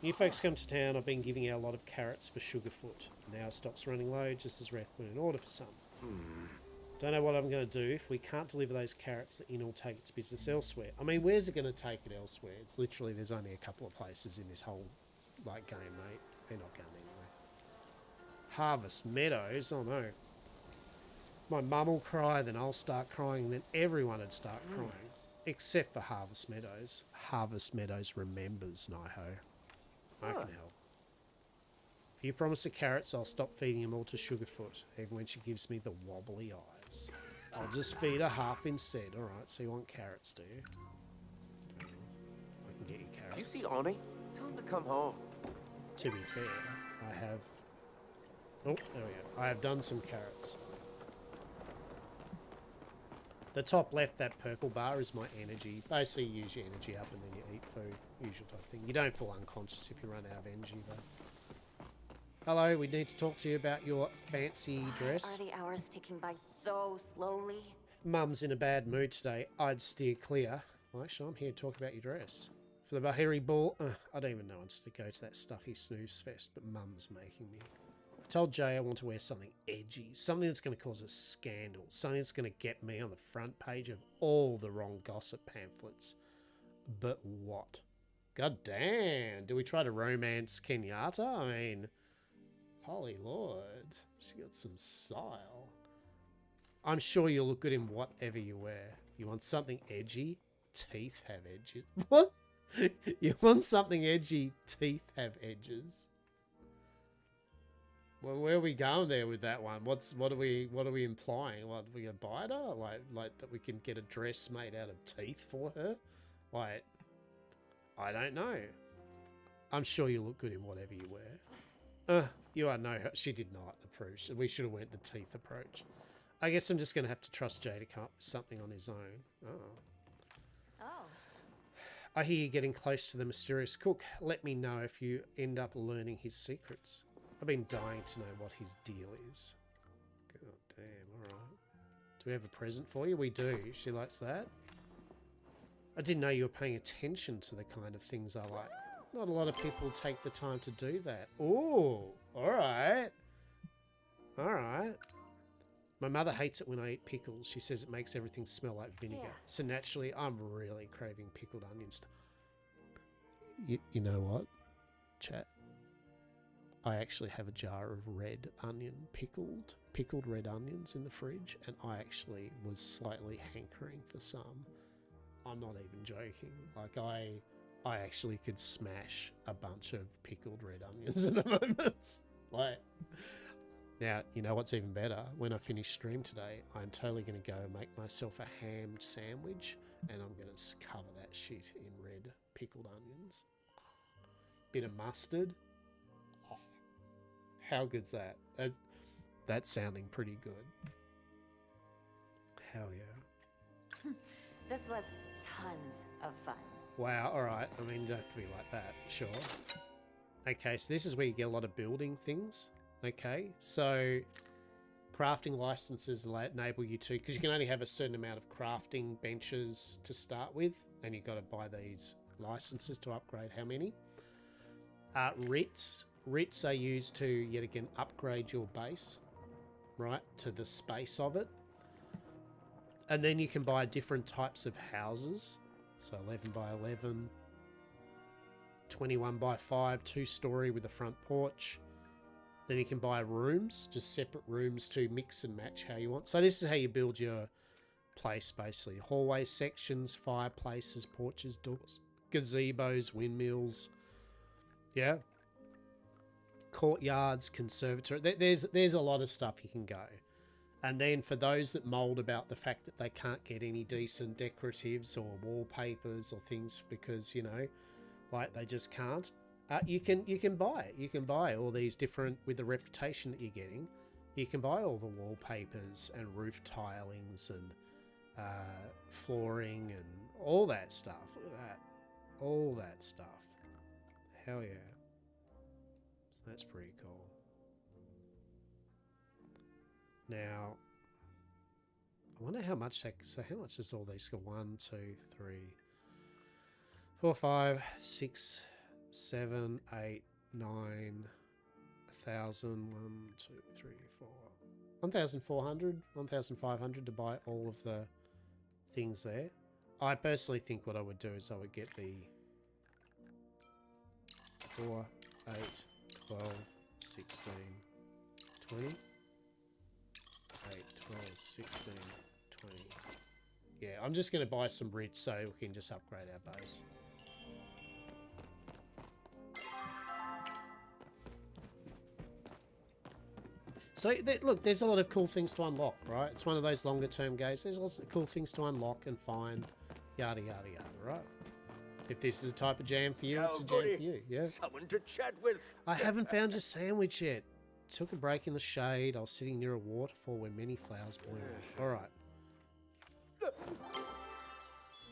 New folks come to town. I've been giving out a lot of carrots for Sugarfoot. Now stock's running low, just as Wrath put in order for some. Don't know what I'm going to do. If we can't deliver those carrots, the inn will take its business elsewhere. I mean, where's it going to take it elsewhere? It's literally, there's only a couple of places in this whole, like, game, mate. They're not going anywhere. Harvest Meadows? Oh, no. My mum will cry, then I'll start crying, and then everyone would start crying. Except for Harvest Meadows. Harvest Meadows remembers Niho. I can help. If you promise the carrots, I'll stop feeding them all to Sugarfoot, even when she gives me the wobbly eyes. I'll just feed her half instead. Alright, so you want carrots, do you? I can get you carrots. Do you see Oni? Tell him to come home. To be fair, I have... Oh, there we go. I have done some carrots. The top left, that purple bar, is my energy. Basically, you use your energy up and then you eat food. Usual type thing. You don't fall unconscious if you run out of energy, though. Hello, we need to talk to you about your fancy dress. Are the hours ticking by so slowly? Mum's in a bad mood today. I'd steer clear. Well, actually, I'm here to talk about your dress. For the Bahiri ball, I don't even know wants to go to that stuffy snooze fest, but Mum's making me. I told Jay I want to wear something edgy, something that's going to cause a scandal, something that's going to get me on the front page of all the wrong gossip pamphlets. But what? God damn, do we try to romance Kenyatta? I mean, holy lord, she got some style. I'm sure you'll look good in whatever you wear. You want something edgy? Teeth have edges. What? You want something edgy? Teeth have edges. Well, where are we going there with that one? What are we implying? What, we gonna bite her? Like that we can get a dress made out of teeth for her? Like, I don't know. I'm sure you look good in whatever you wear. You are no... She did not approve. We should have went the teeth approach. I guess I'm just going to have to trust Jay to come up with something on his own. Oh. I hear you're getting close to the mysterious cook. Let me know if you end up learning his secrets. I've been dying to know what his deal is. God damn, alright. Do we have a present for you? We do. She likes that. I didn't know you were paying attention to the kind of things I like. Not a lot of people take the time to do that. Ooh, alright. Alright. My mother hates it when I eat pickles. She says it makes everything smell like vinegar. Yeah. So naturally, I'm really craving pickled onions. You know what, chat? I actually have a jar of red onion pickled red onions in the fridge, and I actually was slightly hankering for some. I'm not even joking. Like I actually could smash a bunch of pickled red onions in a moment. Like, now, you know what's even better? When I finish stream today, I'm totally going to go and make myself a hammed sandwich, and I'm going to cover that shit in red pickled onions. Bit of mustard. Oh, how good's that? That's sounding pretty good. Hell yeah. This was tons of fun. Wow, alright. I mean, you don't have to be like that, sure. Okay, so this is where you get a lot of building things. Okay, so crafting licenses enable you to, because you can only have a certain amount of crafting benches to start with, and you've got to buy these licenses to upgrade how many. Writs are used to, yet again, upgrade your base, right, to the space of it. And then you can buy different types of houses. So 11 by 11, 21 by 5, 2-story with a front porch. Then you can buy rooms, just separate rooms to mix and match how you want. So this is how you build your place, basically. Hallway sections, fireplaces, porches, doors, gazebos, windmills. Yeah. Courtyards, conservatory. There's a lot of stuff you can go. And then for those that mold about the fact that they can't get any decent decoratives or wallpapers or things because, you know, like they just can't, you can buy it. You can buy all these different, with the reputation that you're getting, you can buy all the wallpapers and roof tilings and flooring and all that stuff. Look at that. All that stuff. Hell yeah. So that's pretty cool. Now, I wonder how much that, so how much does all these go? 1, 2, 3, 4, 5, 6, 7, 8, 9, 1,000, 1, 2, 3, 4, 1,400, 1,500 to buy all of the things there. I personally think what I would do is I would get the 4, 8, 12, 16, 20. 8, 12, 16, 20. Yeah, I'm just going to buy some rich so we can just upgrade our base. So, look, there's a lot of cool things to unlock, right? It's one of those longer term games. There's lots of cool things to unlock and find, yada, yada, yada, right? If this is a type of jam for you, it's a jam for you, yeah? Someone to chat with. I haven't found your sandwich yet. Took a break in the shade. I was sitting near a waterfall where many flowers bloom. Alright.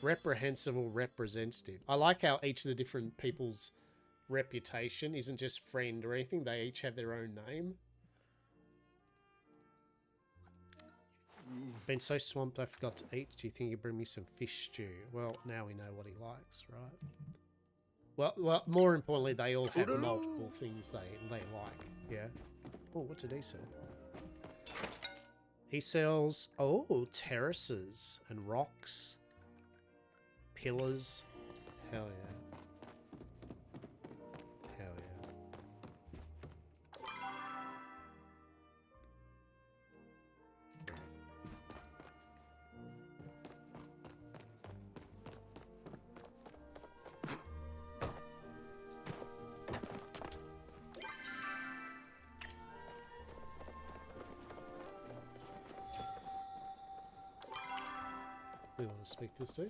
Reprehensible representative. I like how each of the different people's reputation isn't just friend or anything. They each have their own name. Been so swamped I forgot to eat. Do you think you'd bring me some fish stew? Well, now we know what he likes, right? Well, more importantly, they all have multiple things they like, yeah? Oh, what did he sell? He sells, terraces and rocks, pillars. Hell yeah. Hell yeah. We want to speak this to.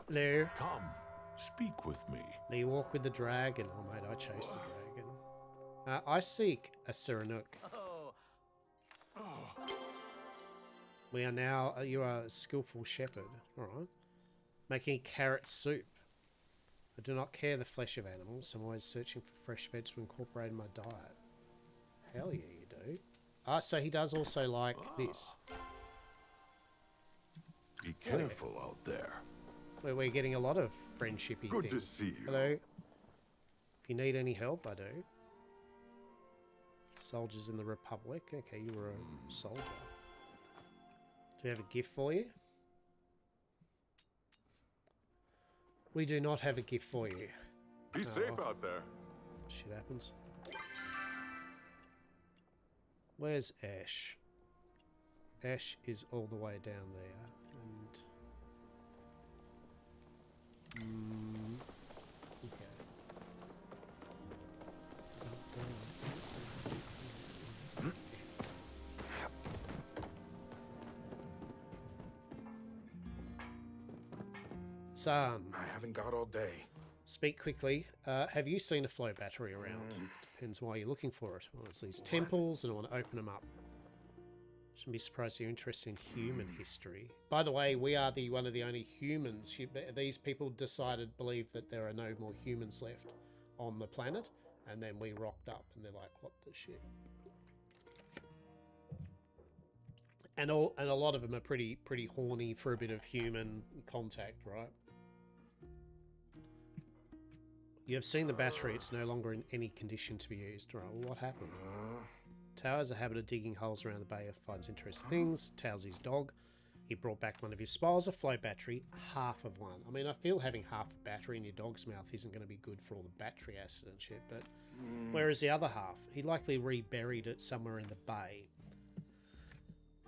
Hello. Come, speak with me. Now you walk with the dragon. Oh, mate, I chase the dragon. I seek a Cyrenuk. We are now, you are a skillful shepherd. Alright. Making carrot soup. I do not care the flesh of animals. I'm always searching for fresh veg to incorporate in my diet. Hell yeah, you do. So he does also like this. Be careful out there. We're getting a lot of friendshipy Good things. to see you. Hello. If you need any help, I do. Soldiers in the Republic. Okay, you were a soldier. Do we have a gift for you? We do not have a gift for you. Be safe out there. Shit happens. Where's Ash? Ash is all the way down there. And... okay. Son. I haven't got all day. Speak quickly. Have you seen a flow battery around? Depends why you're looking for it. Well, it's these temples, and I want to open them up. Shouldn't be surprised you're interested in human history. By the way, we are one of the only humans. These people believe that there are no more humans left on the planet, and then we rocked up, and they're like, "What the shit?" And a lot of them are pretty horny for a bit of human contact, right? You have seen the battery. It's no longer in any condition to be used. Right, well, what happened? Tao has a habit of digging holes around the bay if finds interesting things. Tao's his dog. He brought back one of his spiles, a flow battery, half of one. I mean, I feel having half a battery in your dog's mouth isn't going to be good for all the battery acid and shit, but where is the other half? He likely reburied it somewhere in the bay.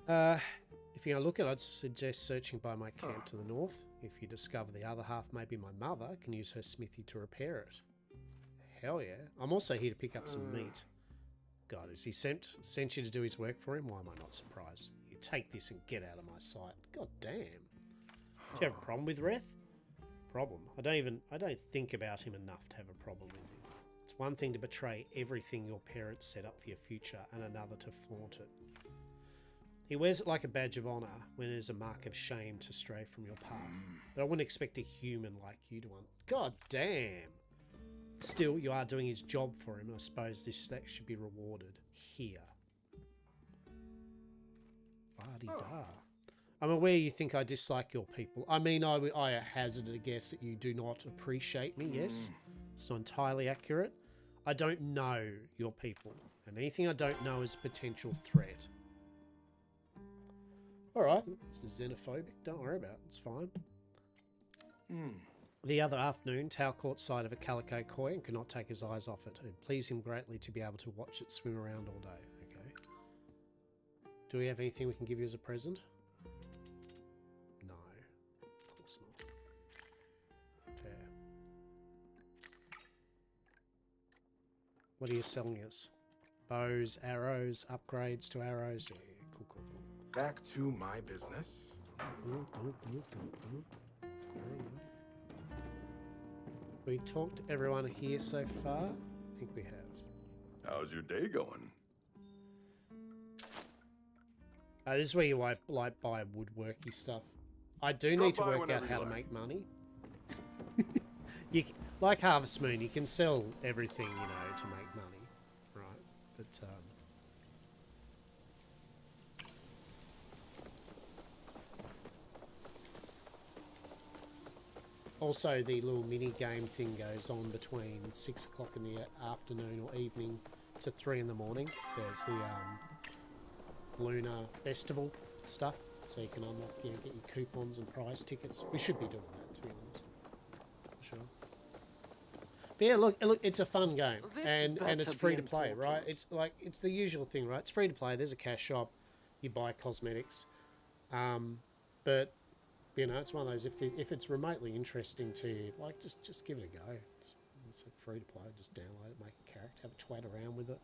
If you're going to look at it, I'd suggest searching by my camp to the north. If you discover the other half, maybe my mother can use her smithy to repair it. Hell yeah. I'm also here to pick up some meat. God, has he sent you to do his work for him? Why am I not surprised? You take this and get out of my sight. God damn. Do you have a problem with Reth? Problem. I don't think about him enough to have a problem with him. It's one thing to betray everything your parents set up for your future, and another to flaunt it. He wears it like a badge of honour when it is a mark of shame to stray from your path. But I wouldn't expect a human like you to God damn! Still, you are doing his job for him, and I suppose that should be rewarded here. La-di-da. I'm aware you think I dislike your people. I mean, I hazarded a guess that you do not appreciate me, yes? It's not entirely accurate. I don't know your people, and anything I don't know is a potential threat. Alright, it's xenophobic, don't worry about it, it's fine. The other afternoon, Tao caught sight of a calico koi and could not take his eyes off it. It pleased him greatly to be able to watch it swim around all day. Okay. Do we have anything we can give you as a present? No. Of course not. Fair. What are you selling us? Bows, arrows, upgrades to arrows? Yeah, cool, cool, cool. Back to my business. We talked to everyone here so far? I think we have. How's your day going? This is where you like buy woodworky stuff. I do need to work out how to make money. Like Harvest Moon, you can sell everything, you know, to make money, right? But also, the little mini game thing goes on between 6 o'clock in the afternoon or evening to 3 in the morning. There's the Lunar Festival stuff, so you can unlock, you know, get your coupons and prize tickets. We should be doing that, to be honest. For sure. But yeah, look, it's a fun game, and it's free to play, right? It's the usual thing, right? It's free to play. There's a cash shop, you buy cosmetics, but you know, it's one of those, if it's remotely interesting to you, like, just give it a go. It's free to play. Just download it, make a character, have a twat around with it.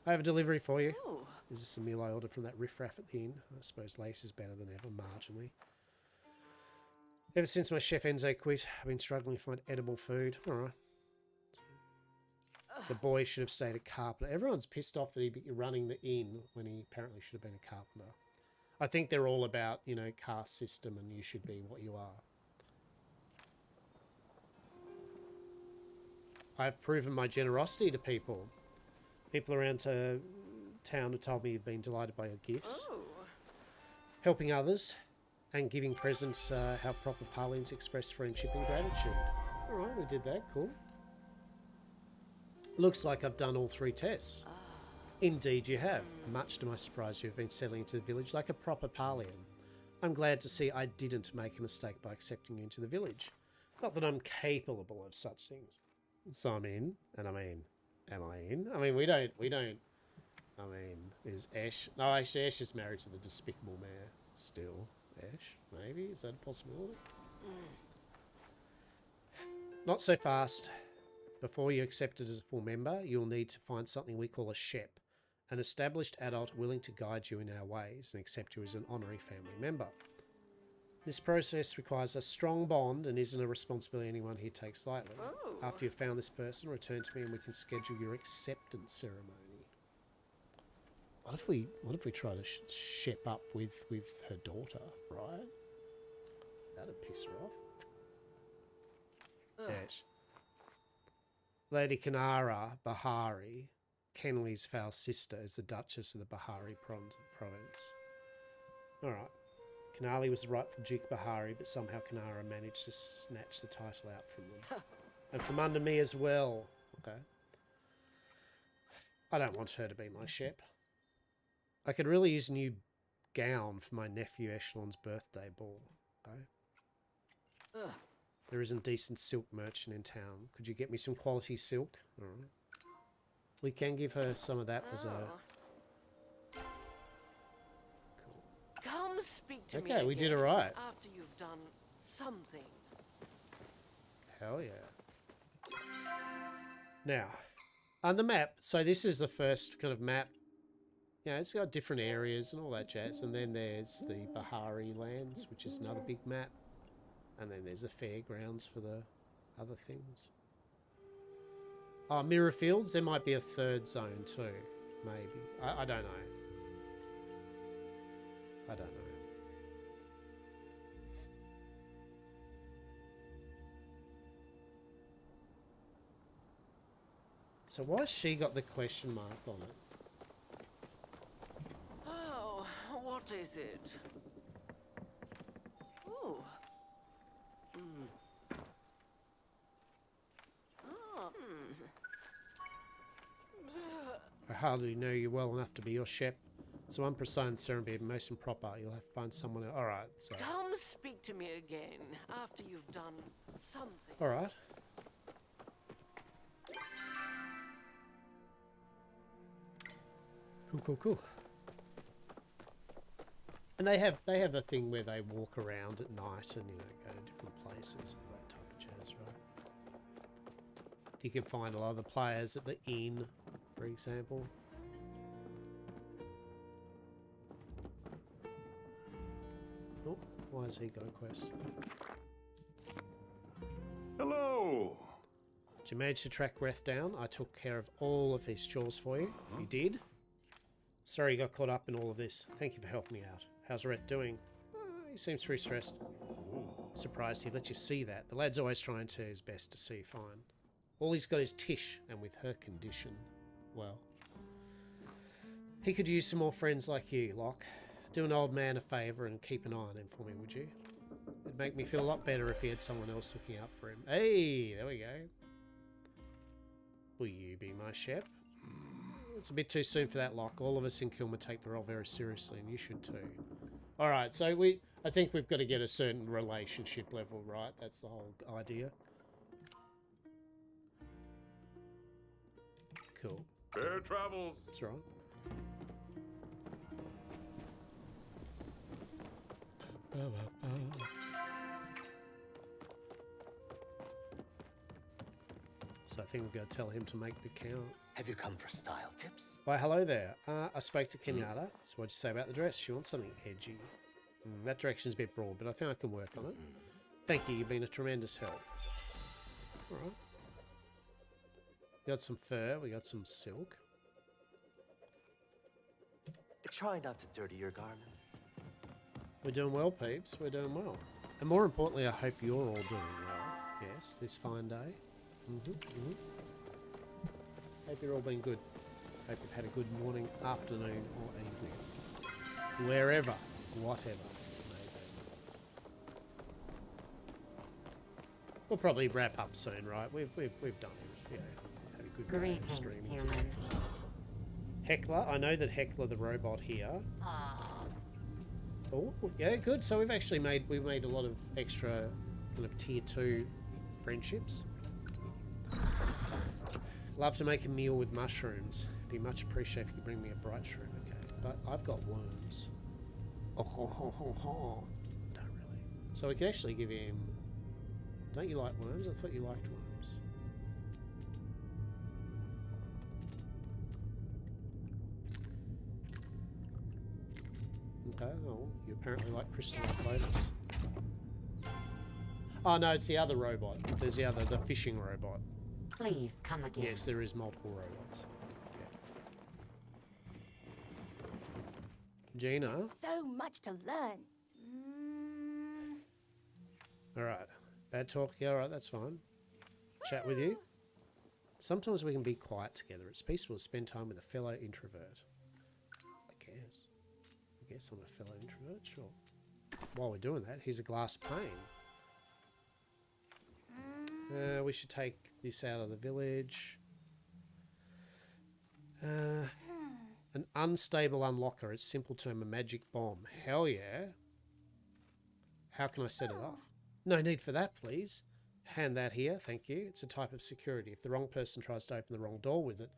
I have a delivery for you. Ooh. This is some meal I ordered from that riffraff at the inn. I suppose lace is better than ever, marginally. Ever since my chef Enzo quit, I've been struggling to find edible food. Alright. The boy should have stayed a carpenter. Everyone's pissed off that he'd be running the inn when he apparently should have been a carpenter. I think they're all about, you know, caste system and you should be what you are. I've proven my generosity to people. People around town have told me you've been delighted by your gifts. Ooh. Helping others and giving presents how proper Parlians express friendship and gratitude. Alright, we did that. Cool. Looks like I've done all 3 tests. Indeed you have. Much to my surprise, you have been settling into the village like a proper Parlian. I'm glad to see I didn't make a mistake by accepting you into the village. Not that I'm capable of such things. So I'm in, and I mean, am I in? I mean, we don't I mean, is Ash... No, actually, Ash is married to the despicable mayor. Still. Ash? Maybe? Is that a possibility? Not so fast. Before you're accepted as a full member, you'll need to find something we call a shep, an established adult willing to guide you in our ways and accept you as an honorary family member. This process requires a strong bond and isn't a responsibility anyone here takes lightly. Oh. After you've found this person, return to me and we can schedule your acceptance ceremony. What if we try to ship up with her daughter, right? That'd piss her off. Yes. Lady Kanara Bahari, Kenley's foul sister, is the Duchess of the Bahari province. Alright. Kanali was the rightful Duke Bahari, but somehow Kanara managed to snatch the title out from them. And from under me as well. Okay. I don't want her to be my shep. I could really use a new gown for my nephew Echelon's birthday ball. Okay. There isn't decent silk merchant in town. Could you get me some quality silk? Alright. We can give her some of that as a... Come speak to me Okay, we did it right. after you've done something. Hell yeah. Now, on the map, so this is the first kind of map. Yeah, it's got different areas and all that jazz. And then there's the Bahari lands, which is another big map. And then there's the fairgrounds for the other things. Oh, Mirror Fields, there might be a third zone too. Maybe. I don't know. I don't know. So why has she got the question mark on it? Oh, what is it? Oh. Oh. I hardly know you well enough to be your shep. So unprecise ceremony, most improper. You'll have to find someone else. Alright, so... Come speak to me again after you've done something. Alright. Cool. And they have a thing where they walk around at night and, you know, go to different places and that type of jazz, right? You can find a lot of the players at the inn, for example. Oh, why has he got a quest? Hello! Did you manage to track Reth down? I took care of all of his chores for you. You did? Sorry you got caught up in all of this. Thank you for helping me out. How's Reth doing? He seems pretty stressed. I'm surprised he let you see that. The lad's always trying to his best to see fine. All he's got is Tish, and with her condition, well... He could use some more friends like you, Locke. Do an old man a favour and keep an eye on him for me, would you? It'd make me feel a lot better if he had someone else looking out for him. Hey, there we go. Will you be my shep? It's a bit too soon for that, Locke. All of us in Kilmer take the role very seriously, and you should too. Alright, so I think we've got to get a certain relationship level, right? That's the whole idea. Cool. Fair travels. That's right. So I think we've got to tell him to make the count. Have you come for style tips? Why, hello there. I spoke to Kenyatta. So what'd you say about the dress? She wants something edgy. That direction's a bit broad, but I think I can work on it. Thank you. You've been a tremendous help. All right. We got some fur. We got some silk. Try not to dirty your garments. We're doing well, peeps. We're doing well. And more importantly, I hope you're all doing well. Yes, this fine day. Hope you're all been good. Hope you've had a good morning, afternoon, or evening. Wherever, whatever it may be. We'll probably wrap up soon, right? We've done it. You know, had a good day of streaming today. Heckler, I know that Heckler the robot here. Oh, yeah, good. So we've actually made a lot of extra kind of tier 2 friendships. Love to make a meal with mushrooms. I'd be much appreciated if you could bring me a bright shroom. Okay, but I've got worms. Oh, ho, ho, ho, ho. Don't really. So we could actually give him... Don't you like worms? I thought you liked worms. Okay, well, you apparently like crystalline clovers. Oh no, it's the other robot. There's the fishing robot. Please come again. Yes, there is multiple robots. Yeah. Gina. So much to learn. Alright. Bad talk. Yeah, alright, that's fine. Chat with you. Sometimes we can be quiet together. It's peaceful to spend time with a fellow introvert. I guess I'm a fellow introvert, sure. While we're doing that, here's a glass pane. We should take this out of the village. An unstable unlocker. It's simple term, a magic bomb. Hell yeah. How can I set it off? No need for that, please. Hand that here, thank you. It's a type of security. If the wrong person tries to open the wrong door with it.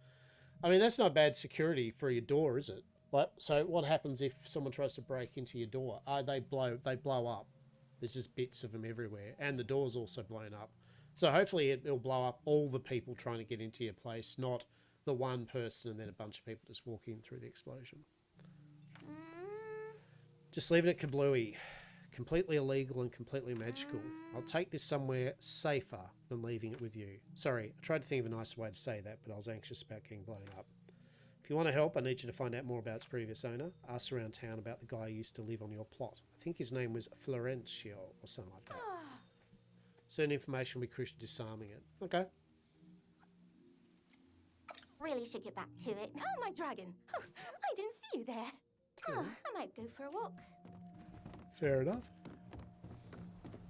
I mean, that's not bad security for your door, is it? Like, so what happens if someone tries to break into your door? They blow up. There's just bits of them everywhere. And the door's also blown up. So hopefully it'll blow up all the people trying to get into your place, not the one person and then a bunch of people just walk in through the explosion. Just leave it at kablooey. Completely illegal and completely magical. I'll take this somewhere safer than leaving it with you. Sorry, I tried to think of a nicer way to say that, but I was anxious about getting blown up. If you want to help, I need you to find out more about its previous owner. Ask around town about the guy who used to live on your plot. I think his name was Florencio or something like that. Certain information will be crucial to disarming it. Okay. Really should get back to it. Oh, my dragon. Oh, I didn't see you there. Oh, I might go for a walk. Fair enough.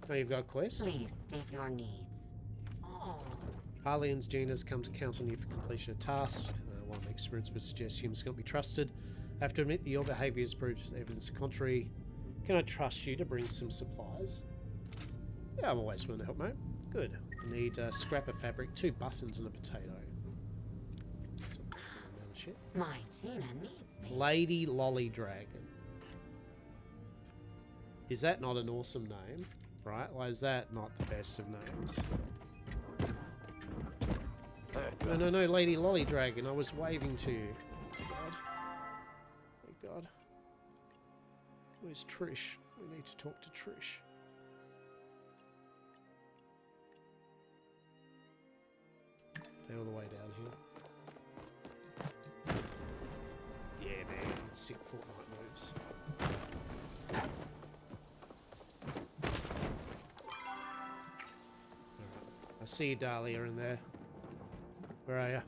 Oh, you've got a quest? Please state your needs. Oh. Aliens, Gina's come to count on you for completion of tasks. One experience would suggest humans cannot be trusted. I have to admit that your behaviour has proved evidence to the contrary. Can I trust you to bring some supplies? Yeah, I'm always willing to help, mate. Good. I need a scrap of fabric, 2 buttons, and a potato. Shit. My Gina needs me. Lady Lolly Dragon. Is that not an awesome name? Right? Why is that not the best of names? No, Lady Lolly Dragon. I was waving to you. Oh God. Oh God. Where's Trish? We need to talk to Trish. They're all the way down here. Yeah, man. Sick Fortnite moves. I see you, Dahlia, in there. Where are you?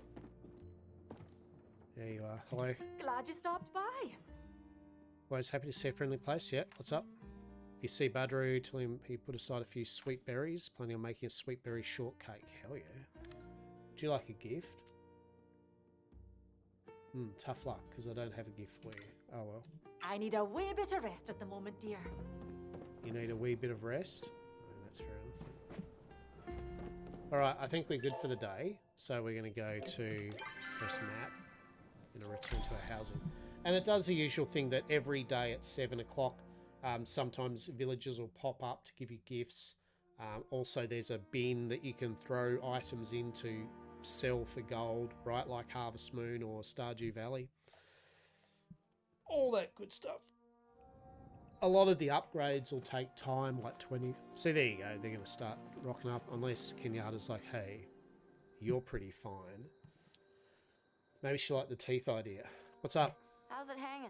There you are. Hello. Glad you stopped by. Always happy to see a friendly place. Yeah, what's up? If you see Badru, tell him he put aside a few sweet berries. Planning on making a sweet berry shortcake. Hell yeah. Would you like a gift? Tough luck, because I don't have a gift for you. Oh well. I need a wee bit of rest at the moment, dear. You need a wee bit of rest? Oh, that's fair enough. Alright, I think we're good for the day. So we're going to go to press map and return to our housing. And it does the usual thing that every day at 7 o'clock, sometimes villagers will pop up to give you gifts. Also, there's a bin that you can throw items in to sell for gold, right? Like Harvest Moon or Stardew Valley. All that good stuff. A lot of the upgrades will take time, like 20. So there you go. They're going to start rocking up. Unless Kenyatta's like, hey, you're pretty fine. Maybe she liked the teeth idea. What's up? How's it hanging?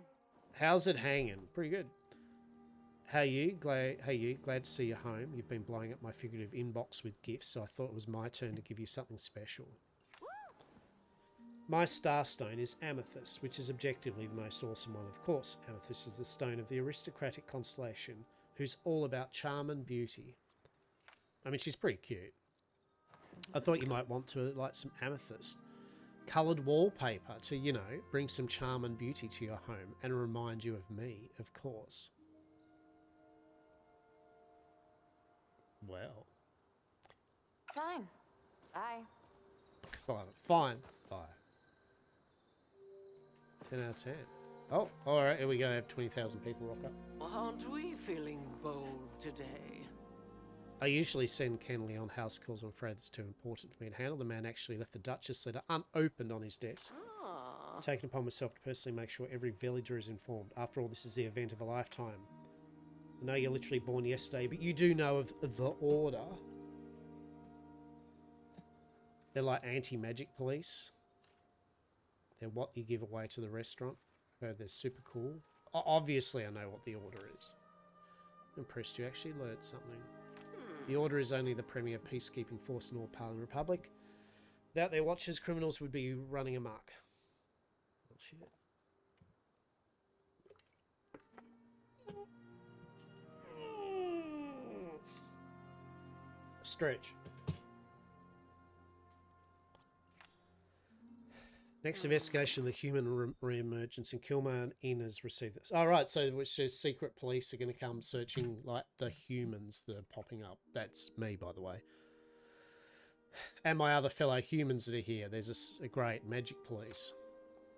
How's it hanging? Pretty good. Hey you, glad to see you home. You've been blowing up my figurative inbox with gifts, so I thought it was my turn to give you something special. My starstone is amethyst, which is objectively the most awesome one, of course. Amethyst is the stone of the aristocratic constellation, who's all about charm and beauty. I mean, she's pretty cute. I thought you might want to like some amethyst. Coloured wallpaper to, you know, bring some charm and beauty to your home and remind you of me, of course. Well. Fine. Bye. Fine. Bye. 10 out of 10. Oh, alright, here we go. I have 20,000 people rock up. Aren't we feeling bold today? I usually send Kenley on house calls. I'm afraid it's too important for me to handle. The man actually left the Duchess letter unopened on his desk. Ah. Taken upon myself to personally make sure every villager is informed. After all, this is the event of a lifetime. I know you're literally born yesterday, but you do know of the Order. They're like anti-magic police. They're what you give away to the restaurant. Heard they're super cool. Obviously, I know what the Order is. I'm impressed you actually learned something. The Order is only the premier peacekeeping force in all Palin Republic. Without their watchers, criminals would be running amok. Well, shit. Stretch. Next investigation of the human re-emergence in Kilmarn Inn has received this. Oh, right, so which says secret police are going to come searching like the humans that are popping up. That's me, by the way. And my other fellow humans that are here. There's a great magic police.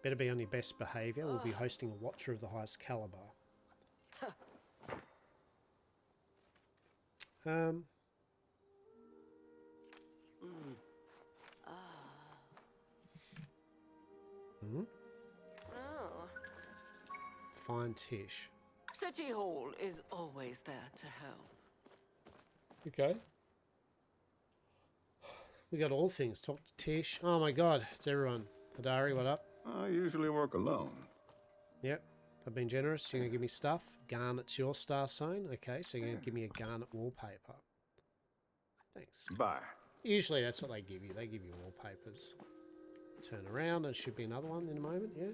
Better be on your best behaviour. We'll be hosting a watcher of the highest calibre. Oh. Fine Tish. City Hall is always there to help. Okay. We got all things. Talk to Tish. Oh my god, it's everyone. Hadari, what up? I usually work alone. Yep. I've been generous. You're going to give me stuff. Garnet's your star sign. Okay, so you're going to give me a garnet wallpaper. Thanks. Bye. Usually that's what they give you. They give you wallpapers. Turn around. There should be another one in a moment. Yeah.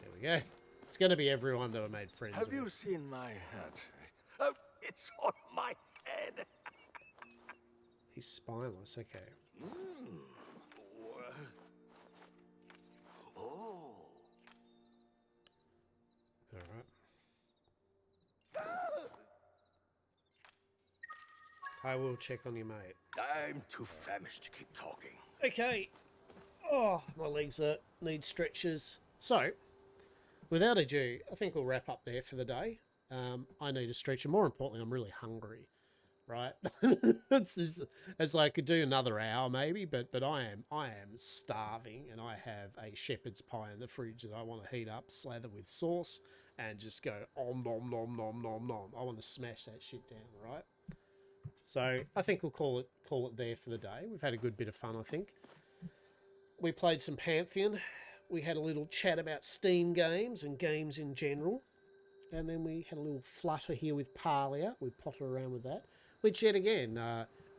There we go. It's going to be everyone that I made friends with. Have you seen my hat? Oh, it's on my head. He's spineless. Okay. Oh. All right. I will check on you, mate. I'm too famished to keep talking. Okay. Oh, my legs need stretches. So, without ado, I think we'll wrap up there for the day. I need a stretch, and more importantly, I'm really hungry. Right? it's like I could do another hour maybe, but I am starving, and I have a shepherd's pie in the fridge that I want to heat up, slather with sauce, and just go om nom nom nom nom nom. I want to smash that shit down, right? So I think we'll call it there for the day. We've had a good bit of fun, I think. We played some Pantheon. We had a little chat about Steam games and games in general. And then we had a little flutter here with Parlia. We potter around with that. Which, yet again,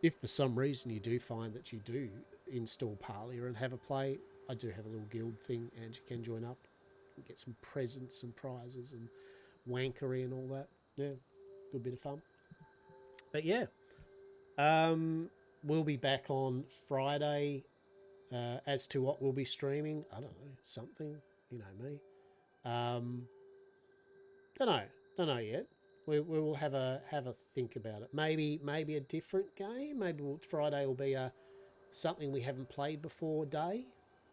if for some reason you do find that you do install Parlia and have a play, I do have a little guild thing, and you can join up and get some presents and prizes and wankery and all that. Yeah, good bit of fun. But yeah, we'll be back on Friday. As to what we'll be streaming, I don't know, something, you know me. Don't know yet. We will have a think about it. Maybe a different game. Maybe Friday will be something we haven't played before day.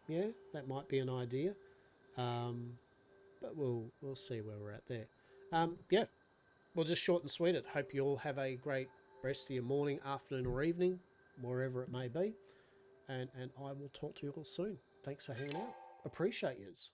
Yeah, that might be an idea. But we'll see where we're at there. Yeah, we'll just short and sweet it. Hope you all have a great rest of your morning, afternoon, or evening, wherever it may be. And I will talk to you all soon. Thanks for hanging out. Appreciate yous.